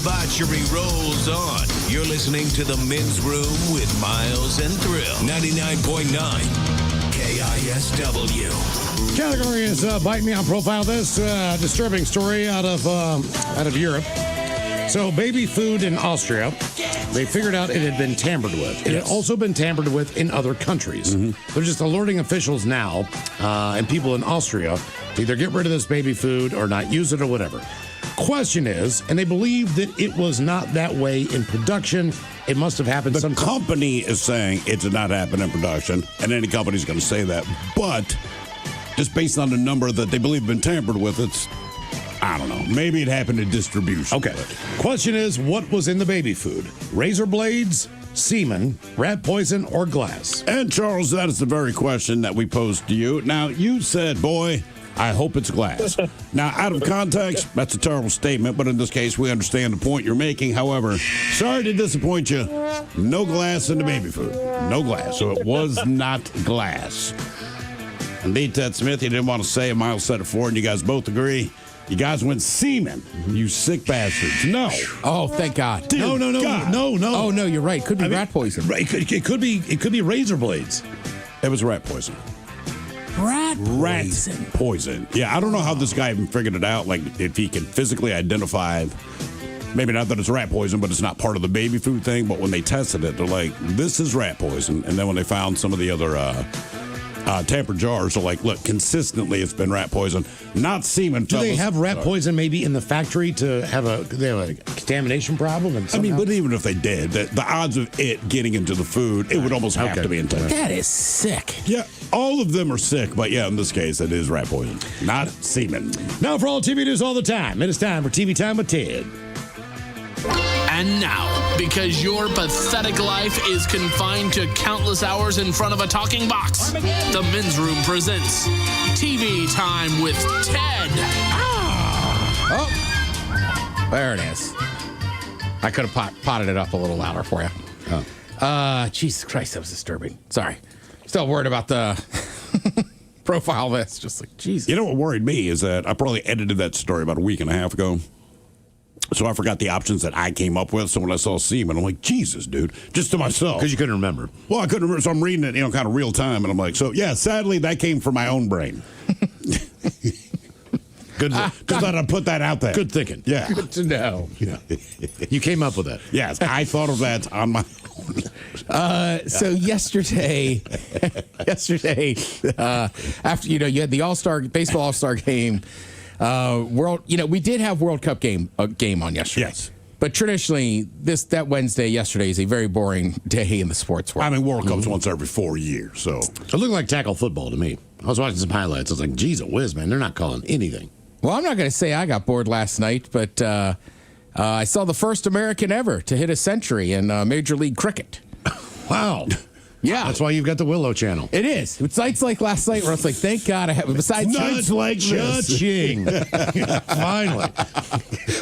debauchery rolls on. You're listening to The Men's Room with Miles and Thrill. 99.9 KISW. Category is Bite Me on Profile. This disturbing story out of Europe. So, baby food in Austria, they figured out it had been tampered with. It had also been tampered with in other countries. They're just alerting officials now and people in Austria to either get rid of this baby food or not use it or whatever. Question is, and they believe that it was not that way in production. It must have happened The sometime. company is saying it did not happen in production, and any company's going to say that. But just based on the number that they believe have been tampered with, it's, I don't know. Maybe it happened in distribution. Okay. Question is, what was in the baby food? Razor blades, semen, rat poison, or glass? And Charles, that is the very question that we posed to you. Now, you said, boy, I hope it's glass. Now, out of context, that's a terrible statement, but in this case, we understand the point you're making. However, sorry to disappoint you. No glass in the baby food. No glass. So it was not glass. Indeed, Ted Smith, you didn't want to say it. Miles said it for, and you guys both agree. You guys went semen. You sick bastards. No. Oh, thank God. No. Oh, no, you're right. Could be rat poison. Right. It could be razor blades. It was rat poison. Rat poison. Yeah, I don't know how this guy even figured it out. Like, if he can physically identify, maybe not that it's rat poison, but it's not part of the baby food thing. But when they tested it, they're like, this is rat poison. And then when they found some of the other tampered jars, are like, look, consistently it's been rat poison, not semen. Do they have rat poison maybe in the factory to have a contamination problem? And I mean, but even if they did, the odds of it getting into the food, it would almost have to be intentional. That is sick. Yeah, all of them are sick, but yeah, in this case, it is rat poison, not semen. Now, for all TV news all the time, it is time for TV Time with Ted. And now, because your pathetic life is confined to countless hours in front of a talking box, the Men's Room presents TV Time with Ted. Oh, there it is. I could have potted it up a little louder for you. Jesus Christ, that was disturbing. Sorry. Still worried about the profile list. Just like, Jesus. You know what worried me is that I probably edited that story about a week and a half ago. So I forgot the options that I came up with. So when I saw semen, I'm like, Jesus, dude, just to myself. Because you couldn't remember. Well, I couldn't remember. So I'm reading it, kind of real time. And I'm like, so yeah, sadly, that came from my own brain. Good that I put that out there. Good thinking. Yeah. Good to know. Yeah. You came up with that. Yes, I thought of that on my own. So yesterday, after you had the baseball All-Star game, we did have World Cup game on yesterday. Yes. But traditionally, that yesterday is a very boring day in the sports world. I mean, World Cup's once every 4 years, so. It looked like tackle football to me. I was watching some highlights. I was like, geez, whiz, man, they're not calling anything. Well, I'm not going to say I got bored last night, but I saw the first American ever to hit a century in Major League Cricket. Wow. Yeah. That's why you've got the Willow channel. It is. It's nights like last night where it's like, thank God I have, besides nights like cha-ching. Finally.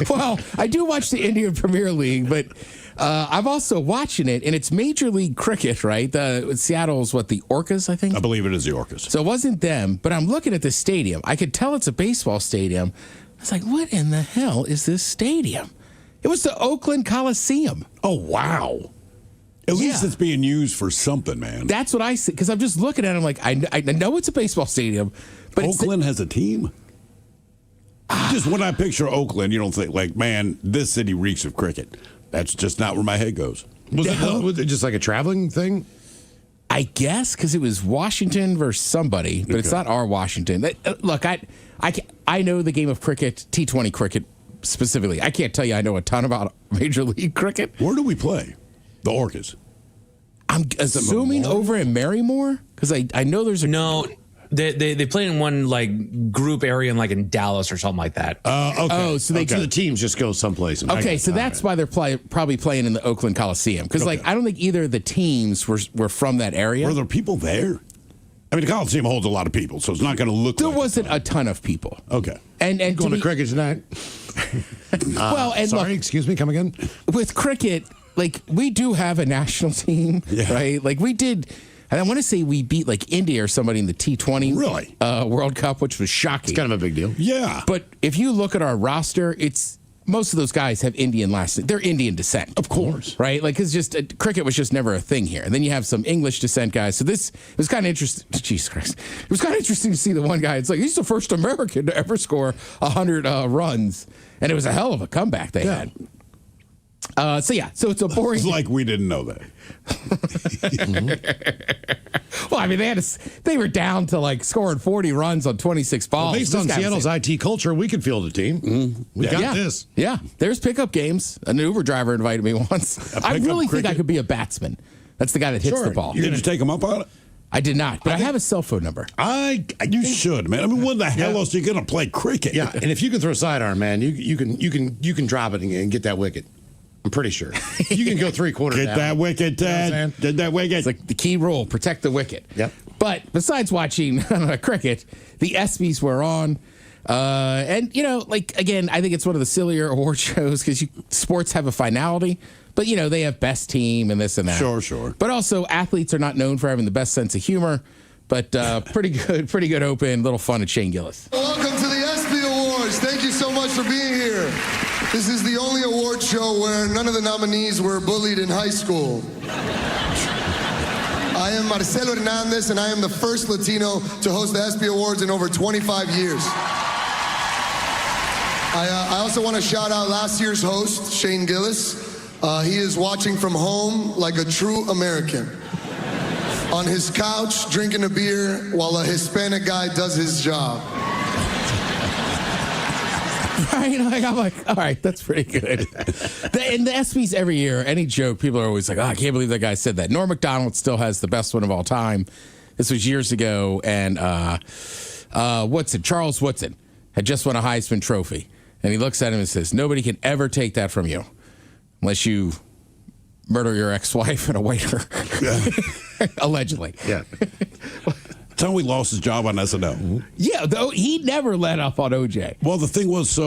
Well, I do watch the Indian Premier League, but I'm also watching it, and it's Major League Cricket, right? Seattle's the Orcas, I think? I believe it is the Orcas. So it wasn't them, but I'm looking at the stadium. I could tell it's a baseball stadium. I was like, what in the hell is this stadium? It was the Oakland Coliseum. Oh, wow. At least it's being used for something, man. That's what I see, because I'm just looking at it. I'm like, I know it's a baseball stadium, but Oakland has a team? Just when I picture Oakland, you don't think, like, man, this city reeks of cricket. That's just not where my head goes. Was it just like a traveling thing? I guess, because it was Washington versus somebody, but it's not our Washington. Look, I know the game of cricket, T20 cricket specifically. I can't tell you I know a ton about Major League Cricket. Where do we play? The Orcas. I'm assuming over in Marymore, because I know there's a They play in one group area in Dallas or something like that. Okay. Oh, so the teams just go someplace. Okay, so that's why they're probably playing in the Oakland Coliseum, because I don't think either of the teams were from that area. Were there people there? I mean, the Coliseum holds a lot of people, so it's not going to look. There wasn't a ton of people. Okay, and going to cricket tonight. Well, and sorry, excuse me, come again. With cricket, we do have a national team, right? We did. And I want to say we beat India or somebody in the T20 World Cup, which was shocking. It's kind of a big deal. Yeah. But if you look at our roster, it's most of those guys have Indian last name. They're Indian descent. Of course. Right? Like, because just cricket was just never a thing here. And then you have some English descent guys. So it was kind of interesting. Jesus Christ. It was kind of interesting to see the one guy. It's like, he's the first American to ever score 100 runs. And it was a hell of a comeback they had. So it's a boring. It's like we didn't know that. Well, I mean, they were down to like scoring 40 runs on 26 balls. Well, based on Seattle's IT culture, we could field a team. We got this. Yeah, there's pickup games. An Uber driver invited me once. I really think I could be a batsman. That's the guy that hits the ball. Did you take him up on it? I did not, but I have a cell phone number. You should, man. I mean, what the hell else are you going to play cricket? Yeah, and if you can throw sidearm, man, you can drop it and get that wicket. I'm pretty sure. You can go 3/4 Get down. that wicket, Dad. Get that wicket. It's like the key rule, protect the wicket. Yep. But besides watching cricket, the ESPYs were on. And, again, I think it's one of the sillier award shows because sports have a finality. But, they have best team and this and that. Sure. But also, athletes are not known for having the best sense of humor. But pretty good open, little fun at Shane Gillis. Welcome to the ESPY Awards. Thank you so much for being here. This is the only award show where none of the nominees were bullied in high school. I am Marcelo Hernandez, and I am the first Latino to host the ESPY Awards in over 25 years. I also want to shout out last year's host, Shane Gillis. He is watching from home like a true American. On his couch, drinking a beer while a Hispanic guy does his job. Right? I'm like, all right, that's pretty good. In the ESPYs every year, any joke, people are always like, I can't believe that guy said that. Norm Macdonald still has the best one of all time. This was years ago, and Charles Woodson had just won a Heisman Trophy. And he looks at him and says, nobody can ever take that from you unless you murder your ex-wife and a waiter. Allegedly. Yeah. Tell me he lost his job on SNL. Yeah, though he never let up on OJ. Well, the thing was,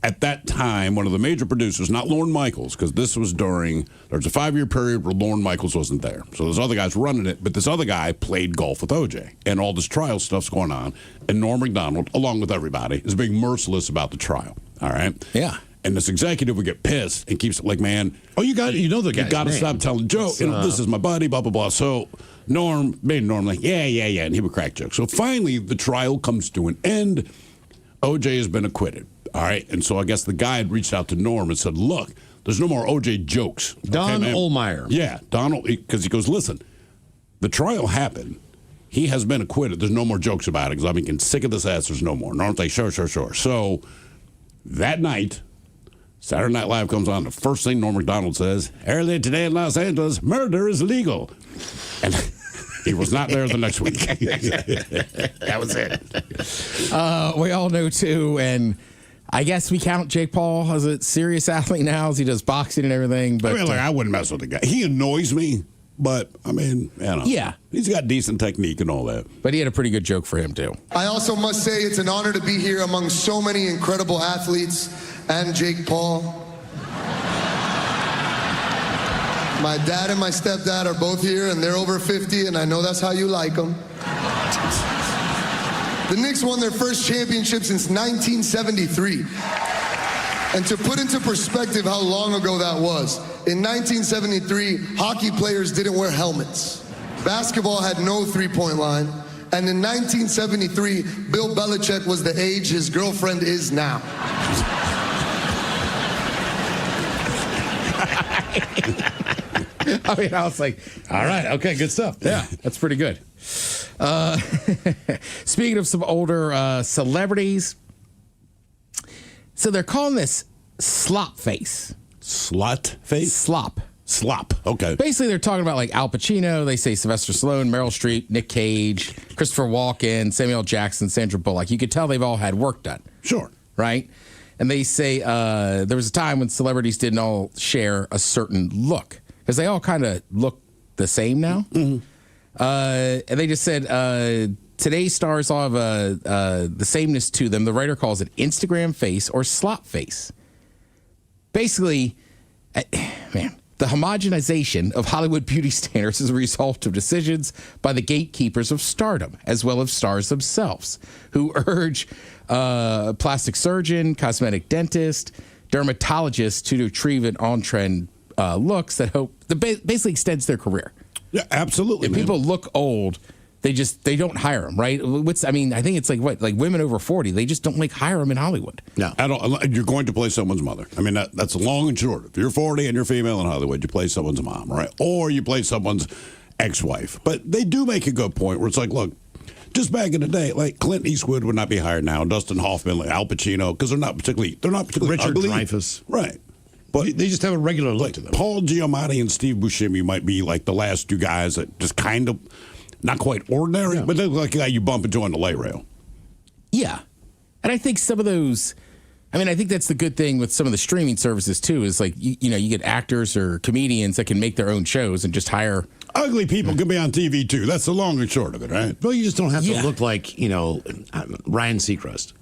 at that time, one of the major producers, not Lorne Michaels, because this was there's a 5-year period where Lorne Michaels wasn't there. So there's other guys running it, but this other guy played golf with OJ. And all this trial stuff's going on. And Norm Macdonald, along with everybody, is being merciless about the trial. All right? Yeah. And this executive would get pissed and keeps it like, man. Oh, you know the guy. You got to stop telling jokes. This is my buddy, blah, blah, blah. So Norm made Norm like, yeah. And he would crack jokes. So finally, the trial comes to an end. OJ has been acquitted. All right. And so I guess the guy had reached out to Norm and said, look, there's no more OJ jokes. Don Ohlmeyer. Yeah. Donald, because he goes, listen, the trial happened. He has been acquitted. There's no more jokes about it because I'm getting sick of this ass. There's no more. Norm's like, sure. So that night, Saturday Night Live comes on. The first thing Norm Macdonald says, earlier today in Los Angeles, murder is legal. And he was not there the next week. That was it. We all know, too, and I guess we count Jake Paul as a serious athlete now as he does boxing and everything. But I wouldn't mess with the guy. He annoys me, but, yeah. He's got decent technique and all that. But he had a pretty good joke for him, too. I also must say it's an honor to be here among so many incredible athletes and Jake Paul. My dad and my stepdad are both here, and they're over 50, and I know that's how you like them. The Knicks won their first championship since 1973. And to put into perspective how long ago that was, in 1973, hockey players didn't wear helmets. Basketball had no three-point line. And in 1973, Bill Belichick was the age his girlfriend is now. I was like, all right, okay, good stuff. Yeah, that's pretty good. Speaking of some older celebrities, so they're calling this slop face. Slut face? Slop. Okay. Basically, they're talking about like Al Pacino. They say Sylvester Stallone, Meryl Streep, Nick Cage, Christopher Walken, Samuel L. Jackson, Sandra Bullock. You could tell they've all had work done. Sure. Right? And they say there was a time when celebrities didn't all share a certain look because they all kind of look the same now. Mm-hmm. And they just said today's stars all have the sameness to them. The writer calls it Instagram face or slop face. Basically, man, The homogenization of Hollywood beauty standards is a result of decisions by the gatekeepers of stardom, as well as stars themselves, who urge plastic surgeon, cosmetic dentist, dermatologist to retrieve an on-trend looks that basically extends their career. Yeah, absolutely. If people look old, they don't hire them, right? I think it's like women over 40, they just don't hire them in Hollywood. No, you're going to play someone's mother. I mean, that's long and short. If you're 40 and you're female in Hollywood, you play someone's mom, right? Or you play someone's ex-wife. But they do make a good point where it's like, look, just back in the day, like Clint Eastwood would not be hired now, Dustin Hoffman, Al Pacino, because they're not particularly Richard ugly. Dreyfuss. Right. But they just have a regular look to them. Paul Giamatti and Steve Buscemi might be like the last two guys that just kind of, not quite ordinary, but they look like a guy you bump into on the light rail. Yeah. And I think some of those, I think that's the good thing with some of the streaming services too, is like, you get actors or comedians that can make their own shows and just hire. Ugly people can be on TV too. That's the long and short of it, right? Well, you just don't have to look like, Ryan Seacrest.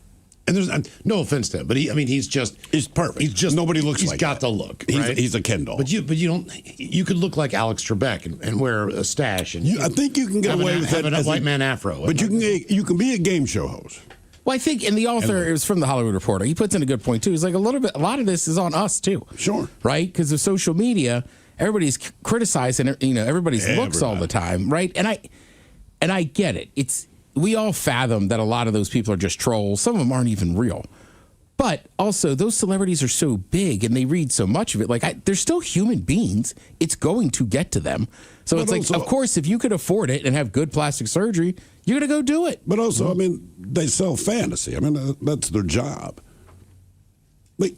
And there's no offense to him, but he's perfect. Nobody looks like he's got the look. Right? He's a Ken doll. But you don't. You could look like Alex Trebek and wear a stash. And I think you can get away with that a white man afro. But you can be a game show host. Well, I think, and the author, it was from the Hollywood Reporter, he puts in a good point too. He's like a lot of this is on us too. Sure. Right? Because of social media, everybody's criticizing, everybody's looks all the time, right? And I get it. We all fathom that a lot of those people are just trolls. Some of them aren't even real. But also, those celebrities are so big and they read so much of it. They're still human beings. It's going to get to them. So it's also, of course, if you could afford it and have good plastic surgery, you're going to go do it. But also, they sell fantasy. That's their job.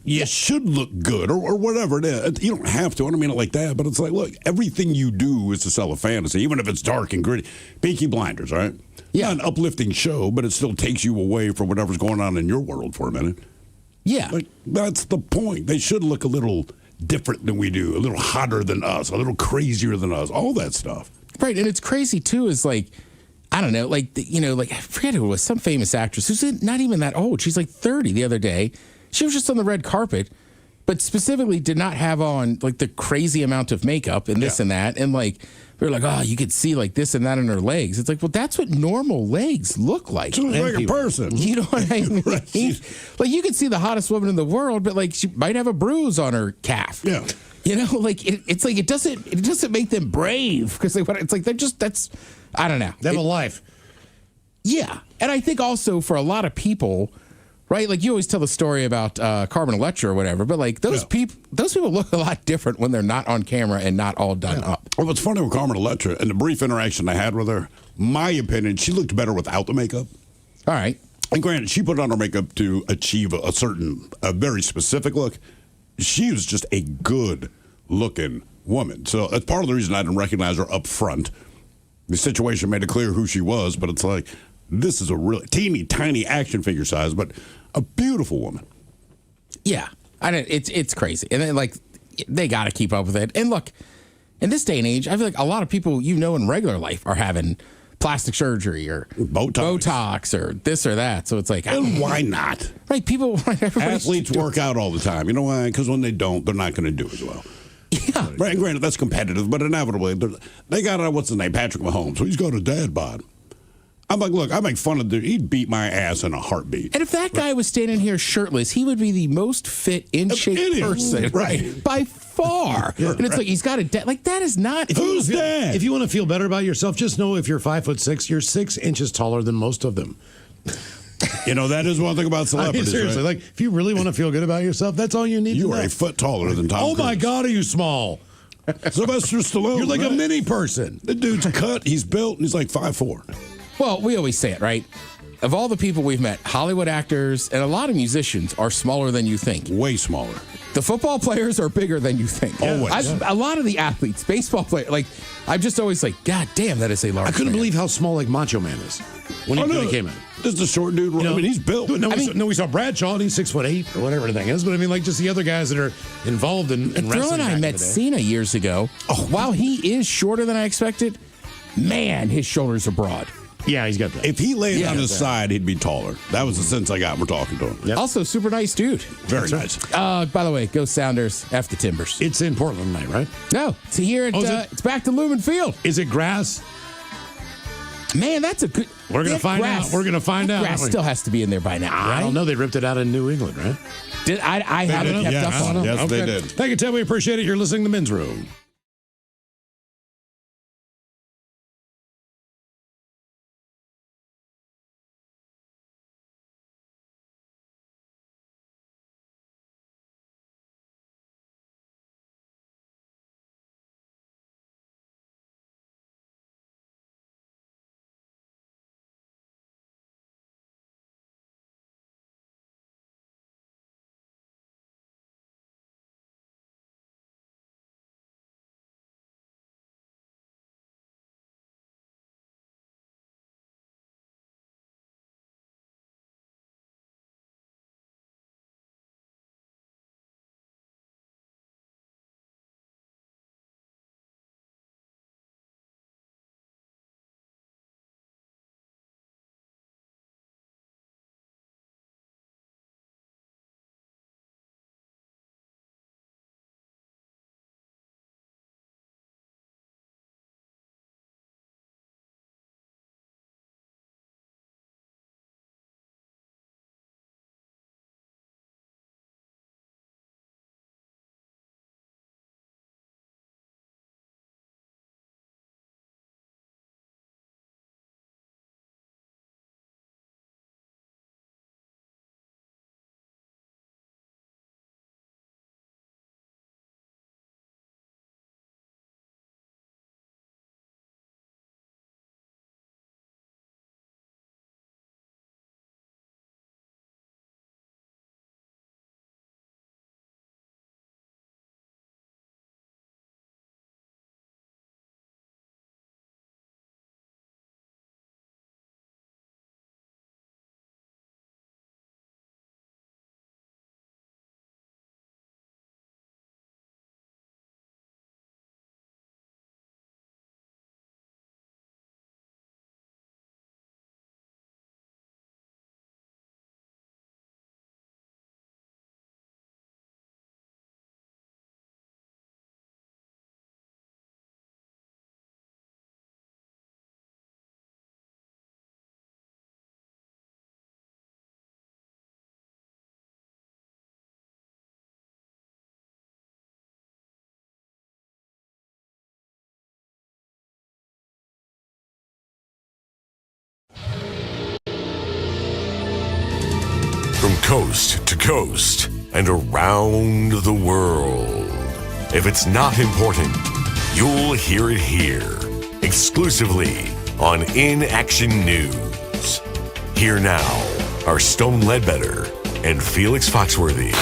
You should look good or whatever it is. You don't have to. I don't mean it like that. But it's like, look, everything you do is to sell a fantasy, even if it's dark and gritty. Peaky Blinders, right? Yeah. Not an uplifting show, but it still takes you away from whatever's going on in your world for a minute. Yeah. That's the point. They should look a little different than we do, a little hotter than us, a little crazier than us, all that stuff. Right. And it's crazy, too, is I don't know, I forget who it was, some famous actress who's not even that old. She's 30 the other day. She was just on the red carpet, but specifically did not have on the crazy amount of makeup and this and that. And we were like, oh, you could see this and that in her legs. It's well, that's what normal legs look like. She looks like a person. You know what I mean? Right. You could see the hottest woman in the world, but she might have a bruise on her calf. Yeah. It doesn't make them brave because that's I don't know. They have a life. Yeah. And I think also for a lot of people, right? You always tell the story about Carmen Electra or whatever, but those people look a lot different when they're not on camera and not all done up. Well, what's funny with Carmen Electra and the brief interaction I had with her, my opinion, she looked better without the makeup. All right. And granted, she put on her makeup to achieve a very specific look. She was just a good looking woman. So that's part of the reason I didn't recognize her up front. The situation made it clear who she was, but it's this is a really teeny tiny action figure size, but a beautiful woman. Yeah, it's crazy, and then they got to keep up with it. And look, in this day and age, I feel like a lot of people in regular life are having plastic surgery or Botox or this or that. So it's and why not? Right, people. Athletes work out all the time. You know why? Because when they don't, they're not going to do as well. Yeah. Right. And granted, that's competitive, but inevitably they got what's his name, Patrick Mahomes. So he's got a dad bod. I'm like, look, I make fun of he'd beat my ass in a heartbeat. And if that guy was standing here shirtless, he would be the most fit, in shape person, right? By far. And it's he's got a that is not. Who's that? If you want to feel better about yourself, just know if you're 5'6", you're 6 inches taller than most of them. That is one thing about celebrities. Seriously, right? If you really want to feel good about yourself, that's all you need. You are a foot taller than Tom Cruise. Oh my God, are you small? Sylvester Stallone. You're like a mini person. The dude's cut, he's built, and he's 5'4". Well, we always say it, right? Of all the people we've met, Hollywood actors and a lot of musicians are smaller than you think. Way smaller. The football players are bigger than you think. Always. A lot of the athletes, baseball players, I'm just always God damn, that is a large I couldn't man. believe how small Macho Man is when he came in. This is a short dude. He's built. We saw Bradshaw, and he's 6'8" or whatever the thing is. But just the other guys that are involved in wrestling. Phil and I met Cena years ago. While he is shorter than I expected, man, his shoulders are broad. Yeah, he's got that. If he laid Yeah, on his that. side, he'd be taller. That was the sense I got. We're talking to him. Also, super nice dude. Very nice. By the way, go Sounders, F the Timbers. It's in Portland tonight, right? No, it's here. It's back to Lumen Field. Is it grass? Man, that's a good. We're gonna find out. We're gonna find out. Grass still has to be in there by now, right? I don't know. They ripped it out in New England, right? Did I haven't kept up on them. Yes, they did. Thank you, Tim. We appreciate it. You're listening to Men's Room. From coast to coast and around the world. If it's not important, you'll hear it here. Exclusively on In Action News. Here now are Stone Ledbetter and Felix Foxworthy.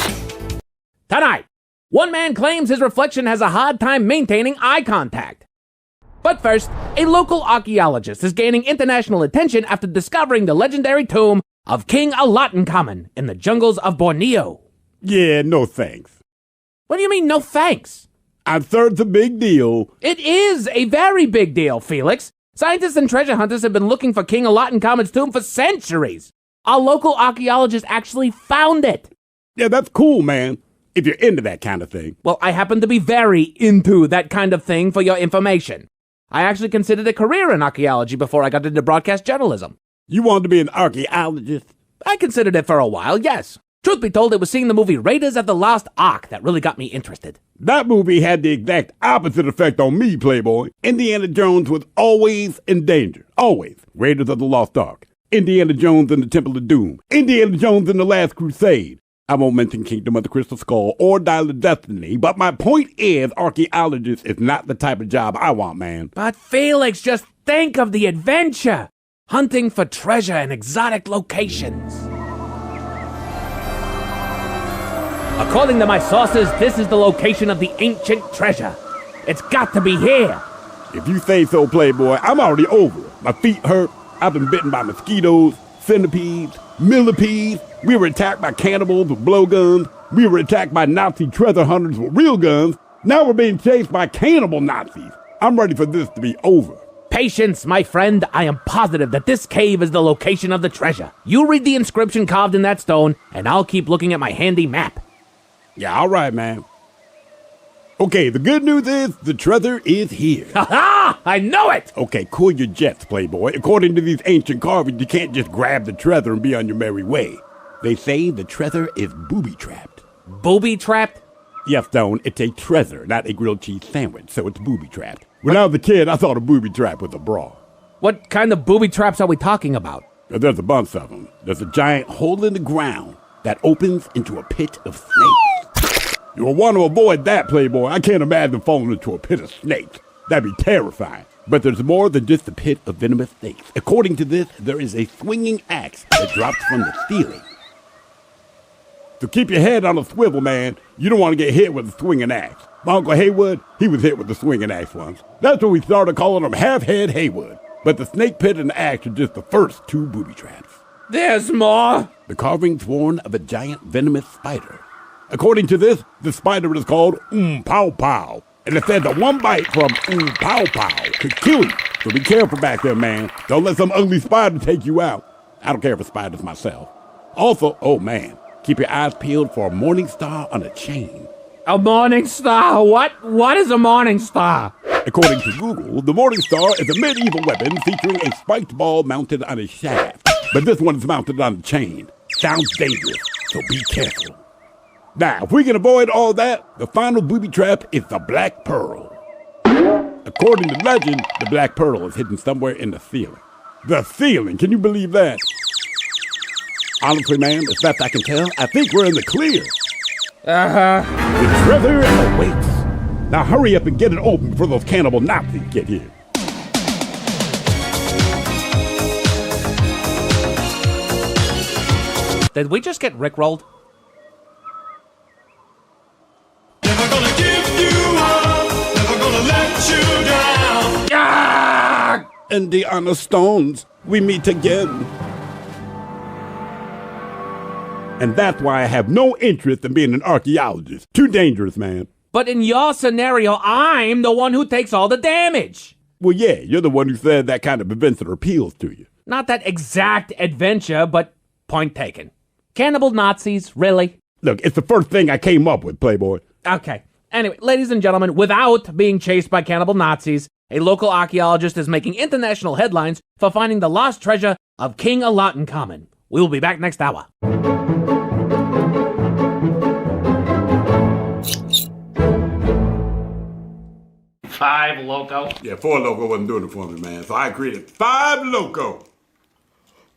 Tonight, one man claims his reflection has a hard time maintaining eye contact. But first, a local archaeologist is gaining international attention after discovering the legendary tomb of King Alatankamen in the jungles of Borneo. Yeah, no thanks. What do you mean, no thanks? I thought it's a big deal. It is a very big deal, Felix. Scientists and treasure hunters have been looking for King Alatankamon's tomb for centuries. Our local archaeologist actually found it. Yeah, that's cool, man. If you're into that kind of thing. Well, I happen to be very into that kind of thing, for your information. I actually considered a career in archaeology before I got into broadcast journalism. You wanted to be an archaeologist? I considered it for a while, yes. Truth be told, it was seeing the movie Raiders of the Lost Ark that really got me interested. That movie had the exact opposite effect on me, Playboy. Indiana Jones was always in danger. Always. Raiders of the Lost Ark. Indiana Jones and the Temple of Doom. Indiana Jones and the Last Crusade. I won't mention Kingdom of the Crystal Skull or Dial of Destiny, but my point is archaeologist is not the type of job I want, man. But Felix, just think of the adventure. Hunting for treasure in exotic locations. According to my sources, this is the location of the ancient treasure. It's got to be here. If you say so, Playboy, I'm already over it. My feet hurt. I've been bitten by mosquitoes, centipedes, millipedes. We were attacked by cannibals with blowguns. We were attacked by Nazi treasure hunters with real guns. Now we're being chased by cannibal Nazis. I'm ready for this to be over. Patience, my friend. I am positive that this cave is the location of the treasure. You read the inscription carved in that stone, and I'll keep looking at my handy map. Yeah, all right, man. Okay, the good news is the treasure is here. Ha ha! I know it! Okay, cool your jets, Playboy. According to these ancient carvings, you can't just grab the treasure and be on your merry way. They say the treasure is booby-trapped. Booby-trapped? Yes, Stone, it's a treasure, not a grilled cheese sandwich, so it's booby-trapped. When I was a kid, I thought a booby-trap was a bra. What kind of booby traps are we talking about? There's a bunch of them. There's a giant hole in the ground that opens into a pit of snakes. You'll want to avoid that, Playboy. I can't imagine falling into a pit of snakes. That'd be terrifying. But there's more than just a pit of venomous snakes. According to this, there is a swinging axe that drops from the ceiling. So keep your head on a swivel, man. You don't want to get hit with a swinging axe. My Uncle Haywood, he was hit with a swinging axe once. That's when we started calling him Half-Head Haywood. But the snake pit and the axe are just the first two booby traps. There's more! The carvings warn of a giant venomous spider. According to this, the spider is called Pow Pow. And it said that one bite from Pow Pow could kill you. So be careful back there, man. Don't let some ugly spider take you out. I don't care if a spider's myself. Also, oh man, keep your eyes peeled for a morning star on a chain. A morning star? What is a morning star? According to Google, the morning star is a medieval weapon featuring a spiked ball mounted on a shaft. But this one is mounted on a chain. Sounds dangerous, so be careful. Now, if we can avoid all that, the final booby trap is the Black Pearl. According to legend, the Black Pearl is hidden somewhere in the ceiling. The ceiling, can you believe that? Honestly, man, as best I can tell, I think we're in the clear. Uh-huh. The treasure awaits. Now hurry up and get it open before those cannibal Nazis get here. Did we just get rickrolled? Never gonna give you up, never gonna let you down. Ah! And the honor stones, we meet again. And that's why I have no interest in being an archaeologist. Too dangerous, man. But in your scenario, I'm the one who takes all the damage. Well, yeah, you're the one who said that kind of adventure appeals to you. Not that exact adventure, but point taken. Cannibal Nazis, really? Look, it's the first thing I came up with, Playboy. Okay. Anyway, ladies and gentlemen, without being chased by cannibal Nazis, a local archaeologist is making international headlines for finding the lost treasure of King Alatuncommon. We will be back next hour. Five Loco. Yeah, 4 Loco wasn't doing it for me, man. So I created 5 Loco.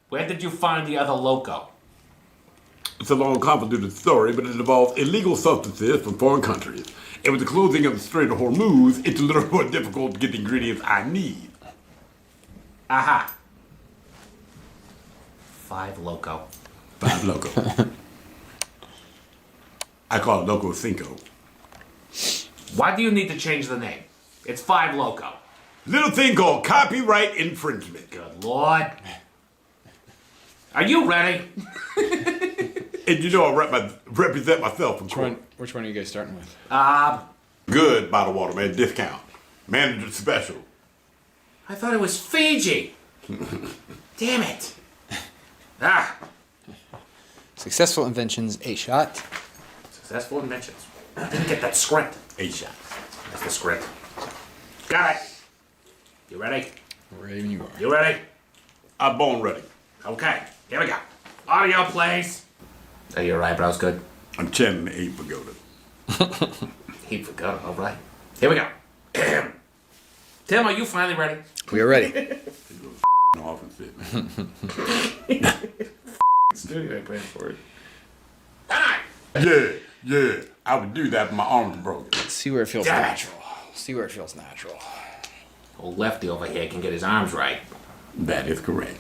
Where did you find the other Loco? It's a long, convoluted story, but it involves illegal substances from foreign countries. And with the closing of the Strait of Hormuz, it's a little more difficult to get the ingredients I need. Aha. 5 Loco. 5 Loco. I call it Loco Cinco. Why do you need to change the name? It's 5 Loco. Little thing called copyright infringement. Good Lord. Are you ready? And you know I represent myself in court. Which one are you guys starting with? Good bottled water, man. Discount. Manager special. I thought it was Fiji. Damn it. Ah. Successful Inventions, a shot. Successful inventions. I didn't get that script. 8 shots. That's the script. Got it. You ready? Ready when you are. You ready? I'm born ready. Okay, here we go. Audio plays. Are your eyebrows good? I'm chanting the 8 pagoda. Heap for go. All right. Here we go. Tim, are you finally ready? We are ready. Off and fit. Studio paying for it. Yeah. I would do that, but my arms are broken. Let's see where it feels natural. See where it feels natural. Old lefty over here can get his arms right. That is correct.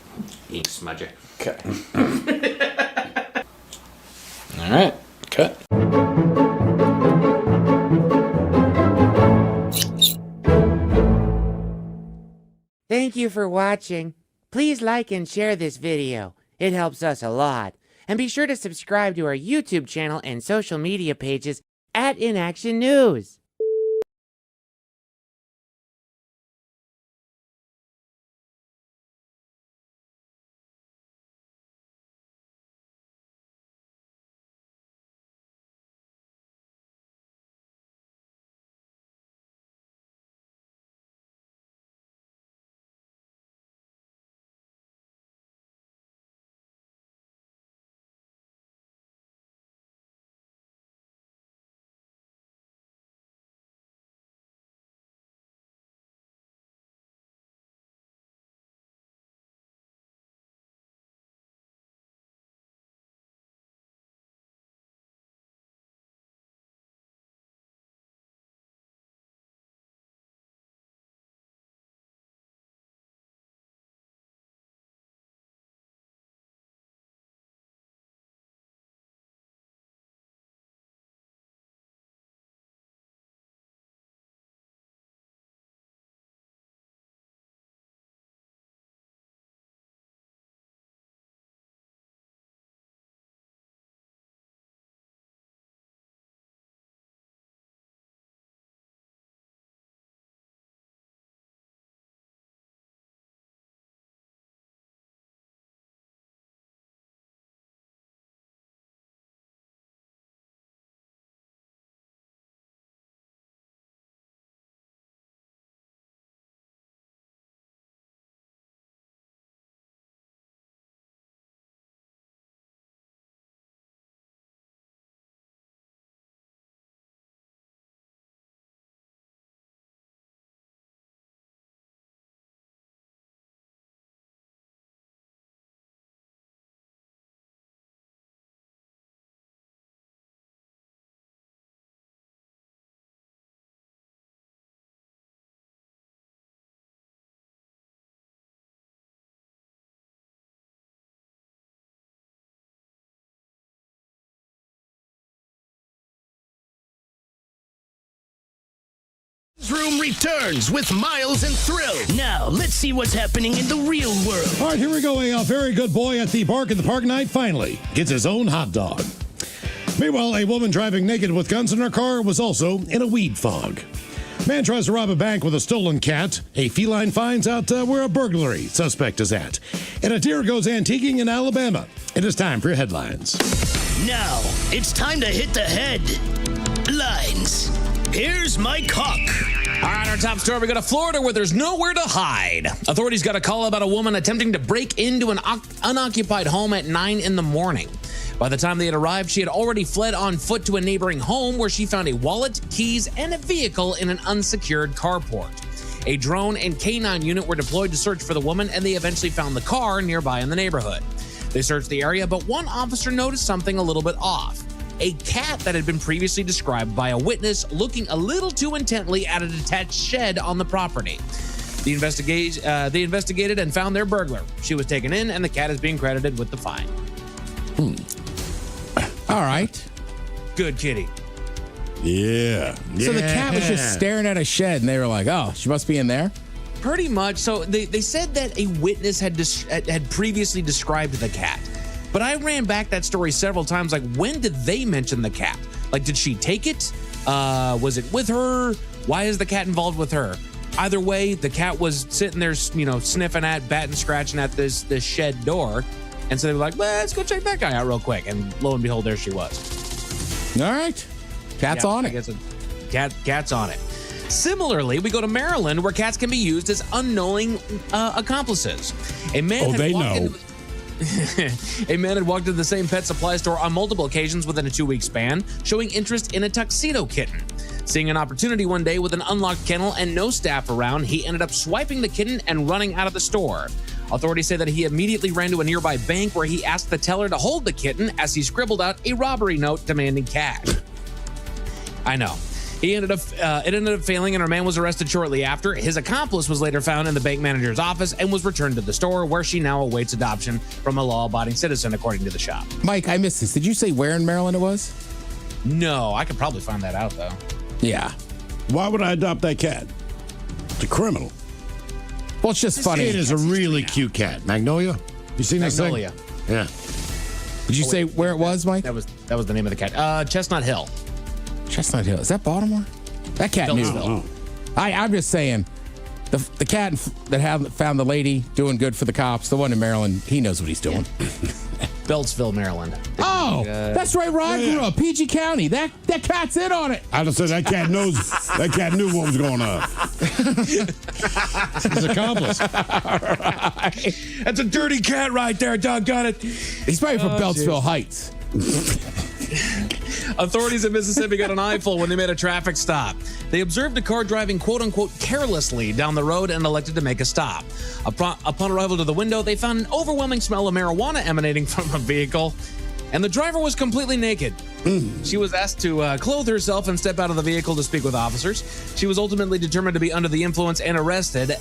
Ink smudger. Okay. All right. Cut. Thank you for watching. Please like and share this video. It helps us a lot. And be sure to subscribe to our YouTube channel and social media pages at InAction News. Room returns with Miles and Thrill. Now, let's see what's happening in the real world. All right, here we go. A very good boy at the Bark in the Park night finally gets his own hot dog. Meanwhile, a woman driving naked with guns in her car was also in a weed fog. Man tries to rob a bank with a stolen cat. A feline finds out where a burglary suspect is at. And a deer goes antiquing in Alabama. It is time for your headlines. Now, it's time to hit the headlines. Here's my cock. All right, our top story, we go to Florida where there's nowhere to hide. Authorities got a call about a woman attempting to break into an unoccupied home at 9 in the morning. By the time they had arrived, she had already fled on foot to a neighboring home where she found a wallet, keys, and a vehicle in an unsecured carport. A drone and K9 unit were deployed to search for the woman, and they eventually found the car nearby in the neighborhood. They searched the area, but one officer noticed something a little bit off. A cat that had been previously described by a witness looking a little too intently at a detached shed on the property. They investigated and found their burglar. She was taken in, and the cat is being credited with the find. All right. Good kitty. Yeah. So the cat was just staring at a shed, and they were like, oh, she must be in there? Pretty much. So they said that a witness had previously described the cat. But I ran back that story several times. Like, when did they mention the cat? Like, did she take it? Was it with her? Why is the cat involved with her? Either way, the cat was sitting there, sniffing at, batting, scratching at this shed door. And so they were like, let's go check that guy out real quick. And lo and behold, there she was. All right. Cat's on it. Cat's on it. Similarly, we go to Maryland, where cats can be used as unknowing accomplices. A man had walked into the same pet supply store on multiple occasions within a 2-week span, showing interest in a tuxedo kitten. Seeing an opportunity one day with an unlocked kennel and no staff around, he ended up swiping the kitten and running out of the store. Authorities say that he immediately ran to a nearby bank where he asked the teller to hold the kitten as he scribbled out a robbery note demanding cash. I know. It ended up failing, and our man was arrested shortly after. His accomplice was later found in the bank manager's office and was returned to the store, where she now awaits adoption from a law-abiding citizen, according to the shop. Mike, I missed this. Did you say where in Maryland it was? No, I could probably find that out, though. Yeah. Why would I adopt that cat? It's a criminal. Well, it's just funny. It is a really cute cat. Magnolia? You seen this thing? Magnolia. Yeah. Did you say where it was, Mike? That was the name of the cat. Chestnut Hill. Chestnut Hill. Is that Baltimore? That cat knew. I'm just saying, the cat that found the lady doing good for the cops, the one in Maryland, he knows what he's doing. Beltsville, Maryland. Oh, that's right where I grew up, PG County. That cat's in on it. I just said that cat knew what was going on. His accomplice. Right. That's a dirty cat right there, doggone it. He's probably from Beltsville Heights. Authorities in Mississippi got an eyeful when they made a traffic stop. They observed a car driving quote-unquote carelessly down the road and elected to make a stop. Upon arrival to the window, they found an overwhelming smell of marijuana emanating from a vehicle, and the driver was completely naked. She was asked to clothe herself and step out of the vehicle to speak with officers. She was ultimately determined to be under the influence and arrested.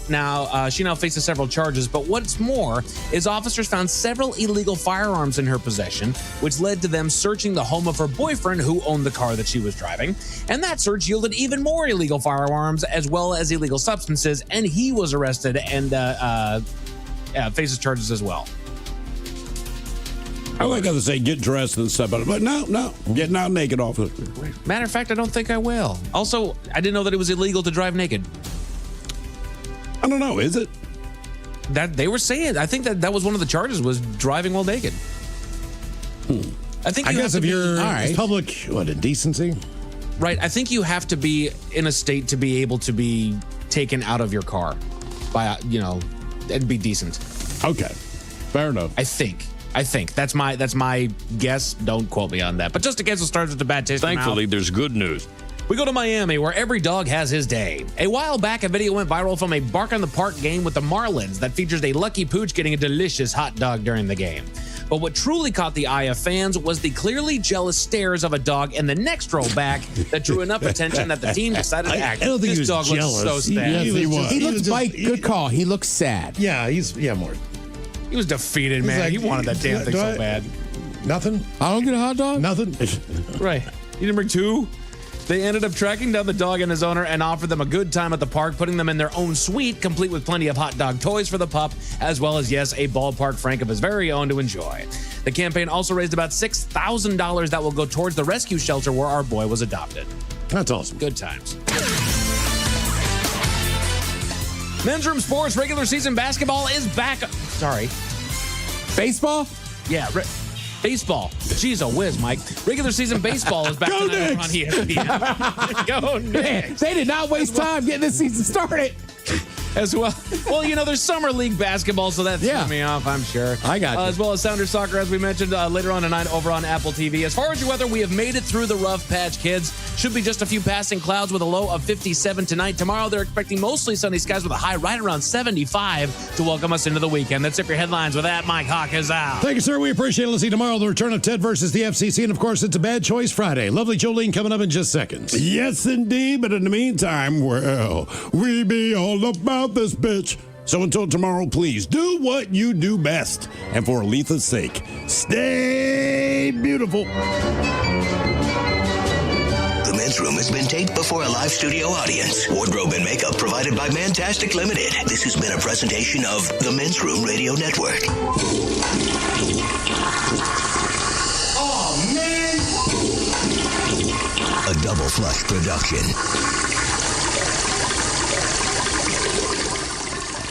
She now faces several charges, but what's more is officers found several illegal firearms in her possession, which led to them searching the home of her boyfriend who owned the car that she was driving. And that search yielded even more illegal firearms as well as illegal substances, and he was arrested and faces charges as well. I like how they say get dressed and stuff, but no, getting out naked off. Matter of fact, I don't think I will. Also, I didn't know that it was illegal to drive naked. I don't know, is it? That they were saying. I think that was one of the charges, was driving while naked. I guess if you're public, indecency? Right. I think you have to be in a state to be able to be taken out of your car by, and be decent. Okay. Fair enough. I think that's my guess. Don't quote me on that. But just in case it starts with a bad taste. Thankfully, there's good news. We go to Miami, where every dog has his day. A while back, a video went viral from a Bark on the Park game with the Marlins that features a lucky pooch getting a delicious hot dog during the game. But what truly caught the eye of fans was the clearly jealous stares of a dog in the next row back that drew enough attention that the team decided to act. I don't think this he was dog jealous. looks so sad. He looks Mike. Good call. He looks sad. Yeah, more. He was defeated, man. Like, he wanted that damn thing so bad. Nothing? I don't get a hot dog? Nothing? Right. You didn't bring two? They ended up tracking down the dog and his owner and offered them a good time at the park, putting them in their own suite, complete with plenty of hot dog toys for the pup, as well as, yes, a ballpark Frank of his very own to enjoy. The campaign also raised about $6,000 that will go towards the rescue shelter where our boy was adopted. That's awesome. Good times. Men's Room Sports regular season basketball is back. Sorry. Baseball? Yeah, baseball. Jeez, a whiz, Mike. Regular season baseball is back tonight on ESPN. Go Knicks. They did not waste time getting this season started. As well. Well, you know, there's summer league basketball, so that threw me off, I'm sure. I got you. As well as Sounders Soccer, as we mentioned later on tonight over on Apple TV. As far as your weather, we have made it through the rough patch, kids. Should be just a few passing clouds with a low of 57 tonight. Tomorrow, they're expecting mostly sunny skies with a high right around 75 to welcome us into the weekend. That's it for your headlines. With that, Mike Hawk is out. Thank you, sir. We appreciate it. Let's see tomorrow the return of Ted versus the FCC. And, of course, it's a Bad Choice Friday. Lovely Jolene coming up in just seconds. Yes, indeed. But in the meantime, well, we be all about this bitch. So until tomorrow, please do what you do best. And for Aletha's sake, stay beautiful. The Men's Room has been taped before a live studio audience. Wardrobe and makeup provided by Mantastic Limited. This has been a presentation of the Men's Room Radio Network. Oh, man! A Double Flush production.